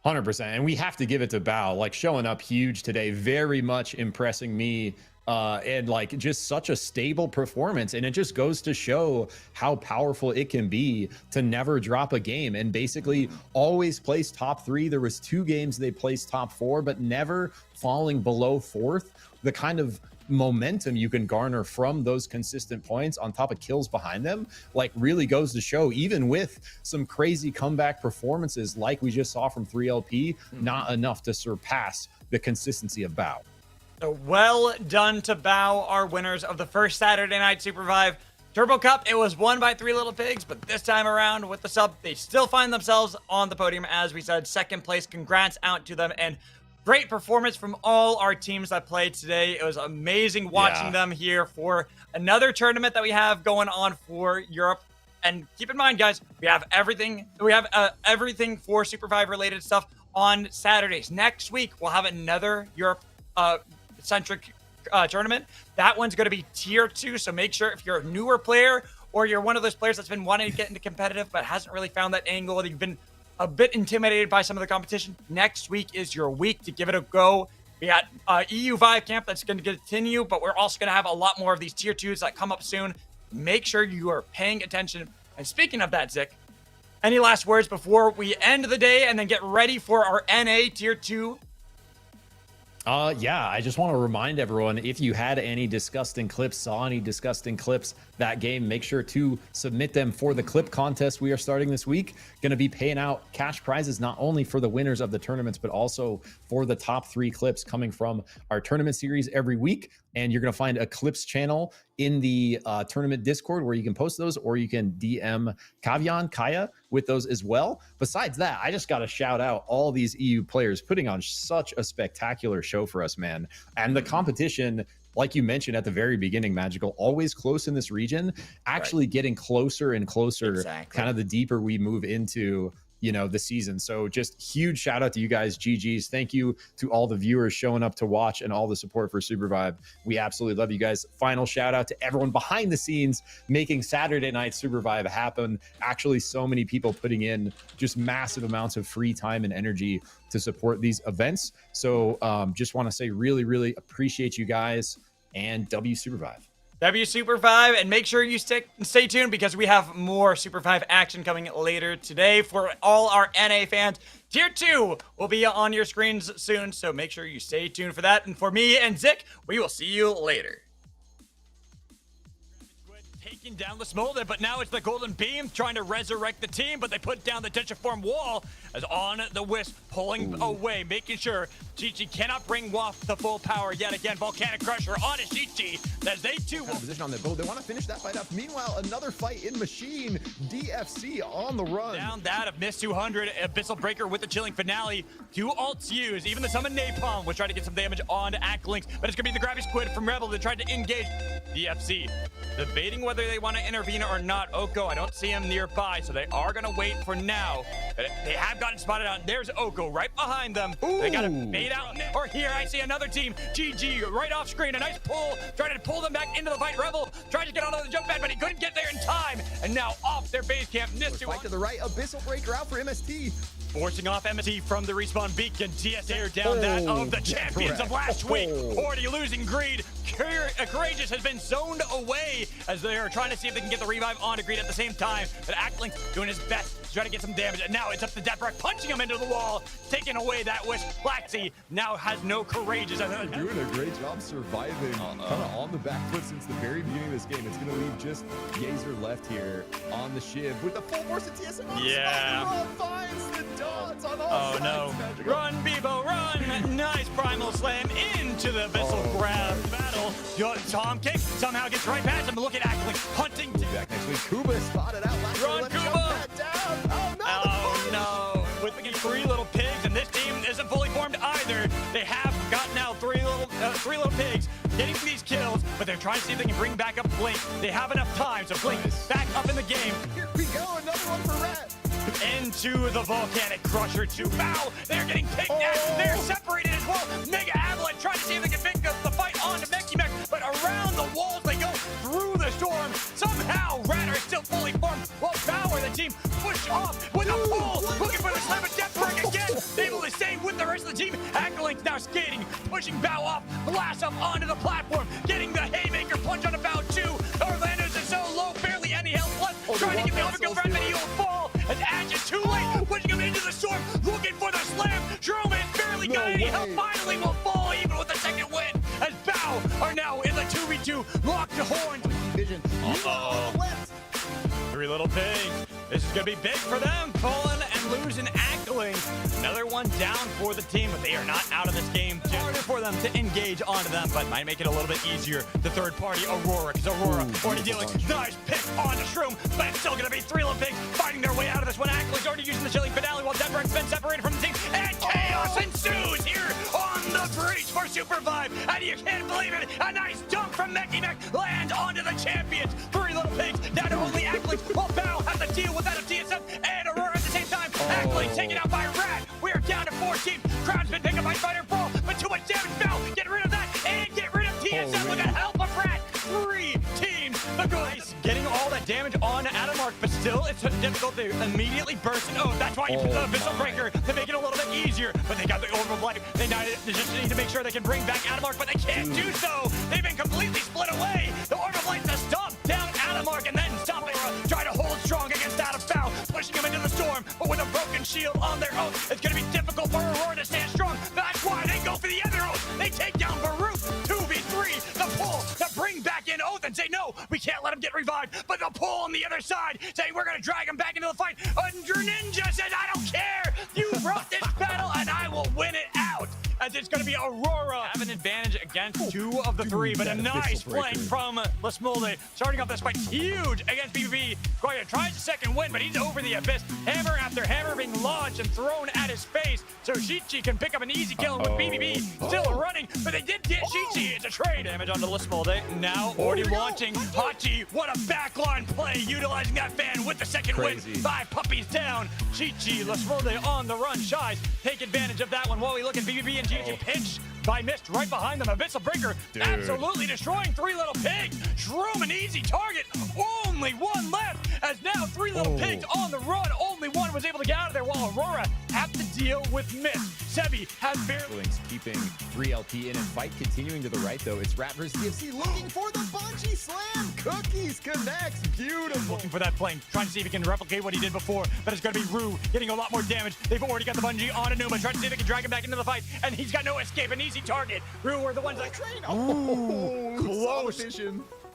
100%. And we have to give it to Bao, like showing up huge today, very much impressing me. And like just such a stable performance. And it just goes to show how powerful it can be to never drop a game and basically always place top 3. There was 2 games they placed top 4, but never falling below 4th. The kind of momentum you can garner from those consistent points on top of kills behind them, like really goes to show, even with some crazy comeback performances like we just saw from 3LP, not enough to surpass the consistency of Bao. So well done to Bao, our winners of the first Saturday Night SUPERVIVE Turbo Cup. It was won by Three Little Pigs, but this time around with the sub, they still find themselves on the podium. As we said, second place. Congrats out to them, and great performance from all our teams that played today. It was amazing watching them here for another tournament that we have going on for Europe. And keep in mind, guys, we have everything. We have everything for SUPERVIVE related stuff on Saturdays. Next week, we'll have another Europe centric tournament. That one's going to be tier 2, so make sure if you're a newer player or you're one of those players that's been wanting to get into competitive but hasn't really found that angle, and you've been a bit intimidated by some of the competition, next week is your week to give it a go. We got EU Vive Camp that's going to continue, but we're also going to have a lot more of these tier 2s that come up soon. Make sure you are paying attention. And speaking of that, Zick, any last words before we end the day and then get ready for our NA tier 2? Yeah, I just want to remind everyone, if you had any disgusting clips, saw any disgusting clips that game, make sure to submit them for the clip contest we are starting this week. Going to be paying out cash prizes not only for the winners of the tournaments, but also for the top 3 clips coming from our tournament series every week. And you're going to find a clips channel in the tournament Discord where you can post those, or you can DM Kaya with those as well. Besides that, I just got to shout out all these EU players putting on such a spectacular show for us, man. And the competition, like you mentioned at the very beginning, Magical, always close in this region, actually getting closer and closer, kind of the deeper we move into, you know, the season. So just huge shout out to you guys. GG's. Thank you to all the viewers showing up to watch and all the support for SUPERVIVE. We absolutely love you guys. Final shout out to everyone behind the scenes making Saturday Night SUPERVIVE happen. Actually, so many people putting in just massive amounts of free time and energy to support these events. So just want to say really, really appreciate you guys, and W SUPERVIVE. W SUPERVIVE, and make sure you stay tuned because we have more SUPERVIVE action coming later today for all our NA fans. Tier 2 will be on your screens soon, so make sure you stay tuned for that. And for me and Zick, we will see you later. Taking down the Smolder, but now it's the Golden Beam trying to resurrect the team, but they put down the Tetraform wall as on the Wisp pulling away, making sure Chi-Chi cannot bring Waff to full power yet again. Volcanic Crusher on his Chi-Chi as they too will position on their boat. They want to finish that fight up. Meanwhile, another fight in Machine. DFC on the run. down that of Miss 200. Abyssal Breaker with the Chilling Finale. 2 ults used. Even the Summon Napalm was trying to get some damage on Acklinks, but it's going to be the Grabby Squid from Rebel that tried to engage DFC. Debating whether they want to intervene or not. Oko, I don't see him nearby, so they are going to wait for now. But they have gotten spotted out. There's Oko right behind them. They got it made out. Or here, I see another team. GG right off screen. A nice pull. Trying to pull them back into the fight. Rebel tried to get onto the jump pad, but he couldn't get there in time. And now off their base camp. Fight to the right. Abyssal Breaker out for MST. Forcing off MST from the respawn beacon. TSA down that of the champions of last week. Already losing Greed. Courageous has been zoned away as they are trying to see if they can get the revive onto Greed at the same time. But Acklink doing his best to try to get some damage. And now it's up to Deathrock punching him into the wall, taking away that Wisp. Blacksea now has no Courageous. Doing a great job surviving kind of on the back foot since the very beginning of this game. It's going to leave just Yazer left here on the Shiv with the full force of TSM. Yeah. Finds the dots on all sides. No. Magical. Run, Bebo, run. Nice Primal Slam into the Abyssal Grab battle. Tom Kick somehow gets right past him. Look at Acklink hunting. Back next week. Kuba spotted out. Last Run, left Kuba. jump pad down. Oh, no. With against 3 little pigs, and this team isn't fully formed either. They have gotten out three little pigs getting these kills, but they're trying to see if they can bring back up Blink. They have enough time, so Blink back up in the game. Here we go. Another one for Rat. Into the Volcanic Crusher to Bao. They're getting picked at. They're separated as well. Mega Avalanche trying to see if they can pick up the fight onto Meki Mech, but around the walls they go through the now Rat are still fully formed, while Power, the team, push off with a pull, looking for the slam of death break again, able to stay with the rest of the team. Accolades now skating, pushing Bow off, blast up onto the platform, getting the haymaker punch on a Bow too. Orlando's is so low, barely any health left, trying to get the overkill Rat, but he'll fall, as Ash is too late, pushing him into the storm, looking for the slam. Jerome has barely got any help, finally will fall, even with the second win, as Bow are now in the 2v2, locked to horns. Vision. Three little pigs. This is going to be big for them. Falling and losing Accolades. Another one down for the team, but they are not out of this game. Harder for them to engage onto them, but might make it a little bit easier. The third party, Aurora, because Aurora already dealing nice pick on the Shroom, but it's still going to be three little pigs fighting their way out of this one. Accolades already using the chilling finale while Deadburn's been separated from the team, and chaos ensues here on the breach for SUPERVIVE, and you can't believe it. A nice dunk from Mecky Mech lands onto the champions. Three little pigs down to only Accolades, while Bow has to deal with that of TSM and Aurora at the same time. Accolades taken out by Rat. We are down to 4 teams. Crowd's been picked up by Fighter Brawl, but too much damage. Bow, get rid of that and get rid of TSM. Look at help of Rat. 3 teams. The guys getting all that damage on Adamark, but still it's difficult to immediately burst. Oh, that's why you put the Abyssal Breaker to make it a little bit easier. But they got the Orb of Life. They just need to make sure they can bring back Adamark, but they can't do so. They've been completely split away. The Orb of Life to stomp down Adamark and then stop it. Try to hold strong against Adam Bow, pushing him into the storm, but with a broken shield on their own, it's going to be difficult for Aurora to stand strong. That's why they go for the other oath. They take down Baruch. 2v3, the pull to bring back in Oath and say, no, we can't let him get revived. But the pull on the other side, saying we're going to drag him back into the fight. Under Ninja says, I don't care. You wrote this battle and I will win it out. As it's going to be Aurora have an advantage against 2 of the 3, but a nice flank from Lasmolde. Starting off this fight huge against BBB. Goya tries a second win, but he's over the abyss. Hammer after hammer being launched and thrown at his face. So Shichi can pick up an easy kill with BBB still running, but they did get Shichi. It's a trade. Damage onto Lasmolde. Now already launching Hachi. What a backline play, utilizing that fan with the second win. 5 puppies down. Shichi, Lasmolde on the run. Shies take advantage of that one while we look at BBB and GG pinch by Mist right behind them. Abyssal Breaker absolutely destroying 3 little pigs. Shroom an easy target. Only 1 left as now 3 little pigs on the run. Only 1 was able to get out of there while Aurora have to deal with Mist. Sebi has barely keeping 3LP in and fight continuing to the right though. It's Rat versus DFC looking for the bungee slam. Cookies connects. Beautiful. Looking for that flame, trying to see if he can replicate what he did before, but it's going to be Rue getting a lot more damage. They've already got the bungee on Enuma, trying to see if they can drag him back into the fight, and he's got no escape. An easy target. Rue were the ones that train. Close.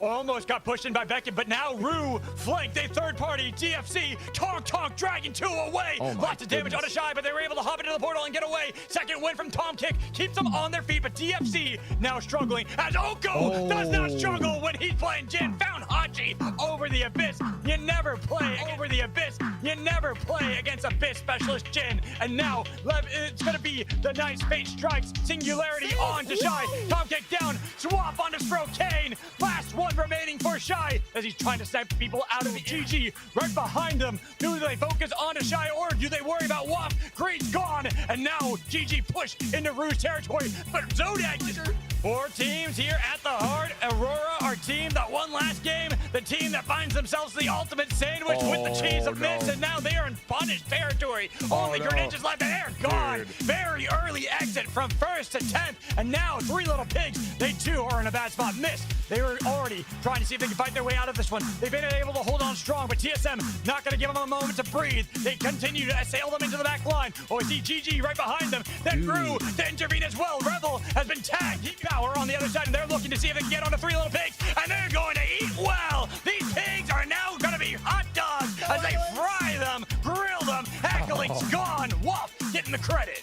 Almost got pushed in by Beckett, but now Rue flanked a third party. DFC, Tonk, dragging 2 away. Lots of damage on a Shy, but they were able to hop into the portal and get away. Second win from Tom Kick keeps them on their feet, but DFC now struggling as Oko does not struggle when he's playing Jin. Found Hachi over the Abyss. You never play over the Abyss. You never play against Abyss Specialist Jin. And now it's going to be the nice Fate Strikes. Singularity on to Shy. Tom Kick down. Swap onto Spro Kane. Last one remaining for Shy as he's trying to snipe people out of the GG right behind them. Do they focus on a Shy or do they worry about Waff? Greed's gone, and now GG push into Rouge territory, but Zodak is 4 teams here at the heart. Aurora, our team that won last game, the team that finds themselves the ultimate sandwich with the cheese of Mist, and now they are in punish territory. Only Greninjas left, and they're gone. Very early exit from 1st to 10th, and now 3 little pigs. They too are in a bad spot. Mist, they were already trying to see if they can fight their way out of this one. They've been able to hold on strong, but TSM not going to give them a moment to breathe. They continue to assail them into the back line. Oh, we see GG right behind them. Then Brew to intervene as well. Rebel has been tagged. Power on the other side, and they're looking to see if they can get onto 3 little pigs, and they're going to eat well. These pigs are now going to be hot dogs as they fry them, grill them. Accolades gone. Waff getting the credit.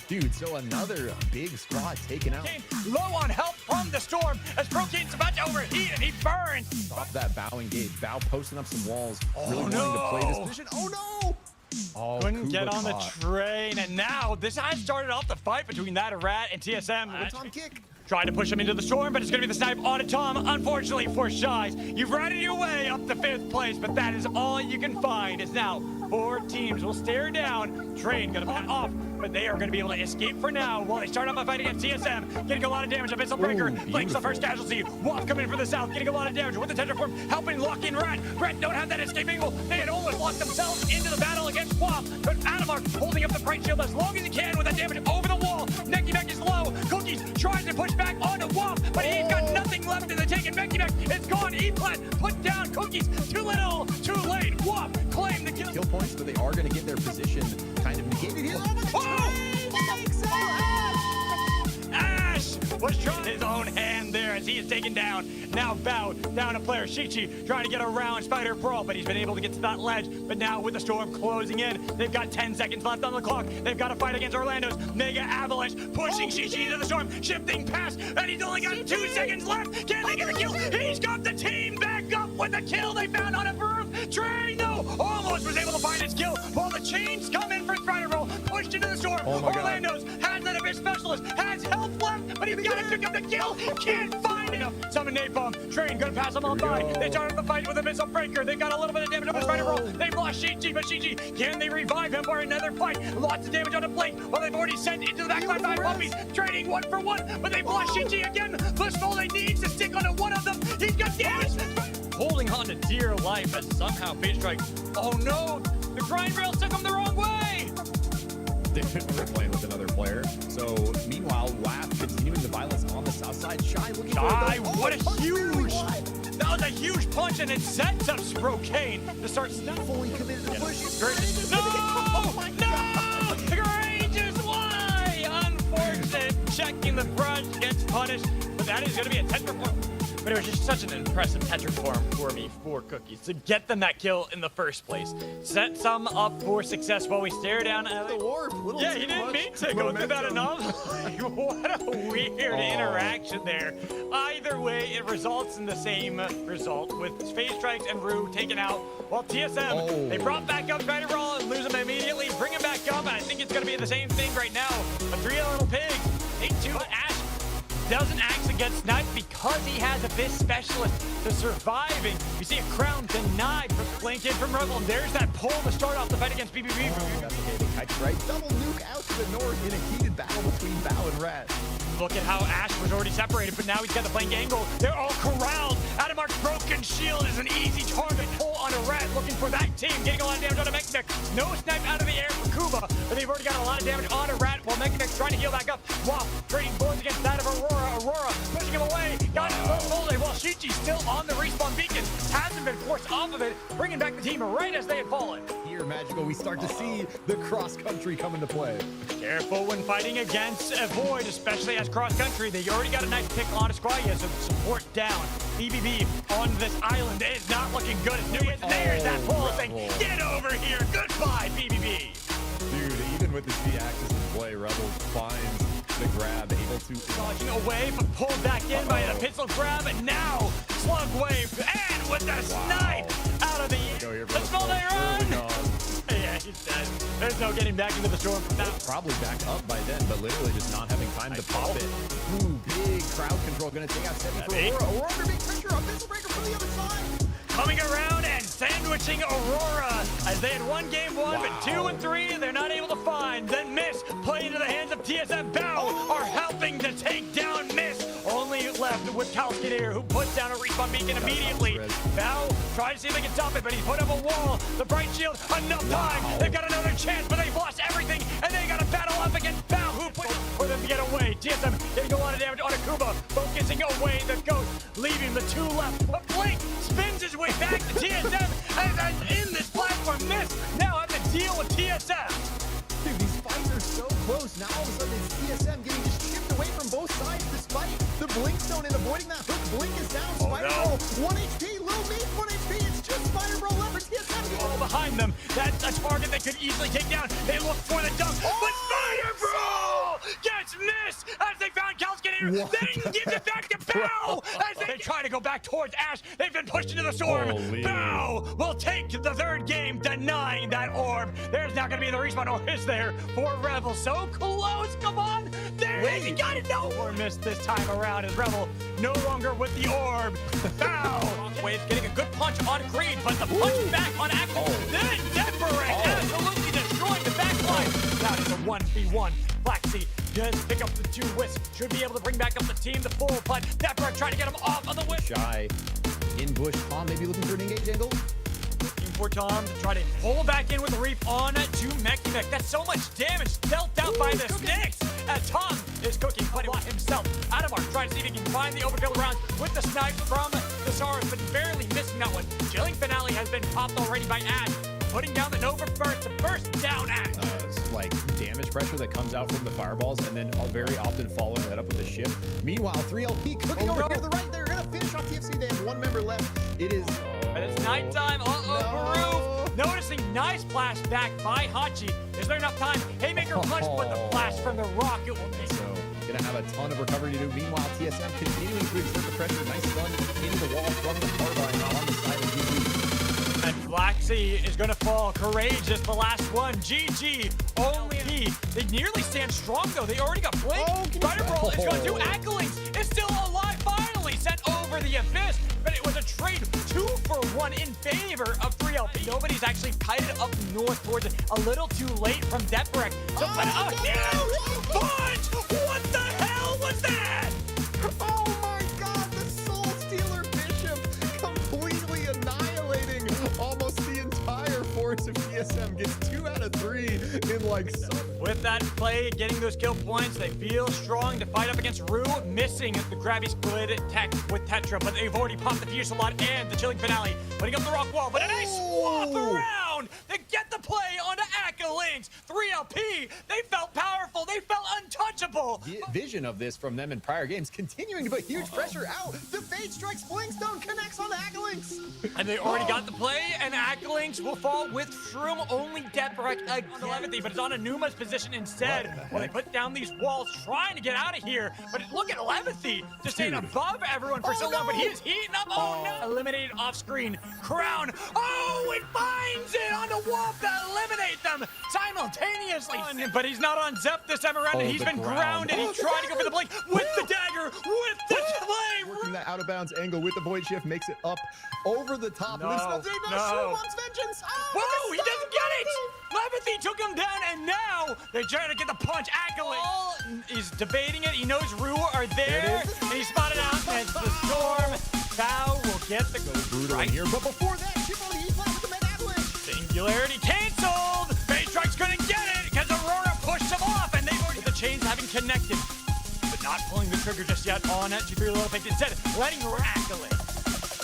Dude, so another big squad taken out. Low on help from the storm as Prokane's about to overheat and he burns. Stop that Bow engage. Bow posting up some walls. Really wanting to play this position. Oh no! Couldn't get on the train, and now this has started off the fight between that Rat and TSM. Tom Kick. Trying to push him into the storm, but it's going to be the snipe on a Tom. Unfortunately for Shies, you've ridden your way up to 5th place, but that is all you can find. It's now 4 teams will stare down. Train going to pat off, but they are going to be able to escape for now while they start off a fight against TSM. Getting a lot of damage. Abyssal Breaker flanks the first casualty. Waff coming in for the south, getting a lot of damage with the Tetraform, helping lock in Rat. Rat don't have that escape angle. They had almost locked themselves into the battle against Waff, but Adamar holding up the Bright Shield as long as he can with that damage over the wall. Necky Neck is low. Cookies tries to push back onto Waff, but he's got nothing left in the tank, and Necky Neck is gone. E-Plat put down Cookies. Too little, too late. Waff claim the kill Points, but they are going to get their position kind of negated here. Ash was trying his own hand there as he is taken down. Now Bao down a player. Shichi trying to get around Spider Brawl, but he's been able to get to that ledge. But now with the storm closing in, they've got 10 seconds left on the clock. They've got to fight against Orlando's Mega Avalanche, pushing Shichi into the storm, shifting past, and he's only got 2 seconds left. Can they get the kill? He's got the team back up with the kill they found on a roof. Train though almost was able to find his kill while the chains come in for Spider Brawl, pushed into the storm. Orlando's has that Abyss Specialist, has health left, but he's got to pick up the kill. Can't find him. Summon Napalm. Train gonna pass them on by. They started the fight with a Abyssal Breaker. They got a little bit of damage on the Spider Brawl. They've lost Shichi, but Shichi, can they revive him for another fight? Lots of damage on the Blink. Well, they've already sent into the backline 5 puppies. Trading 1 for 1, but they've lost Shichi again. This all they need to stick onto one of them. He's got damage. Holding on to dear life as somehow Fate Strike. Oh no, the grind rails took him the wrong way. We're playing with another player. So meanwhile, Waff continuing the violence on the south side. Shy looking for what a huge! That was a huge punch, and it sets up Sprocane to start fully committed to push. No! Courageous! Why? Unfortunate. Checking the brush gets punished, but that is going to be a Tetraform. But it was just such an impressive Tetraform for me, for Cookies, to get them that kill in the first place. Set some up for success while we stare down at the warp. Yeah, he didn't mean to go through that anomaly. What a weird interaction there. Either way, it results in the same result with Phase Strikes and Rue taken out. While TSM, they brought back up Spider Brawl and lose him immediately, bring him back up, and I think it's going to be the same thing right now. But 3 little pigs, 8-2, Ash doesn't axe against Sniped because he has Abyss Specialist to surviving. You see a crown denied from flanked in from Rebel, and there's that pull to start off the fight against BBB. Right, double nuke out to the north in a heated battle between Bao and Rat. Look at how Ash was already separated, but now he's got the flank angle. They're all corralled. Adamar's broken shield is an easy target. Pull on a Rat, looking for that team. Getting a lot of damage on a Mechanic. No snipe out of the air for Kuba, but they've already got a lot of damage on a Rat while Mechanic's trying to heal back up. Waff trading bullets against that of Aurora. Aurora pushing him away. Got him fully while Shichi's still on the respawn beacon. Hasn't been forced off of it, bringing back the team right as they had fallen. Here, Magical, we start to see the cross-country come into play. Careful when fighting against a Void, especially as cross-country. They already got a nice pick on Esquire, so support down. BBB on this island is not looking good. It's new. There's that pull thing. Get over here. Goodbye, BBB. Dude, even with the Z-axis in play, Rebel finds the grab, able to... Dodging away, but pulled back in by the pistol grab, and now Slug Wave, and with the snipe out of the... The small day run! Yeah, he's dead. There's no getting back into the storm from now. Probably back up by then, but literally just not having time to pop it. Ooh, big crowd control, gonna take out 70 for Aurora. Aurora under big pressure, a missile breaker from the other side. Coming around and sandwiching Aurora as they had won game 1, but 2 and 3 they're not able to find. Then Miss play into the hands of TSM. Bao are helping to take down Miss. Only left with Kalskinator, who puts down a respawn beacon immediately. Bao tries to see if they can stop it, but he's put up a wall. The Bright Shield, enough time. They've got another chance, but they've lost everything, and they got to battle up against Bao, who put for them to get away. TSM getting a lot of damage on Akuba, focusing away the Ghost, leaving the 2 left. But Blink spins his way back to TSM, and in this platform, Miss now have to deal with TSM. Dude, these fights are so close. Now all of a sudden it's TSM getting just chipped away from both sides despite the Blink Stone and avoiding that hook. Blink is down. Spider Brawl, 1 HP. Lil Meat, 1 HP. It's just Spider Brawl left for TSM. All behind them. That's a target they could easily take down. They look for the dunk, but Spider Brawl gets missed as they found Kalskin Then gives it back to Bao as they try to go back towards Ash. They've been pushed into the storm. Holy. Bao will take the third game, denying that orb. There's not going to be the respawn, or is there, for Rebel? So close, come on. There it is, he got it, no. Or missed this time around as Rebel no longer with the orb. Bao Wade's getting a good punch on Creed, but the punch back on Axel. Then Deborah absolutely destroying the back line. That is a 1v1. Flaxy does pick up the 2 wisps. Should be able to bring back up the team, the full, but Deborah trying to get him off of the wisp. Shy in bush. Tom maybe looking for an engage angle. Looking for Tom to try to pull back in with the Reap on to Meki Mek. That's so much damage dealt out by the Snicks. Tom is cooking, but himself. Adamar trying to see if he can find the overkill rounds with the snipe from the Saurus, but barely missing that one. Chilling Finale has been popped already by Ash. Putting down the Nova first, the first down Ash. It's like damage pressure that comes out from the fireballs, and then very often following that up with a shift. Meanwhile, 3LP cooking over here to the right. They're gonna finish off TFC. They have 1 member left. It is. But it's nighttime. Baru noticing nice flash back by Hachi. Is there enough time? Haymaker punch, but the flash from the rocket will take. So gonna have a ton of recovery to do. Meanwhile, TSM continuing to exert the pressure. Nice run into the wall from the carbine on the side of GG. And Flaxy is going to fall. Courageous, the last one. GG, only he. They nearly stand strong, though. They already got Blink. Spider Roll is going to do Accolings. It's still alive, finally. Sent over the Abyss. But it was a trade 2 for 1 in favor of 3LP. Nobody's actually kited up north towards it. A little too late from Deborah. So, Punch! What the hell was that? Oh my god, the Soul Stealer Bishop completely annihilating almost the entire force of TSM. Gets 2 out of 3 in like With that play, getting those kill points, they feel strong to fight up against Rue, missing the grabby split tech with Tetra, but they've already popped the Fusilade and the Chilling Finale, putting up the rock wall, but a nice swap around to get the play onto Accolings. 3LP, they felt powerful, they felt untouchable. The vision of this from them in prior games, continuing to put huge pressure out. The Fade Strikes Blinkstone connects on Accolings. And they already got the play, and Accolings will fall with Shroom, only Deborek again, but it's on Anuma's position instead. While they put down these walls, trying to get out of here. But look at Levithy, just staying above everyone for so long, but he is heating up. Oh no! Eliminated off screen. Crown. Oh, it finds it on the wall to eliminate them simultaneously. But he's not on Zep this time around, and he's been grounded. He tried to go for the blink with the dagger, with the play. Working that out of bounds angle with the void shift makes it up over the top. No. Shroom wants vengeance. Whoa, he doesn't get it! Levithy took him down, and now they're trying to get the punch. Accolade is debating it. He knows Rue are there, and he spotted out, and it's the storm. Bao will get the Brutal in here, but before that, Chip on the E-flat with the Med Avalanche. Singularity canceled. Phase Strike's couldn't get it because Aurora pushed him off, and they've already the chains having connected, but not pulling the trigger just yet on it. G3 Little Pig instead letting Accolade.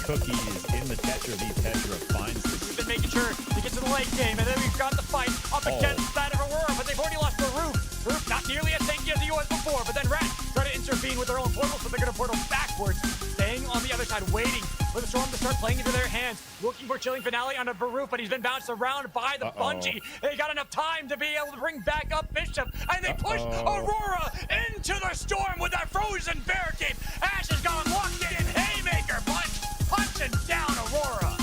Cookies in the Tetra. The Tetra finds the We've been making sure to get to the late game, and then we've got the fight up against that of Aurora, but they've already lost the Roof. Roof not nearly as tanky as he was before, but then Rat try to intervene with their own portal, so they're going to portal backwards, staying on the other side, waiting for the storm to start playing into their hands, looking for Chilling Finale on a Baroof, but he's been bounced around by the Bungee. They got enough time to be able to bring back up Bishop, and they push Aurora into the storm with that frozen barricade. Ash has gone locked in, Haymaker punching down Aurora.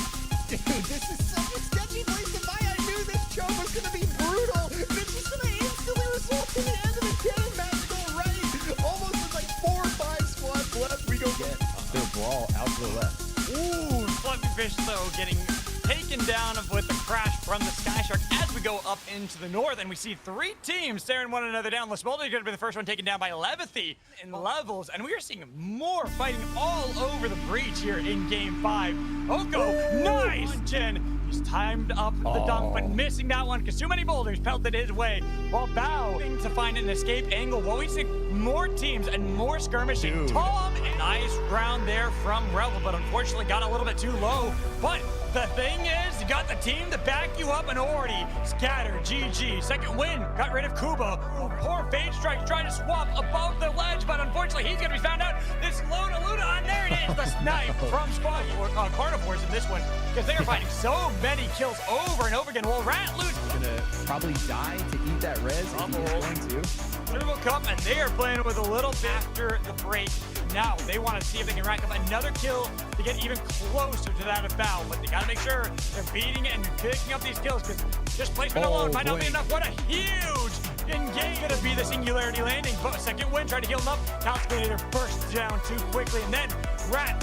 Dude, this is such a sketchy place to buy. I knew this choke was going to be brutal. It's just going to instantly result in the end of the game. Magical right. Almost with like 4 or 5 squads left. We go get their brawl out to the left. Ooh, Fluffy Fish, though, getting taken down with the crash from the Sky Shark as we go up into the north, and we see 3 teams staring one another down. Lesmolder is going to be the first one taken down by Levithy in levels, and we are seeing more fighting all over the breach here in Game 5. Oko, nice! Jen, he's timed up the dunk, but missing that one because too many boulders pelted his way, while Bao to find an escape angle. While we see more teams and more skirmishing. Dude. Tom, nice round there from Rebel, but unfortunately got a little bit too low. But the thing is, you got the team to back you up and already scatter. GG. Second win. Got rid of Kuba. Poor Fade Strike trying to swap above the ledge, but unfortunately he's going to be found out. This Luna, and there it is. The snipe from Squad Carnivores in this one, because they are finding so many kills over and over again. Well, Rat lose. Gonna probably die to eat that res. If he's going to. Turbo Cup, and they are playing with a little bit after the break. Now they want to see if they can rack up another kill to get even closer to that of Bao, but they got to make sure they're beating and picking up these kills, because just placement alone might not be enough. What a huge engage. Gonna be the singularity landing, but second win, trying to heal him up. Calculator bursts down too quickly, and then Rat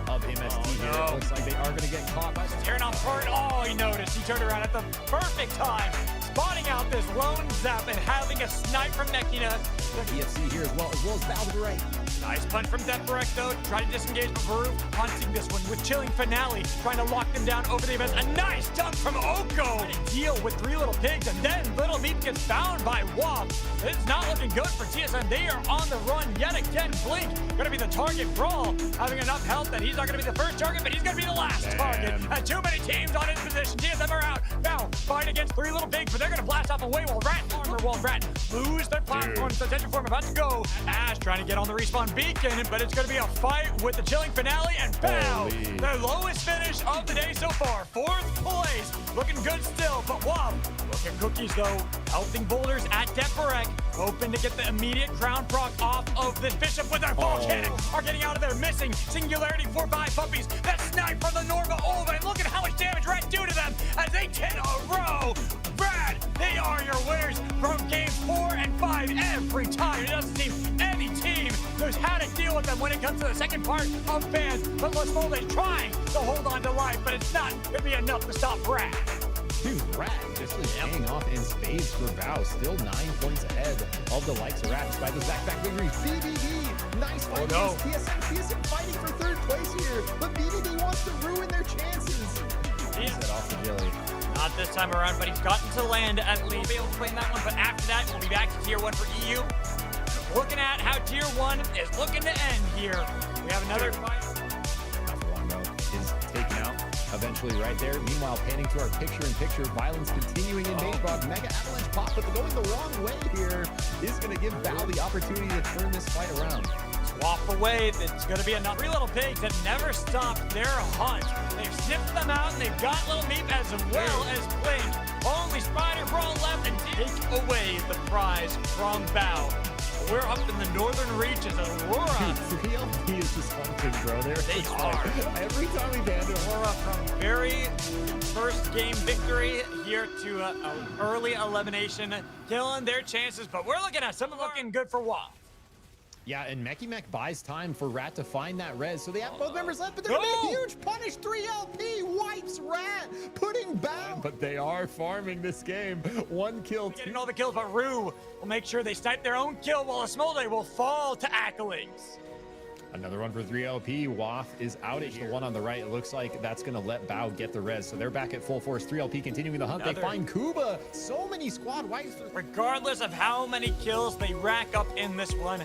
of MST here. It looks like they are gonna get caught by tearing off part. Oh, he noticed. He turned around at the perfect time, spotting out this lone zap and having a snipe from Mekina. EFC here as well as Bao to the right. Nice punch from Deathbreak though, trying to disengage, but Baru hunting this one with Chilling Finale, trying to lock them down over the abyss. A nice dunk from Oko to deal with three little pigs, and then Little Meep gets found by Wop. It's not looking good for TSM. They are on the run yet again. Blink gonna be the target. Brawl having enough health that he's not gonna be the first target, but he's gonna be the last target. And too many teams on his position. TSM are out. Now fight against three little pigs, but they're gonna blast off away while Rat lose their platforms. The Tension Form about to go. Ash trying to get on the respawn beacon, but it's going to be a fight with the Chilling Finale and Bao. The lowest finish of the day so far. 4th place. Looking good still, but wow. Looking cookies though. Helping boulders at Deathbreak. Hoping to get the immediate crown proc off of this Bishop with their ball cannon. Are getting out of there. Missing Singularity for by Puppies. That snipe from the Norma Ova. And look at how much damage Rat do to them as they 10 a row. Brad, they are your winners from games 4 and 5 every time. It doesn't seem any team knows how to deal with them when it comes to the second part of bans. But Lasmolde's trying to hold on to life, but it's not going to be enough to stop Brad. Dude, Rat just paying off in spades for Bao. Still 9 points ahead of the likes of Rat despite those back-to-back victories. BBB, nice fight against TSM fighting for 3rd place here, but BBB wants to ruin their chances. He's set off the jelly. Not this time around, but he's gotten to land at least. Be able to play in that one, but after that, we'll be back to Tier 1 for EU. Looking at how Tier 1 is looking to end here. We have another fight. Longo is taken out eventually right there. Meanwhile, panning to our picture-in-picture, violence continuing in Magebroad. Mega Avalanche pop, but going the wrong way here is going to give Bao the opportunity to turn this fight around. Swap away. It's going to be enough. Three little pigs that never stopped their hunt. They've sniffed them out, and they've got Little Meep as well as Blink. Only Spider Brawl left and take away the prize from Bao. We're up in the northern reaches of Aurora. 3LP is just hunting, bro. They are. Every time we ban it, Aurora from very first game victory here to early elimination, killing their chances. But we're looking at something looking good for WAP. Yeah, and Mekimek buys time for Rat to find that res, so they have both members left, but they're gonna be huge punish. 3LP wipes Rat, putting Bao. But they are farming this game. 1 kill. Getting all the kills, but Rue will make sure they snipe their own kill while Asmolde will fall to Accolades. Another one for 3LP. Waff is out at the one on the right. It looks like that's going to let Bao get the res. So they're back at full force. 3LP continuing the hunt. They find Kuba. So many squad wipes. Regardless of how many kills they rack up in this one,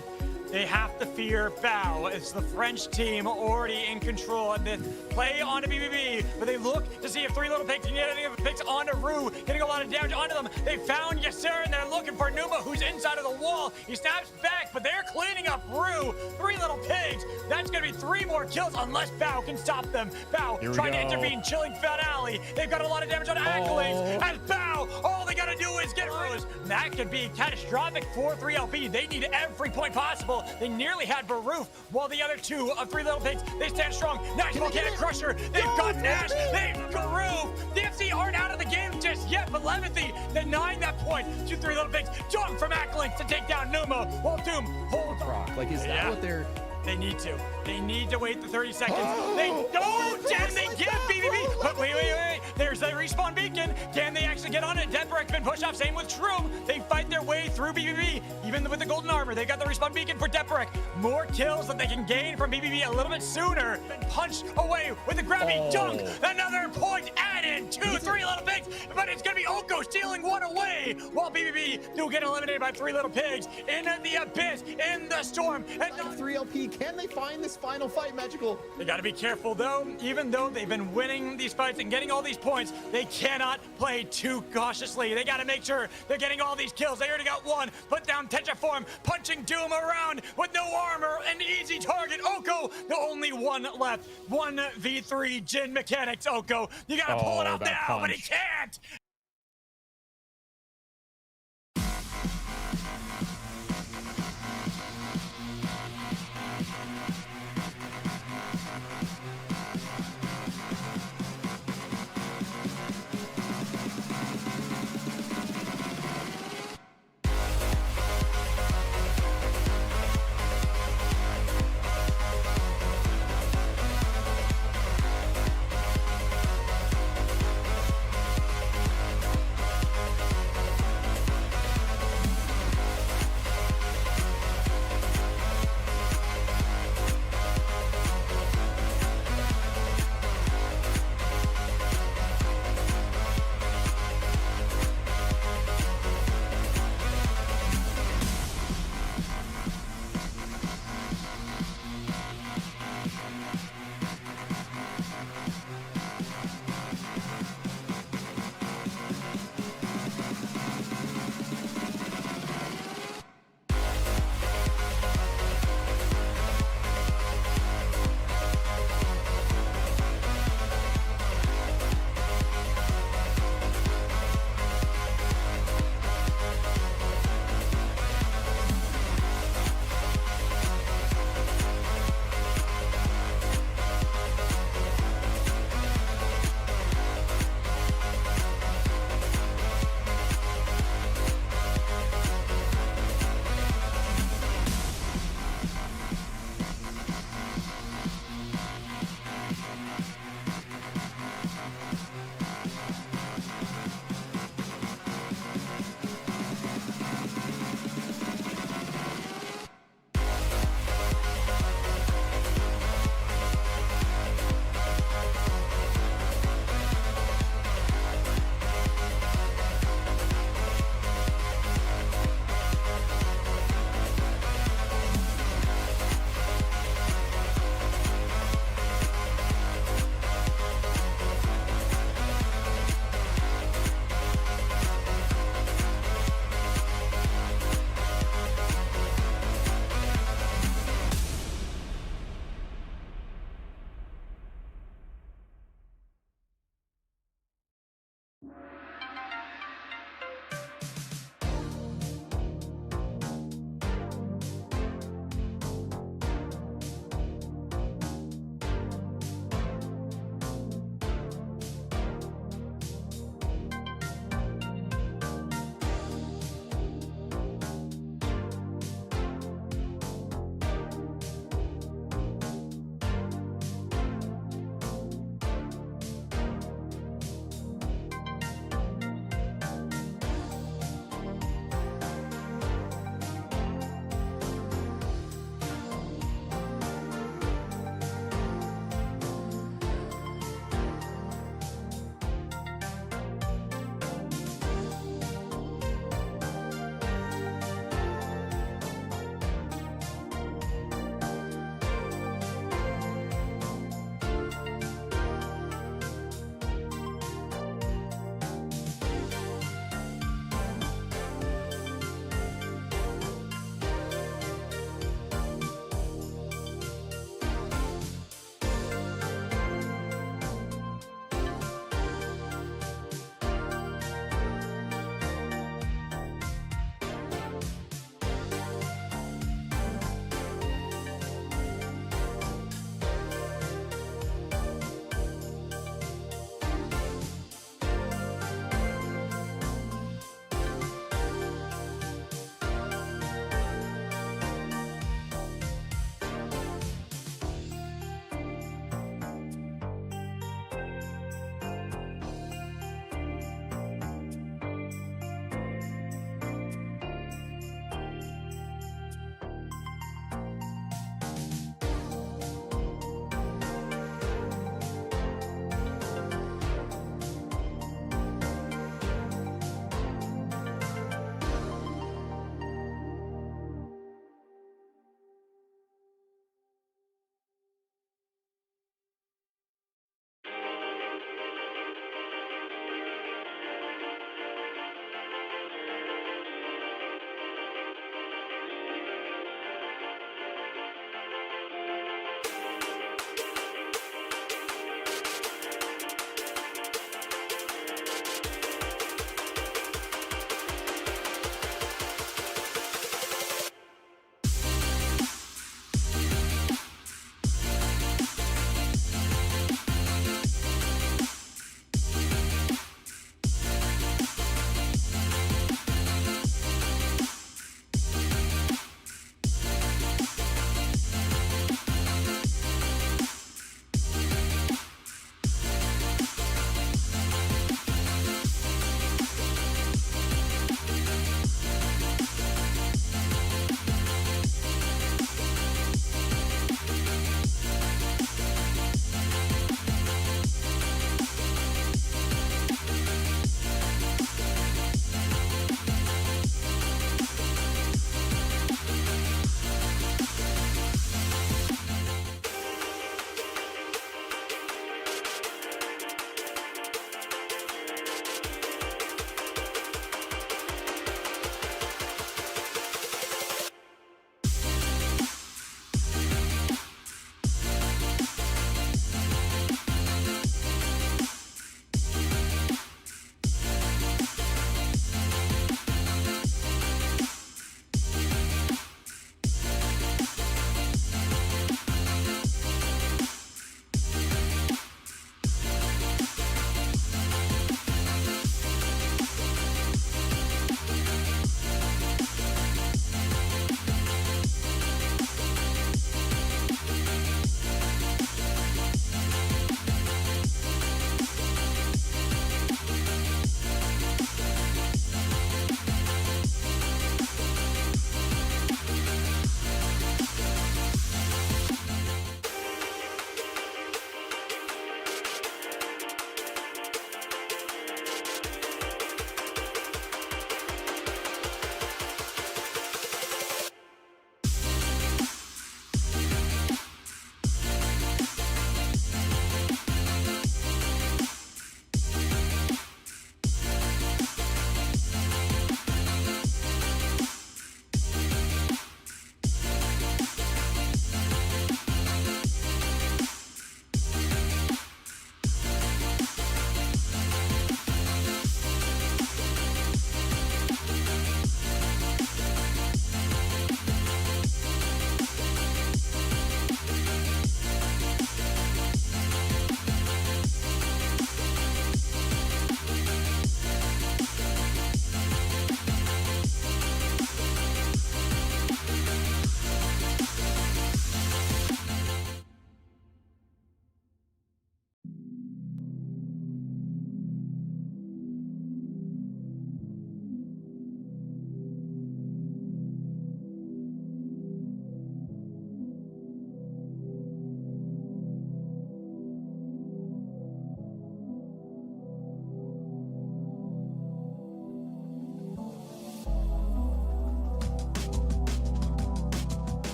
they have to fear Bao. It's the French team already in control of this play onto BBB, but they look to see if three little pigs can get any of the pigs onto Rue, getting a lot of damage onto them. They found Yasser, and they're looking for Numa, who's inside of the wall. He snaps back, but they're cleaning up Rue. Three little pigs. That's going to be 3 more kills unless Bao can stop them. Bao trying to intervene, Chilling Finale. They've got a lot of damage on Accolades. As Bao, all they got to do is get Rue. That could be catastrophic for 3LP. They need every point possible. They nearly had Baroof, while the other 2 of Three Little Pigs, they stand strong. Nice Volcanic Crusher. They've got Nash. They've got Baroof. The FC aren't out of the game just yet, but Levithy denying that point to Three Little Pigs. Jump from Acklings to take down Numa, while Doom holds rock. Like, is that what they're... They need to. They need to wait the 30 seconds. They don't, and they give BBB. But wait. There's the respawn beacon. Can they actually get on it? Deathbreak's been pushed off. Same with Shroom. They fight their way through BBB. Even with the golden armor, they got the respawn beacon for Deathbreak. More kills that they can gain from BBB a little bit sooner. Punched away with the grabby dunk. Another point added to Three Little Pigs. But it's going to be Oko stealing one away. While BBB do get eliminated by Three Little Pigs in the abyss, in the storm. And 3LP, can they find this final fight, Magical? They got to be careful, though. Even though they've been winning these fights and getting all these points, they cannot play too cautiously. They got to make sure they're getting all these kills. They already got one. Put down Tetraform, punching Doom around with no armor. An easy target. Oko, the only one left. 1v3 Jin Mechanics, Oko. You got to pull it out now, but he can't.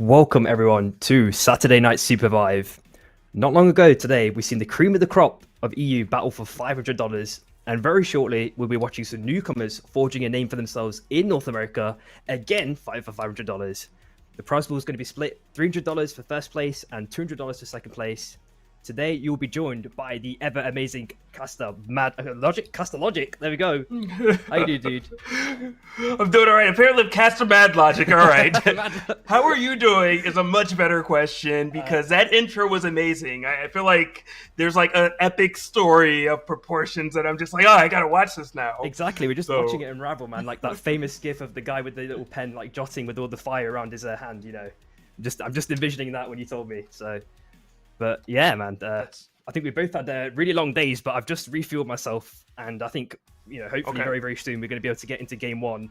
Welcome everyone to Saturday Night SUPERVIVE. Not long ago today, we've seen the cream of the crop of EU battle for $500, and very shortly we'll be watching some newcomers forging a name for themselves in North America, again fight for $500. The prize pool is going to be split $300 for first place and $200 for second place. Today you'll be joined by the ever amazing Caster Logic. There we go. How you doing, dude? I'm doing all right. Apparently, Caster Mad Logic. All right. How are you doing is a much better question because that intro was amazing. I feel like there's like an epic story of proportions that I'm just like, oh, I gotta watch this now. Exactly. We're just watching it unravel, man. Like that famous gif of the guy with the little pen, like jotting with all the fire around his hand. You know, I'm just envisioning that when you told me. So. But yeah, man, I think we both had really long days, but I've just refueled myself, and I think, hopefully very, very soon we're going to be able to get into game one.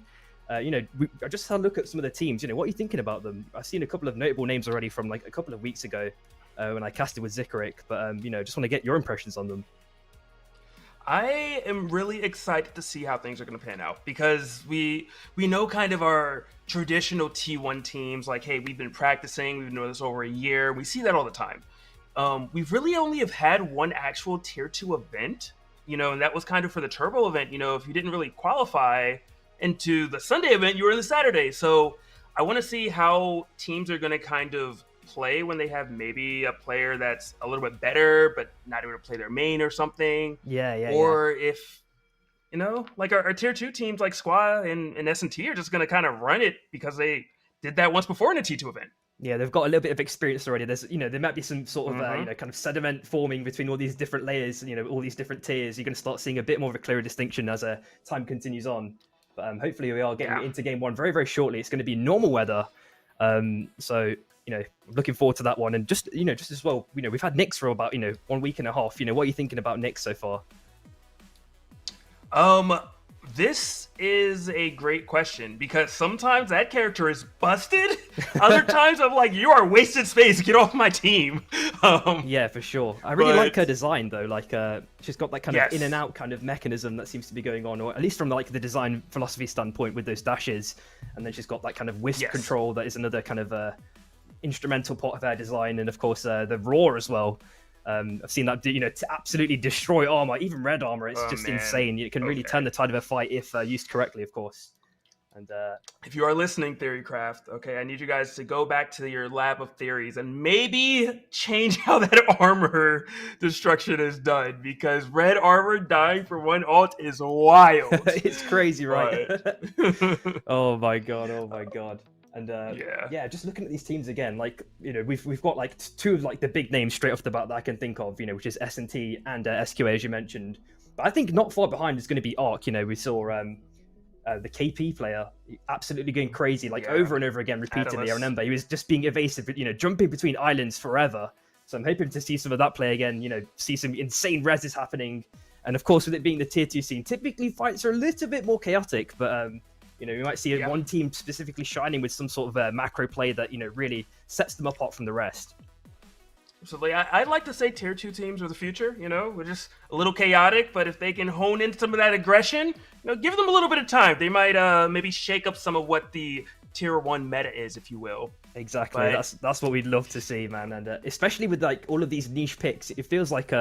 I just had a look at some of the teams. What are you thinking about them? I've seen a couple of notable names already from like a couple of weeks ago when I casted with Zikaric, but just want to get your impressions on them. I am really excited to see how things are going to pan out because we know kind of our traditional T1 teams, like, hey, we've been practicing, we've been doing this over a year. We see that all the time. We've really only have had one actual tier 2 event, and that was kind of for the Turbo event. If you didn't really qualify into the Sunday event, you were in the Saturday. So I want to see how teams are going to kind of play when they have maybe a player that's a little bit better, but not able to play their main or something. Or if, like our tier 2 teams like Squad and S&T are just going to kind of run it because they did that once before in a T2 event. Yeah, they've got a little bit of experience already. There's, there might be some sort of, kind of sediment forming between all these different layers, all these different tiers. You're going to start seeing a bit more of a clearer distinction as time continues on. But hopefully we are getting into game one very, very shortly. It's going to be normal weather. So, looking forward to that one. And just as well, we've had Nyx for about, 1 week and a half. What are you thinking about Nyx so far? This is a great question because sometimes that character is busted. Other times I'm like, you are wasted space. Get off my team. Yeah, for sure. I really like her design though. Like, she's got that kind of in and out kind of mechanism that seems to be going on, or at least from like the design philosophy standpoint with those dashes. And then she's got that kind of wisp control that is another kind of instrumental part of her design, and of course the roar as well. I've seen that, to absolutely destroy armor, even red armor. It's just insane. It can really turn the tide of a fight if used correctly, of course. And if you are listening, Theorycraft, okay, I need you guys to go back to your lab of theories and maybe change how that armor destruction is done, because red armor dying for one ult is wild. It's crazy, right? Oh my god. And just looking at these teams again, like we've got like two of like the big names straight off the bat that I can think of, which is S&T and SQA, as you mentioned. But I think not far behind is going to be Arc. We saw the KP player absolutely going crazy, like over and over again repeatedly. I remember he was just being evasive, jumping between islands forever. So I'm hoping to see some of that play again. See some insane reses happening, and of course with it being the tier 2 scene, typically fights are a little bit more chaotic, but we might see one team specifically shining with some sort of macro play that, really sets them apart from the rest. Absolutely. I'd like to say tier 2 teams are the future, we're just a little chaotic, but if they can hone in some of that aggression, give them a little bit of time. They might maybe shake up some of what the tier 1 meta is, if you will. Exactly. But that's what we'd love to see, man. And especially with like all of these niche picks, it feels like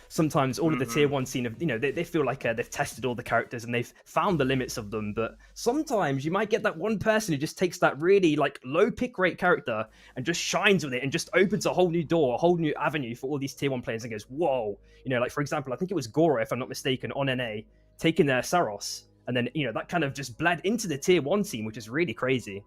sometimes all of the tier 1 scene of they feel like they've tested all the characters and they've found the limits of them. But sometimes you might get that one person who just takes that really like low pick rate character and just shines with it and just opens a whole new door, a whole new avenue for all these tier 1 players and goes, whoa. Like for example, I think it was Goro, if I'm not mistaken, on NA taking their Saros, and then that kind of just bled into the tier 1 scene, which is really crazy.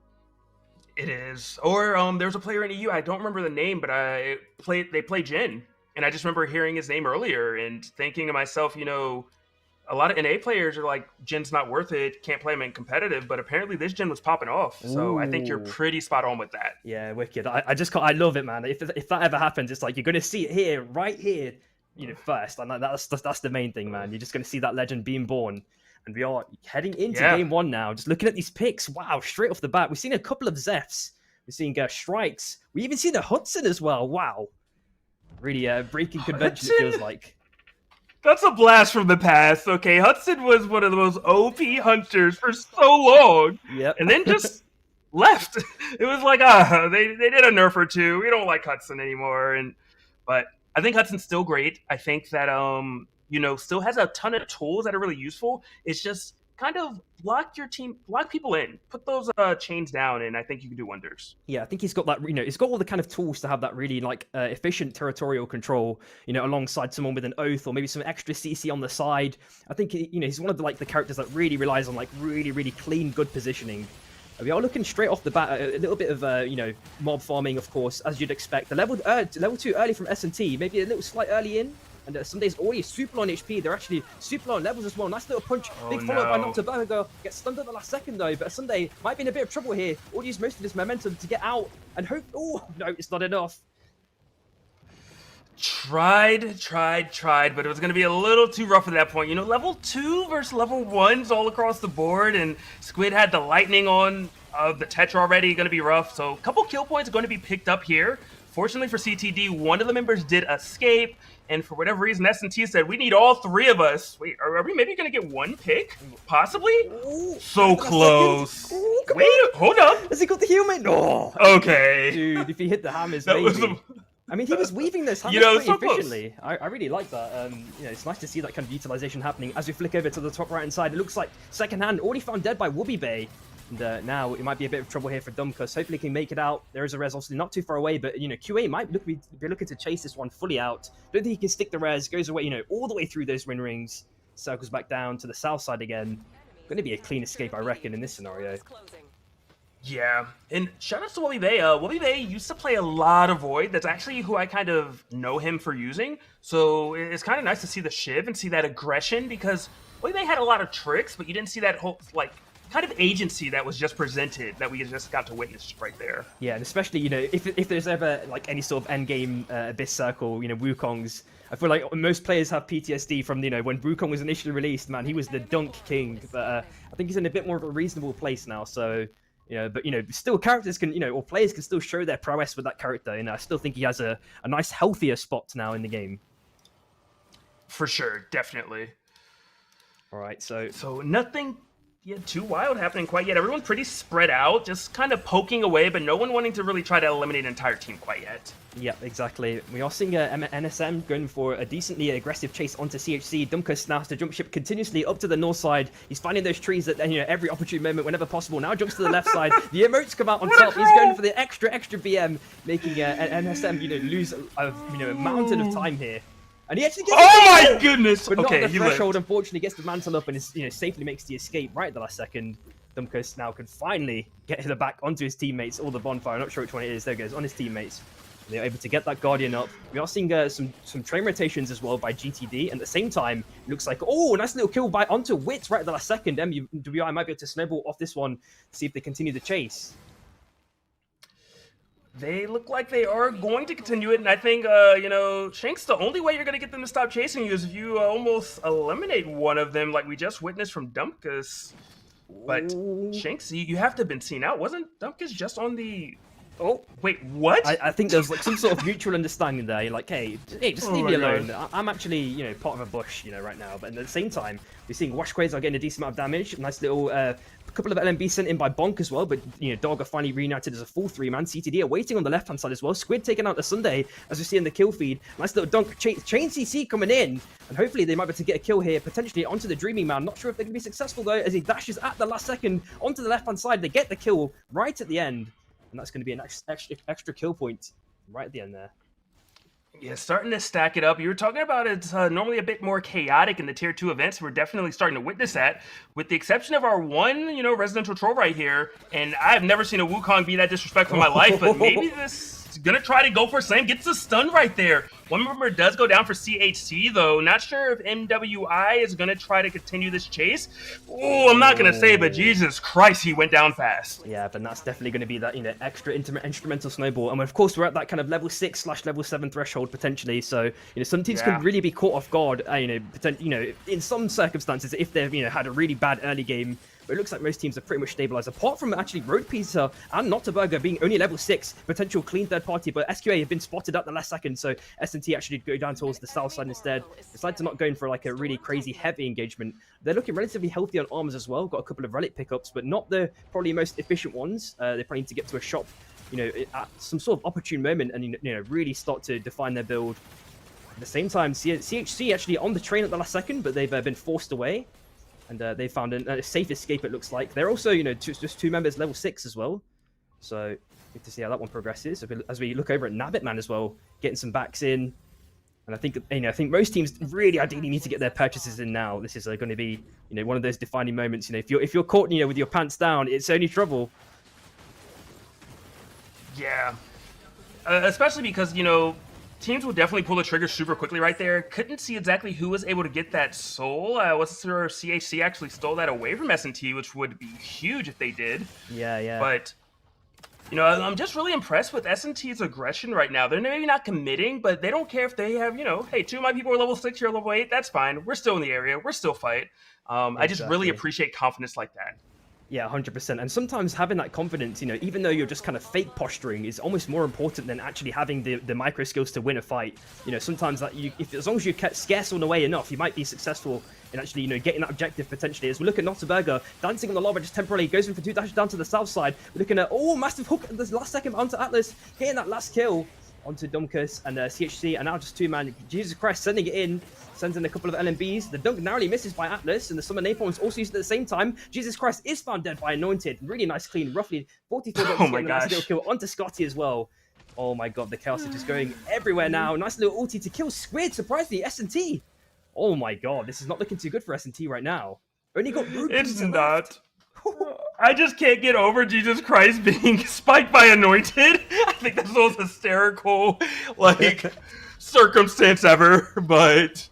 It is. Or there's a player in EU, I don't remember the name, but they play Jin. And I just remember hearing his name earlier and thinking to myself, a lot of NA players are like, Jin's not worth it, can't play him in competitive, but apparently this Jin was popping off. So I think you're pretty spot on with that. Yeah, wicked. I love it, man. If that ever happens, it's like you're going to see it here, right here, first. And that's the main thing, man. You're just going to see that legend being born. And we are heading into game one now. Just looking at these picks. Wow, straight off the bat. We've seen a couple of Zephs. We've seen Strikes. We even seen a Hudson as well. Wow. Really breaking convention, it feels like. That's a blast from the past. Okay, Hudson was one of the most OP hunters for so long. Yep. And then just left. It was like, they did a nerf or two. We don't like Hudson anymore. But I think Hudson's still great. I think that still has a ton of tools that are really useful. It's just kind of lock people in, put those chains down, and I think you can do wonders. Yeah, I think he's got that, he's got all the kind of tools to have that really efficient territorial control, alongside someone with an oath or maybe some extra CC on the side. I think, he's one of the characters that really relies on really, really clean, good positioning. We are looking straight off the bat, a little bit of, mob farming, of course, as you'd expect. The level 2 early from S&T, maybe a little slight early in. And Sunday's already super low on HP. They're actually super low on levels as well. Nice little punch. Big follow by Nocta Burger. Gets stunned at the last second though. But Sunday might be in a bit of trouble here. Already used most of his momentum to get out and hope. Oh, no, it's not enough. Tried, but it was going to be a little too rough at that point. Level 2 versus level 1s all across the board. And Squid had the lightning on the Tetra already. Going to be rough. So a couple kill points are going to be picked up here. Fortunately for CTD, one of the members did escape. And for whatever reason, S&T said, we need all 3 of us. Wait, are we maybe going to get 1 pick? Possibly? Ooh, so close. Ooh, wait, hold up. Has he got the helmet? No. Okay. Dude, if he hit the hammers, maybe. I mean, he was weaving those hammers pretty so efficiently. I really like that. It's nice to see that kind of utilization happening. As we flick over to the top right-hand side, it looks like second hand already found dead by Whoopi Bay. And now it might be a bit of trouble here for Dumkus. Hopefully he can make it out. There is a res, obviously not too far away, but QA might be looking to chase this one fully out. Don't think he can stick the res. Goes away, all the way through those wind rings. Circles back down to the south side again. Going to be a clean escape, I reckon, in this scenario. Yeah, and shout out to Whoopi Bay. Whoopi Bay used to play a lot of Void. That's actually who I kind of know him for using. So it's kind of nice to see the Shiv and see that aggression, because Whoopi Bay had a lot of tricks, but you didn't see that whole, kind of agency that was just presented that we just got to witness right there. Yeah, and especially, if there's ever any sort of endgame Abyss Circle, Wukong's, I feel like most players have PTSD from, when Wukong was initially released, man, he was the dunk king. But I think he's in a bit more of a reasonable place now, so, but, still characters can, or players can still show their prowess with that character, and I still think he has a nice, healthier spot now in the game. For sure, definitely. All right, so nothing too wild happening quite yet. Everyone's pretty spread out, just kind of poking away, but no one wanting to really try to eliminate an entire team quite yet. Yeah, exactly. We are seeing NSM going for a decently aggressive chase onto CHC. Dumkus now has to jump ship continuously up to the north side. He's finding those trees at every opportune moment, whenever possible. Now jumps to the left side. The emotes come out on top. He's going for the extra BM, making NSM lose a mountain of time here. And he actually gets my goodness! But not okay, the threshold, unfortunately, gets the mantle up and is, safely makes the escape right at the last second. Dumkus now can finally get the back onto his teammates, or the bonfire. I'm not sure which one it is. There it goes, on his teammates. They're able to get that Guardian up. We are seeing some train rotations as well by GTD. And at the same time, it looks like, nice little kill onto Wits right at the last second. MWI might be able to snowball off this one, see if they continue the chase. They look like they are going to continue it, and I think, Shanks, the only way you're going to get them to stop chasing you is if you almost eliminate one of them, like we just witnessed from Dumkus. But, Shanks, you have to have been seen out. Wasn't Dumkus just on the... Oh, wait, what? I think there's some sort of mutual understanding there. You're like, hey, just leave me alone. I'm actually, part of a bush, right now. But at the same time, we're seeing Washquays are getting a decent amount of damage. Nice little couple of LMB sent in by Bonk as well. But, Dog are finally reunited as a full 3-man. CTD are waiting on the left-hand side as well. Squid taking out the Sunday, as we see in the kill feed. Nice little dunk. Chain CC coming in. And hopefully they might be able to get a kill here, potentially onto the Dreaming Man. Not sure if they can be successful, though, as he dashes at the last second onto the left-hand side. They get the kill right at the end. And that's going to be an extra kill point right at the end there. Yeah, starting to stack it up. You were talking about it's normally a bit more chaotic in the Tier 2 events. We're definitely starting to witness that, with the exception of our one, residential troll right here. And I've never seen a Wukong be that disrespectful in my life, but maybe this is going to try to go for a slam. Gets a stun right there. One member does go down for CHC, though. Not sure if MWI is going to try to continue this chase. Oh, I'm not going to say, but Jesus Christ, he went down fast. Yeah, but that's definitely going to be that, extra instrumental snowball. And of course, we're at that kind of level 6/level 7 threshold potentially. So, some teams can really be caught off guard, in some circumstances, if they've, had a really bad early game but it looks like most teams are pretty much stabilized, apart from actually Road Pizza and Nottaburger being only level 6, potential clean third party, but SQA have been spotted at the last second, so S&T actually go down towards the south side instead. Decide to not go in for like a really crazy heavy engagement. They're looking relatively healthy on armors as well, got a couple of relic pickups, but not the probably most efficient ones. They probably need to get to a shop, you know, at some sort of opportune moment and, you know, really start to define their build. At the same time, CHC actually on the train at the last second, but they've been forced away, and they found a safe escape, it looks like. They're also, you know, just 2 members level 6 as well, so good to see how that one progresses. As we look over at Nabbitman as well, getting some backs in, and I think, you know, I think most teams really ideally need to get their purchases in now. This is going to be, you know, one of those defining moments. You know, if you're caught, you know, with your pants down, it's only trouble. Yeah, especially because, you know, teams will definitely pull the trigger super quickly right there. Couldn't see exactly who was able to get that soul. Wasn't sure if CHC actually stole that away from S&T, which would be huge if they did. Yeah. But, you know, I'm just really impressed with S&T's aggression right now. They're maybe not committing, but they don't care if they have, you know, hey, 2 of my people are level 6, you're level 8, that's fine. We're still in the area. We're still fight. I just really appreciate confidence like that. Yeah, 100%. And sometimes having that confidence, you know, even though you're just kind of fake posturing, is almost more important than actually having the micro skills to win a fight. You know, sometimes that as long as you scare someone away enough, you might be successful in actually, you know, getting that objective potentially. As we look at Nottaburger, dancing on the lava just temporarily, goes in for 2 dashes down to the south side. We're looking at, massive hook at the last second onto Atlas, getting that last kill onto Dumkus and CHC, and now just 2-man. Jesus Christ, sending it in. Sends in a couple of LMBs. The dunk narrowly misses by Atlas, and the Summer Napalm is also used at the same time. Jesus Christ is found dead by Anointed. Really nice clean, roughly 44 Oh my gosh. Nice little kill onto Scotty as well. Oh my god, the chaos is just going everywhere now. Nice little ulti to kill Squid, surprisingly, S&T. Oh my god, this is not looking too good for S&T right now. Only got It's not. I just can't get over Jesus Christ being spiked by Anointed. I think that's the most hysterical, like, circumstance ever, but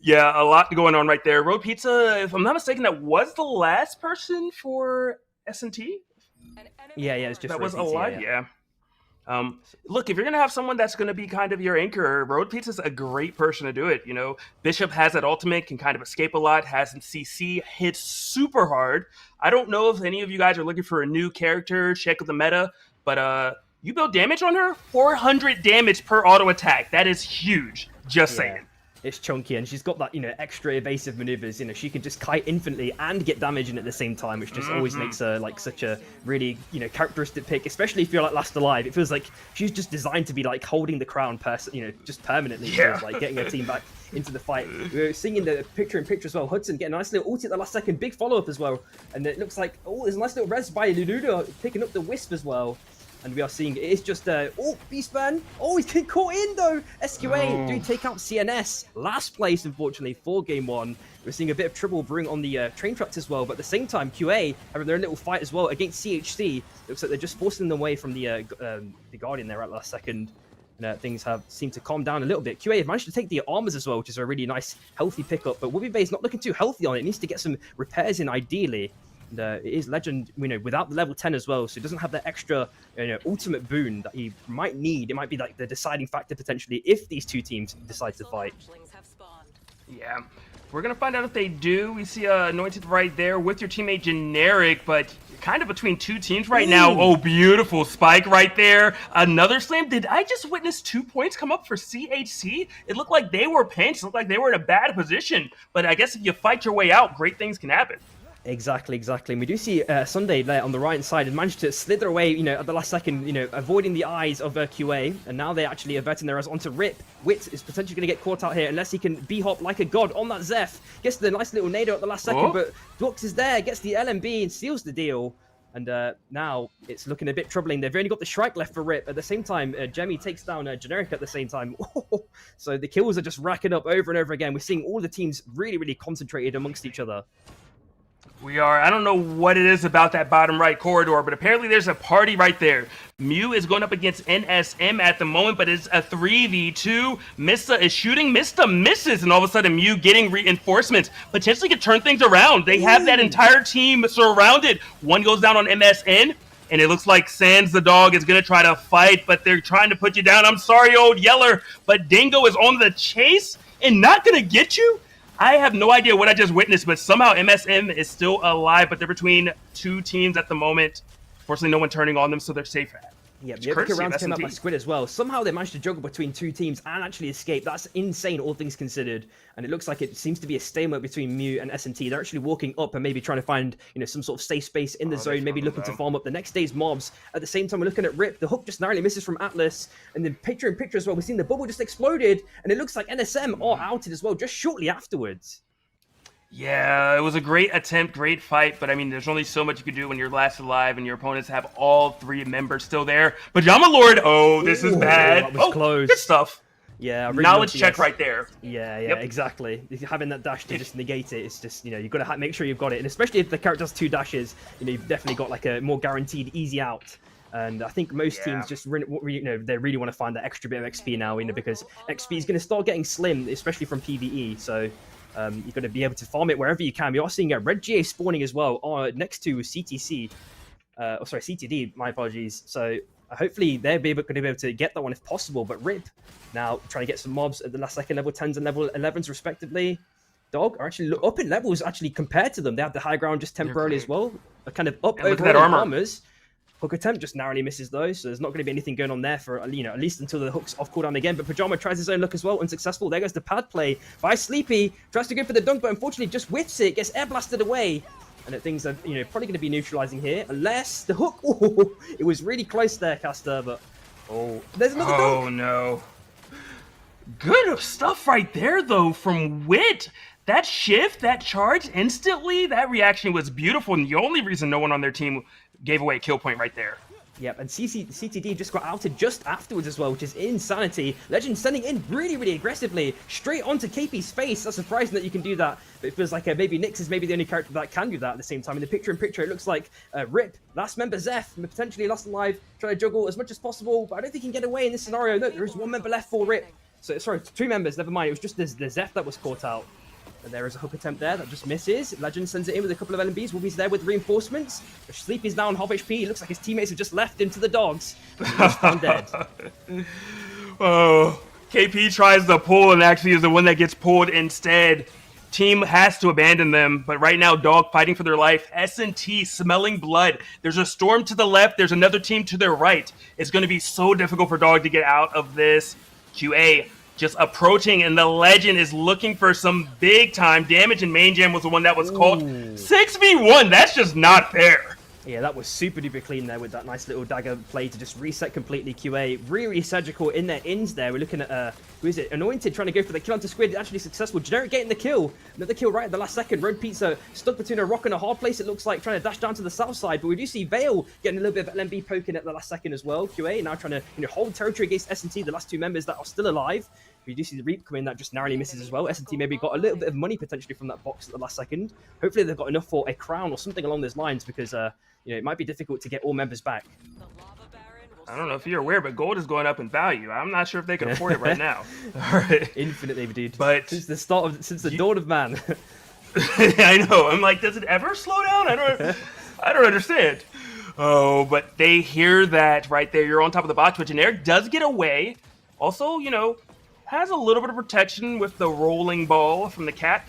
yeah, a lot going on right there. Road Pizza, if I'm not mistaken, that was the last person for S&T. Yeah, it's just that was Pizza, alive. Yeah. Look, if you're gonna have someone that's gonna be kind of your anchor, Road Pizza's a great person to do it. You know, Bishop has that ultimate, can kind of escape a lot, has some CC, hits super hard. I don't know if any of you guys are looking for a new character, check the meta, but you build damage on her, 400 damage per auto attack. That is huge. Just saying. It's chunky, and she's got that, you know, extra evasive maneuvers. You know, she can just kite infinitely and get damage in at the same time, which just always makes her like such a really, you know, characteristic pick. Especially if you're like last alive, it feels like she's just designed to be like holding the crown, you know, just permanently. Yeah. So, like getting her team back into the fight. We're seeing the picture-in-picture as well. Hudson getting a nice little ulti at the last second, big follow-up as well, and it looks like there's a nice little res by Luludo picking up the wisp as well. And we are seeing it is just Beastman. He's getting caught in though. SQA do take out CNS. Last place, unfortunately, for game 1. We're seeing a bit of trouble brewing on the train tracks as well. But at the same time, QA having their little fight as well against CHC. Looks like they're just forcing them away from the Guardian there at last second. And things have seemed to calm down a little bit. QA have managed to take the armors as well, which is a really nice, healthy pickup. But Wubby Bay is not looking too healthy on it. It needs to get some repairs in, ideally. And it is Legend, you know, without the level 10 as well, so it doesn't have that extra, you know, ultimate boon that he might need. It might be like the deciding factor potentially if these two teams decide to fight. Yeah, we're gonna find out if they do. We see Anointed right there with your teammate Generic, but kind of between two teams right now. Oh, beautiful spike right there. Another slam. Did I just witness 2 points come up for CHC? It looked like they were pinched. It looked like they were in a bad position. But I guess if you fight your way out, great things can happen. Exactly. And we do see Sunday there on the right side and managed to slither away, you know, at the last second, you know, avoiding the eyes of QA. And now they're actually averting their eyes onto Rip. Wit is potentially going to get caught out here unless he can B-hop like a god on that Zeph. Gets the nice little nado at the last second, but Dux is there, gets the LMB and seals the deal. And now it's looking a bit troubling. They've only got the Shrike left for Rip. At the same time, Jemmy takes down Generic at the same time. So the kills are just racking up over and over again. We're seeing all the teams really, really concentrated amongst each other. We are, I don't know what it is about that bottom right corridor, but apparently there's a party right there. Mew is going up against NSM at the moment, but it's a 3v2. Mista is shooting, Mista misses, and all of a sudden Mew getting reinforcements. Potentially could turn things around. They have that entire team surrounded. One goes down on MSN, and it looks like Sans the dog is going to try to fight, but they're trying to put you down. I'm sorry, old Yeller, but Dingo is on the chase and not going to get you. I have no idea what I just witnessed, but somehow MSM is still alive, but they're between two teams at the moment. Fortunately, no one turning on them, so they're safe. Yeah, the other round came out by Squid as well. Somehow they managed to juggle between two teams and actually escape. That's insane, all things considered. And it looks like it seems to be a stalemate between Mew and S&T. They're actually walking up and maybe trying to find, some sort of safe space in the zone, maybe looking to farm up the next day's mobs. At the same time, we're looking at Rip. The hook just narrowly misses from Atlas. And then picture in picture as well, we've seen the bubble just exploded. And it looks like NSM are outed as well, just shortly afterwards. Yeah, it was a great attempt, great fight, but I mean, there's only so much you can do when you're last alive and your opponents have all three members still there. But Pajama Lord, this is bad. That was close. Good stuff. Yeah, really knowledge check right there. Yeah, exactly. If you're having that dash to just negate it, it's just, you've got to make sure you've got it. And especially if the character has two dashes, you've definitely got like a more guaranteed easy out. And I think most teams just, they really want to find that extra bit of XP now, because XP is going to start getting slim, especially from PvE. So you're going to be able to farm it wherever you can. We are seeing a red GA spawning as well next to CTC. CTD, my apologies. So hopefully they're going to be able to get that one if possible. But Rip now trying to get some mobs at the last second, level 10s and level 11s respectively. Dog are actually up in levels actually compared to them. They have the high ground just temporarily as well. They're kind of up over the armors. Hook attempt just narrowly misses those, so there's not going to be anything going on there for, at least until the hook's off cooldown again. But Pajama tries his own look as well, unsuccessful. There goes the pad play by Sleepy. Tries to go for the dunk, but unfortunately just whiffs it, gets air blasted away. And things are, probably going to be neutralizing here, unless the hook, it was really close there, Caster, but, there's another dunk. Oh, no. Good stuff right there, though, from Wit. That shift, that charge instantly, that reaction was beautiful, and the only reason no one on their team gave away a kill point right there. Yep, and CTD just got outed just afterwards as well, which is insanity. Legend sending in really, really aggressively, straight onto KP's face. That's surprising that you can do that, but it feels like maybe Nyx is maybe the only character that can do that at the same time. In the picture-in-picture, it looks like Rip, last member Zeph, potentially lost alive, trying to juggle as much as possible, but I don't think he can get away in this scenario. No, there is one member left for Rip. So, sorry, two members, never mind. It was just the Zeph that was caught out. And there is a hook attempt there that just misses. Legend sends it in with a couple of LMBs. Wolby's there with reinforcements. Sleepy's now on half HP. It looks like his teammates have just left him to the dogs. He's found dead. KP tries to pull and actually is the one that gets pulled instead. Team has to abandon them, but right now, Dog fighting for their life. S&T smelling blood. There's a storm to the left. There's another team to their right. It's going to be so difficult for Dog to get out of this. QA just approaching, and the Legend is looking for some big-time damage, and Main Jam was the one that was called. 6v1, that's just not fair. Yeah, that was super duper clean there with that nice little dagger play to just reset completely. QA really surgical in their ins there. We're looking at, who is it? Anointed trying to go for the kill onto Squid. Actually successful. Generic getting the kill. Another kill right at the last second. Road Pizza stuck between a rock and a hard place, it looks like, trying to dash down to the south side. But we do see Vale getting a little bit of LMB poking at the last second as well. QA now trying to hold territory against S&T, the last two members that are still alive. We do see the Reap come in that just narrowly misses as well. S&T maybe got a little bit of money potentially from that box at the last second. Hopefully they've got enough for a crown or something along those lines, because it might be difficult to get all members back. I don't know if you're aware, but gold is going up in value. I'm not sure if they can afford it right now. All right. Infinitely, dude. But since the dawn of man. I know. I'm like, does it ever slow down? I don't understand. Oh, but they hear that right there. You're on top of the box, but Generic does get away. Also, has a little bit of protection with the rolling ball from the cat.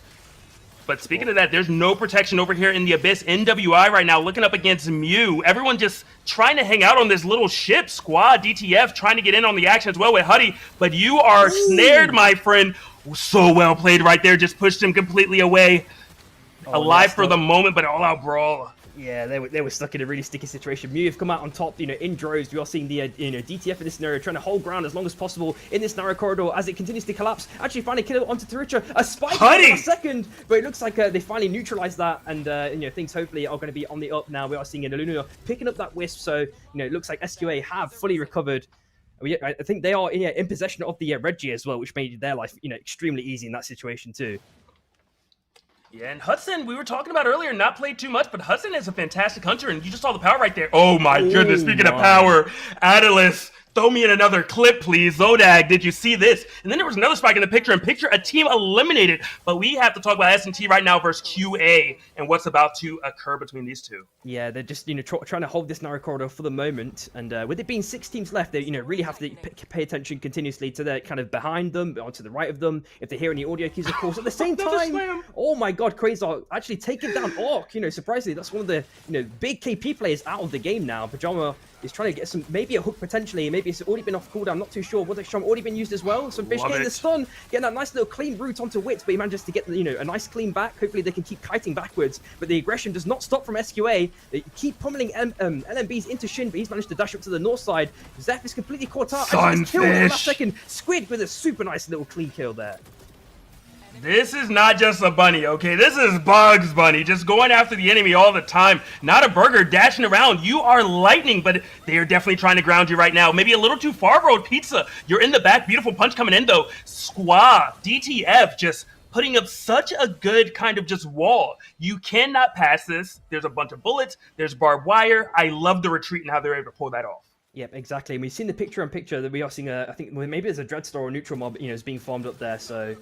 But speaking of that, there's no protection over here in the Abyss. NWI right now looking up against Mew. Everyone just trying to hang out on this little ship. Squad, DTF, trying to get in on the action as well with Huddy. But you are snared, my friend. So well played right there. Just pushed him completely away. Alive for the moment, but all-out brawl. Yeah, they were stuck in a really sticky situation. Mew have come out on top, in droves. We are seeing the, DTF in this scenario trying to hold ground as long as possible in this narrow corridor as it continues to collapse. Actually, finally kill it onto Taricha. A spike in a second, but it looks like they finally neutralized that, and things hopefully are going to be on the up now. We are seeing Illuminor picking up that wisp, so it looks like SQA have fully recovered. I think they are in possession of the Red G as well, which made their life extremely easy in that situation too. Yeah, and Hudson, we were talking about earlier, not played too much, but Hudson is a fantastic hunter, and you just saw the power right there. Oh my goodness, speaking of power, Atlas throw me in another clip, please. Zodag, did you see this? And then there was another spike in the picture. In picture, a team eliminated. But we have to talk about S&T right now versus QA and what's about to occur between these two. Yeah, they're just trying to hold this narrow corridor for the moment, and with it being 6 teams left, they really have to pay attention continuously to the kind of behind them, or to the right of them. If they hear any audio cues, of course. At the same time, oh my God, Quasar actually taking down Orc. Surprisingly, that's one of the big KP players out of the game now. Pajama is trying to get maybe a hook potentially. Maybe it's already been off cooldown. Not too sure. What has already been used as well. So Fish getting the stun, getting that nice little clean route onto Wits, but he manages to get a nice clean back. Hopefully they can keep kiting backwards, but the aggression does not stop from SQA. They keep pummeling LMBs into Shin, but he's managed to dash up to the north side. Zeph is completely caught up. Actually, killed in the last second. Squid with a super nice little clean kill there. This is not just a bunny, okay? This is Bugs Bunny, just going after the enemy all the time. Not a burger, dashing around. You are lightning, but they are definitely trying to ground you right now. Maybe a little too far, Road Pizza. You're in the back. Beautiful punch coming in, though. Squaw, DTF, just putting up such a good kind of just wall. You cannot pass this. There's a bunch of bullets. There's barbed wire. I love the retreat and how they're able to pull that off. Yep, exactly. And we've seen the picture-in-picture that we are seeing, I think maybe there's a Dreadstar or Neutral Mob, is being farmed up there, so...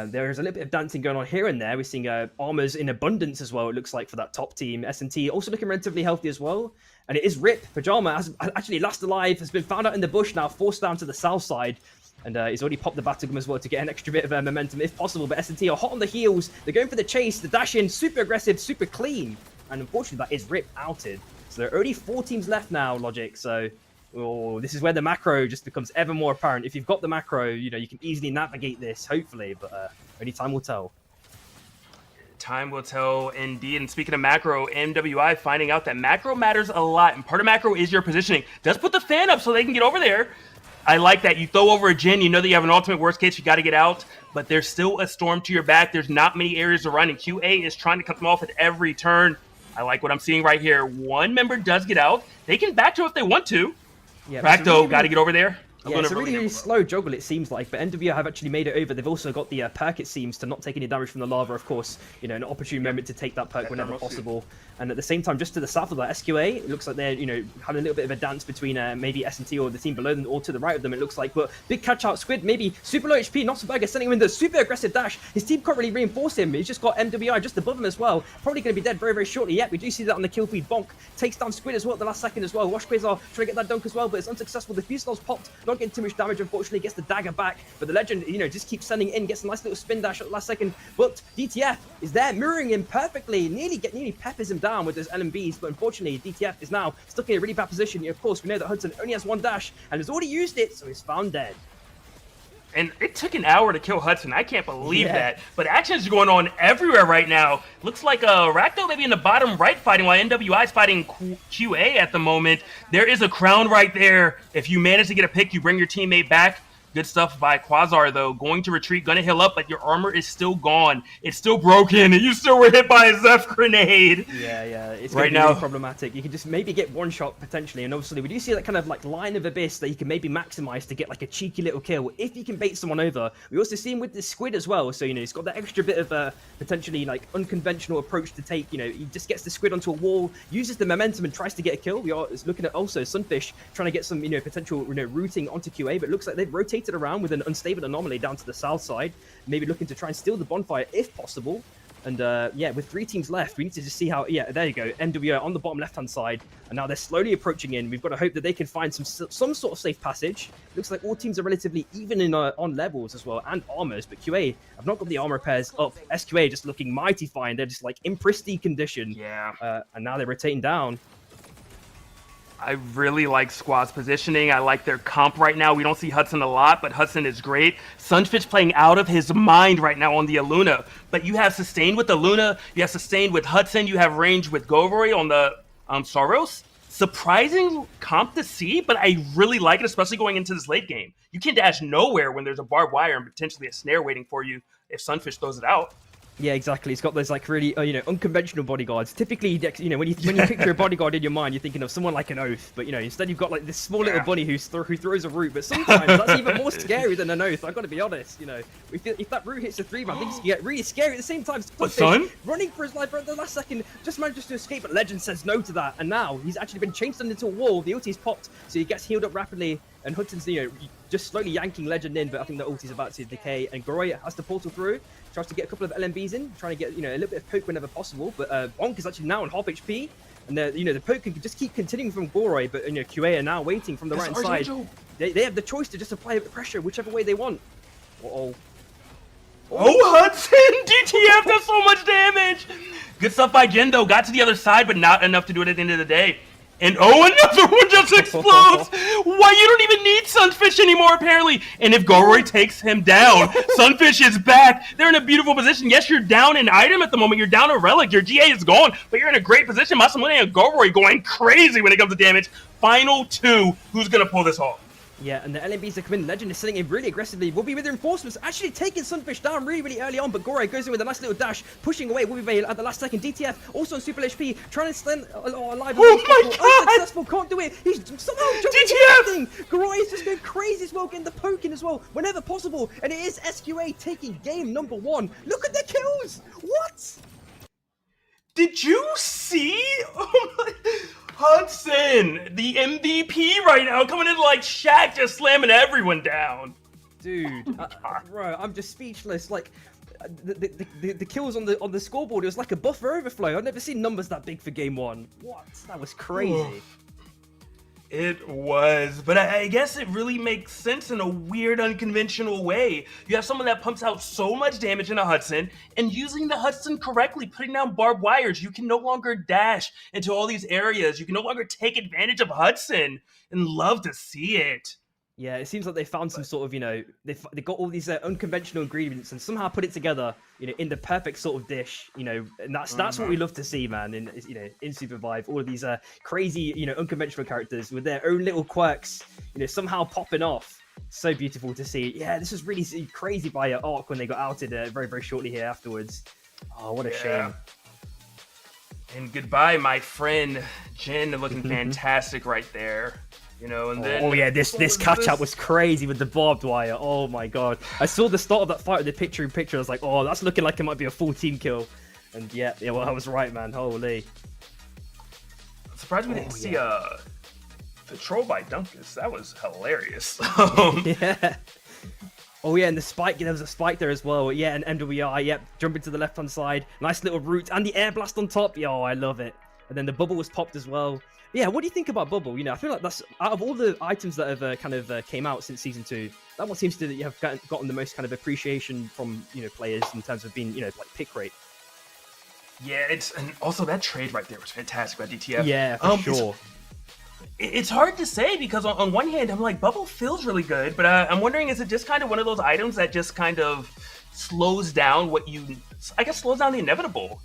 there is a little bit of dancing going on here and there. We're seeing armors in abundance as well, it looks like, for that top team. S&T also looking relatively healthy as well. And it is Rip. Pajama has actually last alive, has been found out in the bush now, forced down to the south side. And he's already popped the Battlegum as well to get an extra bit of momentum if possible. But S&T are hot on the heels. They're going for the chase, the dash in, super aggressive, super clean. And unfortunately, that is Rip outed. So there are only 4 teams left now, Logic. So... oh, this is where the macro just becomes ever more apparent. If you've got the macro, you can easily navigate this, hopefully, but only time will tell. Time will tell, indeed. And speaking of macro, MWI finding out that macro matters a lot, and part of macro is your positioning. Does put the fan up so they can get over there. I like that. You throw over a Jin, you know that you have an ultimate worst case, you got to get out, but there's still a storm to your back. There's not many areas to run, and QA is trying to cut them off at every turn. I like what I'm seeing right here. One member does get out. They can back to if they want to. Yeah, Racto, got to get over there. Yeah, it's a really slow juggle, it seems like, but NWO have actually made it over. They've also got the perk, it seems, to not take any damage from the lava, of course. An opportune moment to take that perk whenever possible. And at the same time, just to the south of that, SQA, it looks like they're, having a little bit of a dance between maybe S&T or the team below them, or to the right of them, it looks like. But big catch-out Squid, maybe super low HP, not so bad, sending him in the super aggressive dash. His team can't really reinforce him. He's just got MWI just above him as well. Probably going to be dead very, very shortly. Yet we do see that on the kill feed. Bonk takes down Squid as well at the last second as well. Wash Quasar trying to get that dunk as well, but it's unsuccessful. The Fusel's popped, not getting too much damage, unfortunately, gets the dagger back. But the Legend, just keeps sending in, gets a nice little spin dash at the last second. But DTF is there, mirroring him perfectly. Nearly peppers him down with those LMBs, but unfortunately, DTF is now stuck in a really bad position. Of course, we know that Hudson only has 1 dash and has already used it, so he's found dead. And it took an hour to kill Hudson. I can't believe that. But action's going on everywhere right now. Looks like Racto maybe in the bottom right fighting, while NWI is fighting QA at the moment. There is a crown right there. If you manage to get a pick, you bring your teammate back. Good stuff by Quasar, though. Going to retreat, gonna heal up, but your armor is still gone. It's still broken, and you still were hit by a Zeph grenade. Yeah, it's right now really problematic. You can just maybe get one shot potentially, and obviously we do see that kind of like line of abyss that you can maybe maximize to get like a cheeky little kill if you can bait someone over. We also see him with the Squid as well, so he's got that extra bit of a potentially like unconventional approach to take. He just gets the Squid onto a wall, uses the momentum, and tries to get a kill. We are looking at also Sunfish trying to get some potential routing onto QA, but it looks like they've rotated around with an unstable anomaly down to the south side, maybe looking to try and steal the bonfire if possible. And with 3 teams left, we need to just see how. Yeah, there you go. NWO on the bottom left hand side, and now they're slowly approaching in. We've got to hope that they can find some sort of safe passage. Looks like all teams are relatively even in on levels as well, and armors, but QA have not got the armor repairs up. SQA just looking mighty fine. They're just like in pristine condition. Yeah. And now they're rotating down. I really like Squad's positioning. I like their comp right now. We don't see Hudson a lot, but Hudson is great. Sunfish playing out of his mind right now on the Aluna. But you have sustained with the Luna. You have sustained with Hudson. You have range with Govroy on the Saros. Surprising comp to see, but I really like it, especially going into this late game. You can dash nowhere when there's a barbed wire and potentially a snare waiting for you if Sunfish throws it out. Yeah, exactly. It's got those like really, unconventional bodyguards. Typically, when you picture a bodyguard in your mind, you're thinking of someone like an Oath. But instead you've got like this small little bunny who throws a root. But sometimes that's even more scary than an Oath. I've got to be honest. If that root hits a 3-man, things can get really scary. At the same time, running for his life at the last second, just manages to escape. But Legend says no to that, and now he's actually been changed into a wall. The ulti's popped, so he gets healed up rapidly. and Hudson's, just slowly yanking Legend in, but I think the ulti's about to decay, and Goroy has the portal through, tries to get a couple of LMBs in, trying to get, a little bit of poke whenever possible, but Bonk is actually now on half HP, and the poke can just keep continuing from Goroy, but, QA are now waiting from the right side. They have the choice to just apply pressure whichever way they want. Uh-oh. Oh, Hudson! DTF does so much damage! Good stuff by Jin, though. Got to the other side, but not enough to do it at the end of the day. And another one just explodes! Why, you don't even need Sunfish anymore, apparently! And if Goroy takes him down, Sunfish is back! They're in a beautiful position. Yes, you're down an item at the moment. You're down a relic. Your GA is gone, but you're in a great position. Masamune and Goroy going crazy when it comes to damage. Final 2. Who's gonna pull this off? Yeah, and the LMBs are coming. Legend is sitting in really aggressively. Will be with the reinforcements, actually taking Sunfish down really early on, but Goroy goes in with a nice little dash, pushing away Will at the last second. DTF also on super HP, trying to stand alive. Oh my god! Unsuccessful, can't do it. He's somehow jumping DTF! Everything. Goroy is just going crazy as well, getting the poke in as well, whenever possible. And it is SQA taking game number 1. Look at the kills! What? Did you see? Oh my... Hudson, the MVP right now, coming in like Shaq, just slamming everyone down. Dude, bro, I'm just speechless. Like, the kills on the scoreboard, it was like a buffer overflow. I've never seen numbers that big for game 1. What? That was crazy. It was, but I guess it really makes sense in a weird, unconventional way. You have someone that pumps out so much damage in a Hudson, and using the Hudson correctly, putting down barbed wires, you can no longer dash into all these areas. You can no longer take advantage of Hudson, and love to see it. Yeah, it seems like they found some sort of, they got all these unconventional ingredients and somehow put it together, in the perfect sort of dish, and that's what we love to see, man. In SUPERVIVE, all of these crazy, unconventional characters with their own little quirks, somehow popping off. So beautiful to see. Yeah, this was really crazy by Arc when they got outed very shortly here afterwards. Oh, what a shame. And goodbye, my friend Jin, looking fantastic right there. And then... Oh yeah, this catch-up was crazy with the barbed wire. Oh my god. I saw the start of that fight with the picture-in-picture. I was like, oh, that's looking like it might be a full team kill. And yeah, well, I was right, man. Holy. I'm surprised we didn't see the troll by Dunkus. That was hilarious. Yeah. Oh yeah, and the spike, there was a spike there as well. Yeah, and MWR, yep, jumping to the left-hand side. Nice little route, and the air blast on top. Yeah, I love it. And then the bubble was popped as well. Yeah, what do you think about Bubble? I feel like that's, out of all the items that have came out since Season 2, that one seems to have gotten the most kind of appreciation from, players in terms of being, like pick rate. Yeah, and also that trade right there was fantastic by DTF. Yeah, for sure. It's hard to say because on one hand, I'm like, Bubble feels really good, but I'm wondering, is it just kind of one of those items that just kind of slows down slows down the inevitable,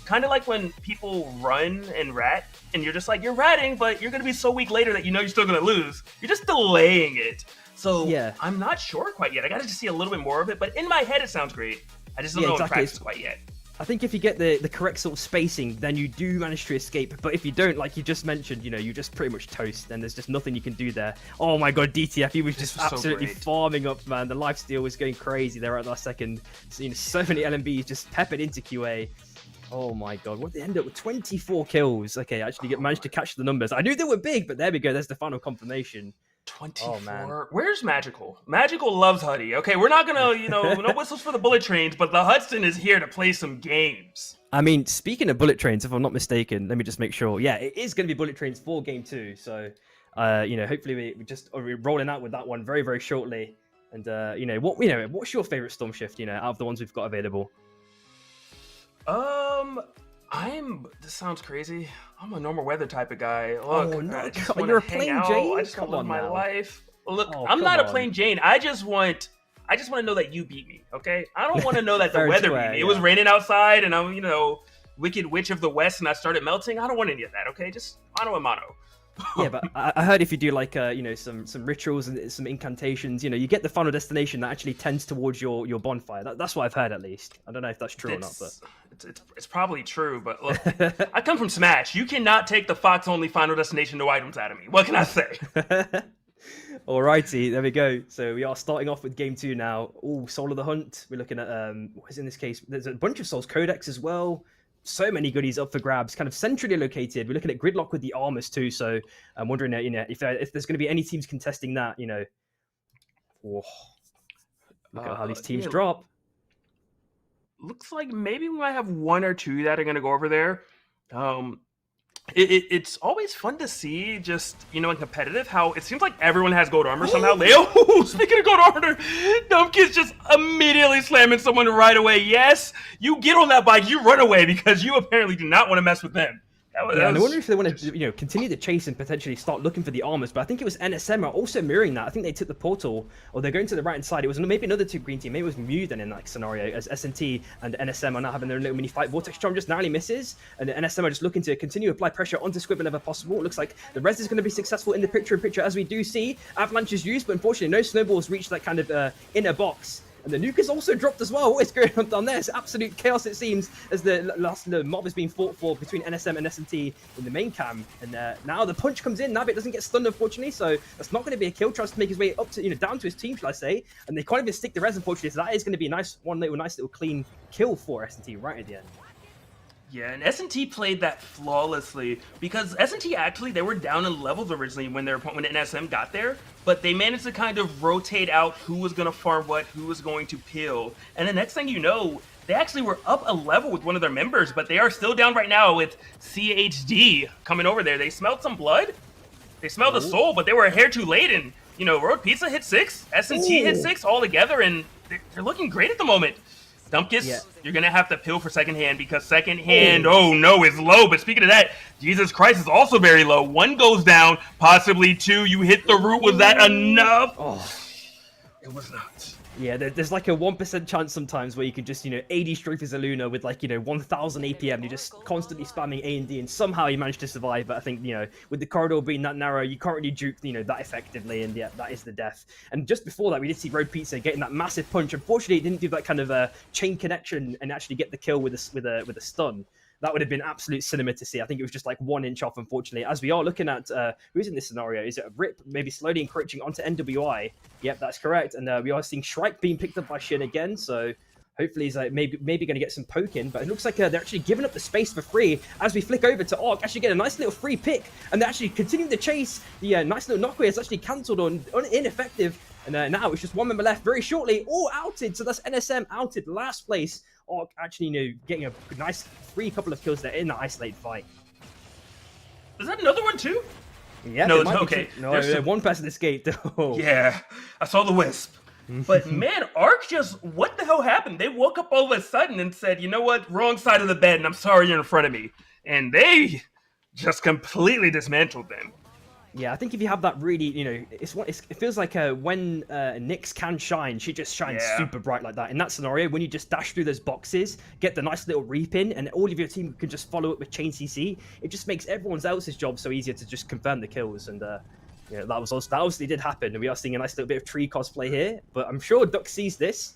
kind of like when people run and rat and you're just like, you're ratting, but you're going to be so weak later that you're still going to lose. You're just delaying it. So yeah. I'm not sure quite yet. I got to just see a little bit more of it, but in my head, it sounds great. I just don't know in practice quite yet. I think if you get the correct sort of spacing, then you do manage to escape. But if you don't, like you just mentioned, you just pretty much toast, and there's just nothing you can do there. Oh my god, DTF, he was just absolutely farming up, man. The lifesteal was going crazy there at last second. So many LMBs just peppered into QA. Oh my god, what did they end up with? 24 kills. Okay, actually managed to catch the numbers. I knew they were big, but there we go. There's the final confirmation. 24. Oh, man. Where's Magical? Magical loves Huddy. Okay, we're not gonna, no whistles for the bullet trains, but the Hudson is here to play some games. I mean, speaking of bullet trains, if I'm not mistaken, let me just make sure. Yeah, it is going to be bullet trains for game 2. So, hopefully we're rolling out with that one very shortly. And what's your favorite Storm Shift? Out of the ones we've got available. This sounds crazy. I'm a normal weather type of guy. Look, you're a plain Jane? I just want to live my life. Look, I'm not a plain Jane. I just want to know that you beat me, okay? I don't want to know that the weather beat me. It was raining outside and I'm, Wicked Witch of the West and I started melting. I don't want any of that, okay? Just mano a mano. Yeah, but I heard if you do like some rituals and some incantations, you get the final destination that actually tends towards your bonfire. That's what I've heard, at least. I don't know if that's true or not, but it's probably true. But look, I come from Smash. You cannot take the Fox only final destination no items out of me. What can I say? Alrighty, there we go. So we are starting off with game 2 now. Oh, Soul of the Hunt. We're looking at what is in this case? There's a bunch of Souls Codex as well. so many goodies up for grabs, kind of centrally located. We're looking at gridlock with the armors too, so I'm wondering, you know, if there's going to be any teams contesting that, you know. Whoa. Look at how these teams drop. Looks like maybe we might have one or two that are going to go over there. It's always fun to see, just, you know, in competitive, how it seems like everyone has gold armor somehow. Speaking of gold armor, Dumpkins just immediately slamming someone right away. Yes, you get on that bike, you run away because you apparently do not want to mess with them. Yeah, and I wonder if they want to, you know, continue the chase and potentially start looking for the armors. But I think it was NSM are also mirroring that. I think they took the portal, or they're going to the right hand side. It was maybe another two green team. Maybe it was Mew then in that scenario, as S&T and NSM are now having their little mini fight. Vortex Charm just narrowly misses, and the NSM are just looking to continue to apply pressure onto Squid whenever possible. It looks like the res is going to be successful in the picture-in-picture, as we do see. Avalanche is used, but unfortunately no snowballs reach that kind of inner box. And the nuke is also dropped as well. What is going on down there? It's absolute chaos, it seems, as the mob is being fought for between NSM and S&T in the main cam. And now the punch comes in. Nabit doesn't get stunned, unfortunately, so that's not going to be a kill. Tries to make his way up to, you know, down to his team, shall I say. And they can't even stick the res, unfortunately, so that is going to be a nice little clean kill for S&T right at the end. Yeah, and S&T played that flawlessly, because S&T actually, they were down in levels originally when NSM got there, but they managed to kind of rotate out who was going to farm what, who was going to peel. And the next thing you know, they actually were up a level with one of their members, but they are still down right now with CHD coming over there. They smelled some blood, they smelled a soul, but they were a hair too late, and, you know, Road Pizza hit 6, S&T hit 6 all together, and they're looking great at the moment. Dumpkins, you're going to have to peel for second hand, because second hand, oh no, is low. But speaking of that, Jesus Christ is also very low. 1 goes down, possibly 2. You hit the root. Was that enough? Oh, it was not. Yeah, there's like a 1% chance sometimes where you could just, you know, AD strafe as a Luna with like, you know, 1000 APM. You're just constantly spamming A and D, and somehow you manage to survive. But I think, you know, with the corridor being that narrow, you can't really juke, you know, that effectively. And yeah, that is the death. And just before that, we did see Road Pizza getting that massive punch. Unfortunately, it didn't do that kind of chain connection and actually get the kill with a stun. That would have been absolute cinema to see. I think it was just like 1 inch off, unfortunately. As we are looking at who's in this scenario. Is it a Rip maybe slowly encroaching onto NWI? Yep, that's correct. And we are seeing Shrike being picked up by Shin again. So hopefully he's like maybe going to get some poke in. But it looks like they're actually giving up the space for free as we flick over to Arc. Actually get a nice little free pick. And they're actually continuing the chase. The nice little knockaway is actually cancelled on ineffective. And now it's just 1 member left very shortly. All outed. So that's NSM outed last place. Arc actually, you know, getting a nice free couple of kills there in the isolate fight. Is that another one too? Yeah, no, it's okay. No, one person escaped. Oh. Yeah, I saw the wisp. But man, Arc just, what the hell happened? They woke up all of a sudden and said, you know what, wrong side of the bed, and I'm sorry you're in front of me. And they just completely dismantled them. Yeah, I think if you have that really, you know, it feels like when Nyx can shine, she just shines super bright like that. In that scenario, when you just dash through those boxes, get the nice little reap in, and all of your team can just follow it with chain CC, it just makes everyone else's job so easier to just confirm the kills. And you know, that obviously did happen, and we are seeing a nice little bit of tree cosplay here. But I'm sure Duck sees this.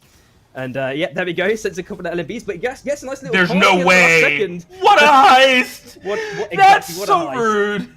And yeah, there we go. Sends a couple of LMBs, but yes, a nice little. There's no way. What a heist! Exactly, That's so rude.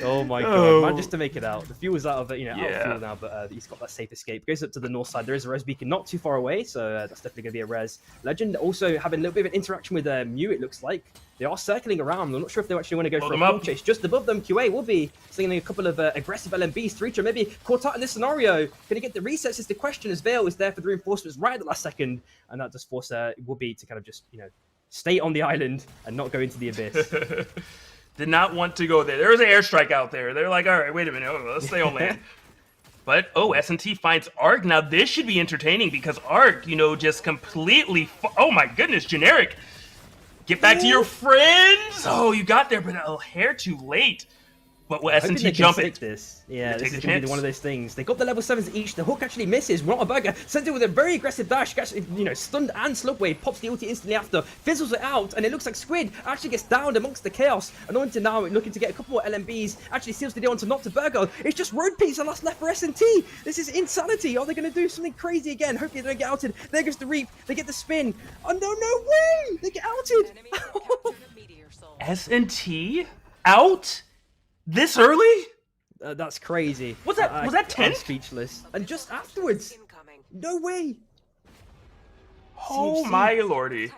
Oh my god, man, just to make it out. The fuel's out of it, you know, out of fuel now, but he's got that safe escape. Goes up to the north side. There is a res beacon not too far away, so that's definitely going to be a res. Legend also having a little bit of an interaction with Mew, it looks like. They are circling around. I'm not sure if they actually want to go for a full chase. Just above them, QA will be singing a couple of aggressive LMBs. 3-2 maybe caught out in this scenario. Going to get the resets is the question, as Veil is there for the reinforcements right at the last second. And that does force Whoopi to kind of just, you know, stay on the island and not go into the abyss. Did not want to go there. There was an airstrike out there. They're like, all right, wait a minute. Let's stay on land. But, S&T finds Arc. Now, this should be entertaining because Arc, you know, just completely... oh, my goodness, generic. Get back to your friends. Oh, you got there, but a hair too late. But will S&T jump it? Yeah, this is going to be one of those things. They got the level 7s each. The hook actually misses. Burger sent it with a very aggressive dash. Gets, you know, stunned and slopewave. Pops the ulti instantly after. Fizzles it out. And it looks like Squid actually gets downed amongst the chaos. And on to now looking to get a couple more LMBs. Actually seals the deal onto not to Burger. It's just Road Pizza last left for S&T. This is insanity. Are they going to do something crazy again? Hopefully they don't get outed. There goes the reap. They get the spin. Oh, no way. They get outed. S&T out? This early? That's crazy. Was that 10? I'm speechless. And just afterwards. No way. Oh my lordy.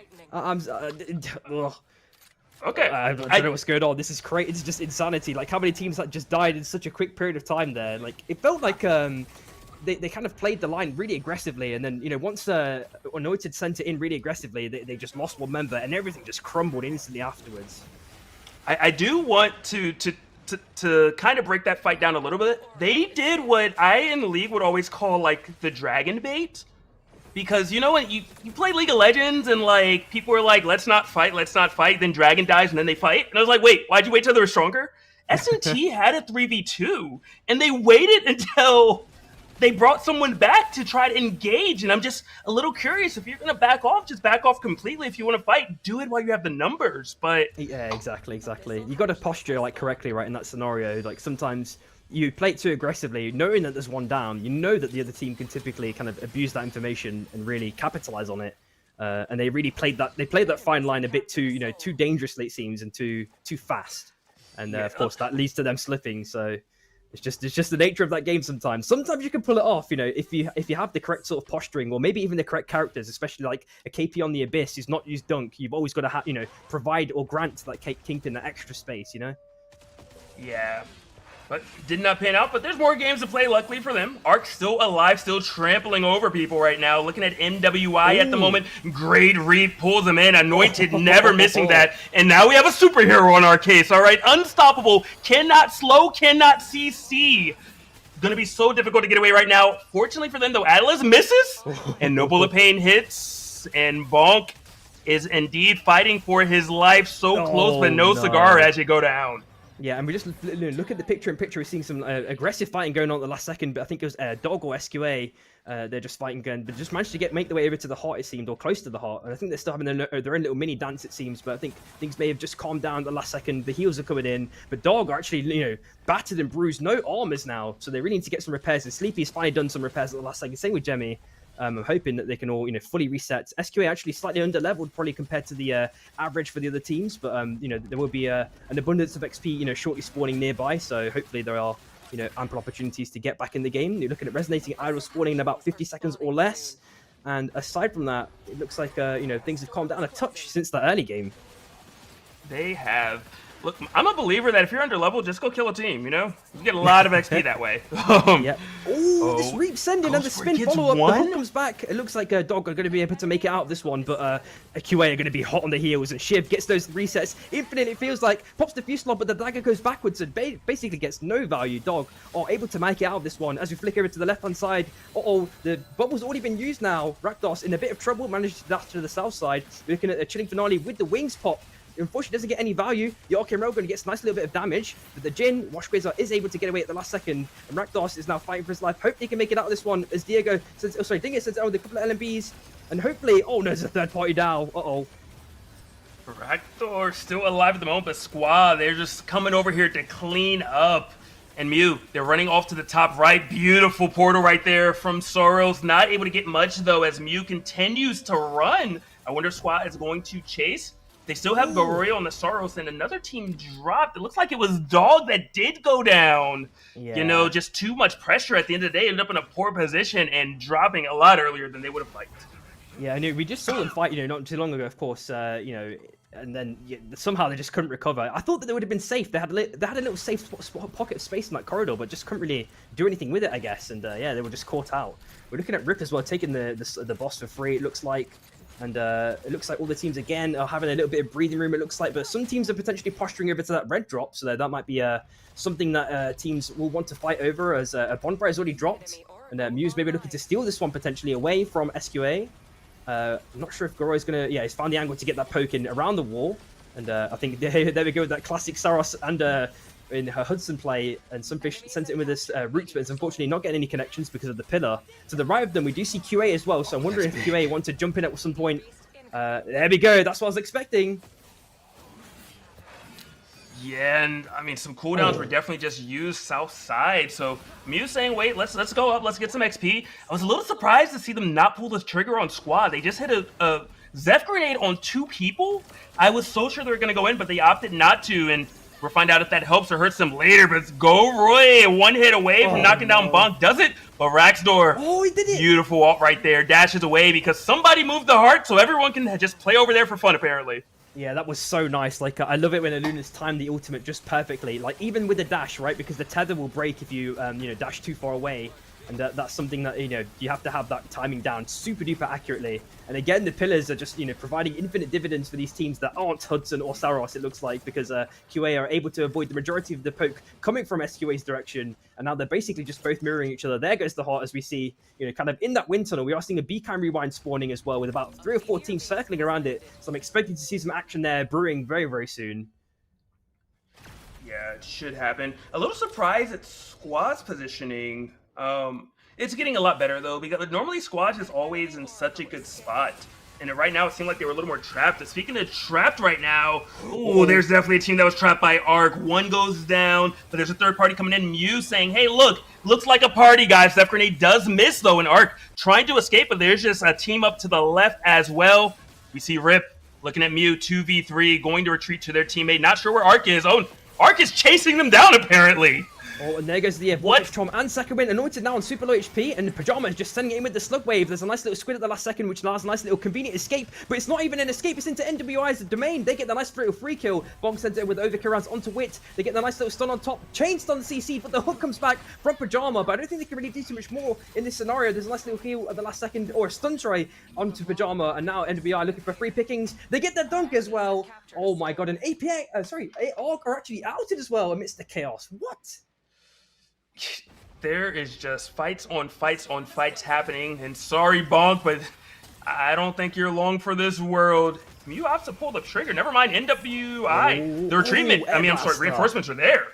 Okay. I don't know what's going on. This is crazy. It's just insanity. Like, how many teams that just died in such a quick period of time there? Like, it felt like they kind of played the line really aggressively, and then, you know, once Anointed sent it in really aggressively, they just lost one member, and everything just crumbled instantly afterwards. I do want to kind of break that fight down a little bit. They did what I in the league would always call, like, the dragon bait. Because, you know, when you play League of Legends and, like, people were like, let's not fight, then Dragon dies, and then they fight. And I was like, wait, why'd you wait till they were stronger? S&T had a 3v2, and they waited until they brought someone back to try to engage. And I'm just a little curious, if you're going to back off, just back off completely. If you want to fight, do it while you have the numbers. But yeah, exactly. You got to posture, like, correctly, right, in that scenario. Like, sometimes you play it too aggressively, knowing that there's one down. You know that the other team can typically kind of abuse that information and really capitalize on it. And they really played that fine line a bit too, you know, too dangerously, it seems, and too fast. And of course, that leads to them slipping. So it's just the nature of that game. Sometimes you can pull it off. You know, if you have the correct sort of posturing, or maybe even the correct characters, especially like a KP on the Abyss who's not used Dunk. You've always got to you know, provide or grant that Kingpin that extra space. You know. yeah. But did not pan out, but there's more games to play, luckily for them. Arc's still alive, still trampling over people right now. Looking at MWI at the moment. Great Reap pulls him in. Anointed, never missing that. And now we have a superhero on our case, all right? Unstoppable, cannot slow, cannot CC. Gonna be so difficult to get away right now. Fortunately for them, though, Atlas misses. And No Bullet Pain hits. And Bonk is indeed fighting for his life. So close, but no cigar as you go down. Yeah, and we just look at the picture-in-picture. We're seeing some aggressive fighting going on at the last second, but I think it was Dog or SQA. They're just fighting again, but just managed to make their way over to the heart, it seemed, or close to the heart. And I think they're still having their own little mini dance, it seems. But I think things may have just calmed down at the last second. The heals are coming in, but Dog are actually, you know, battered and bruised, no armors now, so they really need to get some repairs. And Sleepy's finally done some repairs at the last second. Same with Jemmy. I'm hoping that they can all, you know, fully reset. SQA actually slightly under-leveled, probably compared to the average for the other teams, but you know, there will be an abundance of XP, you know, shortly spawning nearby. So hopefully there are, you know, ample opportunities to get back in the game. You're looking at Resonating Idol spawning in about 50 seconds or less. And aside from that, it looks like you know, things have calmed down a touch since the early game. They have. Look, I'm a believer that if you're under level, just go kill a team, you know? You get a lot of XP that way. Yeah. Ooh, this Reap sending and the spin follow-up. The hook comes back. It looks like Dog are going to be able to make it out of this one, but QA are going to be hot on the heels, and Shiv gets those resets. Infinite, it feels like, pops the Fuse Slot, but the dagger goes backwards and basically gets no value. Dog are able to make it out of this one. As we flick over to the left-hand side, the bubble's already been used now. Rakdos in a bit of trouble, managed to dash to the south side. We're looking at a Chilling Finale with the wings pop. Unfortunately, doesn't get any value. The Arcane Railgun gets a nice little bit of damage, but the Jin, Wash Quasar, is able to get away at the last second. And Rakdos is now fighting for his life. Hope he can make it out of this one as Diego says, oh, sorry, Dingus sends out with a couple of LMBs. And hopefully, oh no, there's a third party down. Rakdos still alive at the moment, but Squad, they're just coming over here to clean up. And Mew, they're running off to the top right. Beautiful portal right there from Soros. Not able to get much, though, as Mew continues to run. I wonder if Squad is going to chase. They still have Goroyo on the Soros, and another team dropped. It looks like it was Dog that did go down. Yeah. You know, just too much pressure at the end of the day. Ended up in a poor position and dropping a lot earlier than they would have liked. Yeah, I know. We just saw them fight, you know, not too long ago, of course, you know, and then somehow they just couldn't recover. I thought that they would have been safe. They had a little safe pocket of space in that corridor, but just couldn't really do anything with it, I guess. And yeah, they were just caught out. We're looking at Rip as well, taking the boss for free, it looks like. And it looks like all the teams, again, are having a little bit of breathing room, it looks like. But some teams are potentially posturing over to that red drop. So that might be something that teams will want to fight over, as a Bonfire has already dropped. And Mew's maybe looking to steal this one potentially away from SQA. I'm not sure if Goro's going to... Yeah, he's found the angle to get that poke in around the wall. And I think there we go with that classic Saros and... in her Hudson play, and Sunfish sent it in with this root spins, unfortunately not getting any connections because of the pillar. To the right of them, we do see QA as well, so I'm wondering if QA want to jump in at some point. There we go, that's what I was expecting. Yeah, and I mean, some cooldowns were definitely just used south side, so Mew saying, wait, let's go up, let's get some XP. I was a little surprised to see them not pull this trigger on Squad. They just hit a Zeph grenade on 2 people. I was so sure they were going to go in, but they opted not to, and We'll find out if that helps or hurts them later, but it's Go Roy, one hit away from knocking down Bonk. Does it? But Raxdor, he did it. Beautiful ult right there, dashes away because somebody moved the heart so everyone can just play over there for fun, apparently. Yeah, that was so nice. Like, I love it when Aluna's timed the ultimate just perfectly. Like, even with the dash, right? Because the tether will break if you, dash too far away. And that's something that, you have to have that timing down super duper accurately. And again, the pillars are just, providing infinite dividends for these teams that aren't Hudson or Saros, it looks like, because QA are able to avoid the majority of the poke coming from SQA's direction. And now they're basically just both mirroring each other. There goes the heart as we see, kind of in that wind tunnel. We are seeing a BCAM rewind spawning as well with about 3 or 4 teams circling around it. So I'm expecting to see some action there brewing very, very soon. Yeah, it should happen. A little surprised at Squad's positioning. It's getting a lot better, though, because normally Squad is always in such a good spot. And right now, it seemed like they were a little more trapped. Speaking of trapped right now, there's definitely a team that was trapped by Arc. One goes down, but there's a third party coming in. Mew saying, hey, look, looks like a party, guys. That grenade does miss, though, and Arc trying to escape, but there's just a team up to the left as well. We see Rip looking at Mew, 2v3, going to retreat to their teammate. Not sure where Arc is. Oh, Arc is chasing them down, apparently. Oh, and there goes the Vortex Trom and second win, anointed now on super low HP, and Pajama is just sending it in with the slug wave. There's a nice little squid at the last second, which allows a nice little convenient escape, but it's not even an escape, it's into NWI's domain. They get the nice little free kill. Bonk sends it with overkill rounds onto Wit. They get the nice little stun on top, chain stun CC, but the hook comes back from Pajama, but I don't think they can really do too much more in this scenario. There's a nice little heal at the last second, or a stun try onto Pajama, and now NWI looking for free pickings. They get their dunk as well. Oh my god, and ARC are actually outed as well amidst the chaos. What? There is just fights on fights happening, and sorry, Bonk, but I don't think you're long for this world. You have to pull the trigger. Never mind NWI. The retreatment. Reinforcements are there.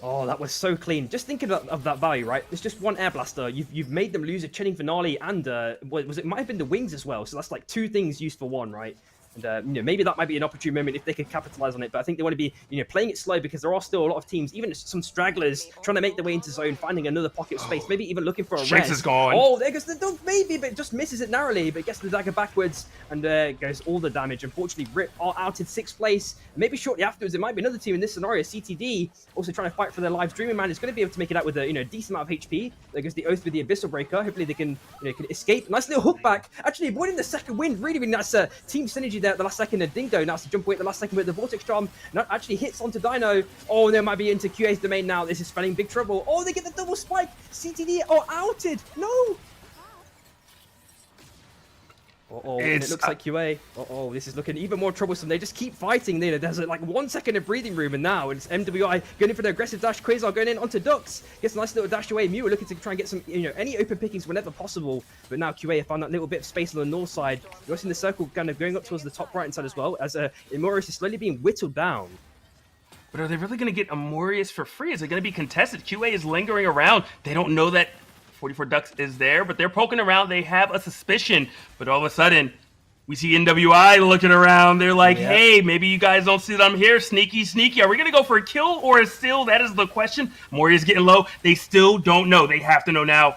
Oh, that was so clean. Just thinking of that value, right? It's just one air blaster. You've made them lose a chilling finale, and it might have been the wings as well. So that's like 2 things used for 1, right? And maybe that might be an opportune moment if they could capitalize on it. But I think they want to be playing it slow, because there are still a lot of teams, even some stragglers, trying to make their way into zone, finding another pocket of space, maybe even looking for a Shanks res. is gone. Oh, there goes the dunk, maybe, but just misses it narrowly, but gets the dagger backwards, and there goes all the damage. Unfortunately, Rip are out in 6th place. Maybe shortly afterwards, it might be another team in this scenario. CTD also trying to fight for their lives. Dreaming Man is going to be able to make it out with a decent amount of HP. There goes the Oath with the Abyssal Breaker. Hopefully they can escape. Nice little hook back. Actually avoiding the second wind. Really, really nice team synergy there at the last second. And Dingo now has to jump away at the last second with the Vortex Charm. Now actually hits onto Dino. Oh, they might be into QA's domain now. This is spelling big trouble. Oh, they get the double spike. CTD are outed. No. And it looks like QA. This is looking even more troublesome. They just keep fighting. There's like 1 second of breathing room, and now it's MWI going in for the aggressive dash. Quasar going in onto Dux. Gets a nice little dash away. Mew looking to try and get some, any open pickings whenever possible. But now QA have found that little bit of space on the north side. You're seeing the circle kind of going up towards the top right hand side as well, as Imorius is slowly being whittled down. But are they really going to get Amorius for free? Is it going to be contested? QA is lingering around. They don't know that 44 Ducks is there, but they're poking around. They have a suspicion, but all of a sudden, we see NWI looking around. They're like, hey, maybe you guys don't see that I'm here. Sneaky, sneaky. Are we going to go for a kill or a steal? That is the question. Moria's getting low. They still don't know. They have to know now.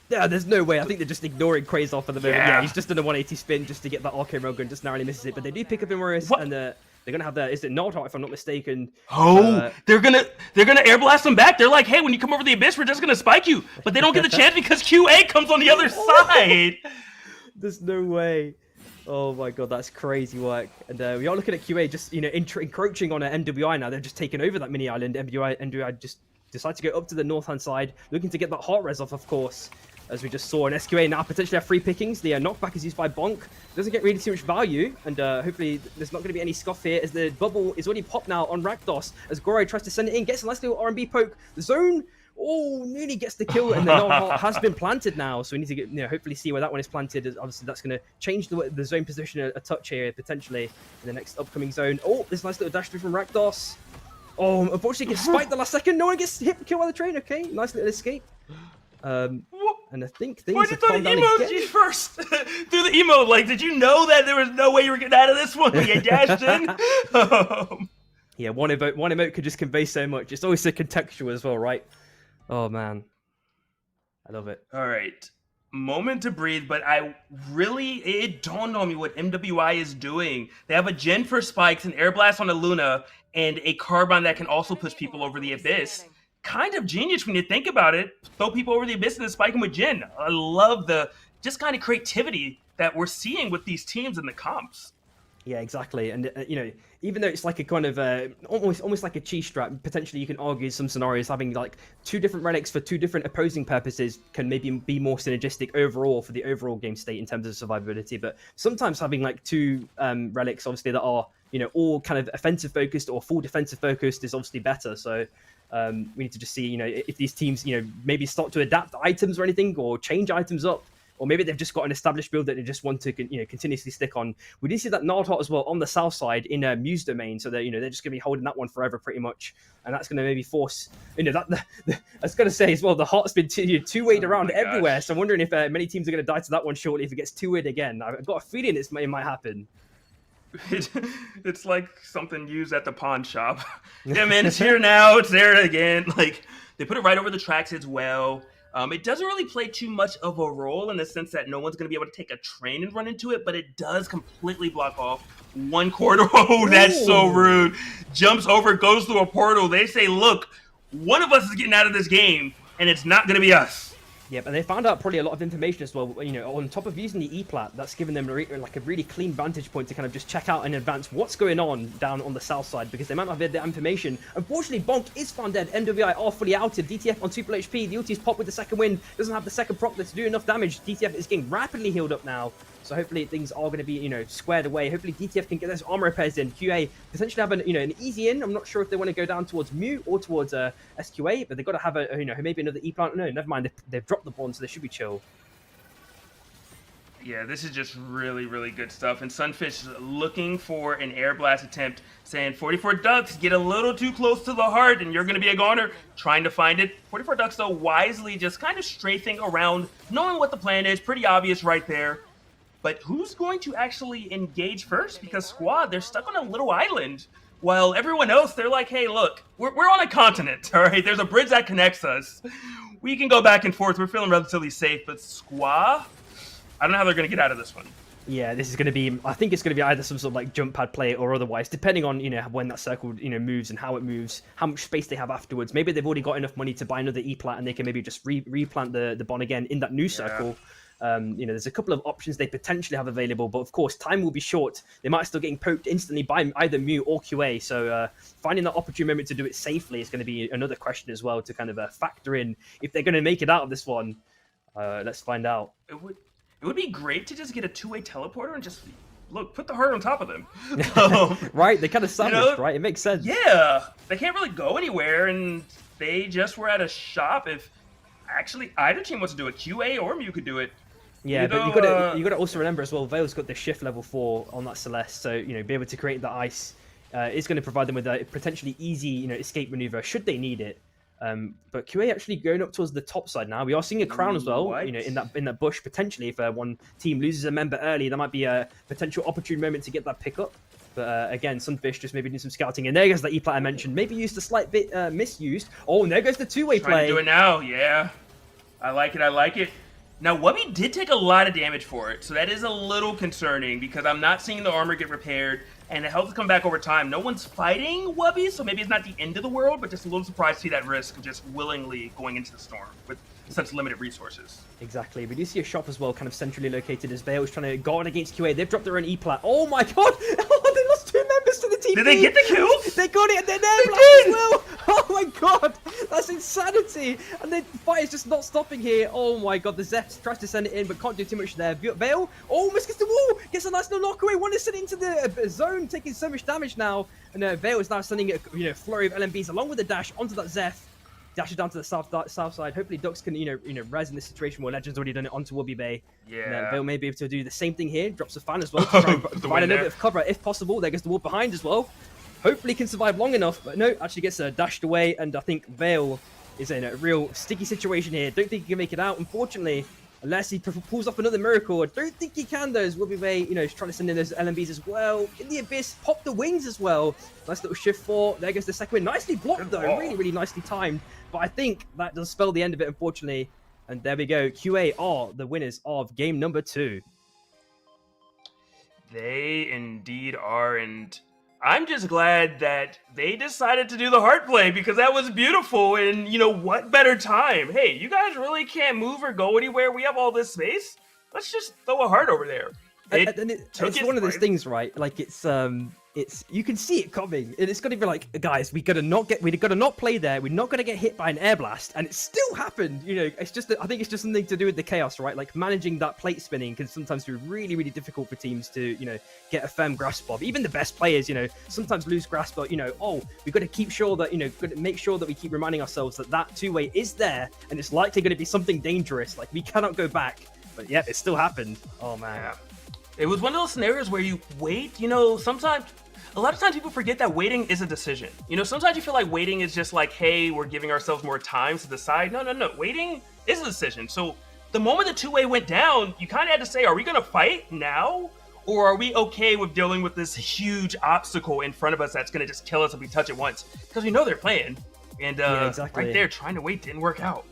Yeah, there's no way. I think they're just ignoring Quasar for the moment. Yeah, he's just done a 180 spin just to get that arcane railgun. Just narrowly misses it, but they do pick up Imorius, and they're gonna have is it Nordhart, if I'm not mistaken? They're gonna air blast them back. They're like, hey, when you come over the abyss, we're just gonna spike you. But they don't get the chance because QA comes on the other side. There's no way. Oh my god, that's crazy work. And we are looking at QA just encroaching on MWI now. They're just taking over that mini island. MWI just decide to go up to the north hand side, looking to get that heart res off, of course. As we just saw, an SQA now potentially have free pickings. The knockback is used by Bonk. Doesn't get really too much value, and hopefully there's not going to be any scuff here, as the bubble is already popped now on Rakdos. As Goro tries to send it in, gets a nice little R&B poke. The zone, nearly gets the kill, and the Nordhart has been planted now. So we need to get, hopefully see where that one is planted. Obviously, that's going to change the zone position a touch here, potentially, in the next upcoming zone. Oh, this nice little dash through from Rakdos. Oh, unfortunately gets spiked the last second. No one gets hit, killed by the train. Okay, nice little escape. And I think things have calmed down again. Why did you throw the emoji first? Through the emote, like, did you know that there was no way you were getting out of this one? You dashed in? Yeah, one emote could just convey so much. It's always so contextual as well, right? Oh, man. I love it. All right. Moment to breathe, but it dawned on me what MWI is doing. They have a gen for spikes and air blast on a Luna, and a carbine that can also push people over the abyss. Kind of genius when you think about it. Throw people over the abyss and then spike them with Jin. I love the just kind of creativity that we're seeing with these teams in the comps. Yeah, exactly. And, even though it's like a kind of almost like a cheese strat, potentially you can argue some scenarios having like 2 different relics for 2 different opposing purposes can maybe be more synergistic overall for the overall game state in terms of survivability. But sometimes having like 2 relics, obviously, that are, all kind of offensive focused or full defensive focused is obviously better. So we need to just see, if these teams, maybe start to adapt items or anything or change items up. Or maybe they've just got an established build that they just want to, continuously stick on. We did see that Nardhot as well on the south side in Muse domain, so that they're just going to be holding that one forever pretty much, and that's going to maybe force, I was going to say as well, the Hot's been two-wayed around everywhere, so I'm wondering if many teams are going to die to that one shortly if it gets two-wayed again. I've got a feeling it might happen. It's like something used at the pawn shop. Yeah, man, it's here now. It's there again. Like, they put it right over the tracks as well. It doesn't really play too much of a role in the sense that no one's going to be able to take a train and run into it, but it does completely block off one corridor. Oh, that's so rude. Jumps over, goes through a portal. They say, look, one of us is getting out of this game, and it's not going to be us. Yep, and they found out probably a lot of information as well, on top of using the E-Plat, that's given them like a really clean vantage point to kind of just check out in advance what's going on down on the south side, because they might not have had that information. Unfortunately, Bonk is found dead, MWI are fully outed, DTF on 2 HP, the ulti's pop with the second wind, doesn't have the second prop to do enough damage, DTF is getting rapidly healed up now, so hopefully things are going to be, squared away. Hopefully DTF can get those armor repairs in. QA potentially have an easy in. I'm not sure if they want to go down towards Mew or towards SQA, but they've got to have maybe another E-Plant. No, never mind. They've dropped the bond, so they should be chill. Yeah, this is just really, really good stuff. And Sunfish is looking for an air blast attempt, saying 44 Ducks, get a little too close to the heart and you're going to be a goner. Trying to find it. 44 Ducks, though, wisely just kind of strafing around, knowing what the plan is. Pretty obvious right there. But who's going to actually engage first? Because Squad, they're stuck on a little island. While everyone else, they're like, hey, look, we're on a continent, all right? There's a bridge that connects us. We can go back and forth. We're feeling relatively safe. But Squad, I don't know how they're going to get out of this one. Yeah, this is going to be, I think it's going to be either some sort of like jump pad play or otherwise, depending on, when that circle, moves and how it moves, how much space they have afterwards. Maybe they've already got enough money to buy another E-Plat and they can maybe just replant the Bon again in that new circle. There's a couple of options they potentially have available, but of course time will be short. They might still getting poked instantly by either Mew or QA, so finding that opportune moment to do it safely is going to be another question as well to kind of factor in if they're going to make it out of this one. Let's find out. It would be great to just get a 2-way teleporter and just put the heart on top of them. Right, they kind of sandwiched, right? It makes sense. Yeah, they can't really go anywhere, and they just were at a shop. If actually either team wants to do it, QA or Mew could do it. Yeah, but you got to also remember as well, Veil's got the shift level 4 on that Celeste, so be able to create the ice is going to provide them with a potentially easy escape maneuver should they need it. But QA actually going up towards the top side now. We are seeing a crown as well, in that bush potentially. If one team loses a member early, there might be a potential opportune moment to get that pickup. But again, Sunfish just maybe doing some scouting, and there goes the E-Plat I mentioned. Maybe used a slight bit misused. Oh, and there goes the 2-way play. Trying to do it now, yeah. I like it. Now, Wubby did take a lot of damage for it, so that is a little concerning because I'm not seeing the armor get repaired, and the health come back over time. No one's fighting Wubby, so maybe it's not the end of the world, but just a little surprised to see that risk of just willingly going into the storm with such limited resources. Exactly. We do see a shop as well, kind of centrally located as Veil is trying to guard against QA. They've dropped their own E-Plat. Oh my god! Oh, they lost 2 members to the team. Did they get the kill? They got it, and they're there as well. Oh my god, that's insanity! And the fight is just not stopping here. Oh my god, the Zeph tries to send it in, but can't do too much there. Veil almost gets the wall, gets a nice little knockaway. One is sending into the zone, taking so much damage now. And Veil is now sending a flurry of LMBs along with the dash onto that Zeph. Dashes down to the south side. Hopefully Ducks can res in this situation where Legend's already done it onto Wubby Bay. Yeah. Veil may be able to do the same thing here. Drops a fan as well to try and provide a little bit of cover if possible. There goes the wall behind as well. Hopefully can survive long enough, but no, actually gets dashed away, and I think Veil is in a real sticky situation here. Don't think he can make it out, unfortunately, unless he pulls off another miracle. I don't think he can, though, as Wubby Bay, is trying to send in those LMBs as well. In the abyss, pop the wings as well. Nice little shift 4. There goes the second win. Nicely blocked, though. Really, really nicely timed. But I think that does spell the end of it, unfortunately. And there we go. QA are the winners of game number 2. They indeed are, and I'm just glad that they decided to do the heart play because that was beautiful. And, you know, what better time? Hey, you guys really can't move or go anywhere. We have all this space. Let's just throw a heart over there. It's one of those things, right? Like it's you can see it coming, and it's gonna be like, guys, we gotta not play there. We're not gonna get hit by an air blast, and it still happened. You know, it's just I think it's just something to do with the chaos, right? Like managing that plate spinning can sometimes be really, really difficult for teams to, you know, get a firm grasp of. Even the best players, you know, sometimes lose grasp of. You know, we've got to keep sure that, you know, got to make sure that we keep reminding ourselves that that two-way is there, and it's likely going to be something dangerous. Like we cannot go back. But yeah, it still happened. Oh man. Yeah. It was one of those scenarios where you wait, you know, a lot of times people forget that waiting is a decision. You know, sometimes you feel like waiting is just like, hey, we're giving ourselves more time to decide. No. Waiting is a decision. So the moment the two-way went down, you kind of had to say, are we going to fight now? Or are we okay with dealing with this huge obstacle in front of us that's going to just kill us if we touch it once? Because we know they're playing. And exactly. Right there, trying to wait didn't work out.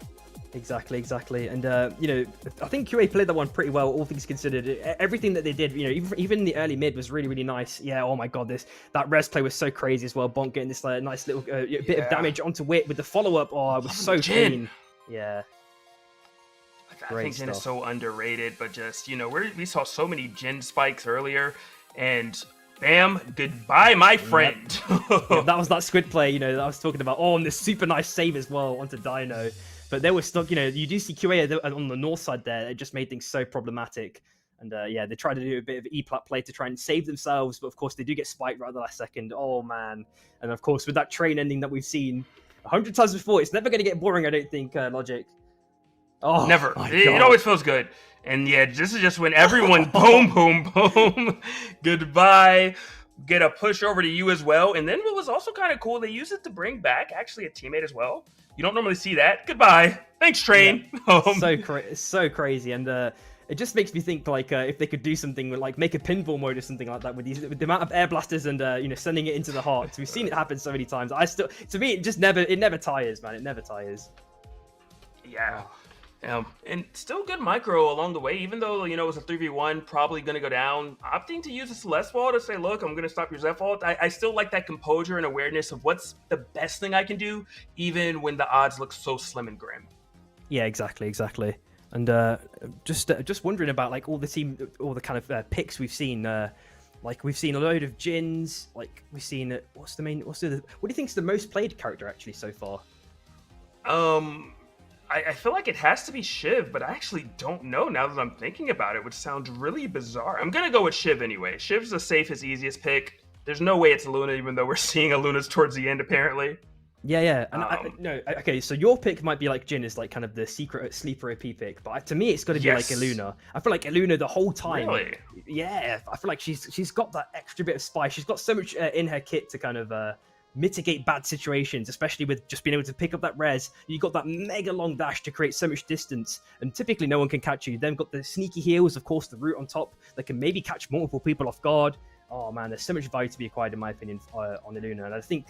Exactly. And, you know, I think QA played that one pretty well, all things considered. Everything that they did, you know, even the early mid was really, really nice. Yeah, oh my God, that res play was so crazy as well. Bonk getting this nice little bit of damage onto Wit with the follow-up. Oh, it was so clean. Yeah. I think Jhin is so underrated, but just, you know, we saw so many Jhin spikes earlier, and bam, goodbye, my friend. Yeah, that was that squid play, you know, that I was talking about. Oh, and this super nice save as well onto Dino. But they were stuck, you know, you do see QA on the north side there. It just made things so problematic. And yeah, they tried to do a bit of E-plat play to try and save themselves. But of course, they do get spiked right at the last second. Oh, man. And of course, with that train ending that we've seen 100 times before, it's never going to get boring, I don't think, Logic. Oh, never. It always feels good. And yeah, this is just when everyone, boom. Goodbye. Get a push over to you as well. And then what was also kind of cool, they used it to bring back actually a teammate as well. You don't normally see that. Goodbye. Thanks, train. Yeah. So crazy. And it just makes me think like if they could do something with like make a pinball mode or something like that with the amount of air blasters and you know, sending it into the heart. We've seen it happen so many times. To me, it never tires, man. It never tires. Yeah. And still good micro along the way, even though, you know, it was a 3v1, probably going to go down. Opting to use a Celeste wall to say, look, I'm going to stop your Zeph ult. I still like that composure and awareness of what's the best thing I can do, even when the odds look so slim and grim. Yeah, exactly. And just wondering about like all the kind of picks we've seen. Like we've seen a load of Jins. Like we've seen what do you think is the most played character actually so far? I feel like it has to be Shiv, but I actually don't know now that I'm thinking about it, which sounds really bizarre. I'm going to go with Shiv anyway. Shiv's the safest, easiest pick. There's no way it's Luna, even though we're seeing a Luna's towards the end, apparently. Yeah. And okay, so your pick might be like Jhin is like kind of the secret sleeper OP pick, but to me, it's got to be like Illuna. I feel like Illuna the whole time. Really? Yeah, I feel like she's got that extra bit of spice. She's got so much in her kit to kind of mitigate bad situations, especially with just being able to pick up that res. You got that mega long dash to create so much distance, and typically no one can catch you. Then got the sneaky heals, of course, the root on top that can maybe catch multiple people off guard. Oh man, there's so much value to be acquired in my opinion on Illuna, and I think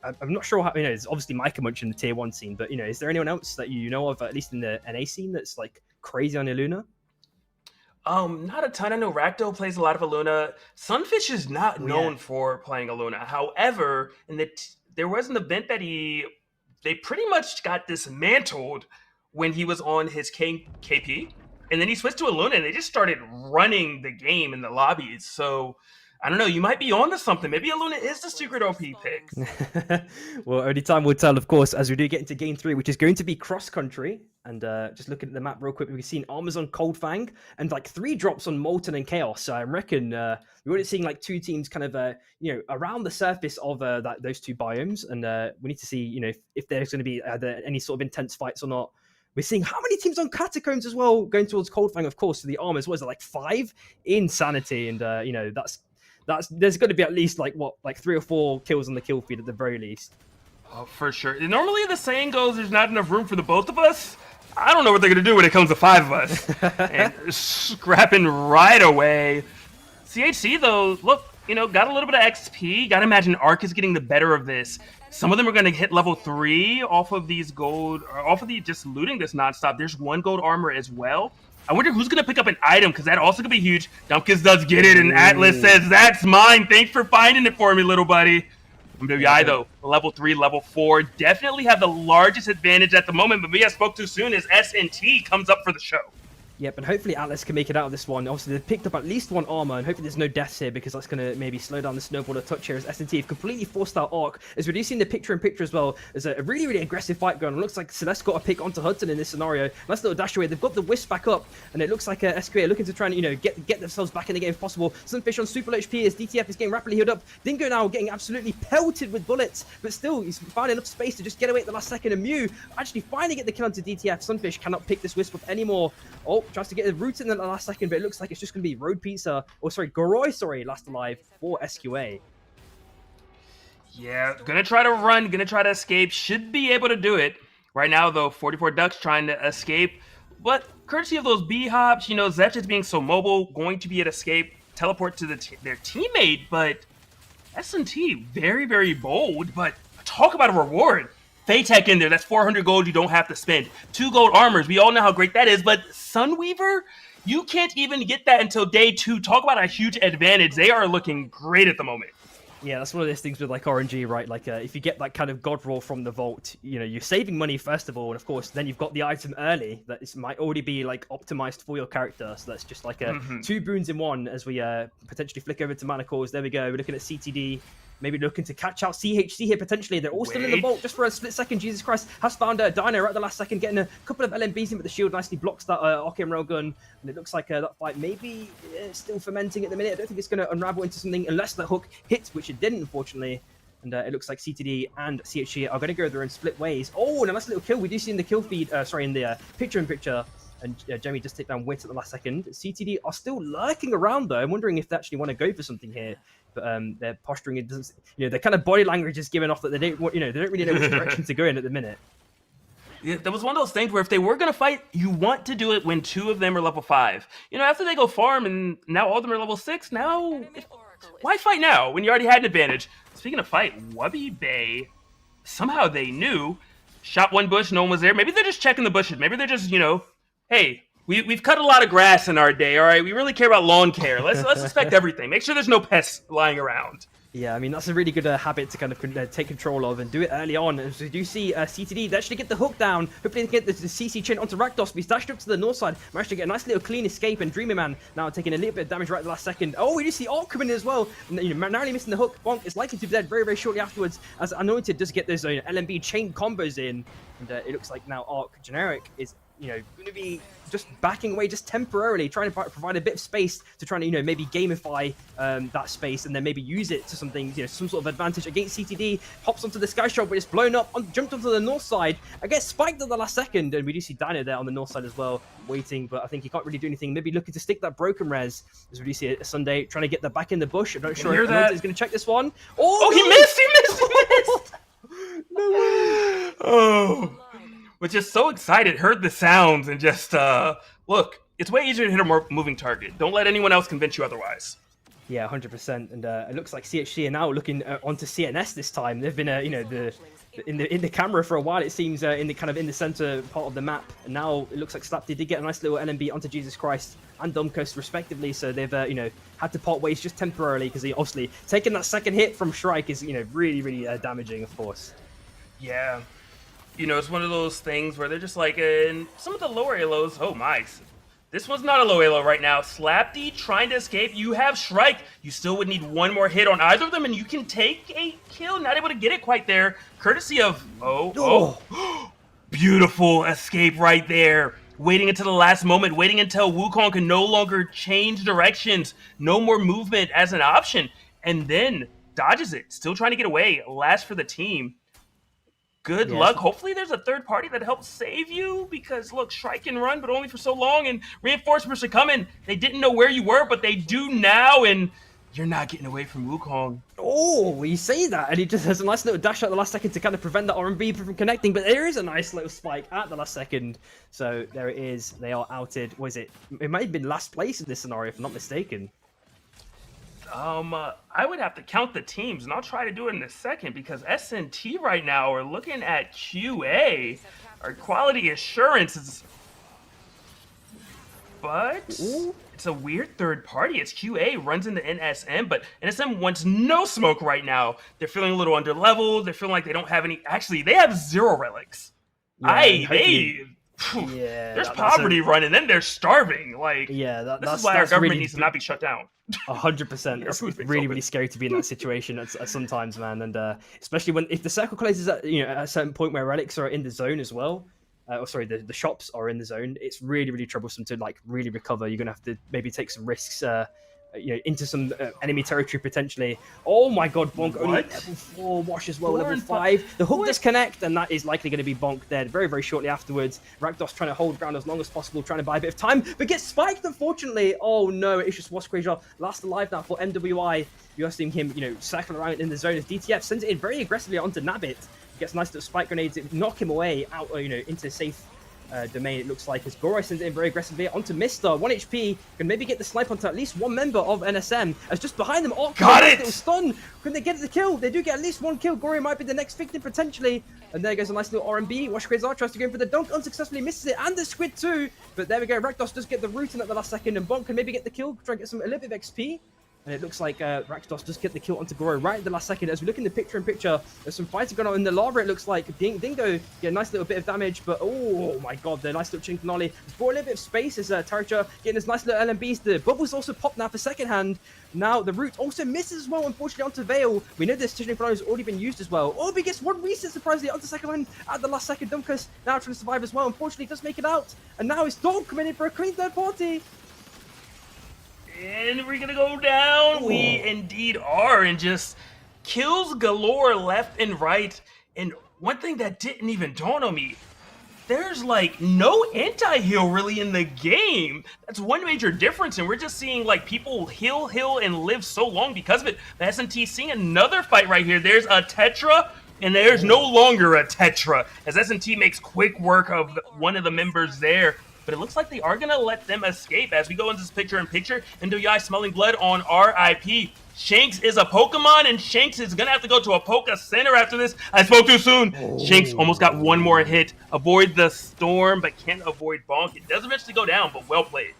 I'm not sure how, you know, it's obviously Micah Munch in the tier 1 scene, but you know, is there anyone else that you know of, at least in the NA scene, that's like crazy on Illuna? Not a ton. I know Rakdo plays a lot of Illuna. Sunfish is not known for playing Illuna. However, there was an event that they pretty much got dismantled when he was on his KP, and then he switched to Illuna, and they just started running the game in the lobbies. So I don't know. You might be onto something. Maybe Illuna is the secret OP pick. Well, only time will tell, of course, as we do get into game 3, which is going to be cross-country. And just looking at the map real quick, we've seen Armors on Coldfang and like 3 drops on Molten and Chaos. So I reckon we're already seeing like 2 teams kind of, you know, around the surface of those 2 biomes. And we need to see, you know, if there's going to be any sort of intense fights or not. We're seeing how many teams on Catacombs as well going towards Coldfang, of course, to the Armors. What is it, like 5? Insanity. And, you know, there's going to be at least like 3 or 4 kills on the kill feed at the very least. Oh, for sure. Normally the saying goes, there's not enough room for the both of us. I don't know what they're going to do when it comes to 5 of us. And scrapping right away. CHC, though, look, you know, got a little bit of XP. Got to imagine Arc is getting the better of this. Some of them are going to hit level 3 off of these gold, or off of just looting this nonstop. There's 1 gold armor as well. I wonder who's going to pick up an item, because that also could be huge. Dumpkins does get it, and Atlas says, that's mine. Thanks for finding it for me, little buddy. MWI, though, level 3, level 4, definitely have the largest advantage at the moment, but we spoke too soon as SNT comes up for the show. Yep, and hopefully Atlas can make it out of this one. Obviously, they've picked up at least 1 armor, and hopefully there's no deaths here, because that's going to maybe slow down the snowball a touch here as SNT have completely forced out Arc. As we're seeing the picture-in-picture as well, there's a really, really aggressive fight going on. It looks like Celeste got a pick onto Hudson in this scenario. Nice little dash away. They've got the Wisp back up, and it looks like SQA are looking to try and, get themselves back in the game if possible. Sunfish on super low HP as DTF is getting rapidly healed up. Dingo now getting absolutely pelted with bullets, but still, he's found enough space to just get away at the last second, and Mew actually finally get the kill onto DTF. Sunfish cannot pick this Wisp up anymore. Oh, tries to get the root in the last second, but it looks like it's just going to be Road Pizza, Goroy, last alive for SQA. Yeah, gonna try to run, gonna try to escape, should be able to do it. Right now, though, 44 Ducks trying to escape, but courtesy of those B-hops, Zep just being so mobile, going to be able to escape, teleport to their teammate, but S&T, very, very bold, but talk about a reward. Faytech in there, that's 400 gold you don't have to spend. 2 gold armors, we all know how great that is, but Sunweaver, you can't even get that until day 2. Talk about a huge advantage. They are looking great at the moment. Yeah, that's one of those things with like RNG, right? Like if you get that kind of god roll from the vault, you're saving money first of all, and of course then you've got the item early that might already be like optimized for your character. So that's just like 2 boons in 1 as we potentially flick over to mana cores. There we go. We're looking at CTD. Maybe looking to catch out CHC here potentially. They're all still in the vault just for a split second. Jesus Christ has found a Dino right at the last second, getting a couple of LMBs in, but the shield nicely blocks that Arcane Railgun. And it looks like that fight maybe still fermenting at the minute. I don't think it's going to unravel into something unless the hook hits, which it didn't, unfortunately. And it looks like CTD and CHC are going to go their own split ways. Oh, and a nice little kill. We do see in the kill feed, in the picture-in-picture. And Jamie just take down Wit at the last second. CTD are still lurking around, though. I'm wondering if they actually want to go for something here. But their posturing, it doesn't, their kind of body language is giving off that they don't, they don't really know which direction to go in at the minute. Yeah, that was one of those things where if they were going to fight, you want to do it when 2 of them are level 5. After they go farm and now all of them are level 6, now, why fight now when you already had an advantage? Speaking of fight, Wubby Bay, somehow they knew, shot 1 bush, no one was there. Maybe they're just checking the bushes. Maybe they're just, hey, we've cut a lot of grass in our day, all right? We really care about lawn care. Let's inspect everything. Make sure there's no pests lying around. Yeah, I mean, that's a really good habit to kind of take control of and do it early on. As we do see CTD, they actually get the hook down. Hopefully they get the CC chin onto Rakdos. He's dashed up to the north side. Managed to get a nice little clean escape, and Dreamer Man now taking a little bit of damage right at the last second. Oh, we do see Arc coming in as well. Narrowly missing the hook. Bonk is likely to be dead very, very shortly afterwards, as Anointed does get those LMB chain combos in. And it looks like now Arc Generic is going to be just backing away just temporarily, trying to provide a bit of space to try and, maybe gamify that space and then maybe use it to something, some sort of advantage against CTD. Hops onto the Sky Shot, but it's blown up, jumped onto the north side. I guess spiked at the last second, and we do see Dino there on the north side as well, waiting, but I think he can't really do anything. Maybe looking to stick that broken res, as we do see a Sunday trying to get the back in the bush. I'm not sure if Anointed is going to check this one. Oh, he missed! No way! Oh. Was just so excited, heard the sounds, and just, look, it's way easier to hit a more moving target. Don't let anyone else convince you otherwise. Yeah, 100%. And it looks like CHC are now looking onto CNS this time. They've been, in the camera for a while. It seems in the center part of the map. And now it looks like Slapty did get a nice little LMB onto Jesus Christ and Dumbcoast respectively. So they've, had to part ways just temporarily, because he obviously taking that second hit from Shrike is, really, really damaging, of course. Yeah. It's one of those things where they're just like, in some of the lower Elos, oh my, this one's not a low Elo right now. Slapty trying to escape. You have Shrike. You still would need 1 more hit on either of them, and you can take a kill. Not able to get it quite there. Courtesy of, beautiful escape right there. Waiting until the last moment, waiting until Wukong can no longer change directions. No more movement as an option. And then dodges it. Still trying to get away. Last for the team. Good luck. Hopefully there's a third party that helps save you, because, look, Shrike can run, but only for so long, and reinforcements are coming. They didn't know where you were, but they do now, and you're not getting away from Wukong. Oh, you say that, and he just has a nice little dash at the last second to kind of prevent that R&B from connecting, but there is a nice little spike at the last second. So there it is. They are outed. What is it? It might have been last place in this scenario, if I'm not mistaken. I would have to count the teams, and I'll try to do it in a second, because SNT right now are looking at QA. Our quality assurance is... but it's a weird third party. It's QA runs into NSM, but NSM wants no smoke right now. They're feeling a little underleveled. They're feeling like they don't have any. Actually, they have 0 relics. There's poverty running, then they're starving. Like, this is why our government really needs to not be shut down. 100%. It's really, really scary to be in that situation at sometimes, man. And especially if the circle closes at a certain point where relics are in the zone as well. The shops are in the zone. It's really, really troublesome to like really recover. You're gonna have to maybe take some risks. Into some enemy territory potentially. Oh my god, Bonk only level 4, Wash as well, level 5. The hook disconnect, and that is likely going to be Bonk dead very, very shortly afterwards. Rakdos trying to hold ground as long as possible, trying to buy a bit of time, but gets spiked, unfortunately. Oh no, it's just Wash Crazy last alive now for MWI. You're seeing him, cycling around in the zone as DTF sends it in very aggressively onto Nabbit. Gets nice little spike grenades, knock him away out, into safe domain, it looks like, as Gorai sends it in very aggressively onto Mr. 1 HP, can maybe get the snipe onto at least one member of NSM, as just behind them, got it! Little stun. Can they get the kill? They do get at least 1 kill. Gorai might be the next victim potentially, and there goes a nice little RMB. Wash Quasar tries to go in for the dunk, unsuccessfully misses it, and the squid too, but there we go. Rakdos does get the root in at the last second, and Bonk can maybe get the kill, try and get a little bit of XP. And it looks like Rakdos does get the kill onto Gorai right at the last second. As we look in the picture-in-picture, there's some fighting going on in the lava, it looks like. Dingo get a nice little bit of damage, but oh my god, the nice little chink nollie. It's brought a little bit of space as Taricha getting this nice little LMBs. The bubbles also pop now for second hand. Now the root also misses as well, unfortunately, onto Vale. We know this Tishning has already been used as well. Obi gets 1 reset, surprisingly, onto second one at the last second. Dumkus now trying to survive as well. Unfortunately, does make it out. And now it's Dog coming in for a clean third party. And we're gonna go down. Ooh. We indeed are, and just kills galore left and right. And one thing that didn't even dawn on me, there's like no anti-heal really in the game. That's one major difference, and we're just seeing like people heal and live so long because of it. The S&T seeing another fight right here. There's a Tetra, and there's no longer a Tetra, as S&T makes quick work of one of the members there. But it looks like they are going to let them escape as we go into this picture-in-picture. NWI smelling blood on RIP. Shanks is a Pokemon, and Shanks is going to have to go to a Poke Center after this. I spoke too soon. Shanks almost got 1 more hit. Avoid the storm, but can't avoid Bonk. It does eventually go down, but well played.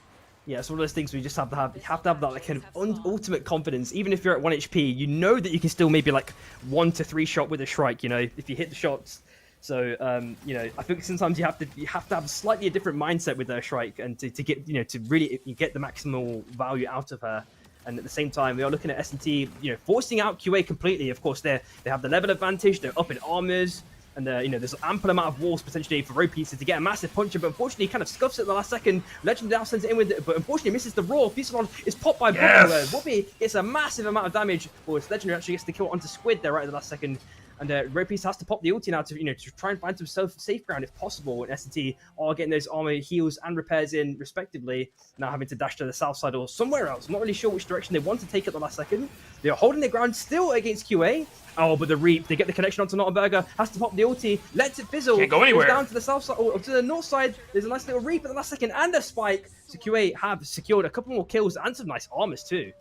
Yeah, it's one of those things where you just have to have that like kind of ultimate confidence. Even if you're at 1 HP, you know that you can still maybe like 1 to 3 shot with a Shrike, if you hit the shots. So, I think sometimes you have to have slightly a different mindset with her Shrike, and to get, to really get the maximal value out of her. And at the same time, we are looking at S&T, forcing out QA completely. Of course, they have the level advantage. They're up in armors, and there's an ample amount of walls potentially for Road Pizza to get a massive puncher. But unfortunately, he kind of scuffs it at the last second. Legend now sends it in with it, but unfortunately misses the raw. Pizza is popped by Bobby. Bobby gets a massive amount of damage. Well, it's Legendary actually gets the kill onto Squid there right at the last second. And Ropies has to pop the ulti now to try and find some safe ground if possible. And S&T are getting those armor heals and repairs in respectively. Now having to dash to the south side or somewhere else. I'm not really sure which direction they want to take at the last second. They are holding their ground still against QA. Oh, but the Reap, they get the connection onto Nottenberger, has to pop the ulti, lets it fizzle. Can't go anywhere. Goes down to the south side, or to the north side. There's a nice little Reap at the last second and a spike. So QA have secured a couple more kills and some nice armors too.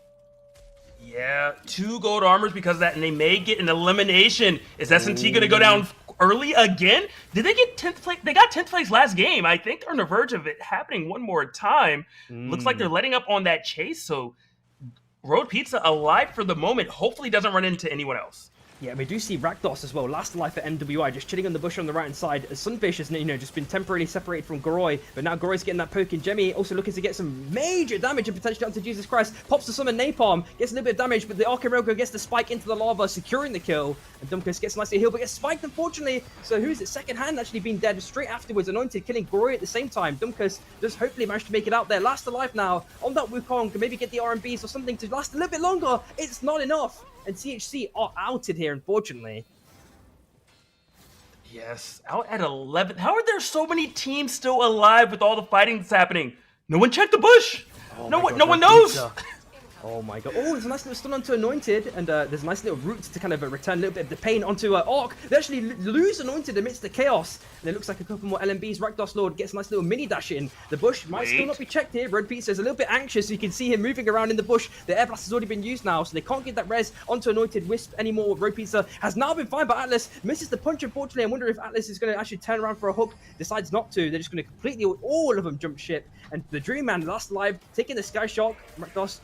Yeah, 2 gold armors because of that, and they may get an elimination. Is S&T going to go down early again? Did they get 10th place? They got 10th place last game. I think they're on the verge of it happening one more time. Looks like they're letting up on that chase, so Road Pizza alive for the moment. Hopefully doesn't run into anyone else. Yeah, we do see Rakdos as well, last alive for MWI, just chilling on the bush on the right-hand side. As Sunfish has, just been temporarily separated from Gorai, but now Gorai's getting that poke in. Jemmy also looking to get some major damage and potentially onto Jesus Christ. Pops the summon Napalm, gets a little bit of damage, but the Archirogo gets the spike into the lava, securing the kill. And Dumkus gets a nice heal, but gets spiked, unfortunately. So who is it? Second hand actually being dead straight afterwards. Anointed killing Gorai at the same time. Dumkus does hopefully manage to make it out there. Last alive now on that Wukong, can maybe get the RMBs or something to last a little bit longer. It's not enough. And THC are outed here, unfortunately. Yes, out at 11. How are there so many teams still alive with all the fighting that's happening? No one checked the bush. No one knows. Oh my god. Oh, there's a nice little stun onto Anointed, and there's a nice little route to kind of return a little bit of the pain onto Orc. They actually lose Anointed amidst the chaos, and it looks like a couple more LMBs. Rakdos Lord gets a nice little mini dash in. The bush might still not be checked here. Road Pizza is a little bit anxious, so you can see him moving around in the bush. The Air Blast has already been used now, so they can't get that res onto Anointed Wisp anymore. Road Pizza has now been found by Atlas, misses the punch unfortunately. I wonder if Atlas is going to actually turn around for a hook, decides not to. They're just going to completely, all of them jump ship, and the Dream Man last alive, taking the Sky Shock. Rakdos,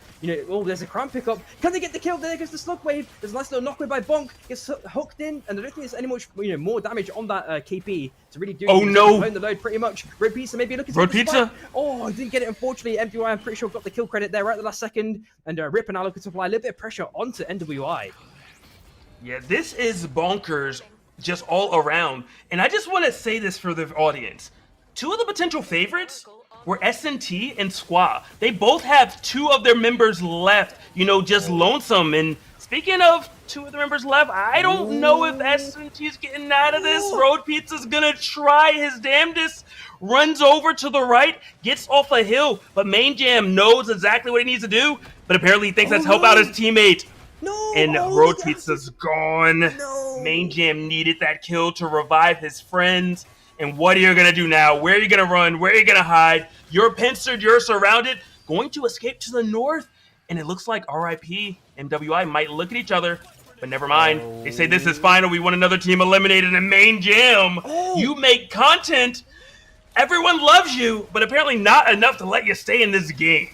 oh, there's a crown pickup. Can they get the kill? There goes the Slug Wave. There's a nice little knockaway by Bonk. Gets hooked in, and I don't think there's any much more damage on that KP to really do. Oh no! The load pretty much. Road Pizza maybe looking. Road Pizza. Oh, didn't get it unfortunately. MWI, I'm pretty sure got the kill credit there right at the last second, and Rip and now looking to apply a little bit of pressure onto NWI. Yeah, this is bonkers, just all around. And I just want to say this for the audience: 2 of the potential favorites were SNT and Squaw. They both have 2 of their members left, just lonesome. And speaking of 2 of the members left, I don't know if SNT is getting out of this. Road Pizza's gonna try his damnedest, runs over to the right, gets off a hill, but Main Jam knows exactly what he needs to do, but apparently he thinks that's help out his teammate. No! And Road Pizza's gone. No. Main Jam needed that kill to revive his friends. And what are you going to do now? Where are you going to run? Where are you going to hide? You're pincered. You're surrounded. Going to escape to the north. And it looks like RIP and MWI might look at each other. But never mind. They say this is final. We want another team eliminated. And Main Jam, you make content. Everyone loves you, but apparently not enough to let you stay in this game.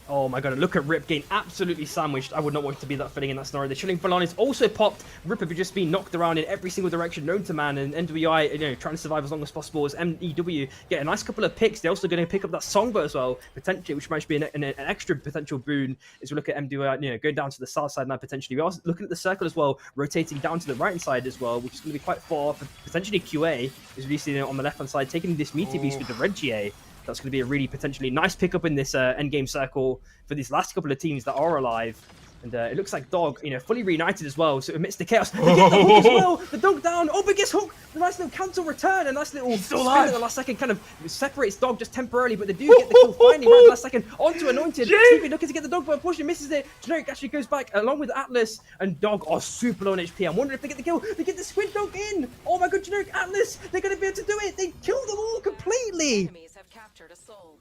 Oh my god, look at Rip getting absolutely sandwiched. I would not want to be that fitting in that scenario. The Chilling Ballon is also popped. Rip have just been knocked around in every single direction known to man, and NWI, trying to survive as long as possible as MEW get a nice couple of picks. They're also going to pick up that Songbird as well, potentially, which might be an extra potential boon as we look at MWI, going down to the south side now potentially. We're also looking at the circle as well, rotating down to the right hand side as well, which is going to be quite far for potentially QA, as we see on the left hand side, taking this meaty beast with the red GA. That's going to be a really potentially nice pickup in this endgame circle for these last couple of teams that are alive. And it looks like Dog, fully reunited as well. So amidst the chaos, they get the hook as well. The dog down. Oh, but gets hooked. The nice little cancel return. A nice little spin at the last second kind of separates Dog just temporarily. But they do get the kill finally right at the last second onto Anointed. Stevie looking to get the Dog, but unfortunately misses it. Generic actually goes back along with Atlas. And Dog are super low on HP. I'm wondering if they get the kill. They get the Squid Dog in. Oh my god, Generic, Atlas. They're going to be able to do it. They killed them all completely. Captured a soul.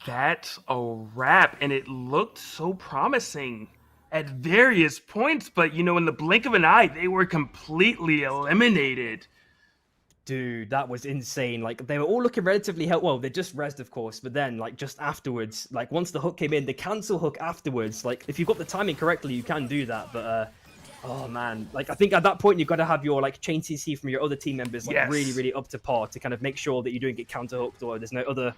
That's a wrap, and it looked so promising at various points, but in the blink of an eye, they were completely eliminated. Dude, that was insane. Like, they were all looking relatively well, they just rezzed, of course, but then, just afterwards, once the hook came in, the cancel hook afterwards, if you've got the timing correctly, you can do that, but, oh man, I think at that point you've got to have your chain CC from your other team members really, really up to par to kind of make sure that you don't get counter hooked or there's no other,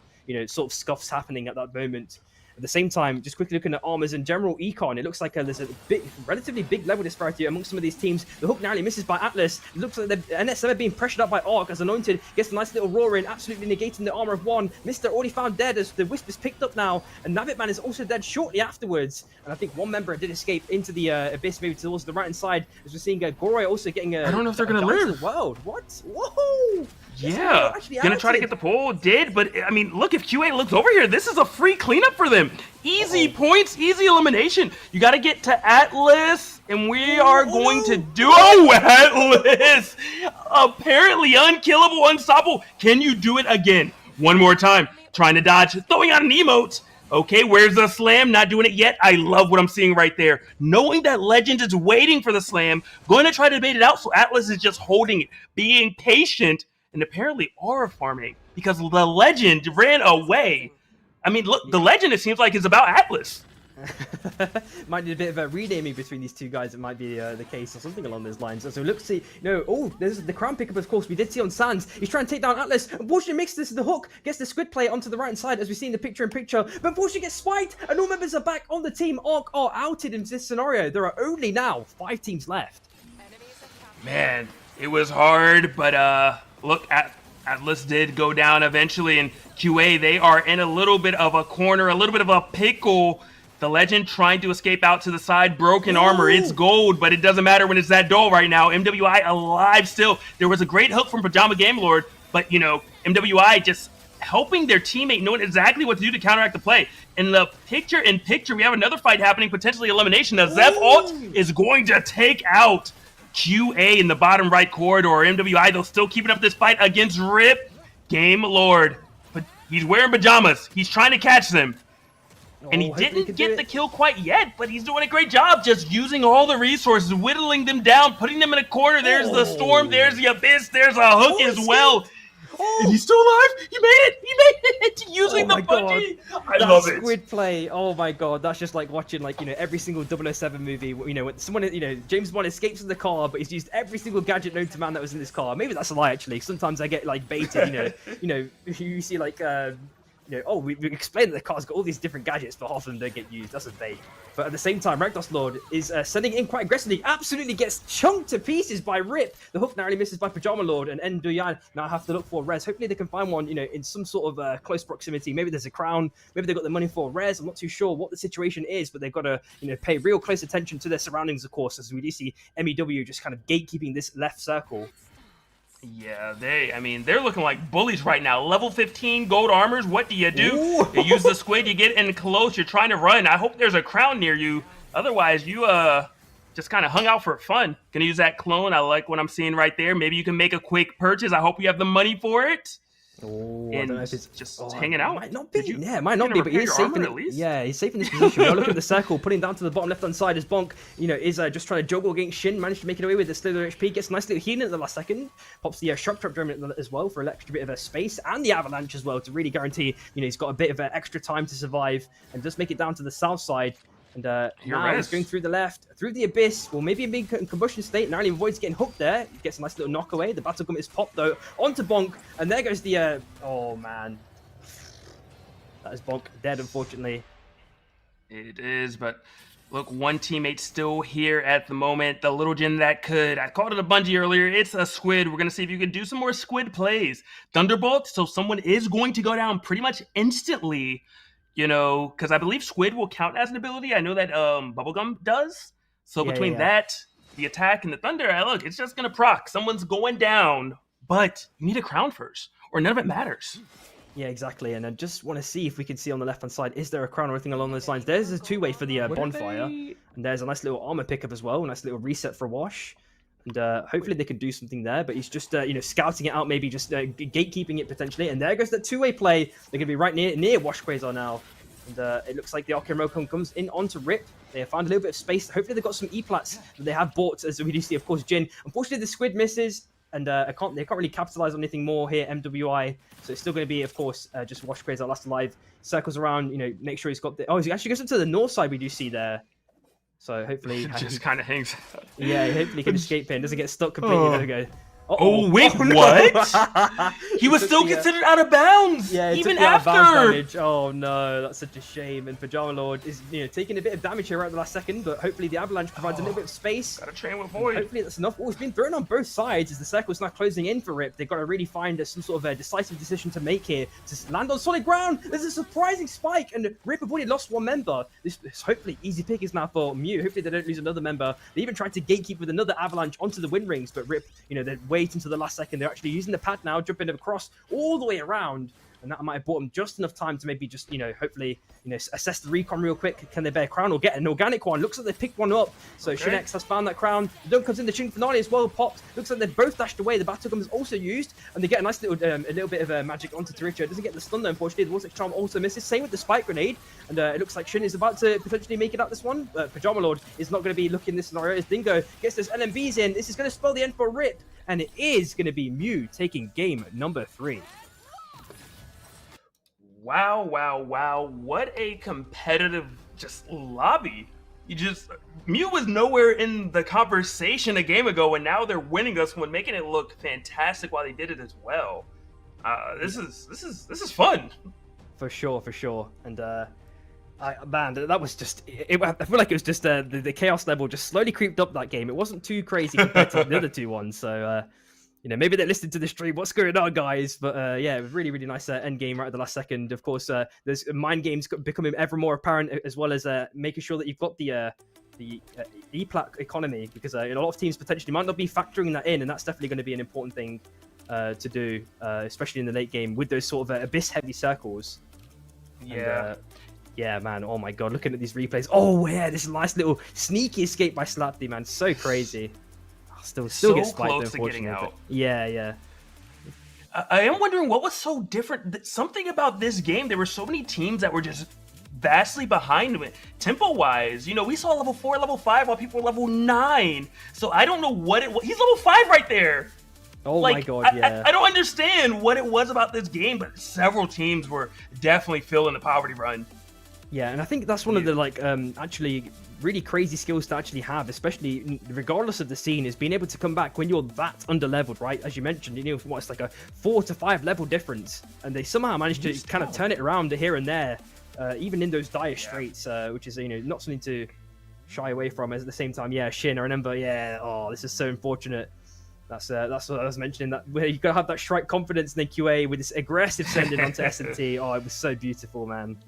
sort of scuffs happening at that moment. At the same time, just quickly looking at armors and general econ, it looks like there's a relatively big level disparity amongst some of these teams. The hook narrowly misses by Atlas. It looks like the NSM are being pressured up by Arc as Anointed gets a nice little roar in, absolutely negating the armor of one. Mr. already found dead as the Wisp is picked up now, and Navitman is also dead shortly afterwards. And I think one member did escape into the abyss, maybe towards the right hand side, as we're seeing Goroi also getting a. I don't know if they're gonna live. The world. What? Whoa! Yeah, gonna try to get the pull, but I mean, look, if QA looks over here, this is a free cleanup for them. Easy points, easy elimination. You got to get to Atlas, and we are going to do. Oh, Atlas! Apparently unkillable, unstoppable. Can you do it again? One more time. Trying to dodge, throwing out an emote. Okay, where's the slam? Not doing it yet. I love what I'm seeing right there. Knowing that Legend is waiting for the slam, going to try to bait it out, so Atlas is just holding it, being patient, and apparently aura farming because the Legend ran away. I mean, look, the Legend, it seems like, is about Atlas. Might need a bit of a renaming between these two guys. It might be the case or something along those lines. So look, see, there's the crown pickup, of course. We did see on Sands. He's trying to take down Atlas. Unfortunately, mixes this to the hook, gets the squid play onto the right hand side, as we see in the picture-in-picture. But unfortunately, gets spiked, and all members are back on the team. Arc are outed in this scenario. There are only now 5 teams left. Man, it was hard, but look, Atlas did go down eventually, and QA, they are in a little bit of a corner, a little bit of a pickle. The Legend trying to escape out to the side, broken armor. It's gold, but it doesn't matter when it's that dull right now. MWI alive still. There was a great hook from Pajama Game Lord, but, MWI just helping their teammate, knowing exactly what to do to counteract the play. In the picture-in-picture, we have another fight happening, potentially elimination. The Zeph ult is going to take out QA in the bottom right corridor. MWI, they'll still keeping up this fight against Rip. Game Lord. But he's wearing pajamas. He's trying to catch them. And he didn't get the kill quite yet, but he's doing a great job just using all the resources, whittling them down, putting them in a corner. There's the Storm, there's the Abyss, there's a hook as well. And he's still alive. He made it. He made it. Using the bungee. I love it. Squid play. Oh my god, that's just like watching every single 007 movie. When someone James Bond escapes in the car, but he's used every single gadget known to man that was in this car. Maybe that's a lie actually. Sometimes I get baited. You see we explained that the car's got all these different gadgets, but half of them don't get used. That's a bait. But at the same time, Rakdos Lord is sending in quite aggressively. Absolutely gets chunked to pieces by Rip. The hook narrowly misses by Pajama Lord, and Nduyan now have to look for res. Hopefully they can find one, in some sort of close proximity. Maybe there's a crown. Maybe they've got the money for res. I'm not too sure what the situation is, but they've got to, pay real close attention to their surroundings, of course, as we do see MEW just kind of gatekeeping this left circle. Yeah, they're looking like bullies right now. Level 15 gold armors, what do? You use the squid, you get in close, you're trying to run. I hope there's a crown near you. Otherwise, you just kind of hung out for fun. Gonna use that clone. I like what I'm seeing right there. Maybe you can make a quick purchase. I hope you have the money for it. Oh, and I don't know if it's just hanging out. Might not be. Yeah, it might not be, but he's safe in it. Yeah, he's safe in this position. We're looking at the circle, putting down to the bottom left-hand side as Bonk, is just trying to juggle against Shin. Managed to make it away with the slither HP. Gets a nice little healing at the last second. Pops the shock trap drum as well for an extra bit of a space, and the avalanche as well to really guarantee. He's got a bit of extra time to survive, and just make it down to the south side. And now he's going through the left, through the abyss. Well, maybe a big combustion state. Narrowly avoids getting hooked there. He gets a nice little knock away. The battle gun is popped though onto Bonk, and there goes the. Oh man, that is Bonk dead, unfortunately. It is, but look, one teammate still here at the moment. The little gen that could. I called it a bungee earlier. It's a squid. We're gonna see if you can do some more squid plays. Thunderbolt. So someone is going to go down pretty much instantly. Because I believe Squid will count as an ability. I know that Bubblegum does. So between that, the attack, and the Thunder, look, it's just going to proc. Someone's going down, but you need a crown first, or none of it matters. Yeah, exactly. And I just want to see if we can see on the left-hand side, is there a crown or anything along those lines? There's a two-way for the bonfire. And there's a nice little armor pickup as well. A nice little reset for Wash. And hopefully they can do something there, but he's just scouting it out, maybe just gatekeeping it potentially. And there goes that two-way play. They're gonna be right near Wash Quasar now, and it looks like the Arcane Rokon comes in onto Rip. They have found a little bit of space. Hopefully they've got some E-plats that they have bought, as we do see, of course, Jin. Unfortunately, the squid misses, and they can't really capitalize on anything more here. MWI, so it's still going to be, of course, just Wash Quasar last alive. Circles around, make sure he's got the. Oh, he actually goes into the north side. We do see there. So hopefully, just kind of hangs. Yeah, hopefully he can escape here and doesn't get stuck completely. There we go. Oh wait, what? He was still considered out of bounds. Yeah, even after. Damage. Oh no, that's such a shame. And Pajama Lord is taking a bit of damage here right at the last second, but hopefully the avalanche provides a little bit of space. Gotta train with Void. Hopefully that's enough. Oh, it's been thrown on both sides as the circle's now closing in for Rip. They've got to really find some sort of a decisive decision to make here to land on solid ground. There's a surprising spike, and Rip have already lost one member. This hopefully easy pick is now for Mew. Hopefully they don't lose another member. They even tried to gatekeep with another avalanche onto the wind rings, but Rip, they're waiting until the last second. They're actually using the pad now, jumping across all the way around, and that might have bought them just enough time to maybe just, hopefully, assess the recon real quick. Can they bear a crown or get an organic one? Looks like they picked one up. So okay. Shinex has found that crown. The dunk comes in, the Shin finale as well popped. Looks like they've both dashed away. The battle gun is also used, and they get a nice little, a little bit of magic onto Taricha. Doesn't get the stun though, unfortunately. The Vortex Charm also misses. Same with the spike grenade, and it looks like Shin is about to potentially make it out this one. Pajama Lord is not going to be looking this scenario as Dingo gets those LMBs in. This is going to spell the end for Rip, and it is going to be Mew taking game number 3. Wow, wow, wow. What a competitive lobby. Mew was nowhere in the conversation a game ago, and now they're winning us one, making it look fantastic while they did it as well. This is fun. For sure. And man, that was just. I feel like it was just the chaos level just slowly creeped up that game. It wasn't too crazy compared to the other two ones. So maybe they listened to the stream. What's going on, guys? But yeah, really, really nice end game right at the last second. Of course, there's mind games becoming ever more apparent, as well as making sure that you've got the E-plat economy, because a lot of teams potentially might not be factoring that in, and that's definitely going to be an important thing. to do, especially in the late game with those sort of abyss-heavy circles. Yeah. And, yeah, man. Oh my god, looking at these replays. Oh yeah, this nice little sneaky escape by Slapdy, man. So crazy. Still so gets spiked, close to getting unfortunately. out. Yeah. I am wondering what was so different. Something about this game. There were so many teams that were just vastly behind him tempo-wise. You know, we saw level 4, level 5, while people were level 9. So I don't know what it was. He's level 5 right there. Oh my god, yeah. I don't understand what it was about this game, but several teams were definitely feeling the poverty run. Yeah, and I think that's one of the actually really crazy skills to actually have, especially regardless of the scene, is being able to come back when you're that under-leveled, right? As you mentioned, you know, it's like a 4 to 5 level difference, and they somehow managed to kind of turn it around here and there, even in those dire straits, which is, you know, not something to shy away from. As at the same time, yeah, Shin, I remember, this is so unfortunate. That's what I was mentioning, that where you gotta have that strike confidence in the QA with this aggressive sending onto S&T. Oh, it was so beautiful, man.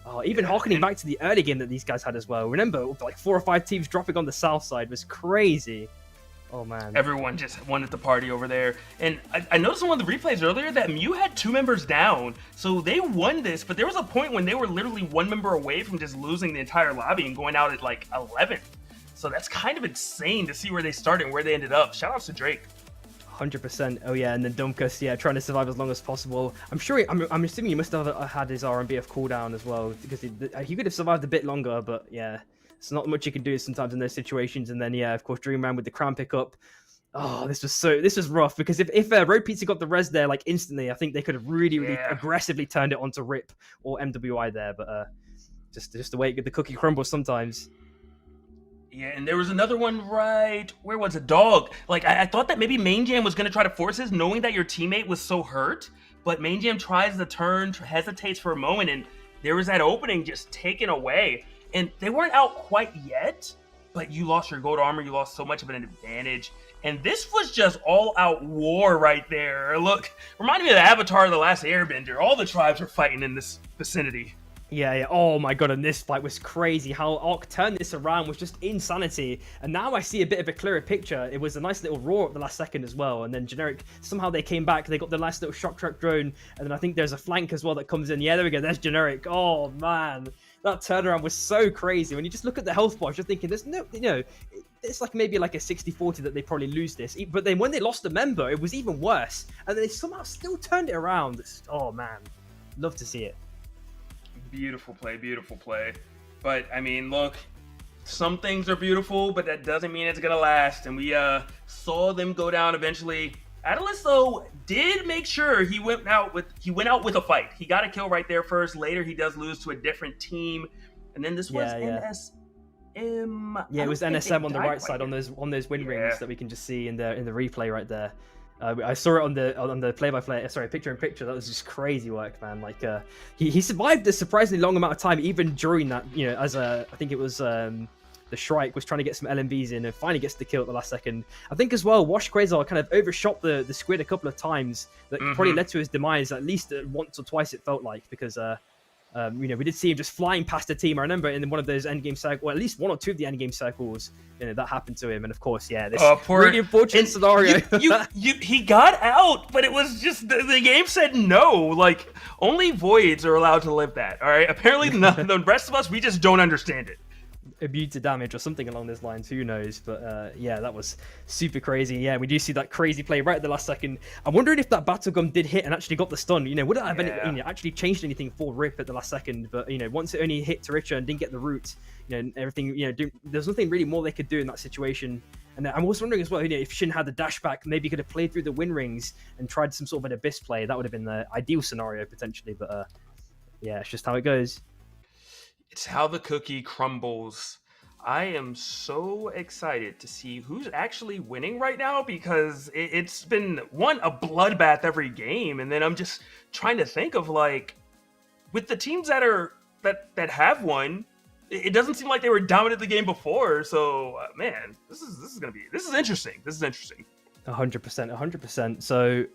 Oh, even harkening back to the early game that these guys had as well. Remember, like 4 or 5 teams dropping on the south side was crazy. Oh man, everyone just wanted to party over there. And I noticed in one of the replays earlier that Mew had 2 members down, so they won this. But there was a point when they were literally 1 member away from just losing the entire lobby and going out at like 11th. So that's kind of insane to see where they started and where they ended up. Shout outs to Drake. 100%. Oh yeah, and then Dumkus, yeah, trying to survive as long as possible. I'm sure. I'm assuming he must have had his RMBF cooldown as well, because he could have survived a bit longer. But yeah, it's not much you can do sometimes in those situations. And then yeah, of course, Dreamman with the crown pickup. Oh, this was rough, because if Road Pizza got the res there like instantly, I think they could have really aggressively turned it onto Rip or MWI there. But just the way the cookie crumbles sometimes. Yeah, and there was another one right, where was it? Dog. Like, I thought that maybe Main Jam was going to try to force his, knowing that your teammate was so hurt. But Main Jam tries the turn, hesitates for a moment, and there was that opening just taken away. And they weren't out quite yet, but you lost your gold armor. You lost so much of an advantage. And this was just all-out war right there. Look, reminded me of the Avatar of the Last Airbender. All the tribes were fighting in this vicinity. Yeah. Oh my god, and this fight was crazy. How Ark turned this around was just insanity. And now I see a bit of a clearer picture. It was a nice little roar at the last second as well. And then Generic, somehow they came back. They got the last little shock track drone. And then I think there's a flank as well that comes in. Yeah, there we go. There's Generic. Oh man, that turnaround was so crazy. When you just look at the health bars, you're thinking there's no, you know, it's like maybe like a 60-40 that they probably lose this. But then when they lost a member, it was even worse. And they somehow still turned it around. Oh man, love to see it. Beautiful play. But I mean, look, some things are beautiful, but that doesn't mean it's gonna last. And we saw them go down eventually. Atlas though did make sure he went out with a fight. He got a kill right there first. Later he does lose to a different team, and then this was NSM. Yeah, it was NSM on the right side on those win rings that we can just see in the replay right there. I saw it on the play-by-play, picture-in-picture. That was just crazy work, man. Like he survived a surprisingly long amount of time, even during that. You know, as I think it was the Shrike was trying to get some LMVs in and finally gets the kill at the last second. I think as well, Wash Quasar kind of overshot the squid a couple of times. That probably led to his demise at least once or twice. It felt like, because you know, we did see him just flying past the team. I remember in one of those endgame circles, or at least 1 or 2 of the endgame circles, you know, that happened to him. And of course, yeah, this really unfortunate scenario. He got out, but it was just the game said no. Like, only Voids are allowed to live that. All right, apparently the rest of us, we just don't understand it. Immune to damage or something along those lines, who knows. But yeah, that was super crazy. Yeah, we do see that crazy play right at the last second. I'm wondering if that battle gun did hit and actually got the stun. You know, would it have actually changed anything for Rip at the last second? But you know, once it only hit Taricha and didn't get the root, you know, everything, you know, there's nothing really more they could do in that situation. And I'm also wondering as well, you know, if Shin had the dash back, maybe he could have played through the win rings and tried some sort of an abyss play. That would have been the ideal scenario potentially. But yeah, it's just how it goes. It's how the cookie crumbles. I am so excited to see who's actually winning right now, because it's been a bloodbath every game, and then I'm just trying to think of, like, with the teams that have won, it doesn't seem like they were dominant the game before. So man, this is interesting. This is interesting. 100%. So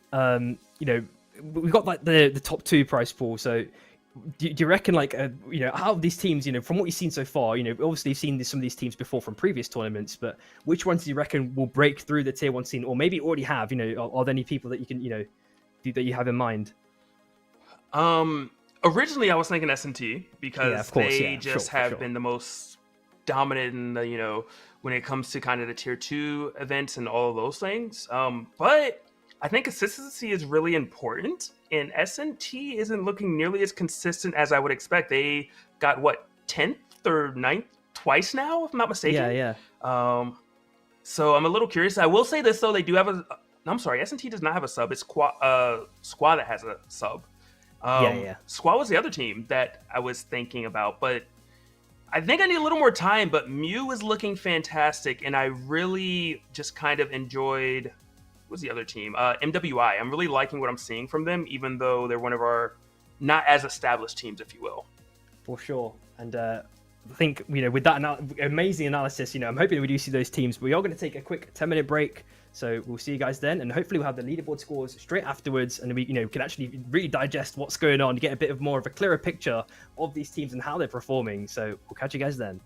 you know, we've got like the top 2 prize pool. So do you reckon, like, you know, out of these teams, you know, from what you've seen so far, you know, obviously you've seen some of these teams before from previous tournaments, but which ones do you reckon will break through the tier 1 scene, or maybe already have? You know, are there any people that you can, you know, that you have in mind? Originally I was thinking S&T because they just have been the most dominant in the, you know, when it comes to kind of the tier 2 events and all of those things. But I think consistency is really important, and S&T isn't looking nearly as consistent as I would expect. They got, what, 10th or 9th twice now, if I'm not mistaken? Yeah. So I'm a little curious. I will say this, though. They do have a... I'm sorry, S&T does not have a sub. It's Squad that has a sub. Squad was the other team that I was thinking about, but I think I need a little more time. But Mew is looking fantastic, and I really just kind of enjoyed... What's the other team? MWI. I'm really liking what I'm seeing from them, even though they're one of our not as established teams, if you will. For sure. And I think, you know, with that amazing analysis, you know, I'm hoping we do see those teams. But we are going to take a quick 10-minute break. So we'll see you guys then. And hopefully we'll have the leaderboard scores straight afterwards. And we, you know, can actually really digest what's going on, get a bit of more of a clearer picture of these teams and how they're performing. So we'll catch you guys then.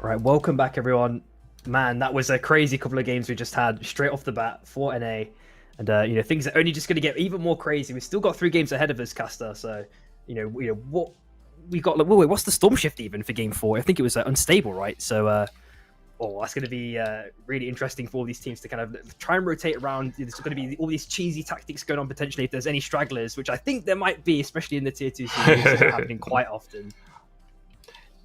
Right, welcome back, everyone. Man, that was a crazy couple of games we just had straight off the bat, 4-NA. And, you know, things are only just going to get even more crazy. We've still got 3 games ahead of us, Caster. So, you know what we got. Like, wait, what's the storm shift even for game 4? I think it was unstable, right? So, that's going to be really interesting for all these teams to kind of try and rotate around. There's going to be all these cheesy tactics going on potentially if there's any stragglers, which I think there might be, especially in the tier 2 series, happening quite often.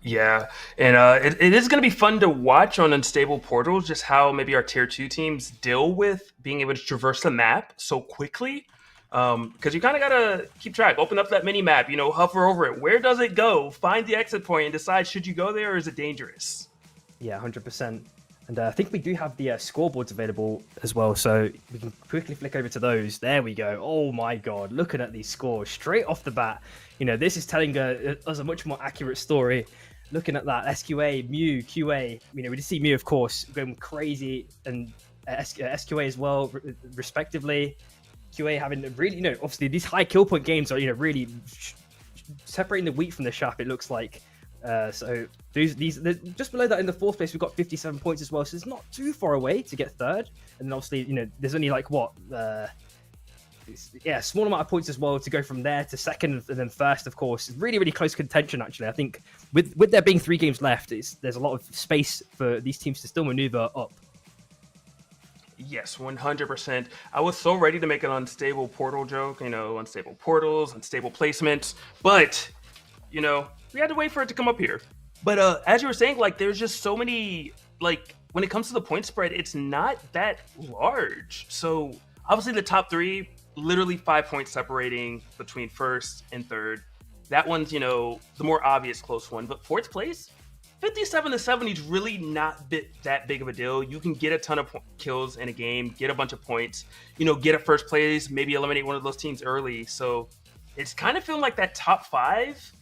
Yeah, and it is going to be fun to watch on Unstable Portals, just how maybe our tier 2 teams deal with being able to traverse the map so quickly. Because you kind of got to keep track, open up that mini map, you know, hover over it. Where does it go? Find the exit point and decide, should you go there or is it dangerous? Yeah, 100%. And I think we do have the scoreboards available as well, so we can quickly flick over to those. There we go. Oh my god, looking at these scores straight off the bat. You know, this is telling us a much more accurate story. Looking at that, SQA, Mew, QA, you know, we just see Mew, of course, going crazy, and SQA as well, respectively. QA having really, you know, obviously these high kill point games are, you know, really separating the wheat from the chaff, it looks like. So these just below that in the 4th place, we've got 57 points as well, so it's not too far away to get 3rd. And then obviously, you know, there's only like what, small amount of points as well to go from there to 2nd and then 1st, of course. Really, really close contention, actually. I think with there being 3 games left, there's a lot of space for these teams to still maneuver up. Yes, 100%. I was so ready to make an unstable portal joke, you know, unstable portals, unstable placements, but, you know, we had to wait for it to come up here. But as you were saying, like, there's just so many, like, when it comes to the point spread, it's not that large. So obviously the top 3, literally 5 points separating between 1st and 3rd. That one's, you know, the more obvious close one. But 4th place, 57 to 70 is really not that big of a deal. You can get a ton of kills in a game, get a bunch of points, you know, get a 1st place, maybe eliminate one of those teams early. So it's kind of feeling like that top 5,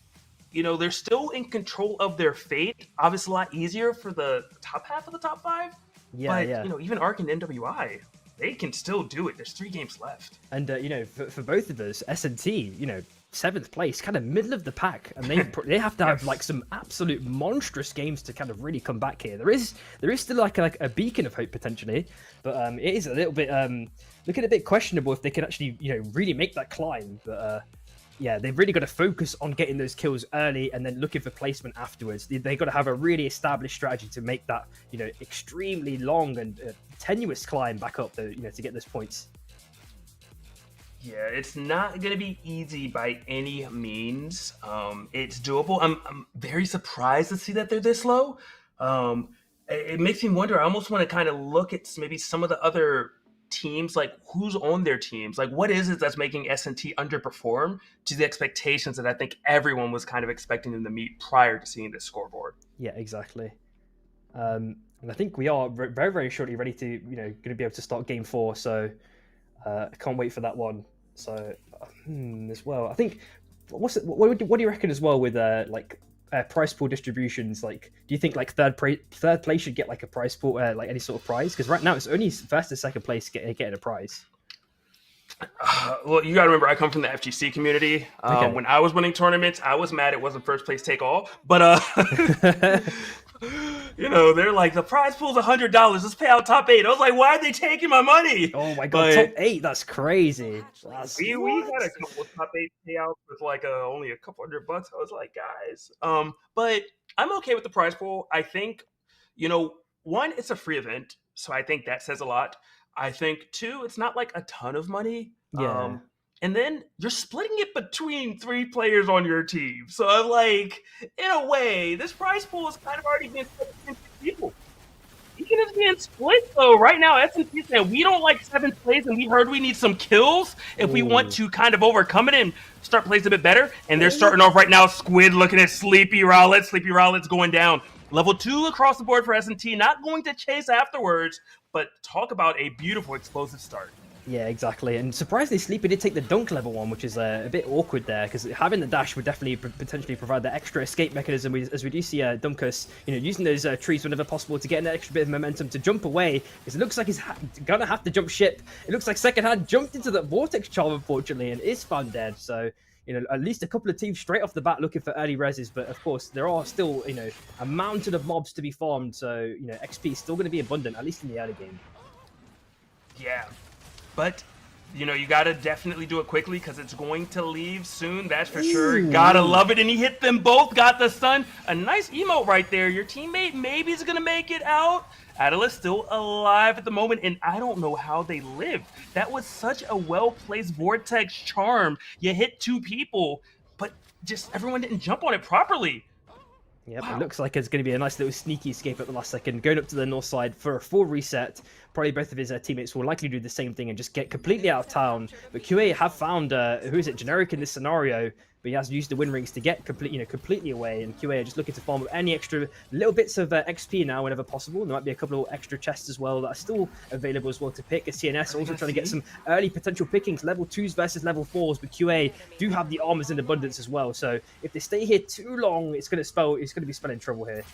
you know, they're still in control of their fate. Obviously a lot easier for the top half of the top 5. But, you know, even ARC and NWI, they can still do it. There's 3 games left. And, you know, for both of us, S&T, you know, 7th place, kind of middle of the pack, and they have to have like some absolute monstrous games to kind of really come back here. There is still like a beacon of hope potentially, but it is a little bit looking a bit questionable if they can actually, you know, really make that climb. But yeah, they've really got to focus on getting those kills early and then looking for placement afterwards. They've got to have a really established strategy to make that, you know, extremely long and tenuous climb back up, you know, to get those points. Yeah, it's not going to be easy by any means. It's doable. I'm very surprised to see that they're this low. It makes me wonder. I almost want to kind of look at maybe some of the other teams, like who's on their teams. Like what is it that's making S&T underperform to the expectations that I think everyone was kind of expecting them to meet prior to seeing this scoreboard? Yeah, exactly. And I think we are very, very shortly ready to, you know, going to be able to start game 4. So I can't wait for that one. So as well, I think what do you reckon as well with like prize pool distributions? Like, do you think like third place should get like a prize pool, like any sort of prize? Because right now it's only 1st and 2nd place getting a prize. Well, you got to remember, I come from the FGC community. Okay. When I was winning tournaments, I was mad it wasn't 1st place take all. But you know, they're like, the prize pool's $100. Let's pay out top 8. I was like, why are they taking my money? Oh my god, top 8? That's crazy. We got a couple of top 8 payouts with like only a couple $100. I was like, guys. But I'm okay with the prize pool. I think, you know, 1, it's a free event, so I think that says a lot. I think 2, it's not like a ton of money. Yeah. And then you're splitting it between 3 players on your team. So I'm like, in a way, this prize pool is kind of already being split between 6 people. Even if it's being split, though, right now, S&T saying we don't like 7th place and we heard we need some kills if we want to kind of overcome it and start playing a bit better. And they're starting off right now, Squid looking at Sleepy Rowlett. Sleepy Rowlett's going down. Level 2 across the board for S&T, not going to chase afterwards, but talk about a beautiful explosive start. Yeah, exactly. And surprisingly, Sleepy did take the dunk level 1, which is a bit awkward there, because having the dash would definitely potentially provide that extra escape mechanism, as we do see Dunkus, you know, using those trees whenever possible to get an extra bit of momentum to jump away, because it looks like he's gonna have to jump ship. It looks like Second Hand jumped into the vortex charm, unfortunately, and is found dead. So, at least a couple of teams straight off the bat looking for early reses. But of course, there are still, a mountain of mobs to be farmed. So, XP is still going to be abundant, at least in the early game. Yeah, but you gotta definitely do it quickly because it's going to leave soon, that's for sure. Gotta love it, and he hit them both, got the stun. A nice emote right there. Your teammate maybe is gonna make it out. Atlas still alive at the moment, and I don't know how they lived. That was such a well-placed Vortex charm. You hit 2 people, but just everyone didn't jump on it properly. Yep, wow. It looks like it's going to be a nice little sneaky escape at the last second, going up to the north side for a full reset. Probably both of his teammates will likely do the same thing and just get completely out of town. But QA have found, who is it, Generic in this scenario, but he has used the win rings to get completely away. And QA are just looking to farm up any extra little bits of XP now whenever possible. There might be a couple of extra chests as well that are still available as well to pick. A CNS also trying to get some early potential pickings, level 2s versus level 4s. But QA do have the armors in abundance as well. So if they stay here too long, it's going to be spelling trouble here.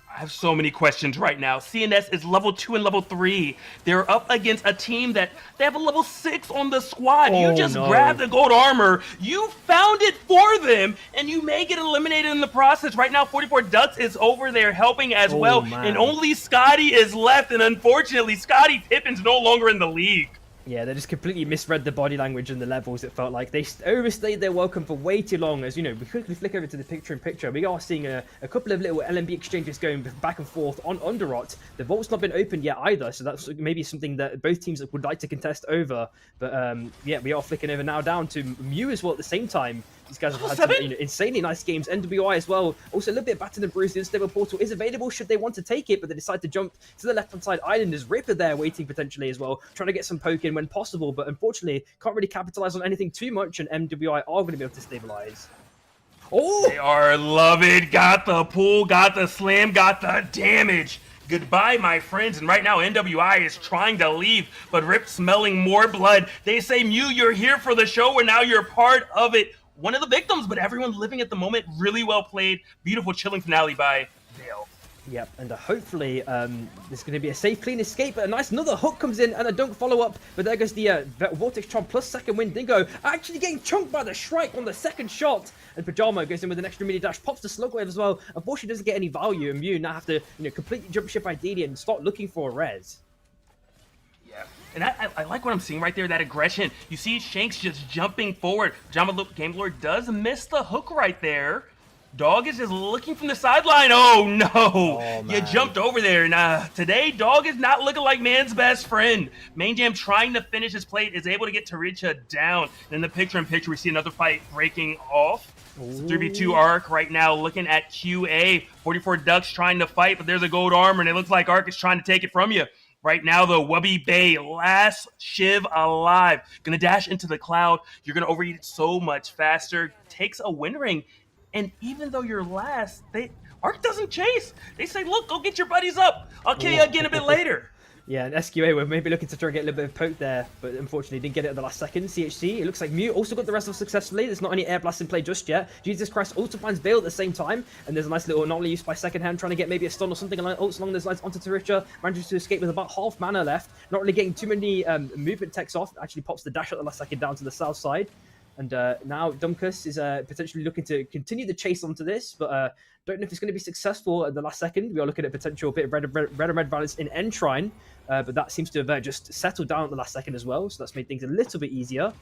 I have so many questions right now. CNS is level 2 and level 3. They're up against a team that they have a level 6 on the squad. You just grabbed the gold armor. You found it for them, and you may get eliminated in the process. Right now, 44 Ducks is over there helping as well, man. And only Scotty is left, and unfortunately, Scotty Pippen's no longer in the league. Yeah, they just completely misread the body language and the levels. It felt like they overstayed their welcome for way too long. As we quickly flick over to the picture-in-picture. We are seeing a couple of little LMB exchanges going back and forth on Underrot. The vault's not been opened yet either, so that's maybe something that both teams would like to contest over. But yeah, we are flicking over now down to Mew as well at the same time. These guys have had some insanely nice games. NWI as well. Also a little bit battered and bruised. The unstable portal is available should they want to take it, but they decide to jump to the left-hand side island. There's Ripper there waiting potentially as well, trying to get some poke in when possible, but unfortunately can't really capitalize on anything too much, and MWI are going to be able to stabilize. Oh! They are love it. Got the pull, got the slam, got the damage. Goodbye, my friends. And right now, NWI is trying to leave, but Rip smelling more blood. They say, Mew, you're here for the show, and now you're part of it. One of the victims, but everyone living at the moment. Really well played. Beautiful chilling finale by Dale. Yep, and hopefully there's going to be a safe, clean escape. A nice another hook comes in and a dunk follow-up. But there goes the Vortex Charm plus second win. Dingo actually getting chunked by the Shrike on the second shot. And Pajama goes in with an extra mini dash, pops the Slugwave as well. Unfortunately, doesn't get any value. And Mew now have to completely jump ship ideally and start looking for a res. And I like what I'm seeing right there, that aggression. You see Shanks just jumping forward. Pajama Game Lord does miss the hook right there. Dog is just looking from the sideline. Oh, no. Oh, you jumped over there. Nah, today, Dog is not looking like man's best friend. Main Jam trying to finish his plate, is able to get Taricha down. And in the picture-in-picture, we see another fight breaking off. It's a 3v2 arc right now, looking at QA. 44 Ducks trying to fight, but there's a gold armor, and it looks like Arc is trying to take it from you. Right now, the Wubby Bay, last Shiv alive. Gonna dash into the cloud. You're gonna overeat it so much faster. Takes a win ring. And even though you're last, Arc doesn't chase. They say, look, go get your buddies up. I'll kill you again a bit later. Yeah, and SQA were maybe looking to try and get a little bit of poke there, but unfortunately didn't get it at the last second. CHC, it looks like Mew also got the rest of successfully. There's not any air blast in play just yet. Jesus Christ also finds Veil at the same time, and there's a nice little anomaly used by Second Hand, trying to get maybe a stun or something along those lines onto Taricha. Manages to escape with about half mana left. Not really getting too many movement techs off. Actually pops the dash at the last second down to the south side. And now Dumkus is potentially looking to continue the chase onto this, but don't know if it's going to be successful at the last second. We are looking at potential bit of red and red balance in Entrine, but that seems to have just settled down at the last second as well, so that's made things a little bit easier.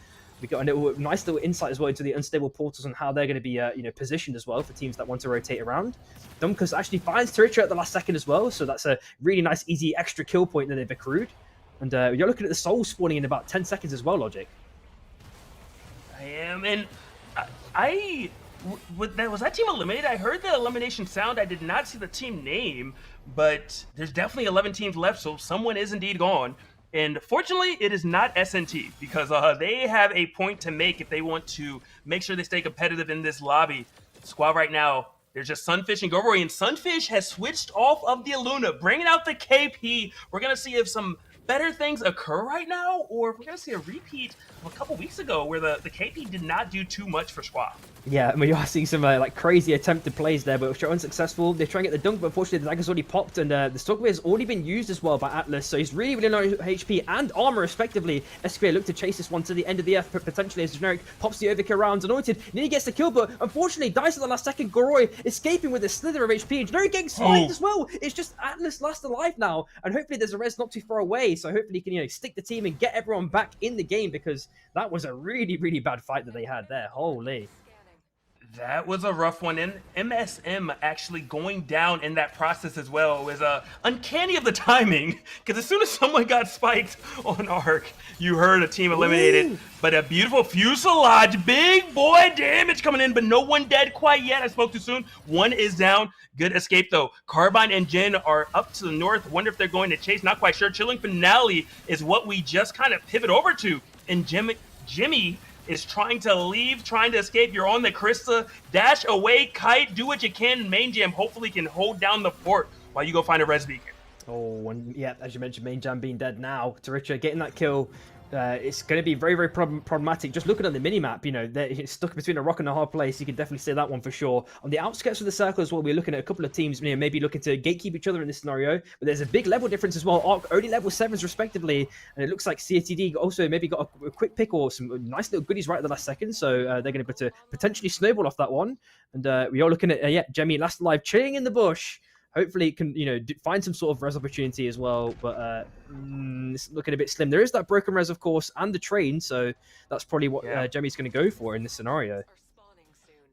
We got a nice little insight as well into the unstable portals and how they're going to be positioned as well for teams that want to rotate around. Dumkus actually finds Taricha at the last second as well, so that's a really nice, easy extra kill point that they've accrued. And you're looking at the soul spawning in about 10 seconds as well, Logic. I am, and was that team eliminated? I heard the elimination sound. I did not see the team name, but there's definitely 11 teams left, so someone is indeed gone. And fortunately, it is not SNT, because they have a point to make if they want to make sure they stay competitive in this lobby. Squad right now, there's just Sunfish and Goveroy, and Sunfish has switched off of the Aluna, bringing out the KP. We're going to see if some better things occur right now, or if we're going to see a repeat of a couple weeks ago where the KP did not do too much for Squad. Yeah, I mean, you are seeing some like crazy attempted plays there, but which are unsuccessful. They try and get the dunk, but unfortunately the dagger's already popped, and the Stogway has already been used as well by Atlas, so he's really low HP and armor respectively. SQA look to chase this one to the end of the F, potentially as Generic pops the overkill round. Anointed nearly gets the kill, but unfortunately dies at the last second. Goroi escaping with a slither of HP. Generic getting spiked as well. It's just Atlas last alive now, and hopefully there's a res not too far away, so hopefully he can, you know, stick the team and get everyone back in the game, because that was a really bad fight that they had there. Holy. That was a rough one, and MSM actually going down in that process as well was uncanny of the timing, because as soon as someone got spiked on Arc, you heard a team eliminated. Ooh. But a beautiful fuselage, big boy damage coming in, but no one dead quite yet. I spoke too soon. One is down. Good escape though. Carbine and Jin are up to the north. Wonder if they're going to chase. Not quite sure. Chilling Finale is what we just kind of pivot over to, and Jimmy is trying to leave, trying to escape. You're on the Krista. Dash away, Kite, do what you can. Main Jam hopefully can hold down the fort while you go find a res beacon. Oh, and yeah, as you mentioned, Main Jam being dead now. Taricha getting that kill. It's going to be very problematic. Just looking at the minimap, you know, they're stuck between a rock and a hard place. You can definitely say that one for sure. On the outskirts of the circle as well, we're looking at a couple of teams, you know, maybe looking to gatekeep each other in this scenario. But there's a big level difference as well. Arc only level 7s respectively, and it looks like CATD also maybe got a quick pick or some nice little goodies right at the last second. So they're going to be able to potentially snowball off that one. And we are looking at yeah, Jemmy last alive, chilling in the bush. Hopefully it can, you know, find some sort of res opportunity as well, but it's looking a bit slim. There is that broken res, of course, and the train, so that's probably what Jemmy's going to go for in this scenario.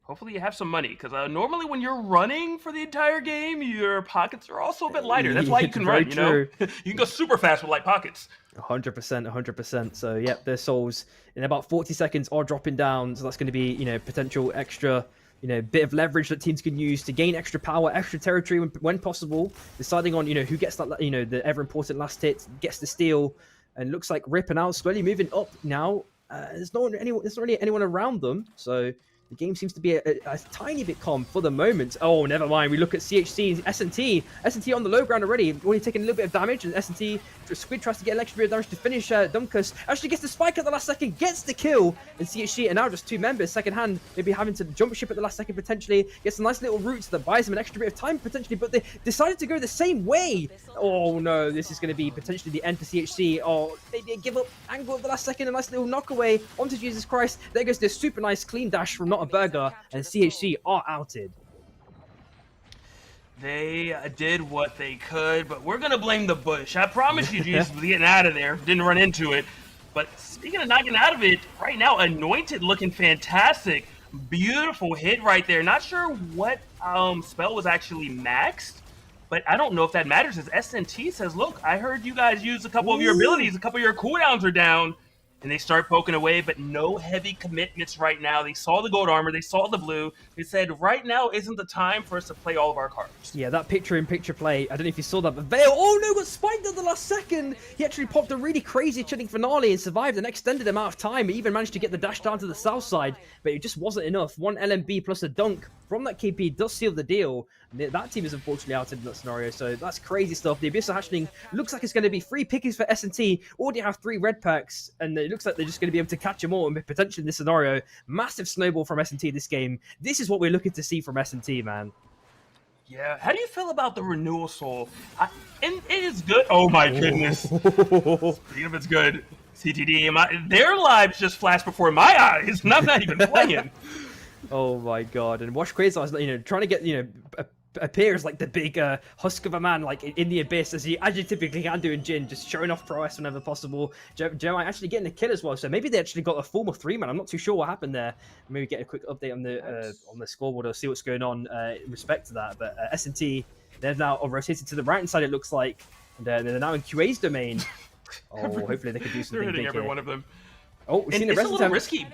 Hopefully you have some money, because normally when you're running for the entire game, your pockets are also a bit lighter. That's why you can run, you know? You can go super fast with light pockets. 100%. So, yep, their souls in about 40 seconds are dropping down, so that's going to be, you know, potential extra, you know, bit of leverage that teams can use to gain extra power, extra territory when possible. Deciding on, you know, who gets that, you know, the ever important last hit, gets the steal, and looks like Rip and Al slowly moving up now. There's not really anyone around them, so the game seems to be a tiny bit calm for the moment. Oh, never mind. We look at CHC, S&T. S&T on the low ground already. Only taking a little bit of damage. And S&T, Squid tries to get an extra bit of damage to finish Dumkus. Actually gets the spike at the last second, gets the kill. And CHC are now just 2 members. Second hand, maybe having to jump ship at the last second potentially. Gets a nice little route that buys him an extra bit of time potentially. But they decided to go the same way. Oh, no. This is going to be potentially the end for CHC. Oh, they give up angle at the last second. A nice little knock away onto Jesus Christ. There goes this super nice clean dash from Not a Burger, and CHC are outed. They did what they could, but we're going to blame the bush. I promise you, Jesus was getting out of there. Didn't run into it. But speaking of not getting out of it, right now, Anointed looking fantastic. Beautiful hit right there. Not sure what spell was actually maxed, but I don't know if that matters, as SNT says, look, I heard you guys use a couple of your abilities. A couple of your cooldowns are down. And they start poking away, but no heavy commitments right now. They saw the gold armor. They saw the blue. They said, right now isn't the time for us to play all of our cards. Yeah, that picture-in-picture play, I don't know if you saw that, but Vale, oh no, got spiked at the last second. He actually popped a really crazy chilling finale and survived an extended amount of time. He even managed to get the dash down to the south side, but it just wasn't enough. 1 LMB plus a dunk from that KP does seal the deal. That team is unfortunately out in that scenario, so that's crazy stuff. The Abyssal Hatchling looks like it's going to be free pickings for S&T. Already have 3 red packs, and it looks like they're just going to be able to catch them all, and potentially in this scenario, massive snowball from S&T this game. This is what we're looking to see from S&T, man. Yeah, how do you feel about the renewal soul? And it is good. Oh my goodness. Speaking of it's good, CTD, their lives just flashed before my eyes, and I'm not even playing. Oh my god! And watch Quasar, you know, trying to get, you know, appear as like the big husk of a man, like in the abyss, as you typically can do in Jin, just showing off prowess whenever possible. Jeremiah actually getting a kill as well, so maybe they actually got a formal 3-man. I'm not too sure what happened there. Maybe get a quick update on the scoreboard or see what's going on in respect to that. But S&T, they're now rotated to the right hand side, it looks like, and they're now in QA's domain. Oh, hopefully they can do something. They're hitting big every here. one of them. Oh, we've seen it's a little risky.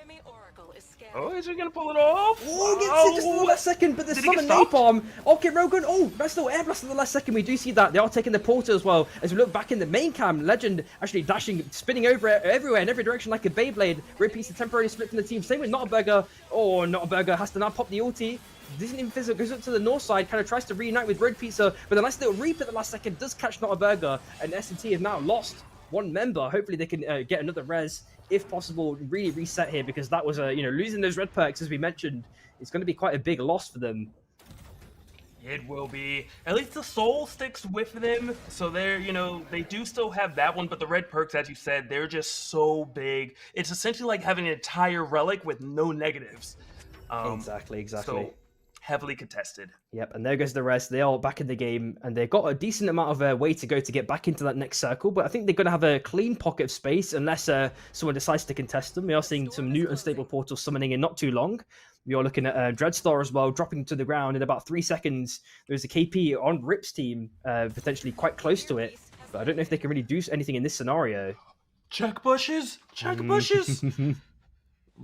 Oh, is he going to pull it off? Oh, gets it just in the last second, but there's some napalm. Okay, Rogan. Oh, nice little air blast in the last second. We do see that. They are taking the portal as well. As we look back in the main cam, Legend actually dashing, spinning over everywhere in every direction like a Beyblade. Repeats the temporary split from the team. Same with Not a Burger. Oh, Not a Burger has to now pop the ulti. Doesn't even fizzle, goes up to the north side, kind of tries to reunite with Road Pizza, but a nice little reap at the last second does catch Not a Burger, and S&T have now lost one member. Hopefully they can get another res, if possible, really reset here, because that was losing those red perks, as we mentioned, it's going to be quite a big loss for them. It will be. At least the soul sticks with them, so they're, they do still have that one, but the red perks, as you said, they're just so big. It's essentially like having an entire relic with no negatives. Exactly. So heavily contested. Yep, and there goes the rest. They are back in the game, and they've got a decent amount of way to go to get back into that next circle, but I think they're going to have a clean pocket of space unless someone decides to contest them. We are seeing some new unstable portals summoning in not too long. We are looking at Dreadstar as well, dropping to the ground in about 3 seconds. There's a KP on Rip's team, potentially quite close to it, but I don't know if they can really do anything in this scenario. Check bushes! Check bushes!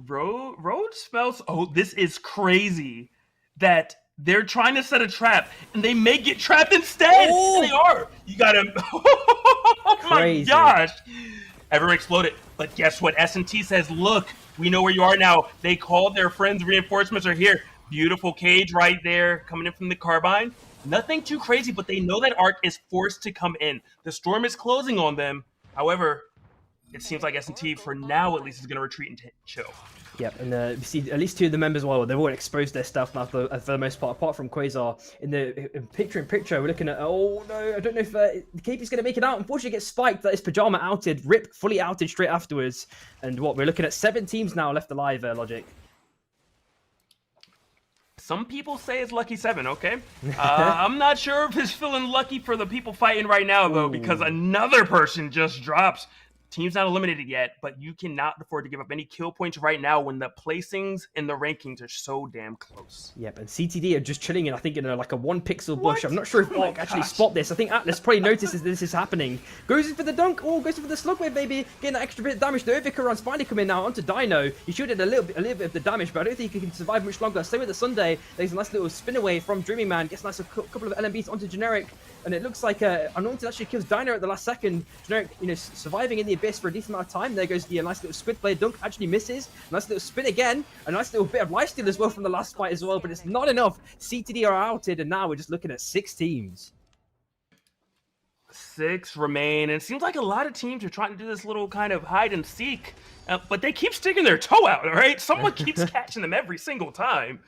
Road smells... Oh, this is crazy that they're trying to set a trap, and they may get trapped instead! Oh! And they are! You gotta... Oh my gosh! Everyone exploded. But guess what? S&T says, look, we know where you are now. They called their friends. Reinforcements are here. Beautiful cage right there coming in from the carbine. Nothing too crazy, but they know that Arc is forced to come in. The storm is closing on them. However, it seems like S&T, for now at least, is going to retreat and chill. Yep, and we see at least 2 of the members, well, they've all exposed their stuff now for the most part, apart from Quasar. In the picture-in-picture, we're looking at, oh no, I don't know if the KP's going to make it out. Unfortunately, it gets spiked. That is Pajama outed, Rip fully outed straight afterwards. And what, we're looking at 7 teams now left alive, Logic. Some people say it's lucky 7, okay? I'm not sure if it's feeling lucky for the people fighting right now, though, because another person just drops. Team's not eliminated yet, but you cannot afford to give up any kill points right now when the placings and the rankings are so damn close. Yep, and CTD are just chilling in, I think, in like a 1-pixel bush. I'm not sure if Arc actually spot this. I think Atlas probably notices this is happening. Goes in for the dunk. Oh, goes in for the slugwave, baby. Getting that extra bit of damage. The Overkill runs finally coming now onto Dino. He shielded a little bit of the damage, but I don't think he can survive much longer. Same with the Sunday. There's a nice little spin away from Dreaming Man. Gets a nice couple of LMBs onto Generic. And it looks like Anointed actually kills Dino at the last second. Generic, surviving in the abyss for a decent amount of time. There goes the nice little squid blade dunk. Actually misses. Nice little spin again. A nice little bit of lifesteal as well from the last fight as well. But it's not enough. CTD are outed, and now we're just looking at 6 teams. 6 remain, and it seems like a lot of teams are trying to do this little kind of hide and seek, but they keep sticking their toe out. All right, someone keeps catching them every single time.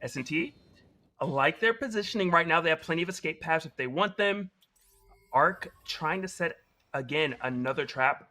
S&T, I like their positioning right now. They have plenty of escape paths if they want them. Arc trying to set, again, another trap.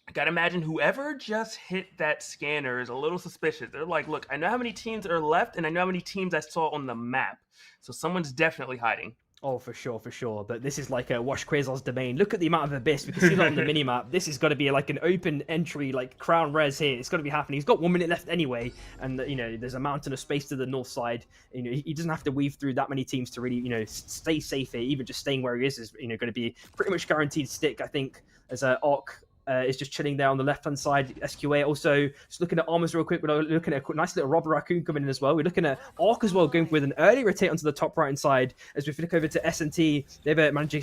I gotta imagine whoever just hit that scanner is a little suspicious. They're like, look, I know how many teams are left, and I know how many teams I saw on the map. So someone's definitely hiding. Oh, for sure. But this is like a Wash Quasar's domain. Look at the amount of abyss. We can see that on the minimap. This is got to be like an open entry, like crown res here. It's got to be happening. He's got 1 minute left anyway, and there's a mountain of space to the north side. He doesn't have to weave through that many teams to really, stay safe here. Even just staying where he is, going to be pretty much guaranteed stick, I think, as Arc is just chilling there on the left-hand side. SQA also just looking at armors real quick. We're looking at a nice little Robber Raccoon coming in as well. We're looking at Arc as well, going with an early rotate onto the top right-hand side. As we flick over to S&T, they've managing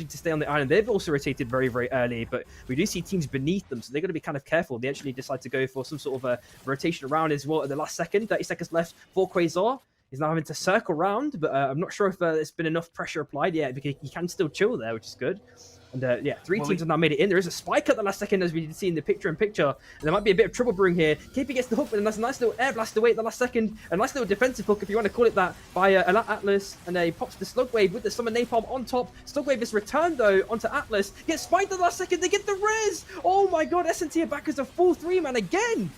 to stay on the island. They've also rotated very, very early, but we do see teams beneath them, so they're going to be kind of careful. They actually decide to go for some sort of a rotation around as well at the last second. 30 seconds left for Quasar. He's now having to circle around, but I'm not sure if there's been enough pressure applied yet, because he can still chill there, which is good. And 3 teams have now made it in. There is a spike at the last second, as we did see in the picture-in-picture. And there might be a bit of trouble brewing here. KP gets the hook, but that's a nice little air blast away at the last second. A nice little defensive hook, if you want to call it that, by Atlas. And he pops the Slugwave with the Summon Napalm on top. Slugwave is returned, though, onto Atlas. Gets spiked at the last second. They get the res! Oh my god, S&T are back as a full 3-man again!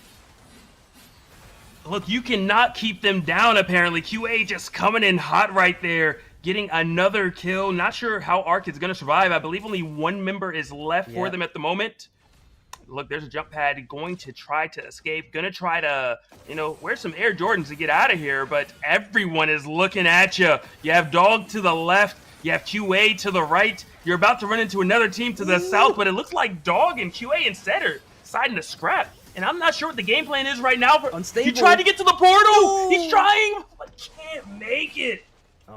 Look, you cannot keep them down, apparently. QA just coming in hot right there. Getting another kill. Not sure how Arc is going to survive. I believe only 1 member is left for them at the moment. Look, there's a jump pad going to try to escape. Going to try to, wear some Air Jordans to get out of here. But everyone is looking at you. You have Dog to the left. You have QA to the right. You're about to run into another team to the south. But it looks like Dog and QA instead are deciding to scrap. And I'm not sure what the game plan is right now. Unstable. He tried to get to the portal. He's trying, but can't make it.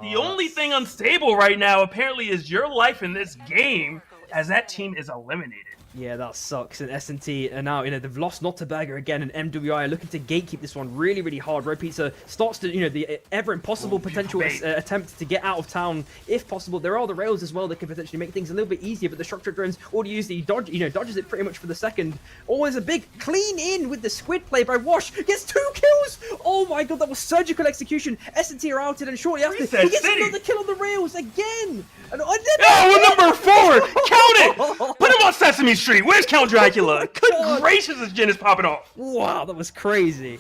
The only thing unstable right now, apparently, is your life in this game, as that team is eliminated. Yeah, that sucks. And S&T are now, they've lost Notterberger again, and MWI are looking to gatekeep this one really, really hard. Red Pizza starts to, the ever impossible potential attempt to get out of town if possible. There are the rails as well that can potentially make things a little bit easier, but the structure drones already use the dodge, dodges it pretty much for the second. Always a big clean in with the squid play by Wash. Gets 2 kills. Oh my god, that was surgical execution. S&T are outed, and shortly after, he gets another kill on the rails again. And number 4! Count it! Put him on Sesame Street. Where's Count Dracula? Good gracious, this Jin is popping off. Wow, that was crazy.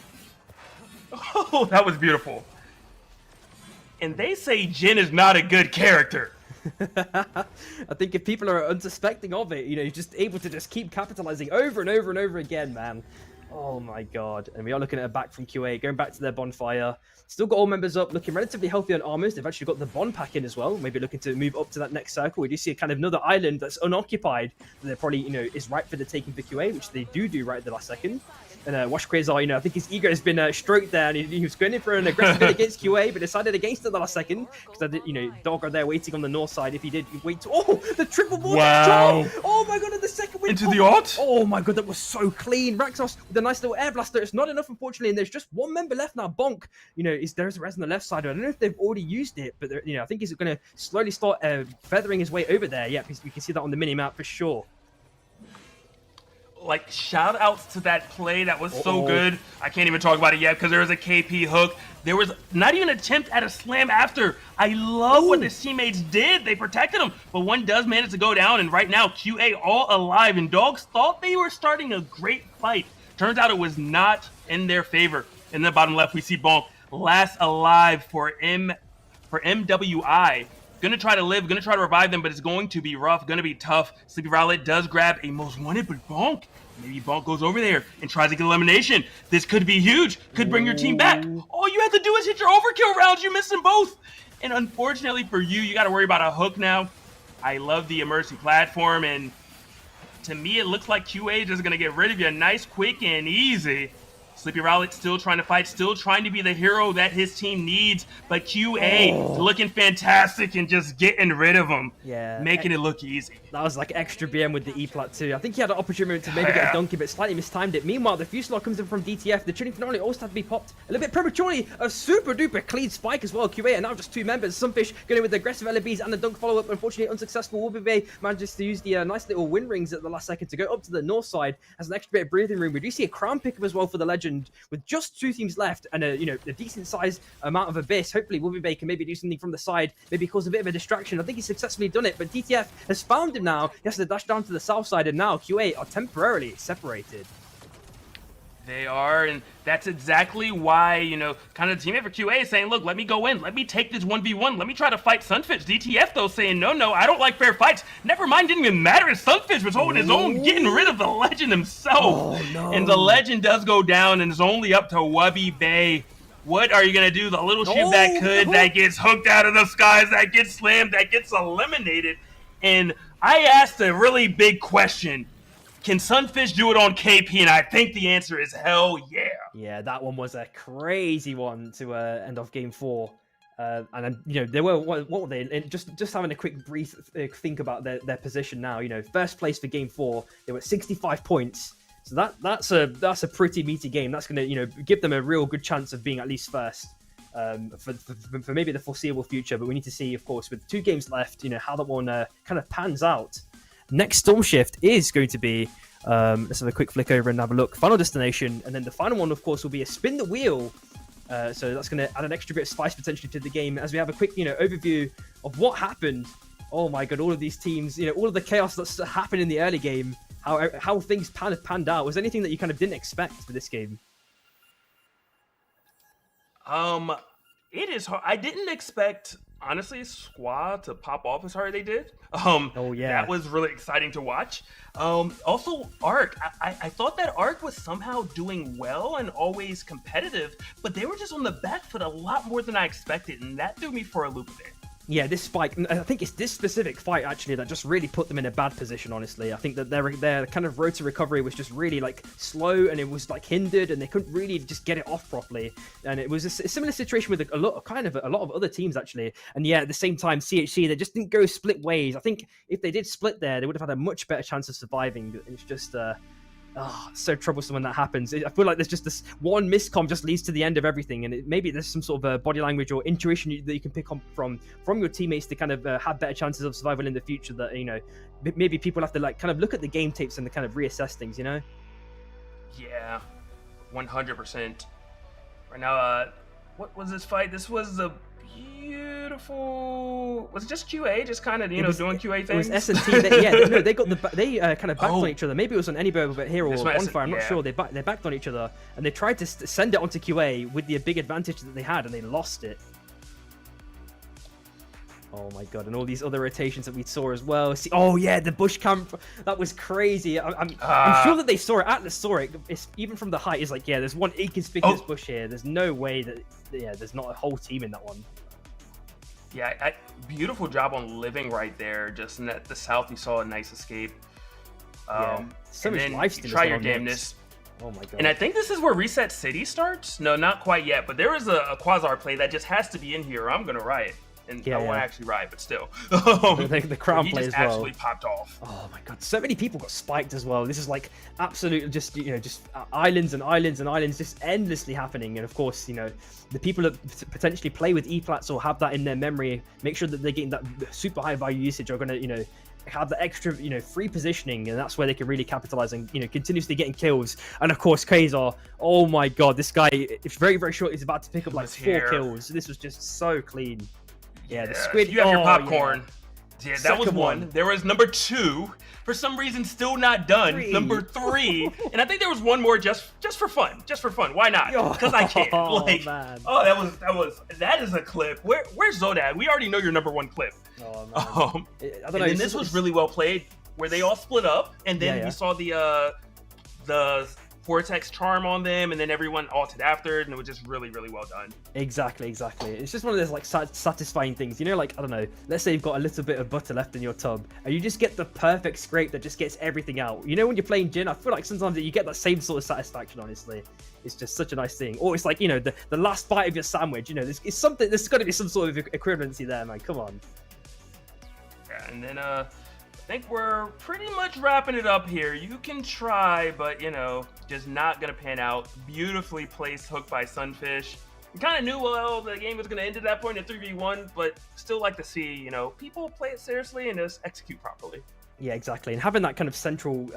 Oh, that was beautiful. And they say Jin is not a good character. I think if people are unsuspecting of it, you're just able to just keep capitalizing over and over and over again, man. Oh my god. And we are looking at a back from QA, going back to their bonfire. Still got all members up, looking relatively healthy on armors. They've actually got the bond pack in as well. Maybe looking to move up to that next circle. We do see a kind of another island that's unoccupied. They're probably, is right for the taking for QA, which they do right at the last second. And Wash Quasar, I think his ego has been stroked there, and he was going in for an aggressive hit against QA, but decided against it at the last second because Dog are there waiting on the north side. If he did wait, the triple ball! Wow! Oh my god! And the second win into the ult! Oh my god, that was so clean. Raxos with a nice little air blaster. It's not enough, unfortunately, and there's just one member left now. Bonk, there's a res on the left side. I don't know if they've already used it, but I think he's going to slowly start feathering his way over there. Yeah, we can see that on the mini map for sure. Like, shout outs to that play. That was so good. I can't even talk about it yet because there was a KP hook. There was not even an attempt at a slam after. I love what his teammates did. They protected him, but one does manage to go down, and right now QA all alive, and Dogs thought they were starting a great fight. Turns out it was not in their favor. In the bottom left, we see Bonk last alive for MWI. Gonna try to live, gonna try to revive them, but it's going to be rough, gonna be tough. Sleepy Violet does grab a most wanted, but Bonk, maybe Bonk goes over there and tries to get elimination. This could be huge, could bring your team back. All you have to do is hit your overkill rounds, you missed them both. And unfortunately for you, you gotta worry about a hook now. I love the emergency platform, and to me, it looks like QA is just gonna get rid of you nice, quick, and easy. Sleepy Violet still trying to fight, still trying to be the hero that his team needs, but QA looking fantastic and just getting rid of him. Yeah. Making it look easy. That was like extra BM with the E-plat too. I think he had an opportunity to maybe get a donkey, but slightly mistimed it. Meanwhile, the Fuselaw comes in from DTF. The Trinity Finale also had to be popped a little bit prematurely. A super duper clean spike as well. QA are now just 2 members. Sunfish going in with the aggressive LBs and the dunk follow-up. Unfortunately, unsuccessful. Wolby manages to use the nice little wind rings at the last second to go up to the north side as an extra bit of breathing room. We do see a crown pickup as well for the Legend with just 2 teams left and a decent sized amount of Abyss. Hopefully, Wolby can maybe do something from the side, maybe cause a bit of a distraction. I think he's successfully done it, but DTF has found him now. He has to dash down to the south side, and now QA are temporarily separated. They are, and that's exactly why, kind of the teammate for QA is saying, look, let me go in. Let me take this 1v1. Let me try to fight Sunfish. DTF, though, saying, no, I don't like fair fights. Never mind, didn't even matter. Sunfish was holding his own, getting rid of the Legend himself. Oh, no. And the Legend does go down, and it's only up to Wubby Bay. What are you going to do? The little ship that gets hooked out of the skies, that gets slammed, that gets eliminated. And I asked a really big question. Can Sunfish do it on KP? And I think the answer is hell yeah. Yeah, that one was a crazy one to end off game 4. And they were what were they? Just having a quick brief think about their position now. First place for game 4, they were at 65 points. So that's a pretty meaty game. That's going to give them a real good chance of being at least first for maybe the foreseeable future. But we need to see, of course, with 2 games left, how that one kind of pans out. Next Storm Shift is going to be, let's have a quick flick over and have a look. Final Destination, and then the final one, of course, will be a Spin the Wheel. So that's going to add an extra bit of spice potentially to the game as we have a quick, overview of what happened. Oh my god, all of these teams, all of the chaos that's happened in the early game, how things panned out. Was there anything that you kind of didn't expect for this game? It is hard. I didn't expect, honestly, Squad to pop off as hard as they did. That was really exciting to watch. Also, Arc. I thought that Arc was somehow doing well and always competitive, but they were just on the back foot a lot more than I expected, and that threw me for a loop a bit. Yeah, this spike, I think it's this specific fight actually that just really put them in a bad position, honestly. I think that their kind of road to recovery was just really like slow, and it was like hindered, and they couldn't really just get it off properly. And it was a similar situation with a lot of other teams actually. And yeah, at the same time, CHC, they just didn't go split ways. I think if they did split there, they would have had a much better chance of surviving. It's just so troublesome when that happens. I feel like there's just this one miscom just leads to the end of everything, and maybe there's some sort of body language or intuition that you can pick up from your teammates to kind of have better chances of survival in the future. That maybe people have to like kind of look at the game tapes and to kind of reassess things. Yeah, 100%. Right now, what was this fight? This was a beautiful. Was it just QA, just kind of doing QA things? It was S&T. They got they kind of backed on each other. Maybe it was on Anybo over here or Bonfire. I'm not sure. They backed on each other, and they tried to send it onto QA with the big advantage that they had, and they lost it. Oh my god, and all these other rotations that we saw as well. See, oh yeah, the bush camp, that was crazy. I'm sure that they saw it. Atlas saw it. It's, even from the height, is like, yeah, there's one inconspicuous bush here. There's no way that there's not a whole team in that one. Yeah, beautiful job on living right there. Just in the south, you saw a nice escape. So much lifesteal. Try your damnness. Oh my god. And I think this is where Reset City starts. No, not quite yet. But there is a Quasar play that just has to be in here, or I'm gonna riot. And I won't actually ride, but still. The crown play as well. He just absolutely popped off. Oh my god, so many people got spiked as well. This is like absolute, just islands and islands and islands just endlessly happening. And of course, the people that potentially play with E-Plats or have that in their memory, make sure that they're getting that super high value usage, are going to, have the extra, free positioning, and that's where they can really capitalize and, continuously getting kills. And of course, Quasar, oh my god, this guy, it's very, very short. He's about to pick up like 4 kills. This was just so clean. Yeah, the squid. You have your popcorn. Yeah, that was one. There was number 2. For some reason, still not done. 3. Number 3. And I think there was one more just for fun. Just for fun. Why not? Because I can. Man. That is a clip. Where's Zodad? We already know your number 1 clip. Oh man. I don't know. And this was really well played, where they all split up, and then we saw the Vortex charm on them, and then everyone ulted after it, and it was just really, really well done. Exactly. It's just one of those like satisfying things, like, I don't know, let's say you've got a little bit of butter left in your tub, and you just get the perfect scrape that just gets everything out. When you're playing Jhin, I feel like sometimes you get that same sort of satisfaction, honestly. It's just such a nice thing. Or it's like, the last bite of your sandwich, there's something, there's got to be some sort of equivalency there, man. Come on. Yeah, and then I think we're pretty much wrapping it up here. You can try, but just not gonna pan out. Beautifully placed hook by Sunfish. We kind of knew the game was gonna end at that point at 3v1, but still like to see people play it seriously and just execute properly. Yeah, exactly. And having that kind of central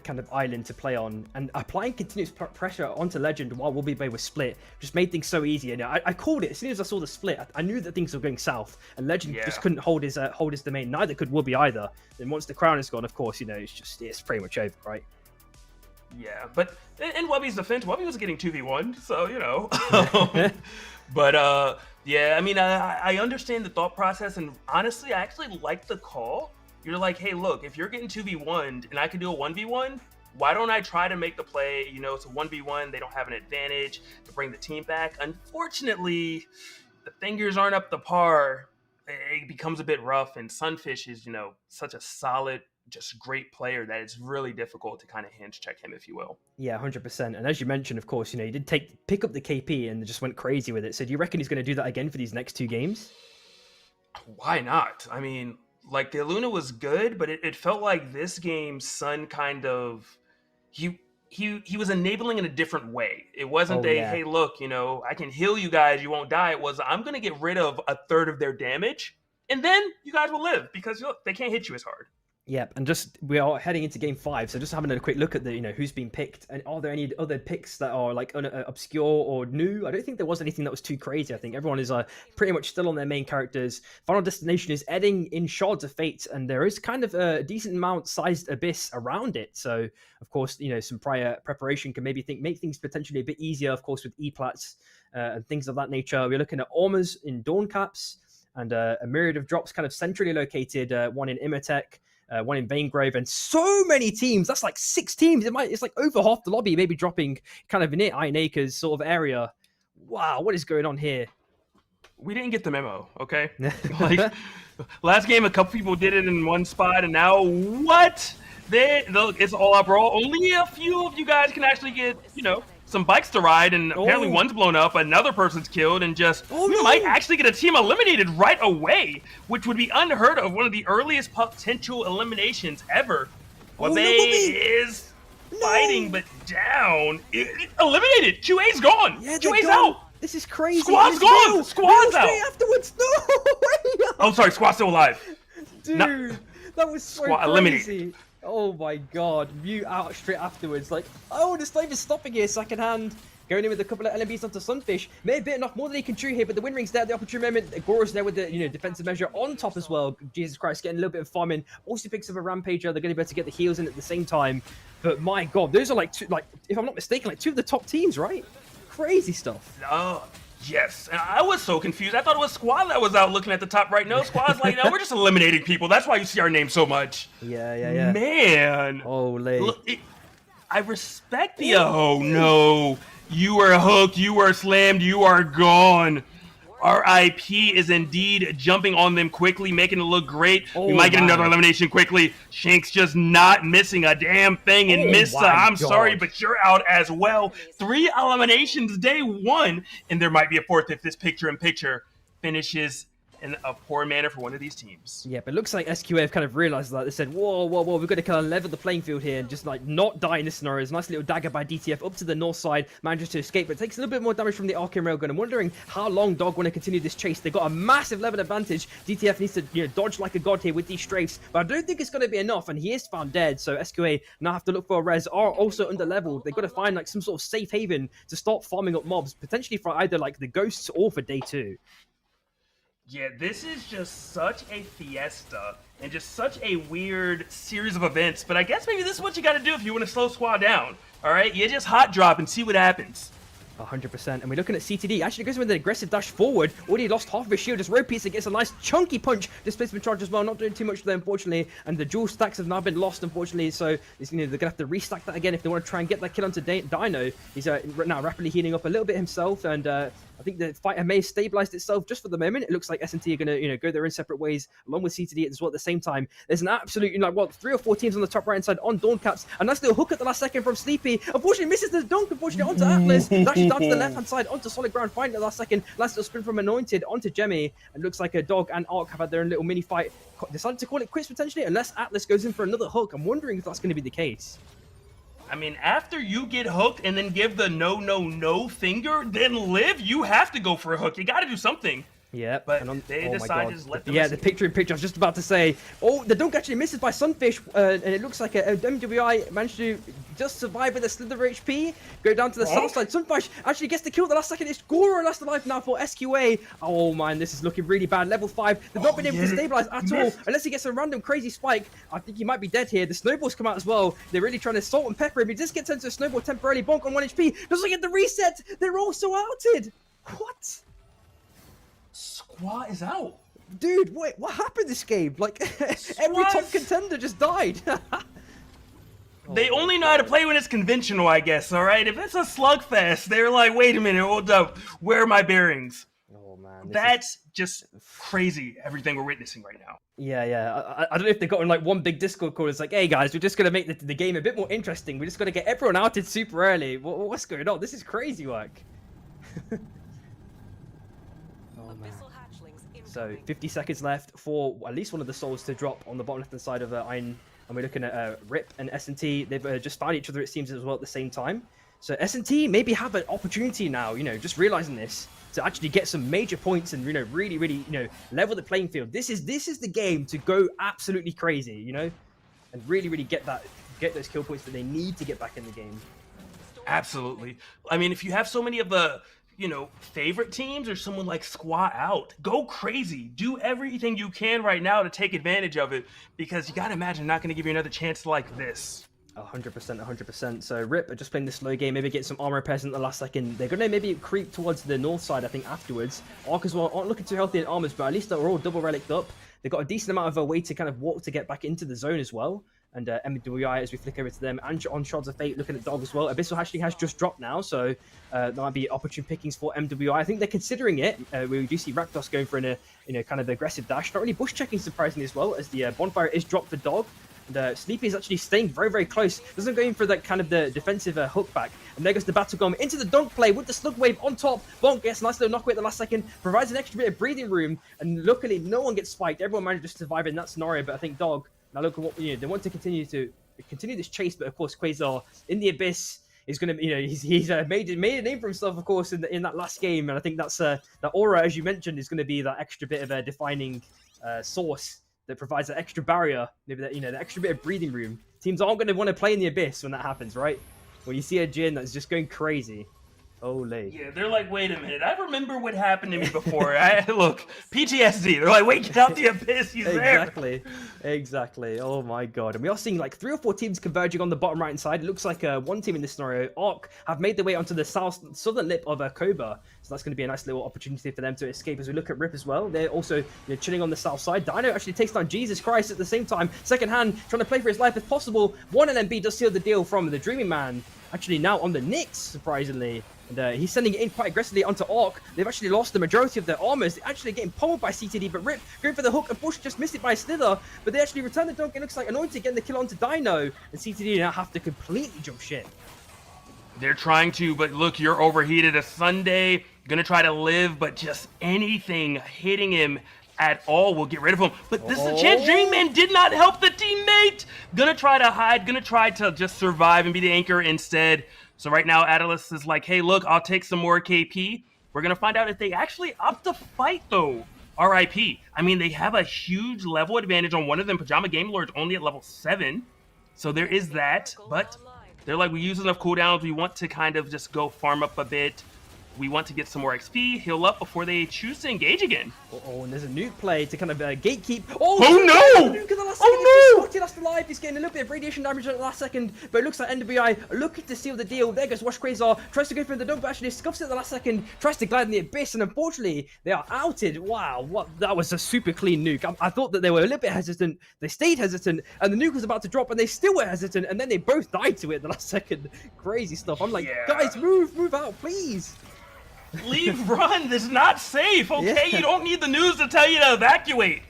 kind of island to play on and applying continuous pressure onto Legend while Wobby Bay was split just made things so easy. And I called it as soon as I saw the split. I knew that things were going south, and Legend just couldn't hold his domain. Neither could Wobby either. And once the crown is gone, of course, it's pretty much over, right? Yeah, but in Wobby's defense, Wobby was getting 2v1, so But yeah, I mean, I understand the thought process, and honestly, I actually like the call. You're like, hey, look, if you're getting 2v1'd and I can do a 1v1, why don't I try to make the play? It's a 1v1. They don't have an advantage to bring the team back. Unfortunately, the fingers aren't up to par. It becomes a bit rough, and Sunfish is, such a solid, just great player that it's really difficult to kind of hinge check him, if you will. Yeah, 100%. And as you mentioned, of course, he did pick up the KP and just went crazy with it. So do you reckon he's going to do that again for these next 2 games? Why not? I mean, like, the Luna was good, but it felt like this game, Sun kind of he was enabling in a different way. It wasn't hey, look, I can heal you guys, you won't die. It was, I'm gonna get rid of a third of their damage, and then you guys will live because look, they can't hit you as hard. Yep, and we are heading into game 5, so just having a quick look at the who's been picked, and are there any other picks that are like obscure or new? I don't think there was anything that was too crazy. I think everyone is pretty much still on their main characters. Final Destination is heading in Shards of Fate, and there is kind of a decent amount sized abyss around it. So of course, some prior preparation can maybe make things potentially a bit easier. Of course, with E-Plats and things of that nature. We're looking at Ormers in Dawn Caps, and a myriad of drops kind of centrally located. One in Imhotep. One in Vanegrove, and so many teams. That's like 6 teams. It's like over half the lobby, maybe dropping kind of near Iron Acres sort of area. Wow, what is going on here? we didn't get the memo, okay? Like, last game, a couple people did it in one spot, and now what? Look, it's all up roll. Only a few of you guys can actually get, you know, some bikes to ride, and apparently one's blown up, another person's killed, and just we might actually get a team eliminated right away, which would be unheard of. One of the earliest potential eliminations ever. Wabe is fighting, but down. Eliminated. QA's gone. Yeah, QA's out. This is crazy. Squad's gone. Squad's out. Afterwards. No. Oh, sorry. Squad's still alive. Dude, that was so Squad crazy. eliminated. Oh my god. View out straight afterwards. Like, oh, the slave is stopping here second hand. Going in with a couple of LMBs onto Sunfish. May have bitten off more than he can chew here, but the win ring's there at the opportune moment. Goro's there with the defensive measure on top as well. Jesus Christ, getting a little bit of farming. Also picks up a Rampager. They're going to be able to get the heals in at the same time. But my god, those are like two, if I'm not mistaken, like two of the top teams, right? Crazy stuff. Oh, yes. And I was so confused. I thought it was Squad that was out looking at the top right. No, Squad's like, no, we're just eliminating people. That's why you see our name so much. Yeah. Man. Holy. Look, I respect the oh no. You are hooked, you are slammed, you are gone. RIP is indeed jumping on them quickly, making it look great. We might get another elimination quickly. Shank's just not missing a damn thing. And Missa, I'm sorry, but you're out as well. 3 eliminations day 1. And there might be a 4th if this picture-in-picture finishes in a poor manner for one of these teams. Yeah, but it looks like SQA have kind of realized that. They said, whoa, we've got to kind of level the playing field here and just like not die in this scenario. It's a nice little dagger by DTF up to the north side, manages to escape, but takes a little bit more damage from the Arcane Railgun. I'm wondering how long Dog want to continue this chase. They've got a massive level advantage. DTF needs to dodge like a god here with these strafes, but I don't think it's going to be enough, and he is found dead, so SQA now have to look for a res. Are also under leveled. They've got to find like some sort of safe haven to stop farming up mobs, potentially for either like the ghosts or for day 2. Yeah, this is just such a fiesta and just such a weird series of events. But I guess maybe this is what you got to do if you want to slow Squad down. All right, you just hot drop and see what happens. 100%. And we're looking at CTD. Actually goes with an aggressive dash forward. Already lost half of his shield. Just repeats and gets a nice chunky punch. Displacement charge as well. Not doing too much there, unfortunately. And the dual stacks have now been lost, unfortunately. So they're going to have to restack that again if they want to try and get that kill onto Dino. He's now rapidly healing up a little bit himself. And I think the fight may have stabilized itself just for the moment. It looks like S&T are going to go their own separate ways along with CTD as well at the same time. There's an absolute, 3 or 4 teams on the top right hand side on Dawncaps. A nice little hook at the last second from Sleepy. Unfortunately misses the dunk, unfortunately, onto Atlas. Dashes down to the left hand side onto solid ground, finding the last second. Last little spin from Anointed onto Jemmy. And looks like a Dog and Ark have had their own little mini fight. Decided to call it quits potentially, unless Atlas goes in for another hook. I'm wondering if that's going to be the case. I mean, after you get hooked and then give the no finger, then live, you have to go for a hook. You got to do something. Yeah, but they decide to just let them. Yeah, the picture-in-picture. I was just about to say. Oh, the dunk actually misses by Sunfish, and it looks like a MWI managed to just survive with a slither HP. Go down to the south side. Sunfish actually gets the kill the last second. It's Goro last alive now for SQA. Oh man, this is looking really bad. Level 5. They've not been able to stabilize at all, unless he gets a random crazy spike. I think he might be dead here. The snowballs come out as well. They're really trying to salt and pepper him. He just gets into a snowball temporarily. Bonk on 1 HP. Doesn't get the reset. They're also outed. What? Squad is out. Dude, wait, what happened this game? Like, every top contender just died. They only know how to play when it's conventional, I guess, all right? If it's a slugfest, they're like, wait a minute, hold up. Where are my bearings? Oh, man. That's just crazy, everything we're witnessing right now. Yeah. I don't know if they've gotten like one big Discord call. It's like, hey, guys, we're just going to make the game a bit more interesting. We're just going to get everyone outed super early. What's going on? This is crazy work. So 50 seconds left for at least one of the souls to drop on the bottom left-hand side of Iron. And we're looking at Rip and S&T. They've just found each other, it seems, as well at the same time. So S&T maybe have an opportunity now, just realizing this, to actually get some major points and, really, level the playing field. This is the game to go absolutely crazy, and really get those kill points that they need to get back in the game. Absolutely. I mean, if you have so many of the favorite teams or someone like Squad out, go crazy. Do everything you can right now to take advantage of it, because you got to imagine not going to give you another chance like this. 100%. So Rip are just playing the slow game, maybe get some armor repairs in the last second. They're going to maybe creep towards the north side, I think, afterwards. Ark as well aren't looking too healthy in armors, but at least they're all double reliced up. They've got a decent amount of a way to kind of walk to get back into the zone as well. and MWI as we flick over to them, and on Shards of Fate looking at Dog as well. Abyssal Hatchling has just dropped now, so that might be opportune pickings for MWI. I think they're considering it. We do see Rakdos going for an kind of aggressive dash, not really bush checking surprisingly as well, as the bonfire is dropped for Dog. And Sleepy is actually staying very, very close. Doesn't go in for that kind of the defensive hook back. And there goes the Battle Gum into the dunk play with the Slug Wave on top. Bonk gets a nice little knockaway at the last second, provides an extra bit of breathing room, and luckily no one gets spiked. Everyone manages to survive in that scenario, but I think Dog, now look at what, they want to continue this chase, but of course Quasar in the Abyss is going to, he's made a name for himself, of course, in that last game, and I think that's that aura, as you mentioned, is going to be that extra bit of a defining source that provides that extra barrier, maybe that, the extra bit of breathing room. Teams aren't going to want to play in the Abyss when that happens, right? When you see a Jhin that's just going crazy. Ole. Yeah, they're like, wait a minute, I remember what happened to me before. Look, PTSD. They're like, wait, get out the Abyss, he's there. Exactly. Oh my god. And we are seeing like 3 or 4 teams converging on the bottom right hand side. It looks like one team in this scenario, Arc, have made their way onto the southern lip of Koba. So that's going to be a nice little opportunity for them to escape. As we look at Rip as well, they're also chilling on the south side. Dino actually takes down Jesus Christ at the same time. Second hand, trying to play for his life if possible. One LMB does seal the deal from the Dreaming Man. Actually now on the Nyx, surprisingly. And he's sending it in quite aggressively onto Arc. They've actually lost the majority of their armors. They're actually getting pummeled by CTD, but Rip going for the hook. Unfortunately, just missed it by Slither. But they actually return the dunk. It looks like Anointed getting the kill onto Dino. And CTD now have to completely jump ship. They're trying to, but look, you're overheated. A Sunday, gonna try to live, but just anything hitting him at all will get rid of him. But this is a chance. Dreaming Man did not help the teammate. Gonna try to hide, gonna try to just survive and be the anchor instead. So right now, Atlas is like, hey, look, I'll take some more KP. We're gonna find out if they actually opt to fight, though. RIP. I mean, they have a huge level advantage on one of them. Pajama Game Lord's only at level 7. So there is that, but they're like, we use enough cooldowns. We want to kind of just go farm up a bit. We want to get some more XP, heal up before they choose to engage again. And there's a nuke play to kind of gatekeep. Oh no! Scotty lost alive. He's getting a little bit of radiation damage at the last second, but it looks like NWI looking to seal the deal. There goes Wash Quasar, tries to go for the dunk, but actually scuffs it at the last second, tries to glide in the Abyss, and unfortunately, they are outed. Wow, that was a super clean nuke. I thought that they were a little bit hesitant. They stayed hesitant, and the nuke was about to drop, and they still were hesitant, and then they both died to it at the last second. Crazy stuff. I'm like, guys, move out, please. Leave, run. This is not safe, okay? Yeah. You don't need the news to tell you to evacuate.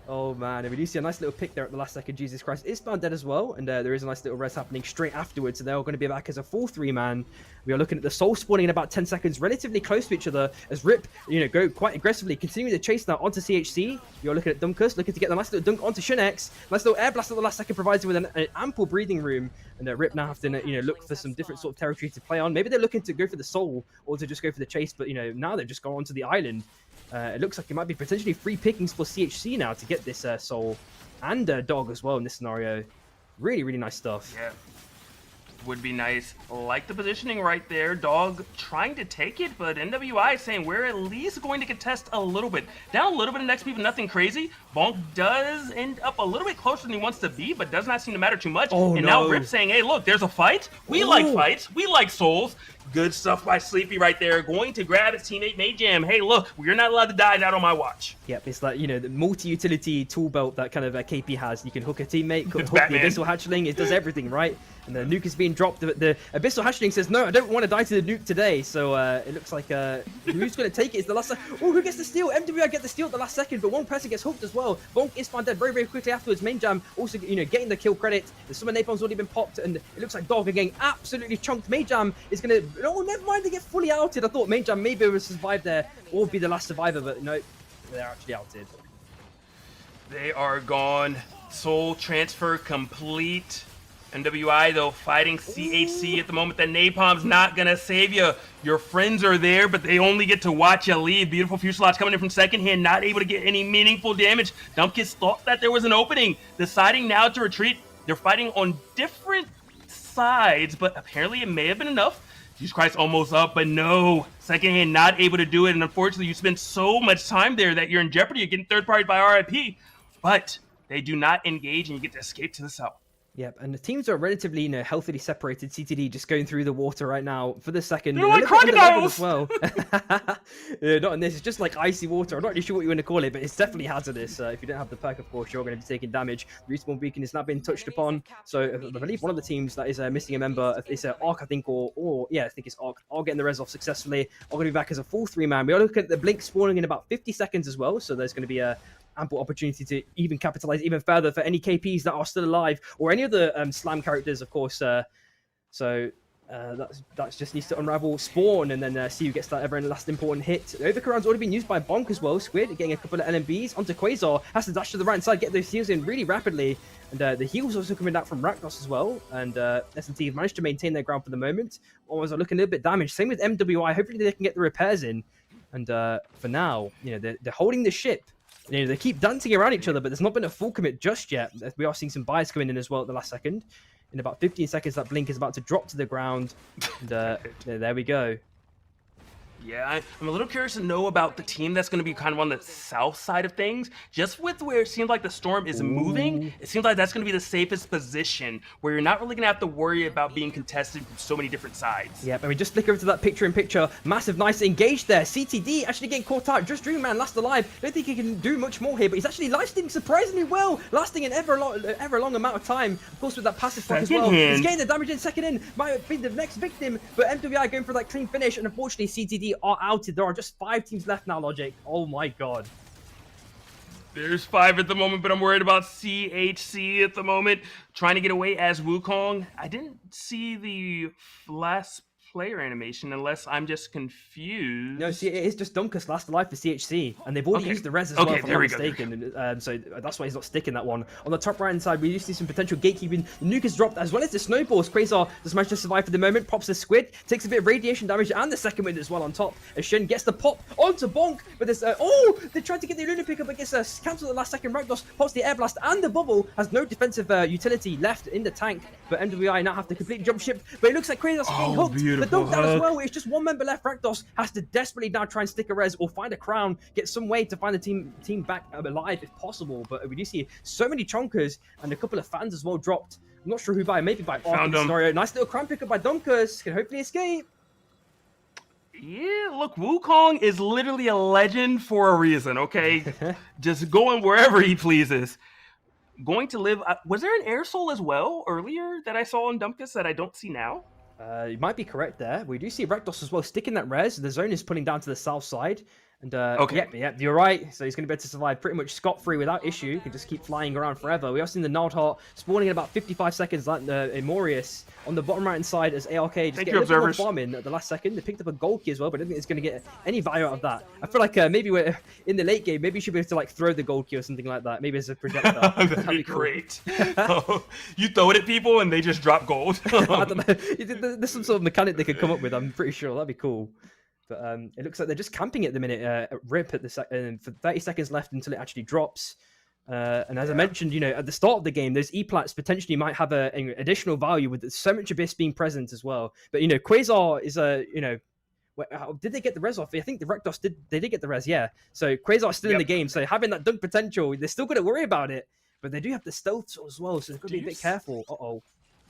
Oh man, and we do see a nice little pick there at the last second. Jesus Christ is found dead as well, and there is a nice little res happening straight afterwards, and they're all going to be back as a full 3-man. We are looking at the soul spawning in about 10 seconds, relatively close to each other, as Rip, go quite aggressively, continuing the chase now onto CHC. You're looking at Dunkus, looking to get the nice little dunk onto Shunex. Nice little air blast at the last second provides him with an ample breathing room, and Rip now have to, look for some different sort of territory to play on. Maybe they're looking to go for the soul, or to just go for the chase, but, now they've just gone onto the island. It looks like it might be potentially free pickings for CHC now to get this soul and Dog as well in this scenario. Really, really nice stuff. Yeah, would be nice. Like the positioning right there. Dog trying to take it, but NWI saying we're at least going to contest a little bit. Down a little bit in XP, but nothing crazy. Bonk does end up a little bit closer than he wants to be, but does not seem to matter too much. Now Rip saying, hey, look, there's a fight. We like fights. We like souls. Good stuff by Sleepy right there. Going to grab his teammate Mage Jam. Hey, look, you're not allowed to die out on my watch. Yep, it's like, the multi-utility tool belt that kind of KP has. You can hook a teammate, hook the Abyssal Hatchling. It does everything, right? And the nuke is being dropped. The Abyssal Hatchling says, no, I don't want to die to the nuke today. So it looks like who's going to take it is the last... Oh, who gets the steal? MWI get the steal at the last second, but one person gets hooked as well. Bonk is found dead very, very quickly afterwards. Main Jam also, getting the kill credit. The Summer Napalm's already been popped, and it looks like Dog again absolutely chunked. Main Jam is going to... Oh, never mind, they get fully outed. I thought Main Jam maybe would survive there or be the last survivor, but no, they're actually outed. They are gone. Soul transfer complete. NWI, though, fighting CHC at the moment. The Napalm's not going to save you. Your friends are there, but they only get to watch you leave. Beautiful Fuselage coming in from second hand, not able to get any meaningful damage. Dumpkiss thought that there was an opening, deciding now to retreat. They're fighting on different sides, but apparently it may have been enough. Jesus Christ almost up, but no. Second hand not able to do it, and unfortunately you spend so much time there that you're in jeopardy of getting third-partied by RIP. But they do not engage, and you get to escape to the south. Yep, and the teams are relatively, healthily separated. CTD just going through the water right now for the second. They're like crocodiles! As well. Not in this. It's just like icy water. I'm not really sure what you want to call it, but it's definitely hazardous. If you don't have the perk, of course, you're going to be taking damage. The respawn beacon is now being touched upon. So I believe one of the teams that is missing a member is Arc, I think, or I think it's Arc. Arc getting the res off successfully. Arc going to be back as a full 3-man. We are looking at the blink spawning in about 50 seconds as well. So there's going to be a ample opportunity to even capitalize even further for any KPs that are still alive or any other slam characters, of course. That's just needs to unravel spawn and then see who gets that ever last important hit. The overcurrent's already been used by Bonk as well. Squid getting a couple of LMBs onto Quasar, has to dash to the right side, get those heals in really rapidly, and the heals also coming out from Rakdos as well. And S&T have managed to maintain their ground for the moment. Always are looking a little bit damaged. Same with MWI. Hopefully they can get the repairs in. And for now, they're holding the ship. They keep dancing around each other, but there's not been a full commit just yet. We are seeing some buys coming in as well at the last second. In about 15 seconds, that blink is about to drop to the ground. And there we go. Yeah, I'm a little curious to know about the team that's going to be kind of on the south side of things. Just with where it seems like the storm is moving, it seems like that's going to be the safest position where you're not really going to have to worry about being contested from so many different sides. Yep, and we just flick over to that picture-in-picture. Massive, nice engage there. CTD actually getting caught out. Just Dreamman last alive. Don't think he can do much more here, but he's actually life-stealing surprisingly well, lasting an ever long amount of time. Of course, with that passive fuck as well. He's getting the damage in second in. Might be the next victim, but MWI going for that clean finish, and unfortunately, CTD are outed. There are just 5 teams left now, Logic. Oh my god. There's 5 at the moment, but I'm worried about CHC at the moment. Trying to get away as Wukong. I didn't see the last player animation unless I'm just confused. No, see, it is just Dunkus last alive for CHC, and they've already used the res as well, if I'm not mistaken. So that's why he's not sticking that one. On the top right-hand side, we do see some potential gatekeeping. The nuke is dropped, as well as the snowballs. Quasar does manage to survive for the moment, pops the squid, takes a bit of radiation damage, and the second wind as well on top. As Shen gets the pop onto Bonk, but there's... they tried to get the Luna pickup, but gets cancelled at the last second. Rakdos pops the air blast, and the bubble has no defensive utility left in the tank, but MWI now have to completely jump ship, but it looks like Quasar's getting hooked. The dunk down as well. It's just one member left. Rakdos has to desperately now try and stick a res or find a crown, get some way to find the team back alive if possible. But we do see so many chonkers and a couple of fans as well dropped. I'm not sure who by, maybe by Arc scenario. Nice little crown pickup by Dunkus. Can hopefully escape. Yeah, look, Wukong is literally a legend for a reason, okay? Just going wherever he pleases. Going to live... was there an air soul as well earlier that I saw in Dunkus that I don't see now? You might be correct there. We do see Rakdos as well sticking that res. The zone is pulling down to the south side. And yep, you're right. So he's going to be able to survive pretty much scot-free without issue. He can just keep flying around forever. We are seeing the Nardheart spawning in about 55 seconds like Emorius on the bottom right-hand side as ARK just getting a little bit more farm in at the last second. They picked up a gold key as well, but I don't think it's going to get any value out of that. I feel like maybe we're in the late game. Maybe you should be able to like throw the gold key or something like that. Maybe as a projectile. That'd be great. You throw it at people and they just drop gold. I don't know. There's some sort of mechanic they could come up with. I'm pretty sure that'd be cool. But it looks like they're just camping at the minute. At RIP at the for 30 seconds left until it actually drops. And as I mentioned, at the start of the game, those E-plats potentially might have an additional value with so much Abyss being present as well. But Quasar is did they get the res off? I think the Rakdos did. They did get the res, yeah. So Quasar's still in the game. So having that dunk potential, they're still going to worry about it. But they do have the stealth as well, so they've got to be a bit careful. Uh-oh.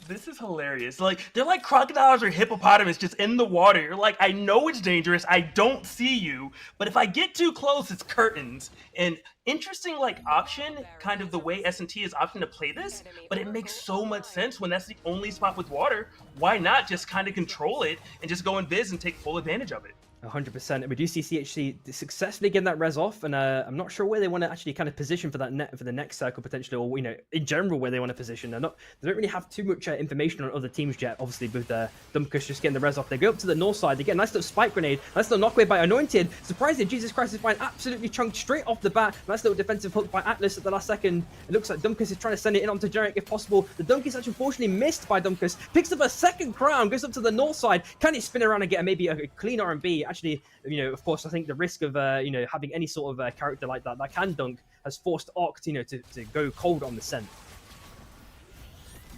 This is hilarious. Like, they're like crocodiles or hippopotamus just in the water. You're like, I know it's dangerous. I don't see you. But if I get too close, it's curtains. And interesting, option, kind of the way S&T is opting to play this. But it makes so much sense when that's the only spot with water. Why not just kind of control it and just go in Viz and take full advantage of it? 100%. And we do see CHC successfully getting that res off, and I'm not sure where they want to actually kind of position for that for the next circle potentially, or in general where they want to position. They don't really have too much information on other teams yet. Obviously, with Dumkus just getting the res off, they go up to the north side. They get a nice little spike grenade, nice little knockaway by Anointed. Surprisingly, Jesus Christ is fine, absolutely chunked straight off the bat. Nice little defensive hook by Atlas at the last second. It looks like Dumkus is trying to send it in onto Jarek if possible. The dunk is actually unfortunately missed by Dumkus. Picks up a second crown, goes up to the north side. Can he spin around and get maybe a clean R&B? Actually, of course, I think the risk of having any sort of character like that can dunk has forced Arc to go cold on the scent.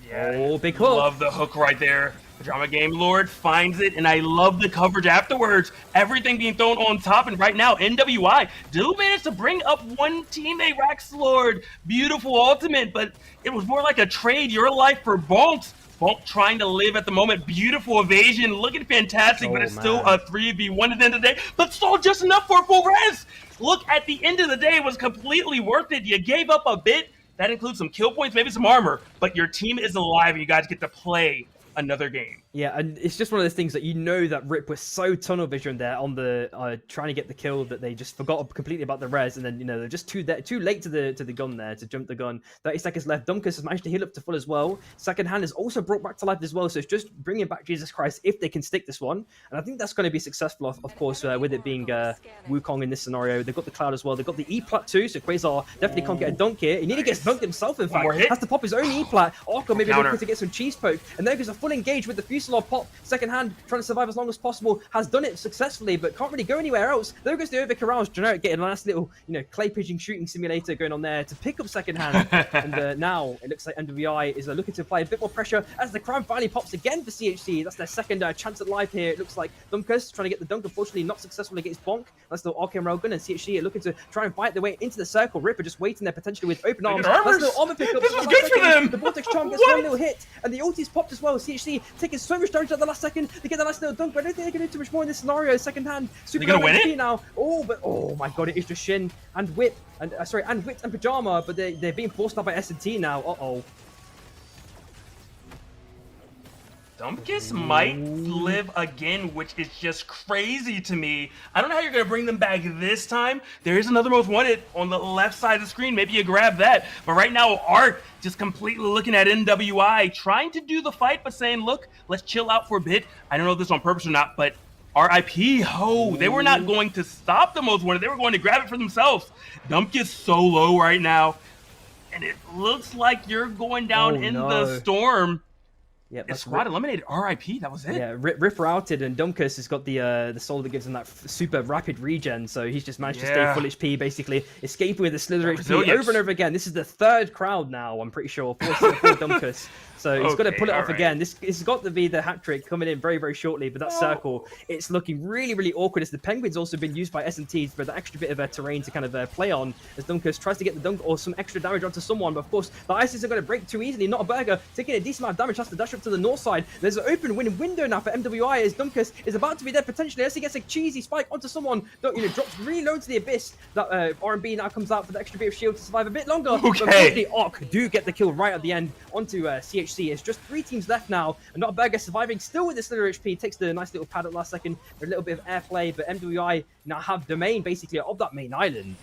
Yeah, big hook. Love the hook right there. Drama Game Lord finds it, and I love the coverage afterwards. Everything being thrown on top, and right now, NWI do manage to bring up one teammate, Rax Lord. Beautiful ultimate, but it was more like a trade your life for Bonk. Bonk trying to live at the moment. Beautiful evasion, looking fantastic, but it's still a 3v1 at the end of the day, but still just enough for a full res. Look, at the end of the day, it was completely worth it. You gave up a bit. That includes some kill points, maybe some armor, but your team is alive, and you guys get to play another game. Yeah, and it's just one of those things that you know that Rip was so tunnel vision there on the trying to get the kill that they just forgot completely about the res, and then they're just too late to the gun there to jump the gun. 30 seconds left. Dumkus has managed to heal up to full as well. Second hand is also brought back to life as well, so it's just bringing back Jesus Christ if they can stick this one, and I think that's going to be successful. Of course, with it being Wukong in this scenario, they've got the Cloud as well. They've got the E plat too, so Quasar definitely can't get a dunk here. He nearly gets dunked himself. In fact, has to pop his own E plat. Orko maybe looking to get some cheese poke, and there goes a full engage with the Fusillade pop. Second hand, trying to survive as long as possible, has done it successfully, but can't really go anywhere else. There goes the Overcarouse. Generic getting a nice little, clay pigeon shooting simulator going on there to pick up second hand. And now it looks like NWI is looking to apply a bit more pressure as the crown finally pops again for CHC. That's their second chance at life here. It looks like Dumkus trying to get the dunk, unfortunately not successful against Bonk. That's the Arcane Railgun, and CHC are looking to try and fight their way into the circle. Ripper just waiting there potentially with open arms. That's the armor pickup. This was good for them. The Vortex Charm gets one little hit, and the ulti's popped as well. CHC taking so much damage at the last second. They get the last little dunk, but I don't think they can do too much more in this scenario. Second hand, super gonna win it now. Oh my god, it is just Shin and Whip and and Whip and Pajama, but they're being forced out by S&T now. Dumkus might live again, which is just crazy to me. I don't know how you're going to bring them back this time. There is another most wanted on the left side of the screen. Maybe you grab that. But right now, Art just completely looking at NWI, trying to do the fight, but saying, look, let's chill out for a bit. I don't know if this is on purpose or not, but RIP, they were not going to stop the most wanted. They were going to grab it for themselves. Dumkus so low right now, and it looks like you're going down the storm. Yeah, the squad eliminated. RIP, that was it. Yeah, Rip routed, and Dumkus has got the soul that gives him that super rapid regen, so he's just managed to stay full HP, basically escaping with the Slither HP over and over again. This is the third crowd now, I'm pretty sure, for Dumkus. So he's got to pull it off again. This has got to be the hat trick coming in very, very shortly. But that circle, it's looking really, really awkward. As the Penguin's also been used by S&Ts for the extra bit of terrain to kind of play on. As Dumkus tries to get the dunk or some extra damage onto someone. But of course, the ice isn't going to break too easily. Not a burger. Taking a decent amount of damage. Has to dash up to the north side. There's an open window now for MWI as Dumkus is about to be dead potentially. As he gets a cheesy spike onto someone. Drops really low to the abyss. That R&B now comes out for the extra bit of shield to survive a bit longer. But unfortunately, Arc do get the kill right at the end onto CHC. It's just 3 teams left now, and Not a Burger surviving still with the Slither HP. Takes the nice little pad at last second for a little bit of airplay, but MWI now have domain basically of that main island.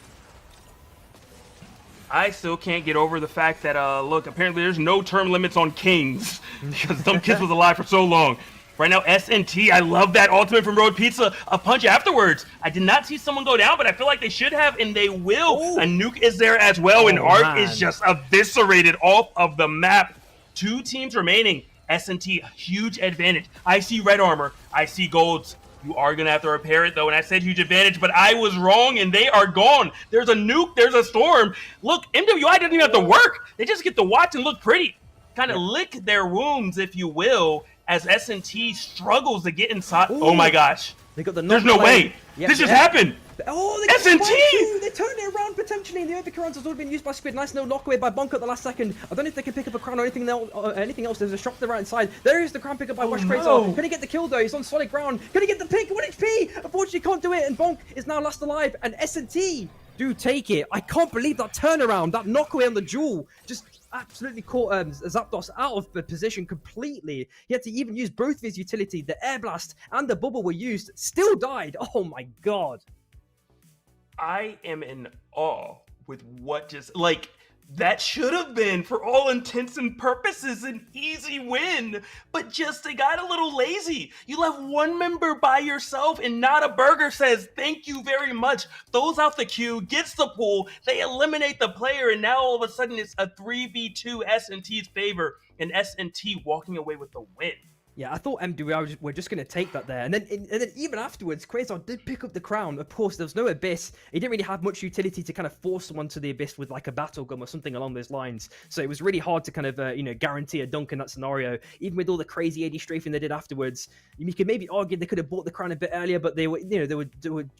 I still can't get over the fact that, look, apparently there's no term limits on kings because Dumkus was alive for so long. Right now, S&T, I love that ultimate from Road Pizza. A punch afterwards. I did not see someone go down, but I feel like they should have, and they will. Ooh. A nuke is there as well, and Arc is just eviscerated off of the map. 2 teams remaining. S&T, huge advantage. I see red armor. I see golds. You are going to have to repair it, though, and I said huge advantage, but I was wrong, and they are gone. There's a nuke. There's a storm. Look, MWI doesn't even have to work. They just get to watch and look pretty. Kind of lick their wounds, if you will, as S&T struggles to get inside. Ooh. Oh, my gosh. They got the There's no way. Yeah, this just happened. Oh, they S&T! They turned it around potentially, and the Overcurrents has already been used by Squid. Nice little knockaway by Bonk at the last second. I don't know if they can pick up a crown or anything else. There's a shot to the right side. There is the crown pick up by Wash Quasar. Can he get the kill though? He's on solid ground. Can he get the pick? 1 HP! Unfortunately, can't do it, and Bonk is now last alive, and S&T do take it. I can't believe that turnaround, that knockaway on the jewel. Just absolutely caught Zapdos out of the position completely. He had to even use both of his utility. The Air Blast and the Bubble were used. Still died. Oh my god. I am in awe with what just, like, that should have been, for all intents and purposes, an easy win, but just they got a little lazy. You left 1 member by yourself, and Not a Burger says, thank you very much, throws out the Q, gets the pull, they eliminate the player, and now all of a sudden it's a 3v2 S&T's favor, and S&T walking away with the win. Yeah, I thought MWR were just going to take that there. And then even afterwards, Quasar did pick up the crown. Of course, there was no Abyss. He didn't really have much utility to kind of force someone to the Abyss with like a battle gun or something along those lines. So it was really hard to kind of, guarantee a dunk in that scenario. Even with all the crazy AD strafing they did afterwards, you could maybe argue they could have bought the crown a bit earlier, but they were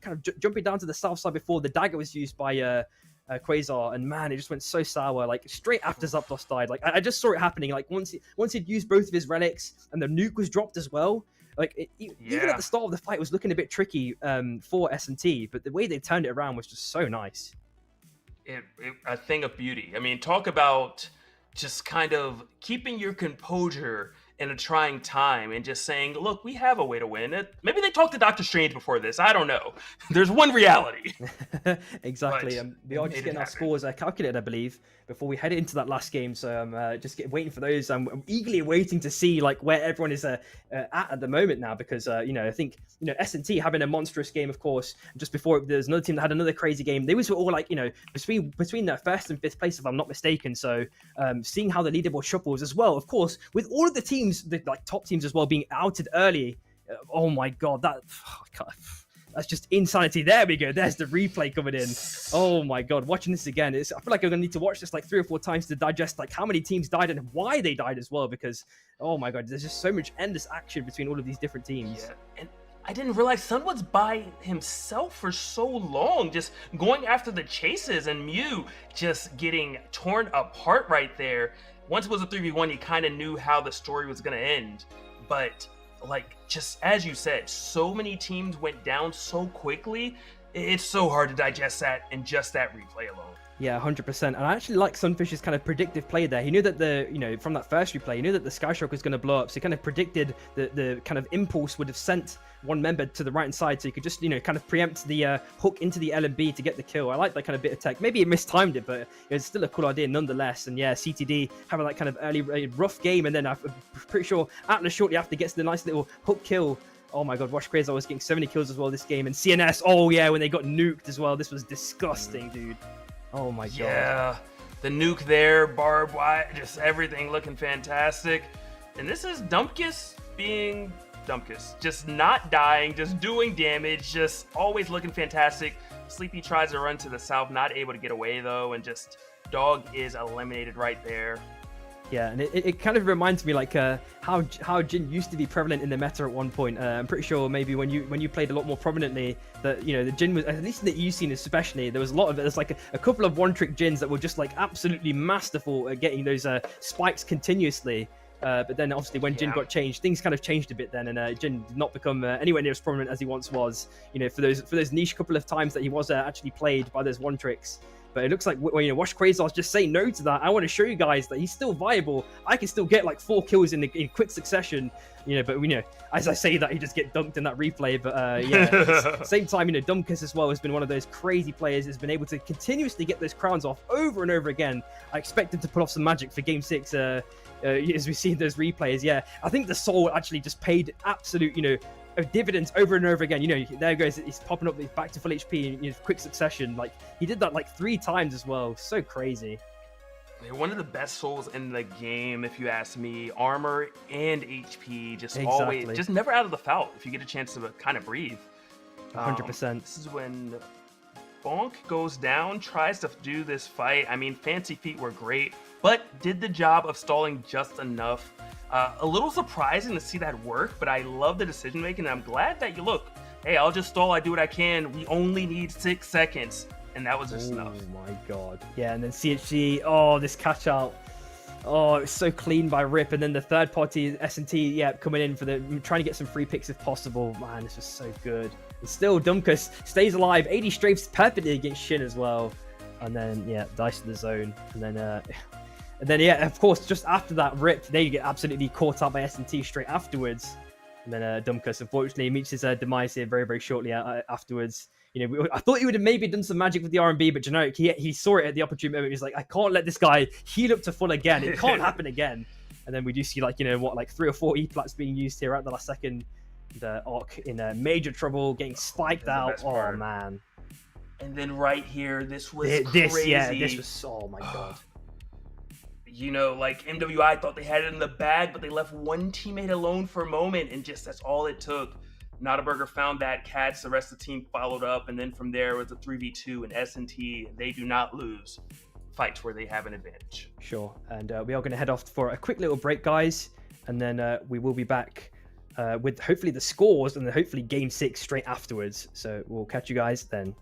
kind of jumping down to the south side before the dagger was used by Quasar, and man, it just went so sour. Like straight after Zapdos died, like I just saw it happening. Like once he'd used both of his relics and the nuke was dropped as well. Like even at the start of the fight, it was looking a bit tricky for S&T, but the way they turned it around was just so nice. A thing of beauty. I mean, talk about just kind of keeping your composure in a trying time and just saying, look, we have a way to win it. Maybe they talked to Doctor Strange before this. I don't know. There's one reality. Exactly. We are just getting our scores calculated, I believe, before we head into that last game. So I'm just waiting for those. I'm eagerly waiting to see like where everyone is at the moment now, because I think S&T having a monstrous game, of course. Just before, there's another team that had another crazy game. They were all like between their first and fifth place, if I'm not mistaken. So seeing how the leaderboard shuffles as well, of course, with all of the teams, the like top teams as well, being outed early. Oh my god, that's just insanity. There we go. There's the replay coming in. Oh my god, watching this again, I feel like I'm gonna need to watch this like 3 or 4 times to digest like how many teams died and why they died as well, because oh my god, there's just so much endless action between all of these different teams. Yeah. And I didn't realize Sun was by himself for so long, just going after the chases, and Mew just getting torn apart right there. Once it was a 3v1, you kind of knew how the story was going to end. But, like, just as you said, so many teams went down so quickly. It's so hard to digest that in just that replay alone. Yeah, 100%. And I actually like Sunfish's kind of predictive play there. He knew that from that first replay, he knew that the Skyshock was going to blow up. So he kind of predicted the kind of impulse would have sent one member to the right-hand side. So he could just, kind of preempt the hook into the LMB to get the kill. I like that kind of bit of tech. Maybe it mistimed it, but it's still a cool idea nonetheless. And yeah, CTD having that kind of early rough game. And then I'm pretty sure Atlas shortly after gets the nice little hook kill. Oh my god, Wash Crazy was getting so many kills as well this game. And CNS, oh yeah, when they got nuked as well. This was disgusting, dude. Oh my god. Yeah, the nuke there, barbed wire, just everything looking fantastic. And this is Dumpkus being Dumpkus. Just not dying, just doing damage, just always looking fantastic. Sleepy tries to run to the south, not able to get away though, and just Dog is eliminated right there. Yeah, and it kind of reminds me like how Jin used to be prevalent in the meta at one point. I'm pretty sure maybe when you played a lot more prominently that the Jin was, at least in the EU scene especially, there was a lot of it. There's like a couple of one-trick Jins that were just like absolutely masterful at getting those spikes continuously. But then obviously when Jin got changed, things kind of changed a bit then, and Jin did not become anywhere near as prominent as he once was. For those niche couple of times that he was actually played by those one tricks. But it looks like Wash Quasar's just saying no to that. I want to show you guys that he's still viable. I can still get like 4 kills in quick succession. But as I say that, he just get dunked in that replay. But yeah, same time, Dumpkus as well has been one of those crazy players. Has been able to continuously get those crowns off over and over again. I expect him to pull off some magic for Game 6. As we see in those replays. Yeah, I think the Soul actually just paid absolute, dividends over and over again. There goes, he's popping up back to full HP in quick succession. Like he did that like 3 times as well. So crazy. One of the best souls in the game, if you ask me. Armor and HP, just always, just never out of the foul if you get a chance to kind of breathe. 100%. This is when Bonk goes down, tries to do this fight. I mean, Fancy Feet were great, but did the job of stalling just enough. A little surprising to see that work, but I love the decision making. And I'm glad that hey, I'll just stall. I do what I can. We only need 6 seconds. And that was just enough. Oh my god. Yeah, and then CHG, oh, this catch out. Oh, it's so clean by Rip. And then the third party, S&T, coming in for trying to get some free picks if possible. Man, this was so good. And still, Dumpkus stays alive. 80 strafes perfectly against Shin as well. And then, dice to the zone. And then, of course, just after that Rip, they get absolutely caught up by S&T straight afterwards. And then Dumpkus, unfortunately, meets his demise here very, very shortly afterwards. I thought he would have maybe done some magic with the R&B, but Generic, he saw it at the opportune moment. He's like, I can't let this guy heal up to full again. It can't happen again. And then we do see 3 or 4 E-plats being used here at the last second. The Arc in major trouble, getting spiked out. Oh, man. And then right here, this was crazy. Yeah, this was, oh my god. you know, like MWI thought they had it in the bag, but they left one teammate alone for a moment, and just that's all it took. Notaburger found that Cats, the rest of the team followed up, and then from there it was a 3v2, and S&T, they do not lose fights where they have an advantage. Sure, and we are going to head off for a quick little break, guys, and then we will be back with hopefully the scores and then hopefully Game 6 straight afterwards. So we'll catch you guys then.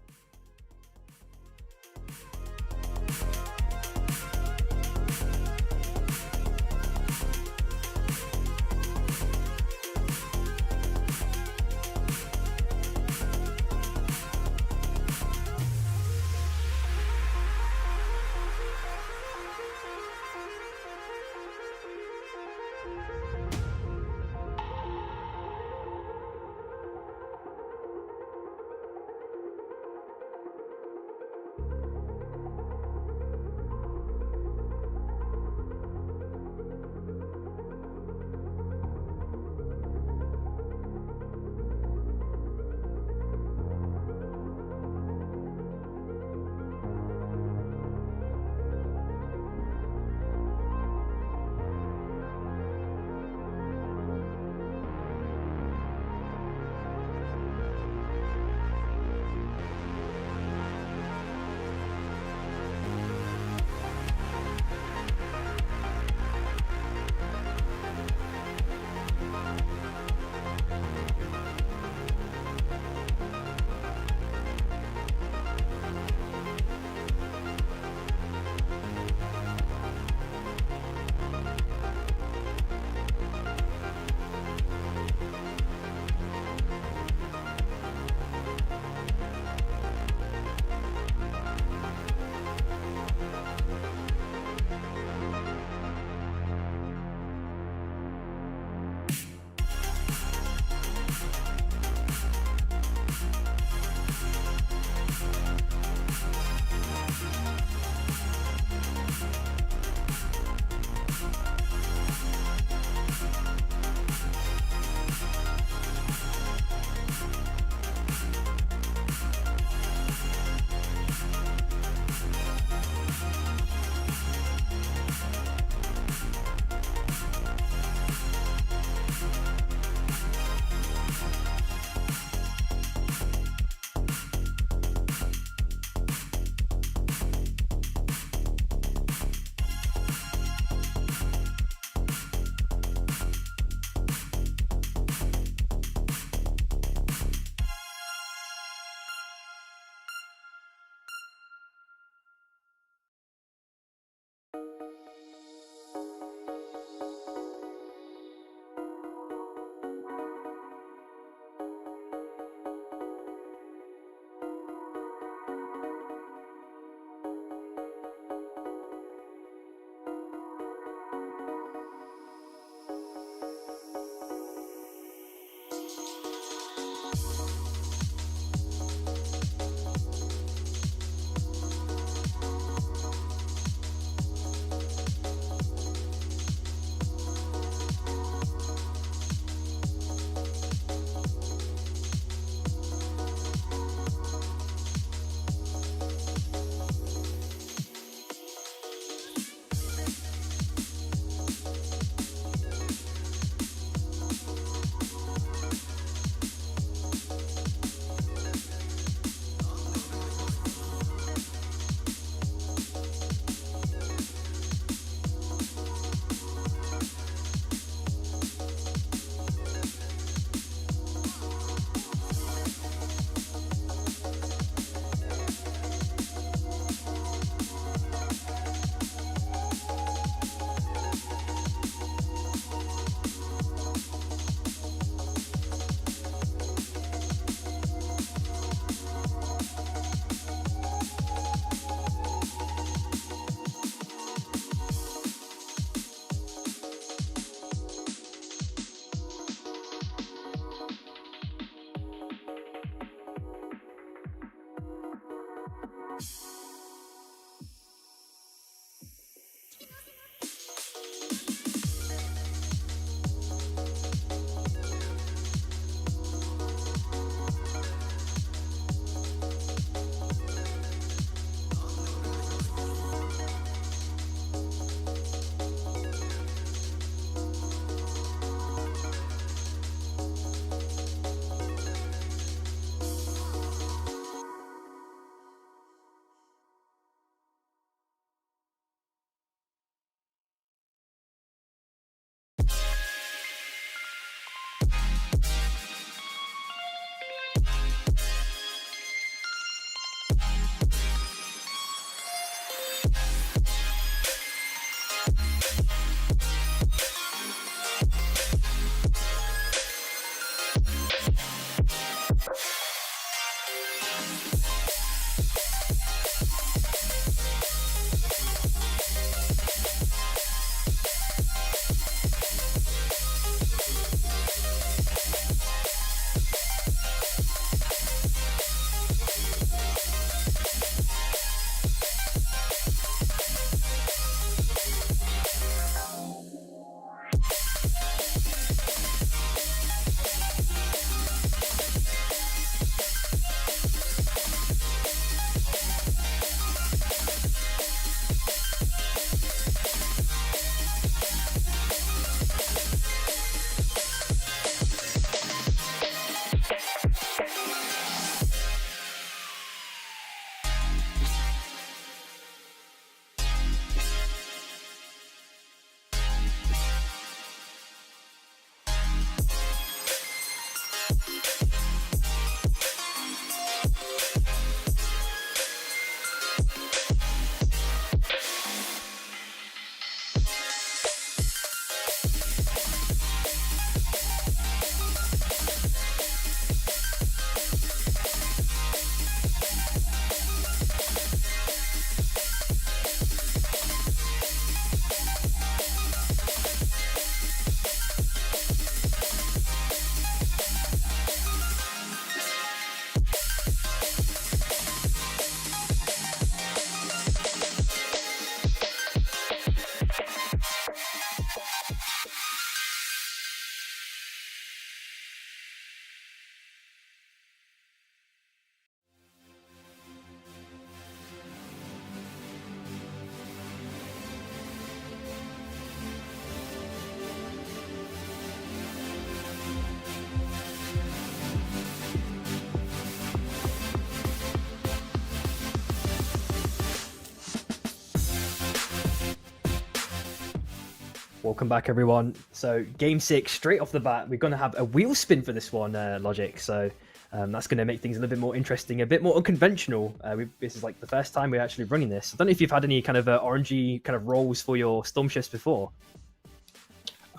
Welcome back, everyone. So, game 6, straight off the bat, we're going to have a wheel spin for this one, Logic. So, that's going to make things a little bit more interesting, a bit more unconventional. This is like the first time we're actually running this. I don't know if you've had any kind of RNG kind of roles for your storm shifts before.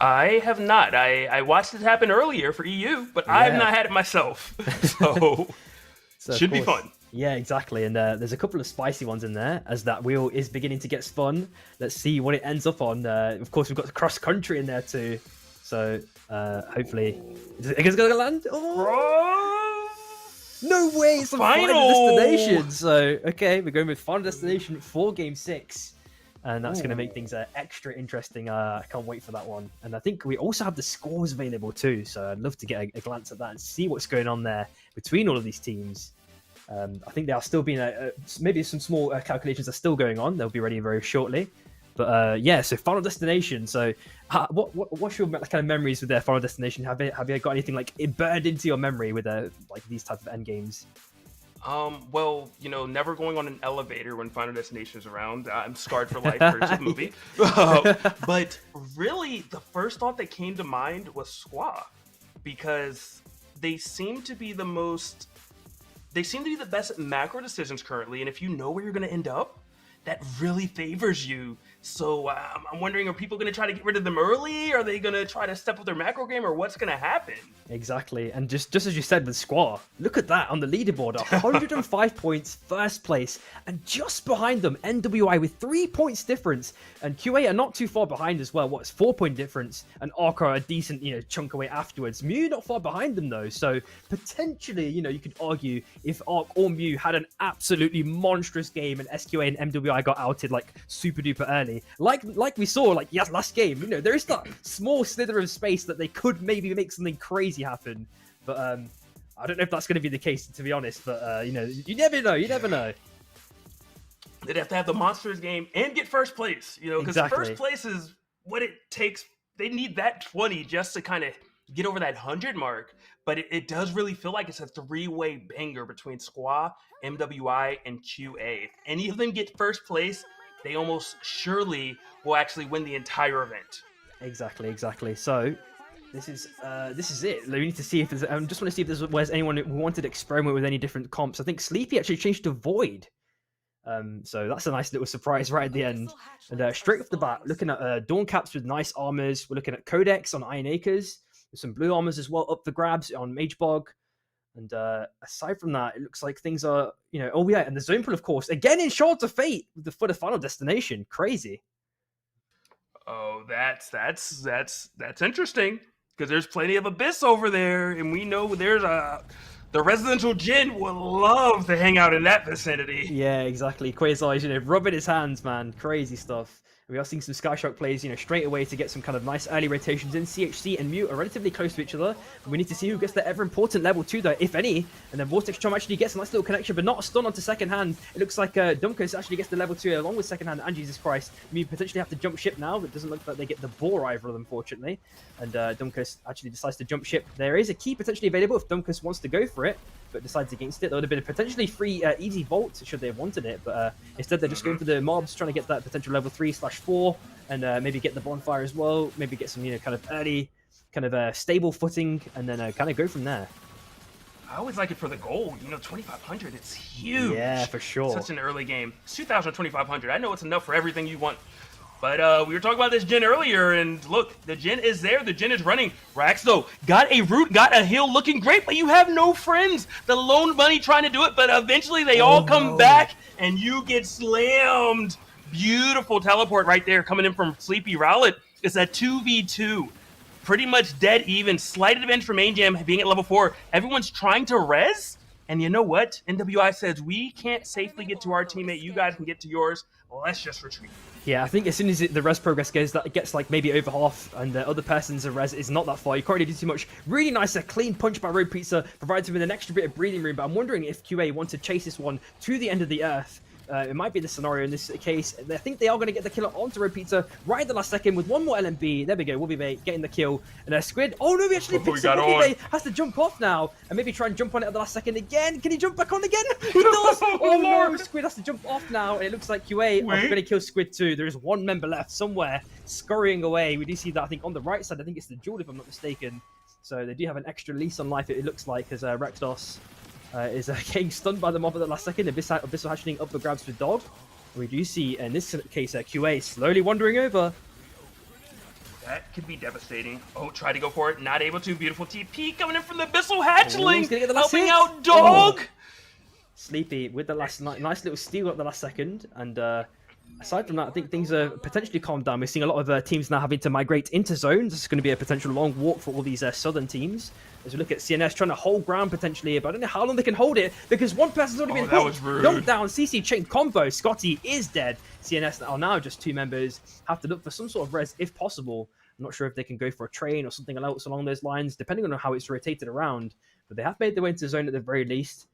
I have not. I watched it happen earlier for EU, but I have not had it myself. So, should be fun. Yeah, exactly. And there's a couple of spicy ones in there as that wheel is beginning to get spun. Let's see what it ends up on. Of course, we've got the cross country in there too. So hopefully, is it going to land? Oh! No way! It's a final destination. So okay, we're going with final destination for game 6. And that's going to make things extra interesting. I can't wait for that one. And I think we also have the scores available too. So I'd love to get a glance at that and see what's going on there between all of these teams. I think they are still being maybe some small calculations are still going on. They'll be ready very shortly. But yeah, so final destination. So what's your kind of memories with their final destination? Have you got anything like burned into your memory with like these type of end games? Well, never going on an elevator when Final Destination is around. I'm scarred for life for the movie. But really, the first thought that came to mind was Squaw, because they seem to be the best at macro decisions currently, and if you know where you're going to end up, that really favors you. So I'm wondering, are people going to try to get rid of them early? Are they going to try to step up their macro game, or what's going to happen? Exactly. And just as you said with Squaw, look at that on the leaderboard, 105 points, first place, and just behind them, NWI with 3 points difference, and QA are not too far behind as well. What's 4-point difference, and Arc are a decent, chunk away afterwards. Mew not far behind them though, so potentially, you could argue if Arc or Mew had an absolutely monstrous game and SQA and MWI got outed like super duper early, like we saw last game, there is that small slither of space that they could maybe make something crazy happen, but I don't know if that's going to be the case, to be honest. But you never know. They'd have to have the monsters game and get first place, because Exactly. First place is what it takes. They need that 20 just to kind of get over that 100 mark, but it does really feel like it's a 3-way banger between Squaw, MWI, and QA. If any of them get first place, they almost surely will actually win the entire event. Exactly. So this is it. We need to see if there's. I just want to see if there's anyone who wanted to experiment with any different comps. I think Sleepy actually changed to Void. So that's a nice little surprise right at the end. And straight off the bat, looking at Dawn Caps with nice armors. We're looking at Codex on Iron Acres with some blue armors as well up for grabs on Mage Bog. And aside from that, it looks like things are, oh yeah, and the zone pool, of course, again in Shards of Fate for the final destination. Crazy. Oh, that's interesting, because there's plenty of Abyss over there, and we know there's the residential Jin would love to hang out in that vicinity. Yeah, exactly. Quasar, rubbing his hands, man. Crazy stuff. We are seeing some Skyshock plays, straight away to get some kind of nice early rotations in. CHC and Mute are relatively close to each other. We need to see who gets the ever-important level 2, though, if any. And then Vortex Charm actually gets a nice little connection, but not a stun onto second hand. It looks like Dumkus actually gets the level 2 along with second hand, and Jesus Christ. Mute potentially have to jump ship now, but it doesn't look like they get the ball either of them, unfortunately. And Dumkus actually decides to jump ship. There is a key potentially available if Dumkus wants to go for it, but decides against it. That would have been a potentially free easy vault should they have wanted it, but instead they're just going for the mobs, trying to get that potential level 3/4, and maybe get the bonfire as well, maybe get some kind of early kind of stable footing, and then kind of go from there. I always like it for the gold. 2,500, it's huge. Yeah, for sure. Such an early game. It's 2,000 or 2,500. I know it's enough for everything you want. But we were talking about this Jin earlier, and look, the Jin is there. The Jin is running. Rax, though, got a root, got a heal, looking great, but you have no friends. The lone bunny trying to do it, but eventually they all come back, and you get slammed. Beautiful teleport right there coming in from Sleepy Rowlet. It's a 2v2. Pretty much dead even. Slight advantage for Main Jam being at level 4. Everyone's trying to res, and you know what? NWI says, we can't safely get to our teammate. You guys can get to yours. Let's just retreat. Yeah, I think as soon as the res progress gets like maybe over half, and the other person's res is not that far, you can't really do too much. Really nice, a clean punch by Road Pizza provides him with an extra bit of breathing room, but I'm wondering if QA want to chase this one to the end of the earth, it might be the scenario in this case. I think they are going to get the kill onto Repeater right at the last second with one more LMB. There we go, Wolvie getting the kill. And Squid, oh no, he actually picks up. Wolvie has to jump off now and maybe try and jump on it at the last second again. Can he jump back on again? He does! Oh no, Squid has to jump off now. And it looks like QA are going to kill Squid too. There is one member left somewhere scurrying away. We do see that, I think, on the right side. I think it's the Jewel, if I'm not mistaken. So they do have an extra lease on life, it looks like, as Rekdos is getting stunned by the mob at the last second. Abyssal Hatchling up for grabs for Dog. We do see, in this case, QA slowly wandering over. That could be devastating. Oh, try to go for it. Not able to. Beautiful TP coming in from the Abyssal Hatchling. Helping out Dog. Oh. Sleepy with the last nice little steal at the last second. And aside from that, I think things are potentially calmed down. We're seeing a lot of teams now having to migrate into zones. This is going to be a potential long walk for all these southern teams. As we look at CNS trying to hold ground potentially, but I don't know how long they can hold it because one person's already been hooked. Dumped down, CC chain combo. Scotty is dead. CNS are now just 2 members. Have to look for some sort of res if possible. I'm not sure if they can go for a train or something else along those lines, depending on how it's rotated around. But they have made their way into the zone at the very least.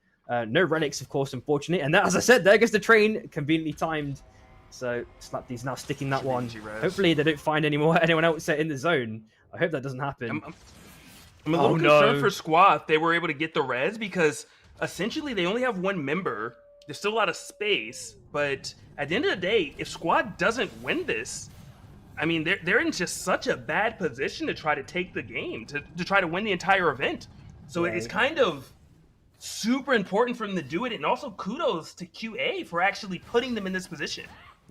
No relics, of course, unfortunately. And that, as I said, there goes the train, conveniently timed. So Slapdy's now sticking that one. Hopefully they don't find anyone else in the zone. I hope that doesn't happen. I'm a little concerned for Squad if they were able to get the res, because essentially they only have 1 member. There's still a lot of space, but at the end of the day, if Squad doesn't win this, I mean, they're in just such a bad position to try to take the game, to try to win the entire event. So it's kind of super important for them to do it, and also kudos to QA for actually putting them in this position.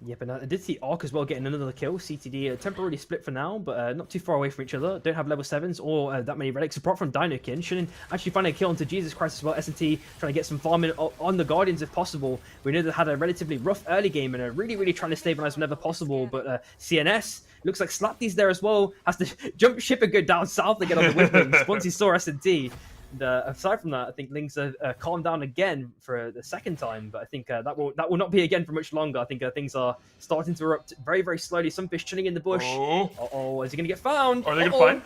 Yep, and I did see Arc as well getting another kill. CTD temporarily split for now, but not too far away from each other. Don't have level 7s or that many relics, apart from Dinokin. Shouldn't actually find a kill onto Jesus Christ as well. S&T trying to get some farming on the Guardians if possible. We know they had a relatively rough early game and are really trying to stabilize whenever possible, but CNS looks like Slapdy's there as well. Has to jump ship and go down south to get on the Windwings once he saw S&T. And aside from that, I think Lings have calmed down again for the second time, but I think that will not be again for much longer. I think things are starting to erupt very slowly. Some fish chilling in the bush. Uh-oh, is he going to get found? Are they going to find?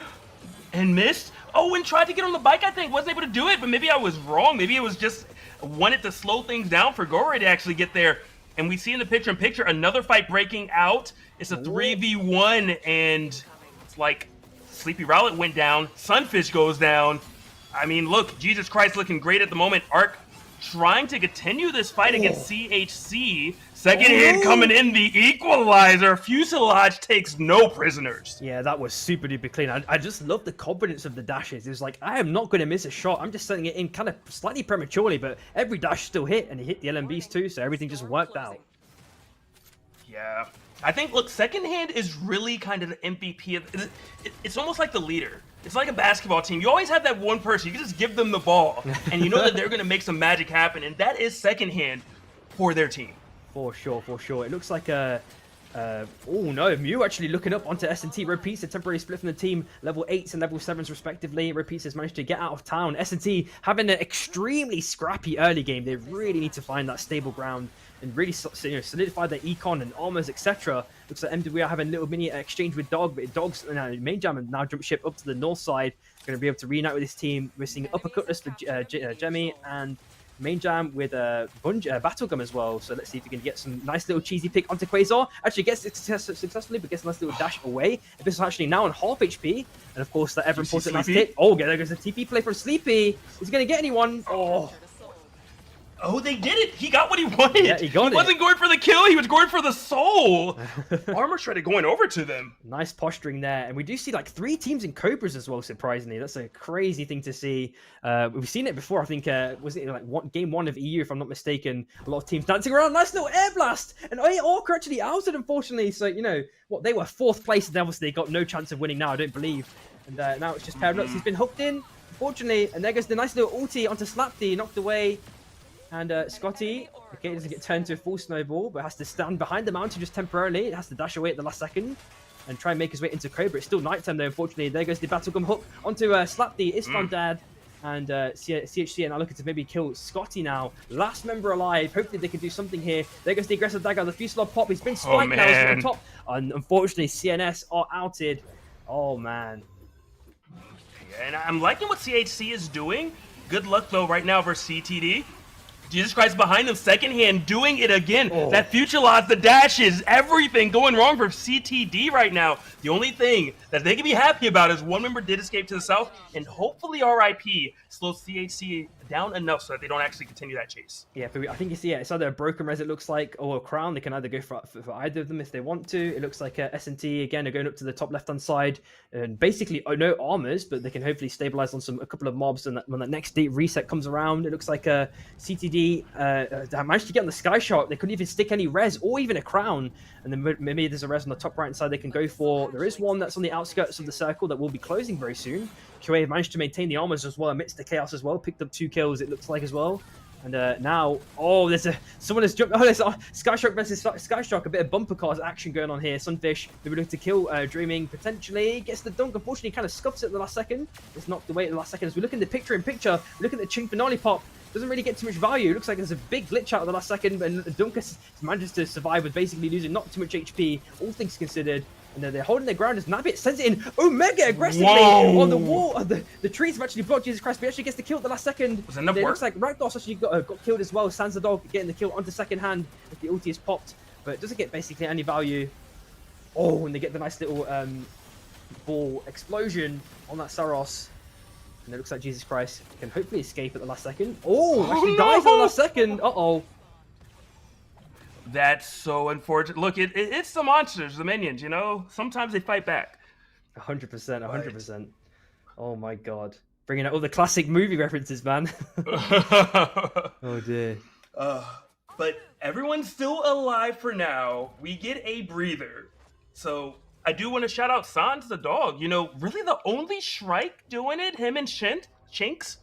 And missed? Oh, and tried to get on the bike, I think. Wasn't able to do it, but maybe I was wrong. Maybe it was just wanted to slow things down for Gore to actually get there. And we see in the picture-in-picture another fight breaking out. It's a 3v1, and it's like Sleepy Rowlet went down. Sunfish goes down. I mean, look, Jesus Christ looking great at the moment. Arc trying to continue this fight against CHC. Second hit coming in, the equalizer. Fuselage takes no prisoners. Yeah, that was super duper clean. I just love the confidence of the dashes. It was like, I am not going to miss a shot. I'm just setting it in kind of slightly prematurely, but every dash still hit, and he hit the LMBs too, so everything just worked out. Yeah. I think, look, second hand is really kind of the MVP of it's almost like the leader. It's like a basketball team. You always have that one person. You can just give them the ball, and you know that they're going to make some magic happen, and that is second hand for their team. For sure. It looks like oh no, Mew actually looking up onto S&T. Repeats a temporary split from the team, level 8s and level 7s respectively. Repeats has managed to get out of town. S&T having an extremely scrappy early game. They really need to find that stable ground and really solidify their econ and armors, etc. Looks like MWR having a little mini exchange with Dog, but Dog's main jam and now jump ship up to the north side. Going to be able to reunite with his team. We're seeing uppercutless for Jemmy and main jam with Battlegum as well. So let's see if we can get some nice little cheesy pick onto Quasar. Actually gets it successfully, but gets a nice little dash away. This is actually now on half HP. And of course, the ever important last hit. Oh, there goes a TP play from Sleepy. Is he going to get anyone? Oh, they did it! He got what he wanted! Yeah, he wasn't going for the kill, he was going for the soul! Armor Shredder going over to them. Nice posturing there. And we do see like 3 teams in Cobras as well, surprisingly. That's a crazy thing to see. We've seen it before, I think, was it like game 1 of EU, if I'm not mistaken? A lot of teams dancing around. Nice little air blast! And Orc are actually outed, unfortunately. So, you know, they were 4th place, and obviously they got no chance of winning now, I don't believe. And now it's just Paradox. He's been hooked in, unfortunately. And there goes the nice little ulti onto Slapdy, knocked away. And Scotty, okay, doesn't get turned to a full snowball, but has to stand behind the mountain just temporarily. It has to dash away at the last second and try and make his way into Cobra. It's still nighttime though, unfortunately. There goes the Battlegum hook onto Slapdy, Isfan Dad, and CHC are now looking to maybe kill Scotty now. Last member alive. Hopefully they can do something here. There goes the aggressive dagger, the Fuselage pop. He's been spiked now. He's on top. And unfortunately, CNS are outed. Oh, man. Yeah, and I'm liking what CHC is doing. Good luck though right now versus CTD. Jesus Christ behind him, second hand, doing it again. That future loss, the dashes, everything going wrong for CTD right now. The only thing that they can be happy about is one member did escape to the south, and hopefully RIP slows CHC down enough so that they don't actually continue that chase. Yeah, but I think you see it's either a broken res, it looks like, or a crown. They can either go for either of them if they want to. It looks like S&T again are going up to the top left-hand side, and basically no armors, but they can hopefully stabilize on a couple of mobs. And when that next date reset comes around, it looks like CTD managed to get on the Sky Shark. They couldn't even stick any res or even a crown. And then maybe there's a res on the top right side they can go for. There is one that's on the outskirts of the circle that will be closing very soon. QA managed to maintain the armors as well amidst the chaos as well. Picked up 2 kills, it looks like, as well. And now, someone has jumped. Oh, there's Sky Shark versus Sky Shark. A bit of bumper cars action going on here. Sunfish maybe looking to kill Dreaming potentially. Gets the dunk. Unfortunately, kind of scuffs it at the last second. It's knocked away at the last second. As we look in the picture-in-picture, look at the Ching finale pop. Doesn't really get too much value. It looks like there's a big glitch out at the last second, and Dunkus manages to survive with basically losing not too much HP, all things considered. And they're holding their ground as Nabbit sends it in Omega aggressively on the wall. The trees have actually blocked Jesus Christ, but he actually gets the kill at the last second. Was enough it work? looks like Rakdos actually got killed as well. Sans the dog getting the kill onto second hand if the ulti is popped, but it doesn't get basically any value. Oh, and they get the nice little ball explosion on that Saros. And it looks like Jesus Christ can hopefully escape at the last second. Oh, actually dies at the last second. Uh-oh. That's so unfortunate. Look, it's the monsters, the minions, you know? Sometimes they fight back. 100%, 100%. Oh my god. Bringing out all the classic movie references, man. Oh dear. But everyone's still alive for now. We get a breather. So I do want to shout out Sans the dog. You know, really the only Shrike doing it, him and Shinx.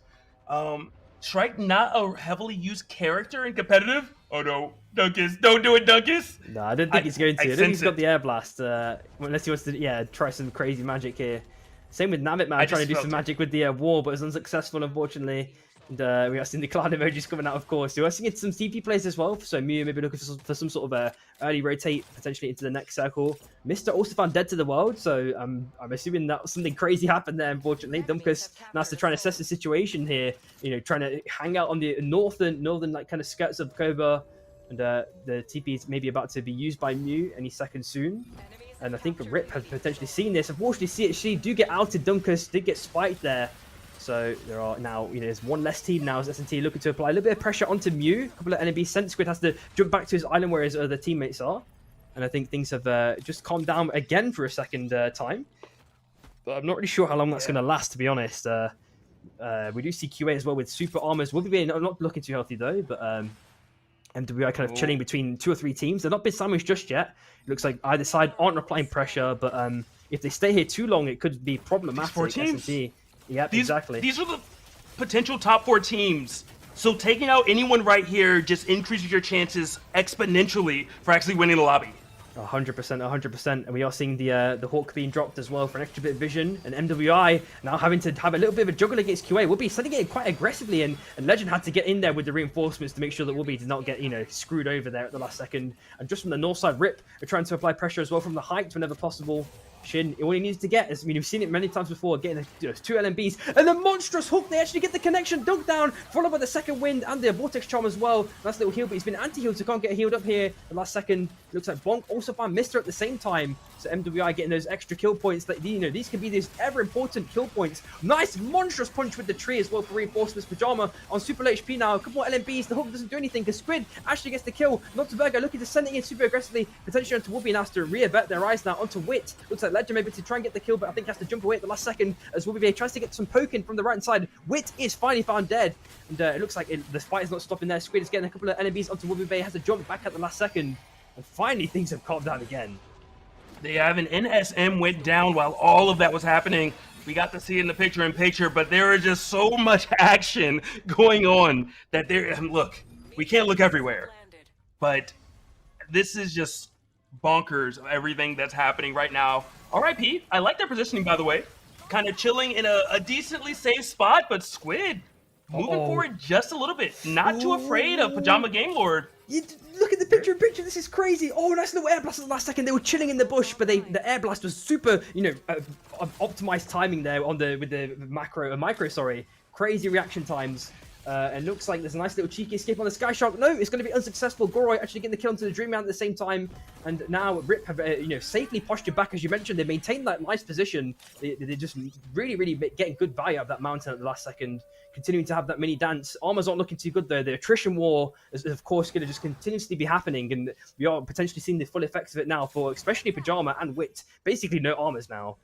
Shrike not a heavily used character in competitive. Oh no, Dunkus, don't do it, Dunkus. No, I don't think he's going to. I don't think he's got the air blast. Unless he wants to, try some crazy magic here. Same with Nabbit, man, trying to do some magic with the wall, but it's unsuccessful, unfortunately. And we are seeing the cloud emojis coming out, of course. We are seeing some TP plays as well. So Mew maybe looking for some sort of early rotate, potentially into the next circle. Mr. also found dead to the world, so I'm assuming that something crazy happened there, unfortunately. Dumkus now has to try and assess the situation here. You know, trying to hang out on the northern like kind of skirts of Cobra. And the TP is maybe about to be used by Mew any second soon. And I think Rip has potentially seen this. Unfortunately, CHC do get outed. Dunkus did get spiked there. So there are now, there's one less team now as S&T looking to apply a little bit of pressure onto Mew. A couple of NMB sent. Squid has to jump back to his island where his other teammates are. And I think things have just calmed down again for a second time. But I'm not really sure how long that's going to last, to be honest. We do see QA as well with super armors. We'll be not looking too healthy though, but MWI kind of chilling between 2 or 3 teams. They're not been sandwiched just yet. It looks like either side aren't applying pressure, but if they stay here too long, it could be problematic. 4 teams. S&T. Yep, exactly. These are the potential top 4 teams. So taking out anyone right here just increases your chances exponentially for actually winning the lobby. 100%, 100%. And we are seeing the Hawk being dropped as well for an extra bit of vision. And MWI now having to have a little bit of a juggle against QA. Will be sending it quite aggressively, and Legend had to get in there with the reinforcements to make sure that Wubby did not get, screwed over there at the last second. And just from the north side, Rip are trying to apply pressure as well from the height whenever possible. Shin, all he needs to get is, we've seen it many times before, getting 2 LMBs, and the monstrous hook, they actually get the connection, dunk down, followed by the second wind, and the Vortex Charm as well. Nice little heal, but he's been anti-healed, so can't get healed up here. The last second, looks like Bonk also found Mister at the same time, so MWI getting those extra kill points, that these can be these ever-important kill points. Nice, monstrous punch with the tree as well for reinforcements. Pajama on super low HP now, a couple more LMBs, the hook doesn't do anything, because Squid actually gets the kill. Nocturberger looking to send it in super aggressively, potentially onto Wubby, and has to re-avert their eyes now onto Wit. Looks like Legend maybe to try and get the kill, but I think he has to jump away at the last second as Wubby tries to get some poking from the right side. Wit is finally found dead, and it looks like the fight is not stopping there. Squid is getting a couple of enemies onto Wubby, has to jump back at the last second, and finally things have calmed down again. They have an NSM went down while all of that was happening. We got to see it in the picture-in-picture, but there is just so much action going on that look, we can't look everywhere, but this is just bonkers of everything that's happening right now. RIP, I like their positioning, by the way. Kind of chilling in a decently safe spot, but Squid moving forward just a little bit. Not too afraid of Pajama Game Lord. Look at the picture-in-picture. This is crazy. Oh, nice little air blast at the last second. They were chilling in the bush, but the air blast was super, optimized timing there with the micro. Crazy reaction times. And looks like there's a nice little cheeky escape on the Sky Shark. No, it's going to be unsuccessful. Goroy actually getting the kill onto the Dreamland at the same time. And now Rip have, safely postured back, as you mentioned. They maintained that nice position. They're just really getting good value out of that mountain at the last second. Continuing to have that mini dance. Armor's not looking too good though. The attrition war is of course going to just continuously be happening, and we are potentially seeing the full effects of it now for especially Pajama and Wit. Basically no armors now.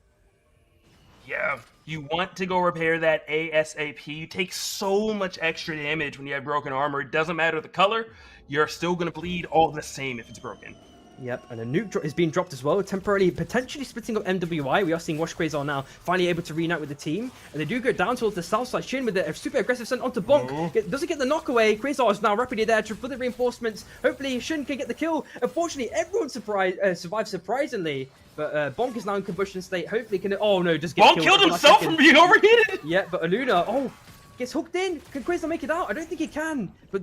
Yeah, you want to go repair that ASAP. You take so much extra damage when you have broken armor. It doesn't matter the color. You're still going to bleed all the same if it's broken. Yep, and a nuke is being dropped as well, temporarily, potentially splitting up MWI. We are seeing Wash Quasar now finally able to reunite with the team, and they do go down towards the south side. Shin with a super aggressive send onto Bonk. Doesn't get the knock away. Quasar is now rapidly there to put the reinforcements. Hopefully, Shin can get the kill. Unfortunately, everyone survived surprisingly, but Bonk is now in combustion state. Hopefully, can oh no, just get Bonk killed himself from being overheated. Yeah, but Aluna, gets hooked in. Can Quasar make it out? I don't think he can. But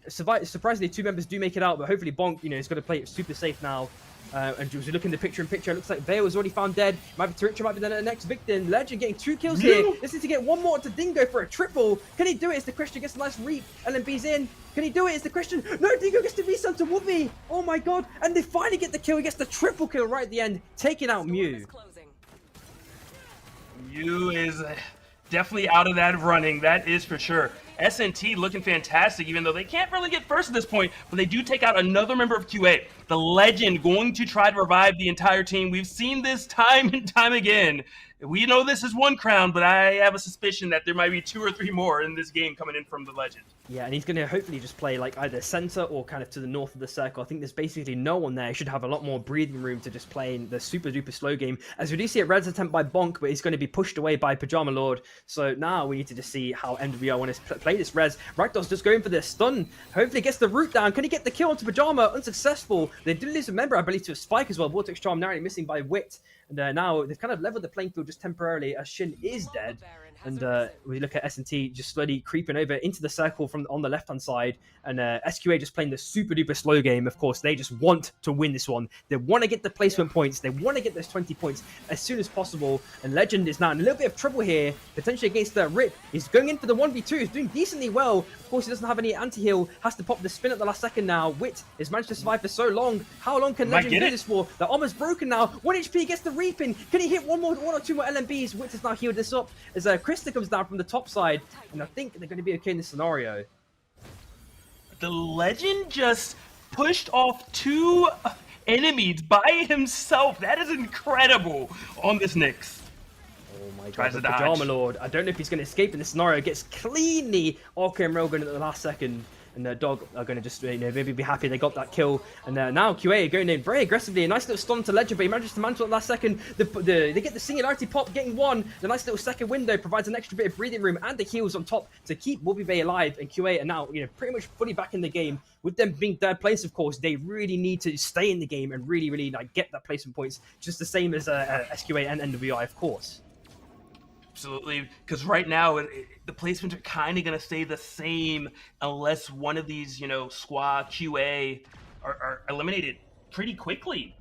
surprisingly, 2 members do make it out. But hopefully Bonk, is going to play it super safe now. And as we look in the picture-in-picture, it looks like Vale was already found dead. Might be Taricha, might be the next victim. Legend getting 2 kills here. This is to get 1 more to Dingo for a triple. Can he do it? Is the question. Gets a nice reap. LMB's in. Can he do it? Is the question. No, Dingo gets the reset to Whoopi. Oh my god. And they finally get the kill. He gets the triple kill right at the end, taking out Mew. Mew is definitely out of that running, that is for sure. SNT looking fantastic, even though they can't really get first at this point, but they do take out another member of QA. The Legend going to try to revive the entire team. We've seen this time and time again. We know this is 1 crown, but I have a suspicion that there might be 2 or 3 more in this game coming in from the Legend. Yeah, and he's going to hopefully just play like either center or kind of to the north of the circle. I think there's basically no one there. He should have a lot more breathing room to just play in the super duper slow game. As we do see a res attempt by Bonk, but he's going to be pushed away by Pajama Lord. So now we need to just see how MWI want to play this res. Rakdos just going for the stun. Hopefully gets the root down. Can he get the kill onto Pajama? Unsuccessful. They did lose a member, I believe, to a spike as well. Vortex Charm narrowly missing by Wit. And now they've kind of leveled the playing field just temporarily as Shin is dead. And we look at S&T just slowly creeping over into the circle from on the left-hand side. And SQA just playing the super-duper slow game. Of course, they just want to win this one. They want to get the placement points. They want to get those 20 points as soon as possible. And Legend is now in a little bit of trouble here, potentially against the Rip. He's going in for the 1v2. He's doing decently well. Of course, he doesn't have any anti-heal. Has to pop the spin at the last second now. Wit has managed to survive for so long. How long can Legend do this for? The armor's broken now. 1 HP gets the reaping. Can he hit 1 or 2 more LMBs? Wit has now healed this up as Krista comes down from the top side. And I think they're going to be okay in this scenario. The Legend just pushed off 2 enemies by himself. That is incredible on this Nyx. Oh my god, the Pajama Lord. I don't know if he's going to escape in this scenario. Gets cleanly Orca and Rogan at the last second. And the Dog are going to just, maybe be happy they got that kill. And now QA are going in very aggressively. A nice little stun to Legend, but he manages to mantle at the last second. They get the Singularity pop, getting 1. The nice little second window provides an extra bit of breathing room and the heals on top to keep Wobby Bay alive. And QA are now, pretty much fully back in the game. With them being 3rd place, of course, they really need to stay in the game and really get that placement points. Just the same as SQA and NWI, of course. Absolutely, because right now the placements are kind of going to stay the same unless one of these, squad QA are eliminated pretty quickly,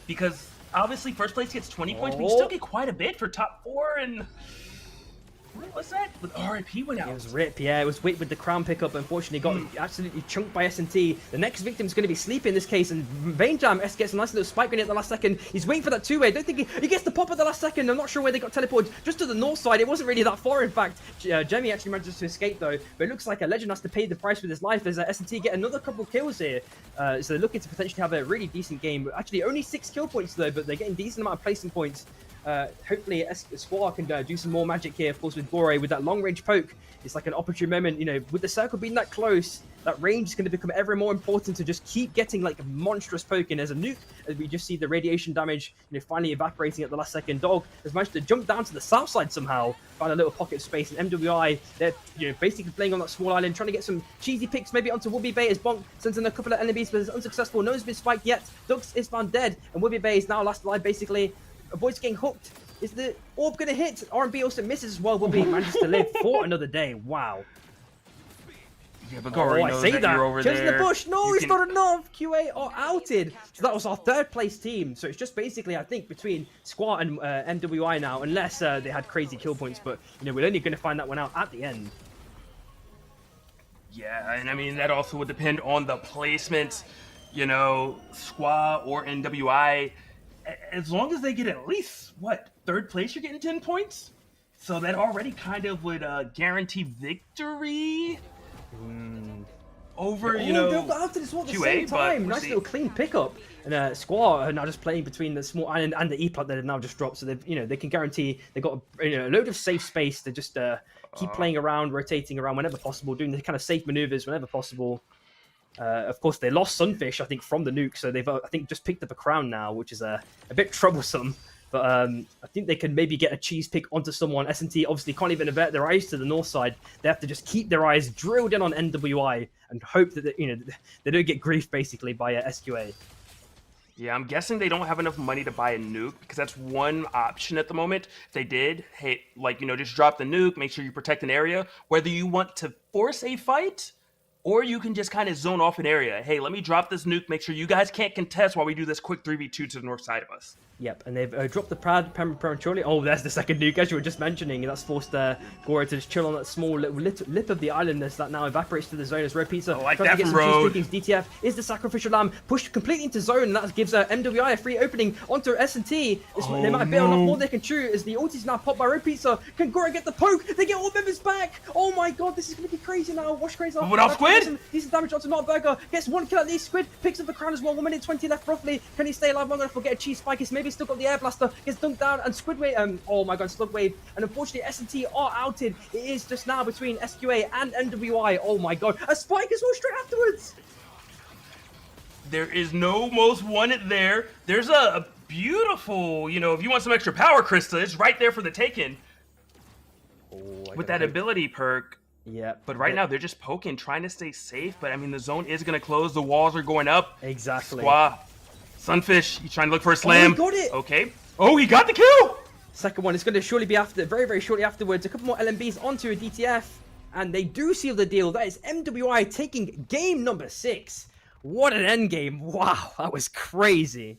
because obviously first place gets 20 points, but you still get quite a bit for top 4 and... What was that? With RIP went out. It was Rip, yeah. It was Wit with the crown pickup. Unfortunately, got absolutely chunked by S&T. The next victim is going to be Sleepy in this case, and Vein Jam S gets a nice little spike grenade at the last second. He's waiting for that 2-way. I don't think he gets the pop at the last second. I'm not sure where they got teleported. Just to the north side. It wasn't really that far, in fact. Jemmy actually manages to escape, though. But it looks like a Legend has to pay the price with his life as S&T get another couple kills here. So they're looking to potentially have a really decent game. Actually, only 6 kill points, though, but they're getting decent amount of placing points. Hopefully Squaw can do some more magic here, of course, with Gore with that long-range poke. It's like an opportune moment, with the circle being that close, that range is going to become ever more important to just keep getting like a monstrous poke in as a nuke, as we just see the radiation damage, finally evaporating at the last second. Dog has managed to jump down to the south side somehow, find a little pocket of space, and MWI, they're basically playing on that small island, trying to get some cheesy picks, maybe onto Wobby Bay as Bonk sends in a couple of enemies, but it's unsuccessful. No one's been spiked yet. Dux is found dead, and Wobby Bay is now last alive, basically. Avoids getting hooked. Is the orb going to hit? R&B also misses as well. Wobby manages to live for another day. Wow. Yeah, but Gory knows that you're over Kills there. in the bush. No, it's not enough. QA are outed. So that was our 3rd place team. So it's just basically, I think, between Squat and MWI now, unless they had crazy kill points. But, we're only going to find that one out at the end. Yeah, and I mean, that also would depend on the placement, you know, Squaw or NWI. As long as they get at least, what, 3rd place, you're getting 10 points? So that already kind of would guarantee victory over, you know, they'll go after this all at the QA, same time. but we'll Nice see. little clean pickup. And Squaw are now just playing between the small and the E-plat that have now just dropped. So they've, you know, they can guarantee they've got a load of safe space to just keep playing around, rotating around whenever possible, doing the kind of safe maneuvers whenever possible. Of course, they lost Sunfish, I think, from the nuke, so they've, I think, just picked up a crown now, which is a bit troublesome. But I think they can maybe get a cheese pick onto someone. S&T obviously can't even avert their eyes to the north side. They have to just keep their eyes drilled in on NWI and hope that they don't get griefed basically by SQA. Yeah, I'm guessing they don't have enough money to buy a nuke, because that's one option at the moment. If they did, hey, like, you know, just drop the nuke, make sure you protect an area, whether you want to force a fight, or you can just kind of zone off an area. Hey, let me drop this nuke, make sure you guys can't contest while we do this quick 3v2 to the north side of us. Yep, and they've dropped the pad prematurely. Oh, there's the second nuke, as you were just mentioning. That's forced Gora to just chill on that small little lip of the island as that now evaporates to the zone as Road Pizza like tries to that get from some cheese Road. pickings. DTF is the sacrificial lamb, pushed completely into zone, and that gives MWI a free opening onto S&T. They might bail enough more they can chew as the ulti's now popped by Road Pizza. Can Gora get the poke? They get all members back! Oh my god, this is going to be crazy now. Watch crazy. What up, Squid? Decent damage onto Notburger. Gets 1 kill at least. Squid picks up the crown as well. 1 minute 20 left roughly. Can he stay alive long enough to get a cheese spike? He's maybe still got the air blaster. Gets dunked down, and Squidwave, oh my god, Slugwave, and unfortunately S&T are outed. It is just now between SQA and NWI. Oh my god, a spike as well straight afterwards. There is no most wanted there. There's a beautiful, you know, if you want some extra power, Krista, it's right there for the taking. With that ability perk. Yeah. But right now, they're just poking, trying to stay safe. But I mean, the zone is going to close. The walls are going up. Exactly. Squaw. Sunfish, you trying to look for a slam. he got it. Okay. Oh, he got the kill. Second one is going to surely be after, very, very shortly afterwards. A couple more LMBs onto a DTF, and they do seal the deal. That is MWI taking game number 6. What an end game. Wow, that was crazy.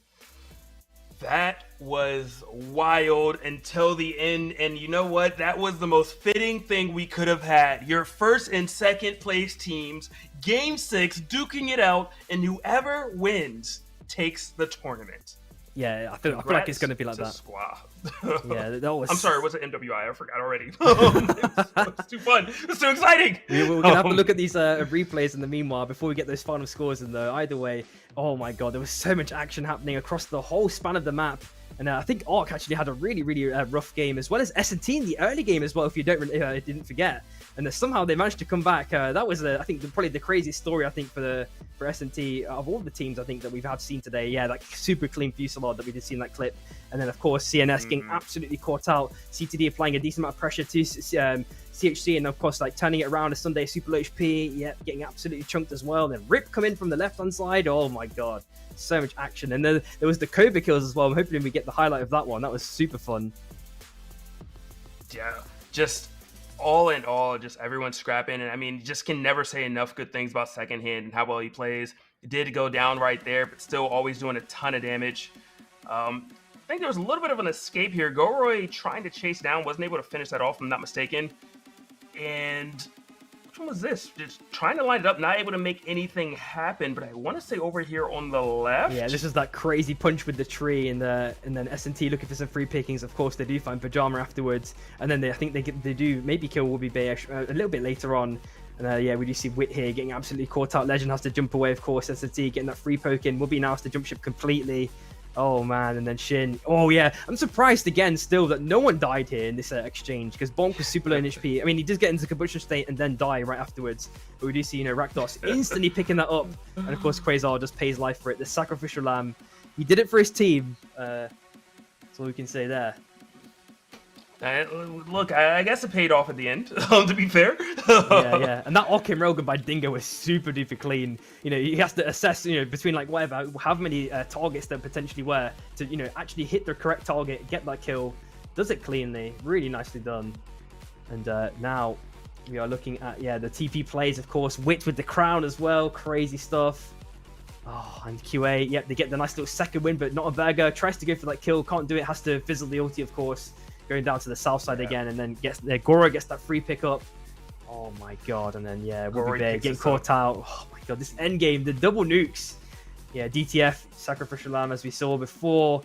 That was wild until the end. And you know what? That was the most fitting thing we could have had. Your first and second place teams, game 6, duking it out, and whoever wins takes the tournament. Yeah, I feel like it's going to be like that. Squaw. Yeah, that was... I'm sorry, was it MWI? I forgot already. It's too fun. It's too exciting. We're going to have to look at these replays in the meanwhile before we get those final scores in, though. Either way, oh my god, there was so much action happening across the whole span of the map. And I think Arc actually had a really, really rough game, as well as S&T in the early game as well, if you didn't forget. And somehow they managed to come back. That was, I think, probably the craziest story, I think, for S&T of all the teams, I think, that we've seen today. Yeah, like super clean fusillade that we did see in that clip. And then, of course, CNS getting absolutely caught out. CTD applying a decent amount of pressure to CHC, and of course, like turning it around a Sunday super low HP. Yeah, getting absolutely chunked as well. And then Rip come in from the left-hand side. Oh my god. So much action. And then there was the Cobra kills as well. I'm hoping we get the highlight of that one. That was super fun. Yeah, just all in all, just everyone scrapping. And I mean, you just can never say enough good things about Second Hand and how well he plays. It did go down right there, but still always doing a ton of damage. I think there was a little bit of an escape here. Goroy trying to chase down, wasn't able to finish that off, if I'm not mistaken. And which one was this? Just trying to line it up, not able to make anything happen. But I want to say over here on the left. Yeah, this is that crazy punch with the tree, and then S&T looking for some free pickings. Of course, they do find Pajama afterwards, and then I think they do maybe kill Wobby Bayish a little bit later on. And yeah, we do see Wit here getting absolutely caught out. Legend has to jump away, of course. S&T getting that free poke in. Wobby now has to jump ship completely. Oh man, and then Shin. Oh yeah, I'm surprised again still that no one died here in this exchange, because Bonk was super low in HP. I mean, he did get into combustion state and then die right afterwards. But we do see, Rakdos instantly picking that up. And of course, Quasar just pays life for it. The sacrificial lamb. He did it for his team. That's all we can say there. Look, I guess it paid off at the end, to be fair. Yeah. And that Okim Rogan by Dingo was super duper clean. He has to assess, between like whatever, how many targets there potentially were to, actually hit the correct target, get that kill. Does it cleanly. Really nicely done. And now we are looking at, the TP plays, of course. Wit with the crown as well. Crazy stuff. Oh, and QA, yep, they get the nice little second win, but not a burger. Tries to go for that kill, can't do it, has to fizzle the ulti, of course. Going down to the south side again, and then Goro gets that free pickup. Oh my god, and then yeah, Rory Rory Bay picks getting us caught out. Oh my god, this end game, the double nukes. Yeah, DTF, Sacrificial Lamb as we saw before.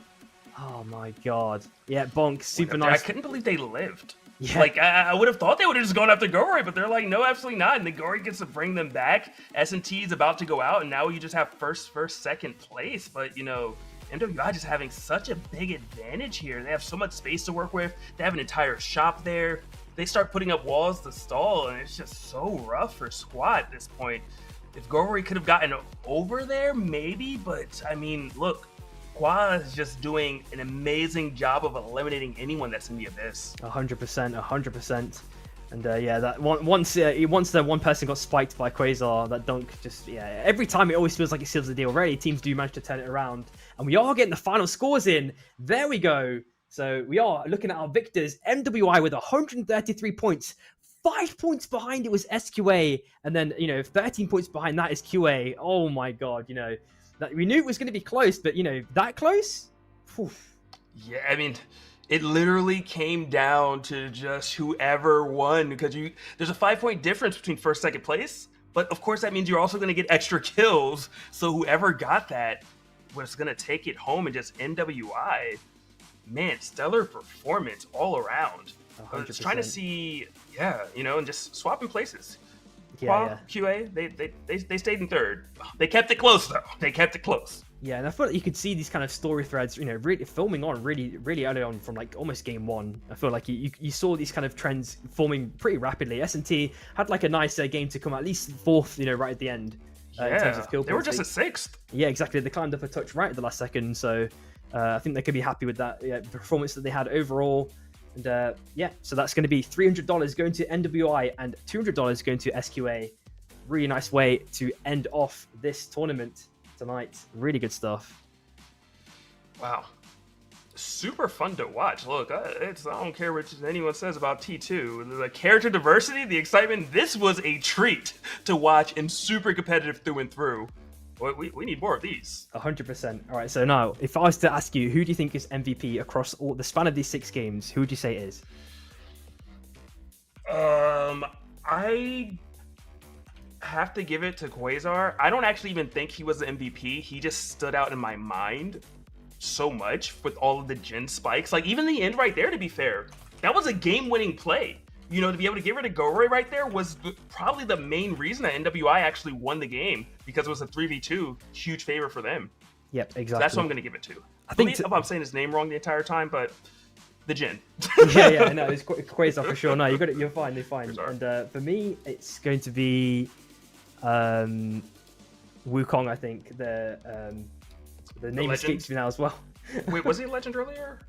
Oh my god. Yeah, Bonk, super I nice. couldn't believe they lived. Yeah. Like, I would have thought they would have just gone after Gory, but they're like, no, absolutely not. And then Gory gets to bring them back. S&T is about to go out, and now you just have first, second place. But, you know, MWI just having such a big advantage here. They have so much space to work with. They have an entire shop there. They start putting up walls to stall, and it's just so rough for Squad at this point. If Gory could have gotten over there, maybe, but, I mean, look, Squad is just doing an amazing job of eliminating anyone that's in the abyss. 100%, 100%. And yeah, that once the one person got spiked by Quasar, that dunk just, yeah, every time it always feels like it seals the deal. Rarely teams do manage to turn it around. And we are getting the final scores in. There we go. So we are looking at our victors. MWI with 133 points. 5 points behind it was SQA. And then, you know, 13 points behind that is QA. Oh my god, you know. That we knew it was going to be close, but, you know, that close? Whew. Yeah, I mean, it literally came down to just whoever won, because there's a 5-point difference between first, second place, but of course that means you're also going to get extra kills, so whoever got that was going to take it home. And just NWI, man, stellar performance all around. 100%. I was trying to see, yeah, you know, and just swapping places. Yeah, QA, they stayed in third. They kept it close, though. They kept it close. Yeah, and I feel like you could see these kind of story threads, you know, really filming on really early on from like almost game one. I feel like you saw these kind of trends forming pretty rapidly. S&T had like a nice game to come at least fourth, you know, right at the end. In terms of kill they were points. just a sixth. Yeah, exactly. They climbed up a touch right at the last second, so I think they could be happy with that performance that they had overall. And yeah, so that's going to be $300 going to NWI and $200 going to SQA. Really nice way to end off this tournament tonight. Really good stuff. Wow. Super fun to watch. Look, I don't care what anyone says about T2. The character diversity, the excitement, this was a treat to watch and super competitive through and through. We need more of these. 100%. All right, so now, if I was to ask you, who do you think is MVP across all the span of these 6 games? Who would you say it is? I have to give it to Quasar. I don't actually even think he was the MVP. He just stood out in my mind so much with all of the gen spikes. Like, even the end right there, to be fair, that was a game-winning play. You know, to be able to get rid of Goray right there was probably the main reason that NWI actually won the game, because it was a 3v2, huge favor for them. Yep, exactly. So that's what I'm going to give it to. I think I'm saying his name wrong the entire time, but the Jin. yeah, no, it's Quasar for sure. No, you got it. You're fine. You're fine. Quasar. And for me, it's going to be Wukong. I think the name escapes me now as well. Wait, was he a legend earlier?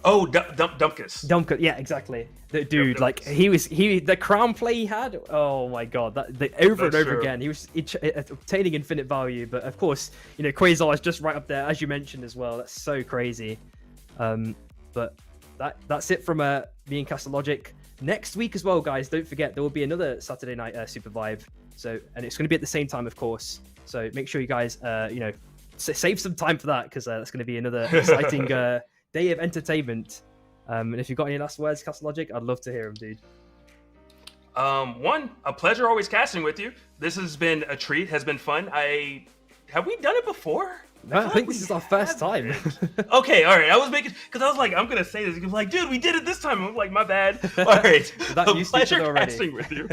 Oh, Dumpkus. Dumpkus, yeah, exactly. The dude, Dumpkus. Like the crown play he had. Oh my god, over and over again, he was obtaining infinite value. But of course, you know, Quasar is just right up there, as you mentioned as well. That's so crazy. But that's it from me and Castalogic. Next week as well, guys. Don't forget there will be another Saturday night SUPERVIVE. So, and it's going to be at the same time, of course. So make sure you guys, you know, save some time for that, because that's going to be another exciting day of entertainment. And if you've got any last words, Castalogic, I'd love to hear them, dude. One, a pleasure always casting with you. This has been a treat, has been fun. Have we done it before? No, I think this is our first time. Okay, all right. I was making, because I was like, I'm gonna say this. He was like, dude, we did it this time. I'm like, my bad. All right, a pleasure casting with you.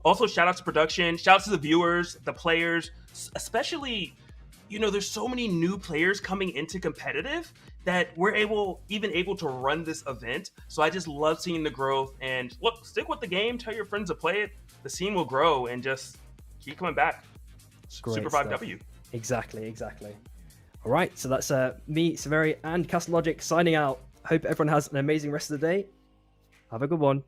Also, shout out to production. Shout out to the viewers, the players, especially. You know, there's so many new players coming into competitive that we're able to run this event. So I just love seeing the growth. And look, stick with the game. Tell your friends to play it. The scene will grow, and just keep coming back. SUPERVIVE W. Exactly. All right, so that's me, Samari, and Castalogic signing out. Hope everyone has an amazing rest of the day. Have a good one.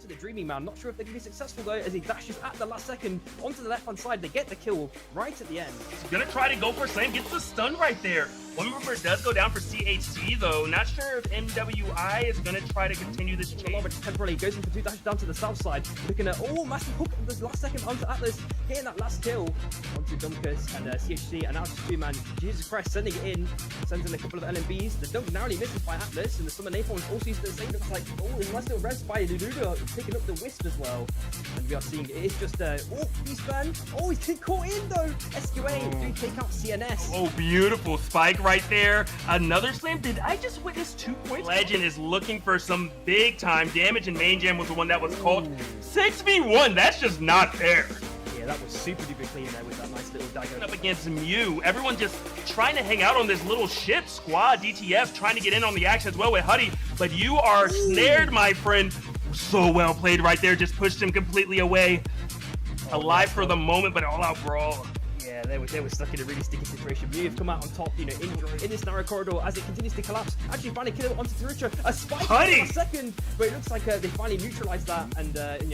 onto the Dreaming Man. Not sure if they can be successful though, as he dashes at the last second onto the left-hand side. They get the kill right at the end. He's gonna try to go for a slam, gets the stun right there. One member does go down for CHC though. Not sure if MWI is gonna try to continue this chase. Temporarily goes in for 2 dashes down to the south side. Looking at, massive hook at this last second onto Atlas, getting that last kill onto Dunkus and CHC, and now just 2-man. Jesus Christ, sending it in, sends in a couple of LMBs. The dunk narrowly misses by Atlas, and the Summer Napalm also used the same. Looks like, his nice little res by Luluda, picking up the Wisp as well. And we are seeing it is just Beastman. He's getting caught in though. SQA do take out CNS. Oh, beautiful spike right there. Another slam. Did I just witness 2 points? Legend is looking for some big time damage, and Main Jam was the one that was called. 6v1, that's just not fair. Yeah, that was super duper clean there with that nice little dagger. Up against Mew, everyone just trying to hang out on this little ship. Squad, DTF, trying to get in on the action as well with Huddy, but you are snared, my friend. So well played right there, just pushed him completely away. Alive for the moment, but all out brawl. Yeah, they were stuck in a really sticky situation. Mew have come out on top, in this narrow corridor as it continues to collapse. Actually, finally kill it onto Tarucha. A spike in a second, but it looks like they finally neutralized that, and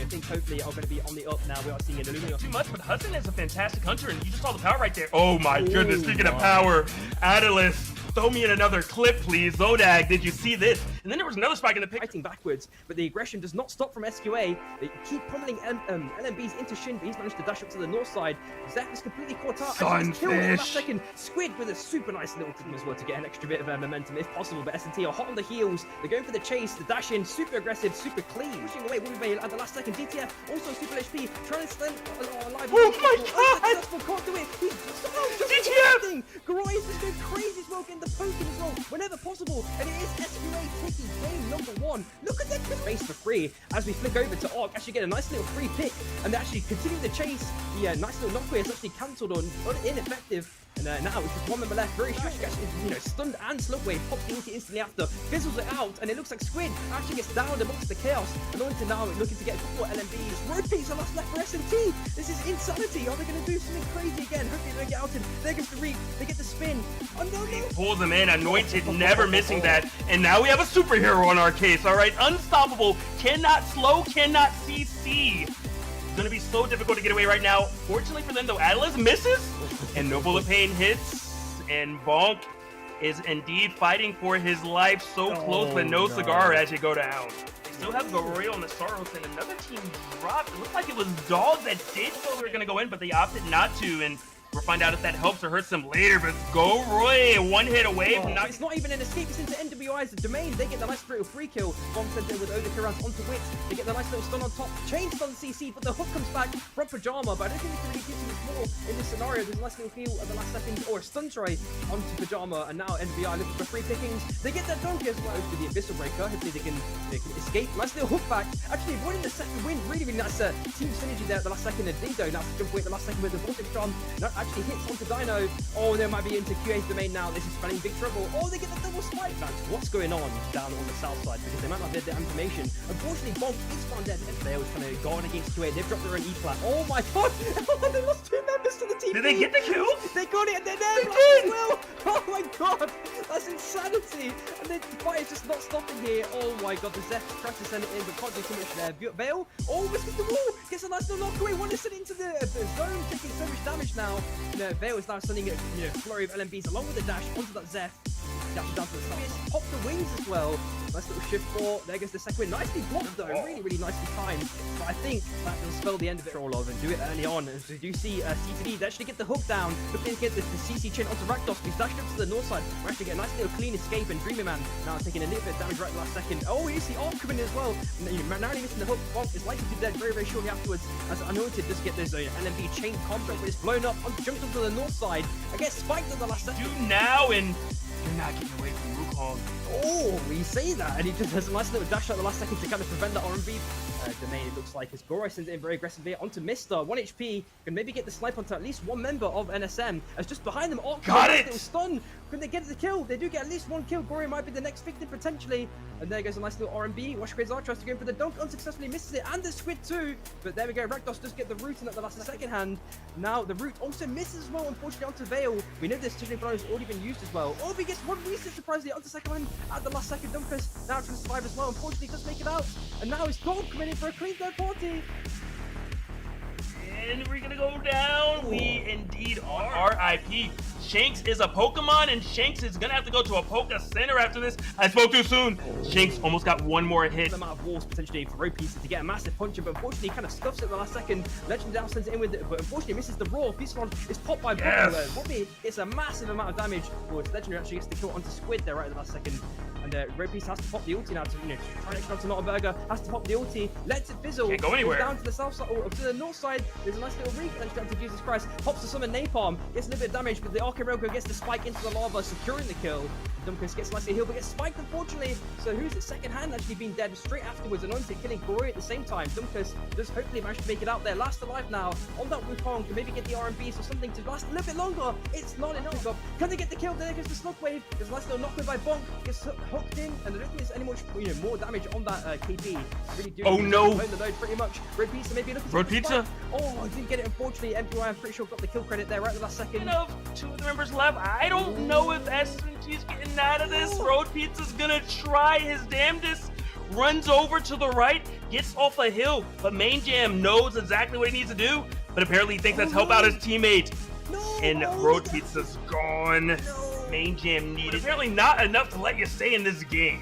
things hopefully are going to be on the up now. We are seeing it. Too much, but Hudson is a fantastic hunter, and you just saw the power right there. Oh my goodness! Speaking of power, Atlas. Throw me in another clip, please. Zodag, did you see this? And then there was another spike in the pick. Fighting backwards, but the aggression does not stop from SQA. They keep pummeling LMBs into Shin, but he's managed to dash up to the north side. Zeph is completely caught up. Killed in the last second. Squid with a super nice little clip as well to get an extra bit of momentum if possible, but S&T are hot on the heels. They're going for the chase, the dash in, super aggressive, super clean. Pushing away Woodvale at the last second. DTF also super HP, trying to stand alive. Oh my god! Unsuccessful, can't do it. DTF! Garoy is just going crazy, smoking the poking as well whenever possible, and it is SQA taking game number 1. Look at that space for free as we flick over to Arc, actually get a nice little free pick, and they actually continue the chase. The nice little knockaway is actually cancelled on ineffective. And now it's just one member left. Very sure she gets stunned and slow wave, pops the ulti instantly after, fizzles it out, and it looks like Squid actually gets down amongst the chaos. And on to now looking to get a couple more LMBs. Road piece are last left for S&T. This is insanity. Are they going to do something crazy again? Hopefully they don't get outed. There goes the reap. They get the spin. Oh no, no. Pulls them in. Anointed, never missing that. And now we have a superhero on our case. All right, unstoppable. Cannot slow. Cannot CC. It's gonna be so difficult to get away right now. Fortunately for them though, Atlas misses and no bullet pain hits, and Bonk is indeed fighting for his life. So close, but no cigar as you go down. They still have Goroyo on the Saros, and another team dropped. It looked like it was Dogs that did so they were gonna go in, but they opted not to, and we'll find out if that helps or hurts them later. But go Roy, one hit away from not. It's not even an escape, it's into NWI's domain. They get the nice brutal free kill. Bomb sent in with Oda Kirans onto Wit. They get the nice little stun on top. Chain stun CC, but the hook comes back from Pajama. But I don't think we can really do too much more in this scenario. There's a nice little heal at the last second, or a stun try onto Pajama. And now NWI looking for free pickings. They get that dunk as well to the Abyssal Breaker. Hopefully they can escape. Nice little hook back. Actually avoiding the second win. Really, really nice team synergy there at the last second. And Dido now to jump away at the last second with the Vortex Charm. That actually hits onto Dino. Oh, they might be into QA's domain now. This is spelling big trouble. Oh, they get the double spike. That's what's going on down on the south side, because they might not have their information. Unfortunately, Bonk is found dead. And they was trying to guard against QA. They've dropped their own E-plat. Oh my god! They lost 2 members to the team. Did they get the kill? They got it, and they're there as well. Oh my god, that's insanity. And the fight is just not stopping here. Oh my god, the Zeph tries to send it in, but can't do too much there. Vale, misses the wall. Gets a nice little knockaway. One is sent into the zone, taking so much damage now. Vale is now sending a flurry of LMBs along with the dash onto that Zeph. Dash down to the side. Pop the wings as well. Nice little shift 4. There goes the second win. Nicely blocked though. Really, really nicely timed. But I think that will spell the end of it. Roll of and do it early on. As you see CTD, they actually get the hook down. Hopefully get the CC chin onto Rakdos. He's dashed up to the north side. We actually get a nice little clean escape, and Dreamy Man now taking a little bit of damage right at the last second. Oh, you see Arc coming in as well. Narrowly missing the hook. Bonk is likely to be dead very, very shortly afterwards. As Anointed does get those LMB chain contract, but it's blown up. Jumps onto the north side. I guess spiked at the last second. Do now, and you're not getting away from Wukong. Oh, we say that, and he just has a nice little dash at the last second to kind of prevent that RMB domain. It looks like as Goroy sends it in very aggressively onto Mister. 1 HP can maybe get the snipe onto at least one member of NSM. As just behind them, got it! Little stun. Can they get the kill? They do get at least one kill. Gory might be the next victim potentially. And there goes a nice little R&B. Watch Quasar tries to go in for the dunk, unsuccessfully misses it, and the squid too. But there we go. Rakdos does get the root in at the last second hand. Now the root also misses as well, unfortunately, onto Veil. We know this Tischling Flow has already been used as well. Obi gets one reset surprisingly onto second hand at the last second. Dunkers now trying to survive as well. Unfortunately, does make it out. And now it's Gold coming in for a clean third party. And we're gonna go down. We indeed are. RIP. Shanks is a Pokemon, and Shanks is gonna have to go to a Poke Center after this. I spoke too soon. Shanks almost got one more hit. The amount of walls potentially for Road Pizza to get a massive puncher, but unfortunately he kind of stuffs it at the last second. Legend down sends it in with it, but unfortunately misses the raw. Piston is popped by Bobby. Bobby, it's a massive amount of damage. Well, it's Legendary actually gets the kill onto Squid there right at the last second. And Road Pizza has to pop the ulti now to, try next round to not a burger. Has to pop the ulti, lets it fizzle. Can't go anywhere. Down to the south side, or to the north side. There's a nice little reflex down to Jesus Christ. Pops the summon Napalm, gets a little bit of damage, but the Archirelgo gets the spike into the lava, securing the kill. Dumpus gets a nice heal, but gets spiked unfortunately. So who's it? Second hand actually being dead straight afterwards. Anointed killing Gory at the same time. Dumpus does hopefully manage to make it out there. Last alive now on that Wukong. Can maybe get the RMBs or something to last a little bit longer. It's not enough. Can they get the kill? There goes the Slug Wave. There's a nice little knockaway by Bonk. Gets hooked in, and I don't think there's any much more damage on that KP. Really do. Oh no! The load pretty much. Road Pizza maybe looking. Road Pizza. Oh, I didn't get it unfortunately. MPY I'm pretty sure got the kill credit there right at the last second. Two of the members left. I don't know if SMG's getting out of this. Road Pizza's gonna try his damnedest. Runs over to the right, gets off a hill, but Main Jam knows exactly what he needs to do, but apparently he thinks that's help out his teammate. And Road Pizza's gone. Main Jam needed. Apparently not enough to let you stay in this game.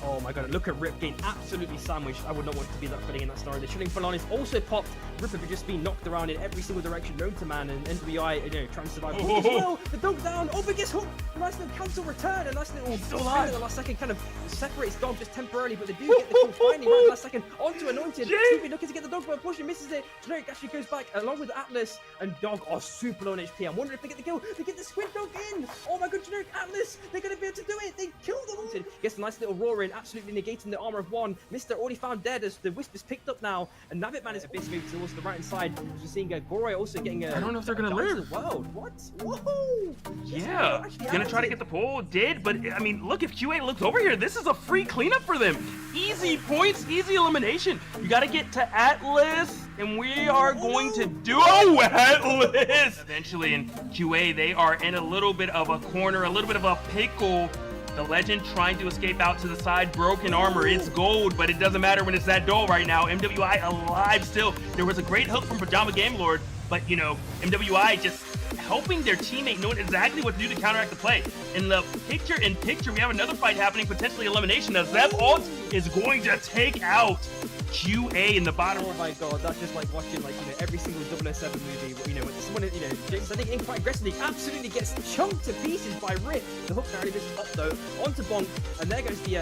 Oh my god, look at Rip getting absolutely sandwiched. I would not want to be that feeling in that scenario. The Chilling Falanis also popped. Rip had just been knocked around in every single direction known to man, and NWI, trying to survive. Oh, well, the dog down. Oh, but gets hooked. A nice little cancel return. A nice little spin at the last second kind of separates dog just temporarily, but they do get the kill finally right at the last second onto Anointed. Stevie looking to get the dog, but unfortunately misses it. Generic actually goes back along with Atlas, and Dog are super low on HP. I'm wondering if they get the kill. They get the Squid Dog in. Oh my god, Generic Atlas. They're going to be able to do it. They killed Anointed. Gets a nice little roar in, absolutely negating the armor of one. Mister already found dead as the Wisp is picked up now, and Navitman is a bit moved towards the right hand side. We're seeing Goroy also getting a. I don't know if they're gonna live. World. What? Whoa! Yeah, gonna try to get the pull. Did, but I mean, look, if QA looks over here, this is a free cleanup for them. Easy points, easy elimination. You gotta get to Atlas, and we are going to do Atlas eventually. In QA, they are in a little bit of a corner, a little bit of a pickle. The Legend trying to escape out to the side, broken armor. It's gold, but it doesn't matter when it's that dull right now. MWI alive still. There was a great hook from Pajama Game Lord, but MWI just helping their teammate, knowing exactly what to do to counteract the play. In the picture-in-picture, we have another fight happening, potentially elimination. The Zep ult is going to take out QA in the bottom. Oh my god, that's just like watching every single 007 movie. When someone James I think in quite aggressively absolutely gets chunked to pieces by Rip. The hook narrowly misses up though onto Bonk, and there goes the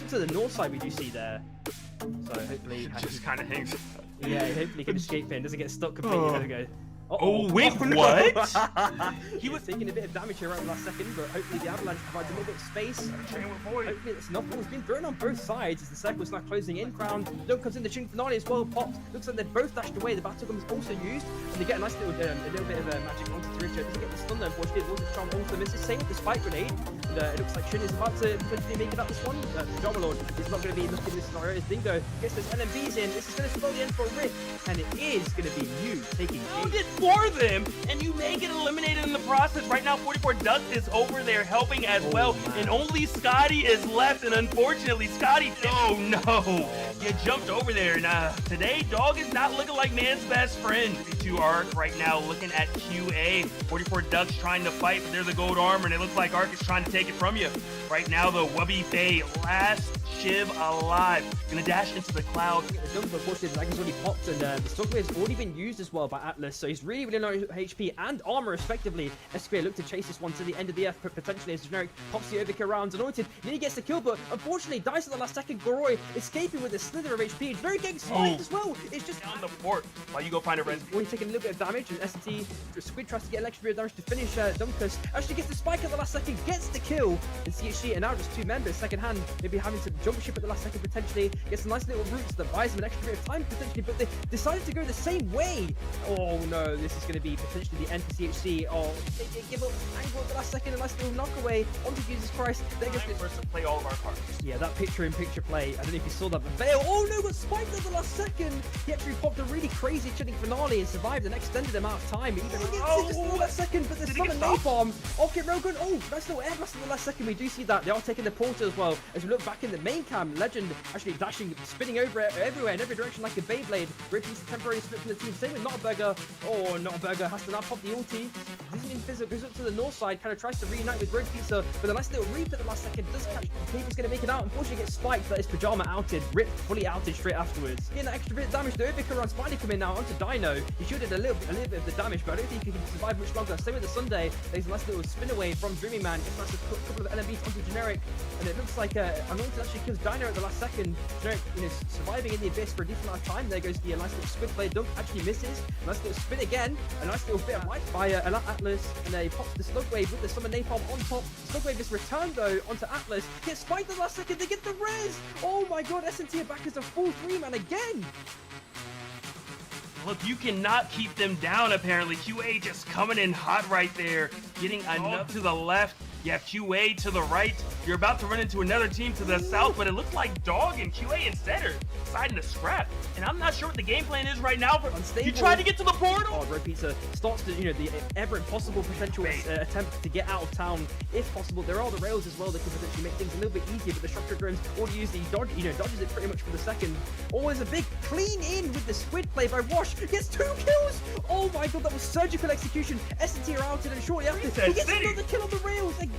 to the north side we do see there. So hopefully just kind of hangs. Yeah, hopefully he can escape it and doesn't get stuck completely. There we go. Oh, wait, no. what? He was taking a bit of damage here right in the last second, but hopefully the avalanche provides a little bit of space. Hopefully it's enough. It's been thrown on both sides as the circle's now closing in. Crown Dunk comes in, the Ching Finale as well popped. Looks like they're both dashed away. The battle gun is also used, and they get a nice little bit of magic onto Richard. Doesn't get the stun though, unfortunately. Crown also misses. Same with the spike grenade. And it looks like Shin is about to potentially make it out this one. Pajama Lord is not going to be looking in this scenario. As Dingo gets those LMBs in, this is going to spell the end for Rift, and it is going to be you taking it for them, and you may get eliminated in the process. Right now, 44 Duck is over there helping as well, and only Scotty is left, and unfortunately, Scotty, oh no, you jumped over there. Nah, today, Dog is not looking like man's best friend. 2 Arc right now looking at QA. 44 Ducks trying to fight, but there's a gold armor, and it looks like Arc is trying to take it from you. Right now, the Wubby Bay, last Shiv alive. Gonna dash into the cloud. The jump, unfortunately, the dragon's already popped, and the Stockway has already been used as well by Atlas, so he's really low HP and armor respectively. SQA look to chase this one to the end of the earth, potentially as Generic pops the overkill round. Anointed nearly gets the kill, but unfortunately dies at the last second. Goroy escaping with a slither of HP. Generic getting spiked as well. It's just on the port while you go find a res. Only taking a little bit of damage, and S&T Squid tries to get electric damage to finish Dumkus. Actually gets the spike at the last second, gets the kill, and CHC and now just 2 members. Second hand, maybe having to jump ship at the last second potentially. Gets a nice little route that buys them an extra bit of time potentially, but they decided to go the same way. Oh no, this is going to be potentially the end for CHC. Oh, they give up angle at the last second, a nice little knock away onto Jesus Christ. There goes For us to play all of our cards. yeah, that picture-in-picture play. I don't know if you saw that, but Vale, oh no, got spiked at the last second. He actually popped a really crazy chilling finale and survived an extended amount of time. He even gets it just in the last second, but there's summon napalm. Okay, Rogan, oh, nice little air blast in the last second. We do see that. They are taking the portal as well. As we look back in the main cam, Legend actually dashing, spinning over everywhere in every direction like a Beyblade. Ripping a temporary split from the team. Same with Notburger. Oh, Notburger has to now pop the ulti. Doesn't even fizzle, goes up to the north side, kind of tries to reunite with Road Pizza, but a nice little reap at the last second does catch. Paper's going to make it out. Unfortunately, gets spiked. That is Pajama outed. Rip fully outed straight afterwards. Getting that extra bit of damage. The Ubica around Spidey coming now onto Dino. He shielded a little bit of the damage, but I don't think he can survive much longer. Same with the Sunday. There's a nice little spin away from Dreaming Man. Gets a couple of LMBs onto Generic, and it looks like Anointed actually kills Dino at the last second. Generic, surviving in the abyss for a decent amount of time. There goes the nice little squid blade dunk. Actually misses. A nice little spin again. A nice little bit of life by Atlas, and he pops the slug wave with the summon napalm on top. Slug wave is returned though onto Atlas. Gets spiked at the last second. They get the res. Oh my god, S&T are back as a full 3-man again. Look, you cannot keep them down, apparently. QA just coming in hot right there. Getting enough to the left. You have QA to the right. You're about to run into another team to the south, but it looks like Dog and QA instead are deciding to scrap. And I'm not sure what the game plan is right now, but Unstable. you tried to get to the portal. Oh, Road Pizza starts to, the ever impossible potential attempt to get out of town, if possible. There are the rails as well that can potentially make things a little bit easier, but the structure drones already use the dodge, dodges it pretty much for the second. Always a big clean in with the squid play by Wash. Gets 2 kills. Oh my god, that was surgical execution. S&T are outed, and shortly after, he gets another kill on the rails again.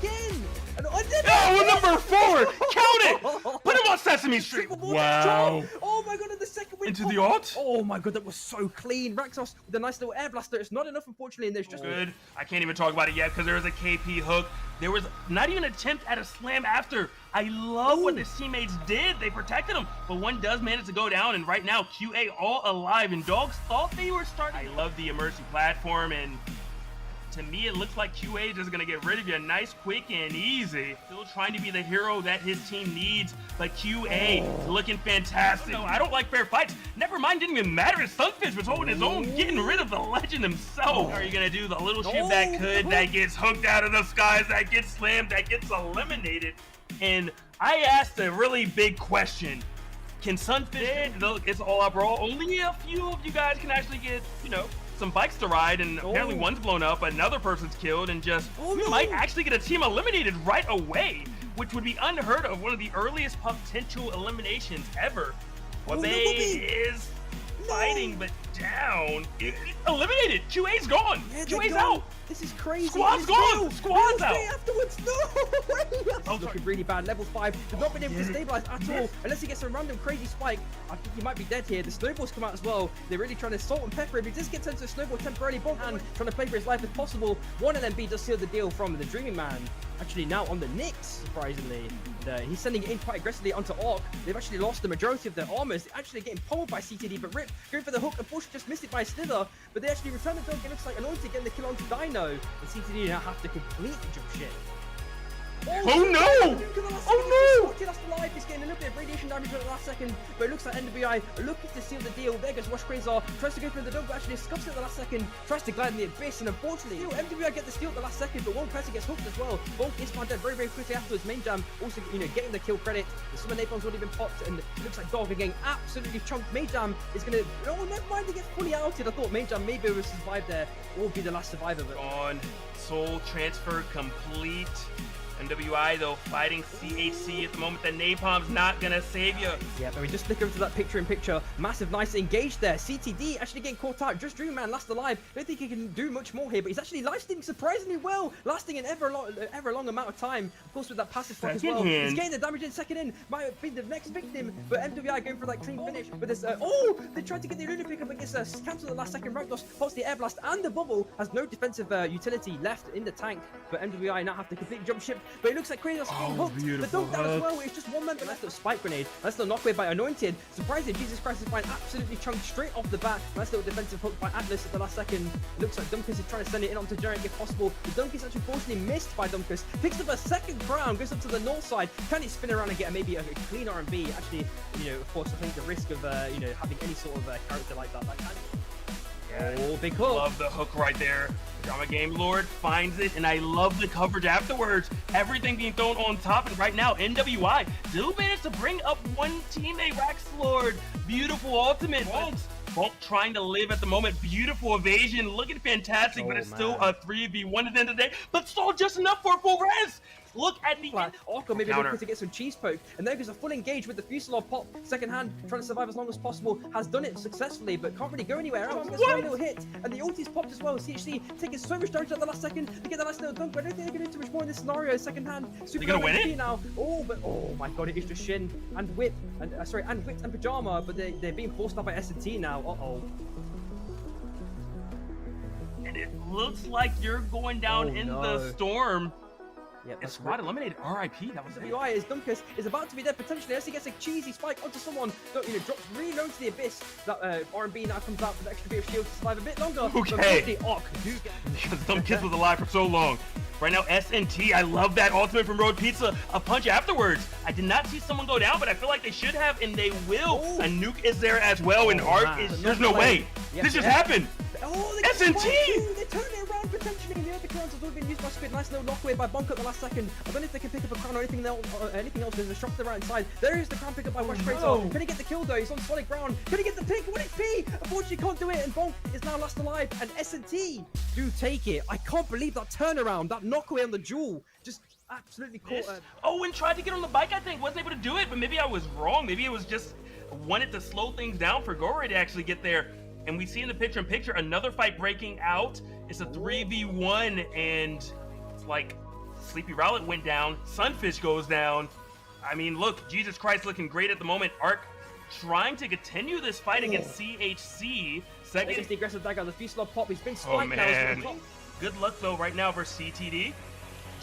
And number 4! Count it! Put him on Sesame Street! Wow. Oh my god, and the second win. Into the ult? Oh my god, that was so clean. Raxos with a nice little air blaster. It's not enough, unfortunately, and there's just... Good. I can't even talk about it yet because there was a KP hook. There was not even an attempt at a slam after. I love what his teammates did. They protected him, but one does manage to go down, and right now, QA all alive, and Dogs thought they were starting. I love the immersive platform, and to me, it looks like QA is just going to get rid of you nice, quick, and easy. Still trying to be the hero that his team needs, but QA looking fantastic. No, I don't like fair fights. Never mind, didn't even matter. His Sunfish was holding his own, getting rid of the legend himself. Are you going to do the little ship that could, that gets hooked out of the skies, that gets slammed, that gets eliminated? And I asked a really big question. Can Sunfish, look, it's all up roll. Only a few of you guys can actually get, some bikes to ride, and apparently one's blown up, another person's killed, and we might actually get a team eliminated right away, which would be unheard of. One of the earliest potential eliminations ever. Wabe is fighting, but down. Eliminated. QA's gone. Yeah, QA's out. This is crazy. Squad's gone. Squad's out. Afterwards, no. Looking really bad. Level 5. They've not been able to stabilize at all. Unless he gets a random crazy spike. I think he might be dead here. The snowballs come out as well. They're really trying to salt and pepper him. He just gets into a snowball temporarily. Bonhand trying to play for his life if possible. One LMB does seal the deal from the Dreaming Man. Actually now on the Knicks, surprisingly. He's sending it in quite aggressively onto Orc. They've actually lost the majority of their armors. They're actually getting pummeled by CTD, but Rip going for the hook. Unfortunately, just missed it by Slither. But they actually return the dog. It looks like Anointed getting the kill onto Dino. And CTD now have to complete the jump ship. Oh no! Oh no! That's alive. He's getting a little bit of radiation damage at the last second, but it looks like NWI looking to seal the deal. There goes Wash Quasar, tries to go through the dog, but actually scuffs it at the last second, tries to glide in the abyss, and unfortunately, NWI get the steal at the last second, but one person gets hooked as well. Both is found dead very, very quickly afterwards. Main Jam also, getting the kill credit. The Summon Napalm's already been popped, and it looks like Dog again absolutely chunked. Main Jam is gonna. Oh, never mind, he gets fully outed. I thought Main Jam maybe would survive there, or be the last survivor. But on soul transfer complete. NWI though fighting CHC at the moment. The napalm's not gonna save you. Yeah, but we just flick over to that picture-in-picture. Massive, nice engage there. CTD actually getting caught out. Just Dream Man last alive. Don't think he can do much more here, but he's actually life-stealing surprisingly well, lasting an ever long amount of time. Of course, with that passive block as well. He's getting the damage in second in. Might be the next victim, but MWI going for that clean finish. But this, they tried to get the Luna pickup, but gets cancelled at the last second. Rakdos pops the air blast, and the bubble has no defensive utility left in the tank. But MWI now have to complete jump ship. but it looks like Kratos getting hooked. The dunk down as well. It's just one member left of Spike Grenade. That's the knockaway by Anointed. Surprising, Jesus Christ is fine, absolutely chunked straight off the bat. Nice little defensive hook by Atlas at the last second. It looks like Dunkus is trying to send it in onto Jarek if possible. The dunk is actually fortunately missed by Dunkus. Picks up a second crown, goes up to the north side. Can he spin around and get maybe a clean R&B? Actually, you know, of course, I think the risk of, you know, having any sort of character like that can... Oh, big hook. Love the hook right there. Drama Game Lord finds it, and I love the coverage afterwards. Everything being thrown on top, and right now, NWI still managed to bring up one teammate, Rax Lord. Beautiful ultimate. Bonk trying to live at the moment. Beautiful evasion, looking fantastic, but it's still a 3v1 at the end of the day, but still just enough for a full res. Look at the Orko maybe looking to get some cheese poke, and there goes a full engage with the Fusillade pop. Second hand, trying to survive as long as possible, has done it successfully, but can't really go anywhere else. Gets a little hit, and the ulti's popped as well. CHC taking so much damage at the last second to get the last little dunk, but I don't think they can do too much more in this scenario. Second hand, super gonna win it now. Oh, but oh my god, it is just Shin and Whip, and and Whip and Pajama, but they're being forced out by S&T now. And it looks like you're going down in the storm. Yep, and squad eliminated. RIP. That was WI is Dunkus is about to be dead potentially as he gets a cheesy spike onto someone. You know, drops really low to the abyss. That R&B now comes out with an extra bit of shield to survive a bit longer. Okay. Because Dunkus was alive for so long. Right now, S&T, I love that ultimate from Road Pizza. A punch afterwards. I did not see someone go down, but I feel like they should have, and they will. Ooh. A nuke is there as well, and Art is. There's no way. This just happened. Oh, S&T! They turn it around potentially, and the other crowns have all been used by Squid. Nice little knockaway by Bonk at the last second. I don't know if they can pick up a crown or anything else. There's a shot to the right side. There is the crown pick up by Wash Kratos. Can he get the kill though? He's on solid ground. Can he get the pick? What HP? Unfortunately, can't do it, and Bonk is now last alive. And S&T do take it. I can't believe that turnaround, that knockaway on the jewel. Just absolutely caught. And tried to get on the bike, I think. Wasn't able to do it, but maybe I was wrong. Maybe it was just wanted to slow things down for Gore to actually get there. And we see in the picture-in-picture another fight breaking out. It's a 3v1, and it's like Sleepy Rowlet went down, Sunfish goes down. I mean, look, Jesus Christ looking great at the moment. Arc trying to continue this fight against CHC. Second. Against the aggressive dagger, the Fusillade pop. He's been spiked now. Good luck though right now versus CTD.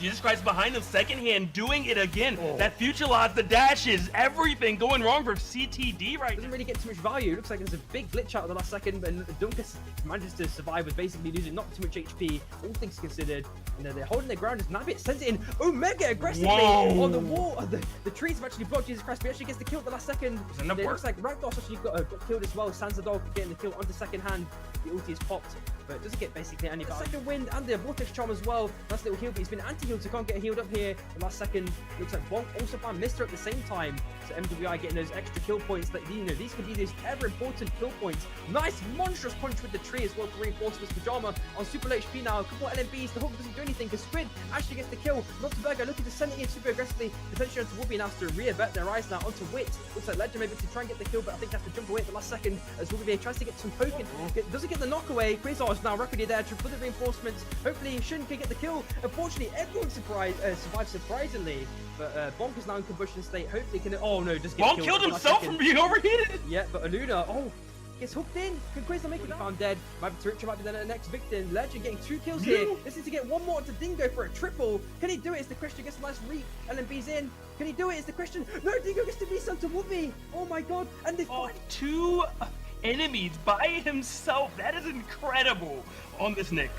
Jesus Christ behind them, second hand, doing it again. That future loss, the dashes, everything going wrong for CTD right now. Doesn't really get too much value. It looks like there's a big glitch out at the last second, but Dunkus manages to survive with basically losing not too much HP, all things considered. And they're holding their ground as Nabbit sends it in Omega aggressively on the wall. The trees have actually blocked Jesus Christ, but he actually gets the kill at the last second. It looks like Rakdos actually got killed as well. Sansa Dog getting the kill onto second hand. The ulti is popped, but it doesn't get basically any value. Second wind and the Vortex Charm as well. Nice little heal, but he's been anti-healed, so can't get healed up here. The last second looks like Bonk also found Mister at the same time. So MWI getting those extra kill points that, you know, these could be those ever important kill points. Nice monstrous punch with the tree as well to reinforce this Pajama on super low HP now. A couple of LMBs, the hook doesn't do anything because Squid actually gets the kill. Notterberger looking to send it in super aggressively, potentially onto Whoopi now to reavert their eyes now onto Wit. Looks like Legend maybe to try and get the kill, but I think he has to jump away at the last second as Whoopi tries to get some poking. Doesn't get the knockaway. Quasar is now rapidly there to put the reinforcements. Hopefully Shun can get the kill. Unfortunately, everyone survived surprisingly, but Bonk is now in combustion state. Hopefully can just get Bonk killed himself from being overheated. Yeah, but Aluna, gets hooked in. Can Quasar make it? Found dead. Richard might be the next victim. Legend getting 2 kills here. This is to get one more to Dingo for a triple. Can he do it? Is the question. Gets a nice reap. LMB's in. Can he do it? Is the question. No, Dingo gets to be sent to Whoopi. Oh my god. And they fight 2 enemies by himself. That is incredible on this Nyx.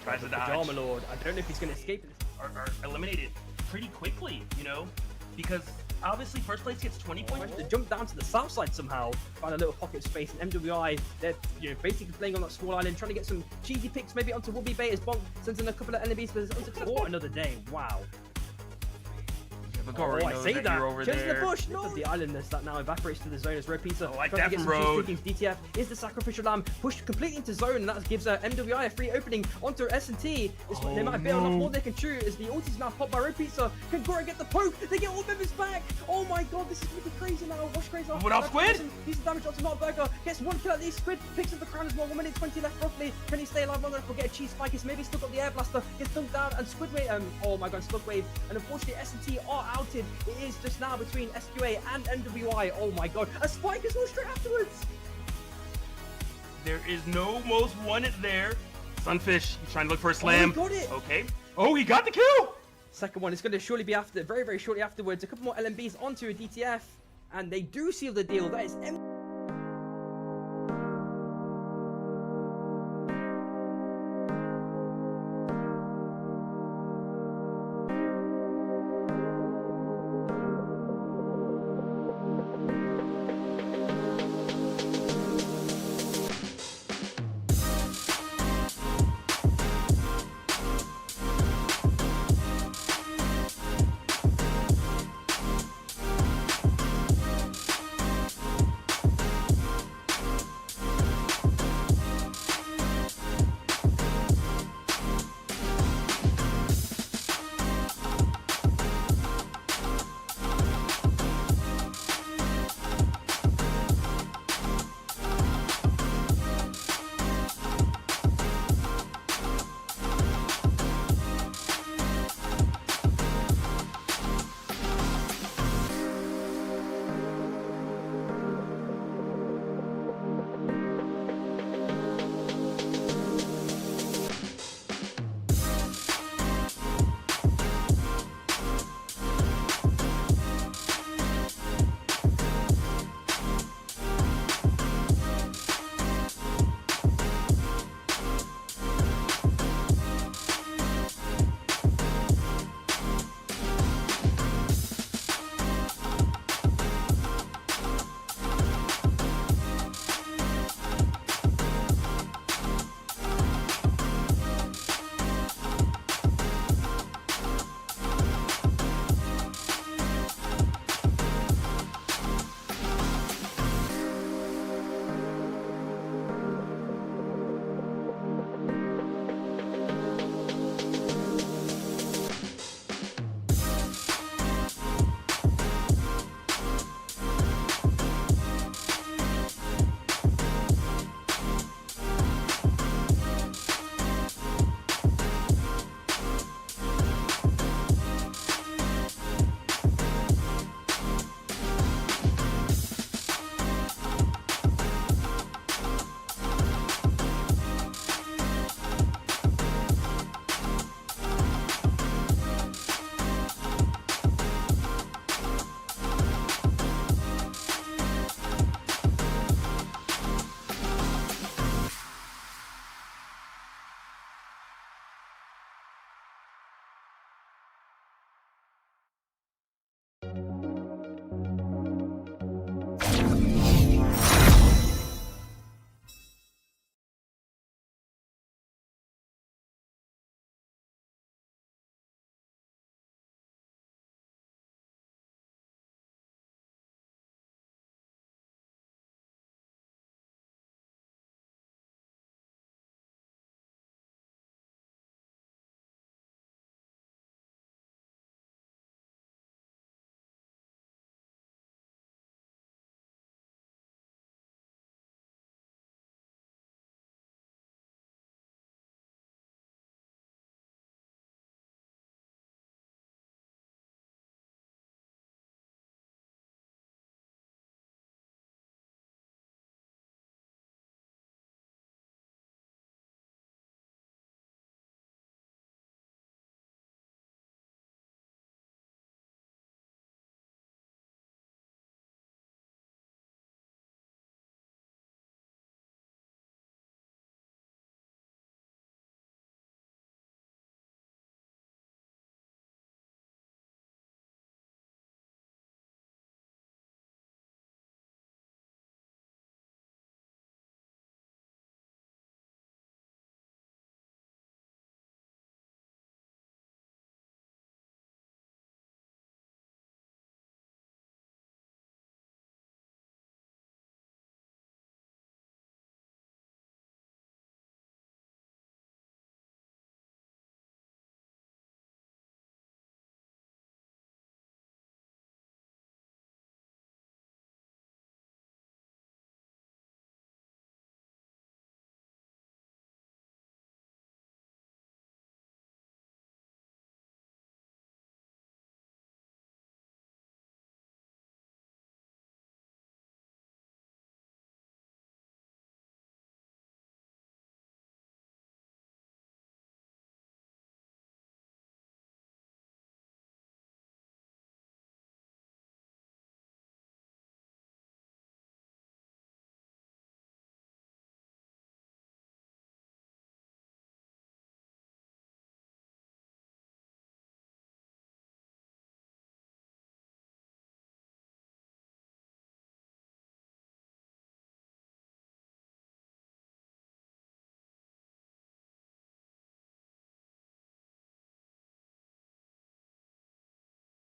Tries to dodge. Pajama Lord. I don't know if he's going to escape. Are eliminated pretty quickly, you know, because obviously first place gets 20 points. To jump down to the south side somehow, find a little pocket of space, and MWI, they're basically playing on that small island, trying to get some cheesy picks, maybe onto Whoopi Bait as Bonk sends in a couple of enemies, but it's unsuccessful. Another day, wow. I say that. Over Chase in the bush, no! The islandness that now evaporates to the zone as Road Pizza like that from Road. DTF is the sacrificial lamb pushed completely into zone, and that gives MWI a free opening onto S&T. They might be able to more they can chew as the ulti's now popped by Road Pizza. Can Gora get the poke? They get all members back! Oh my god, this is looking crazy now. Watch crazy. What up, Squid? He's damage onto Notburger. Gets 1 kill at least. Squid picks up the crown as well. 1 minute 20 left roughly. Can he stay alive long enough to get a cheese spike? He's maybe still got the air blaster. Gets dunked down, and Squid Wave. Oh my god, Slug Wave. And unfortunately, S&T are outed. It is just now between SQA and NWI. Oh my god, a spike is all straight afterwards. There is no most wanted there. Sunfish, he's trying to look for a slam. He got it. Okay. Oh, he got the kill. Second one is going to surely be after, very, very shortly afterwards. A couple more LMBs onto a DTF, and they do seal the deal. That is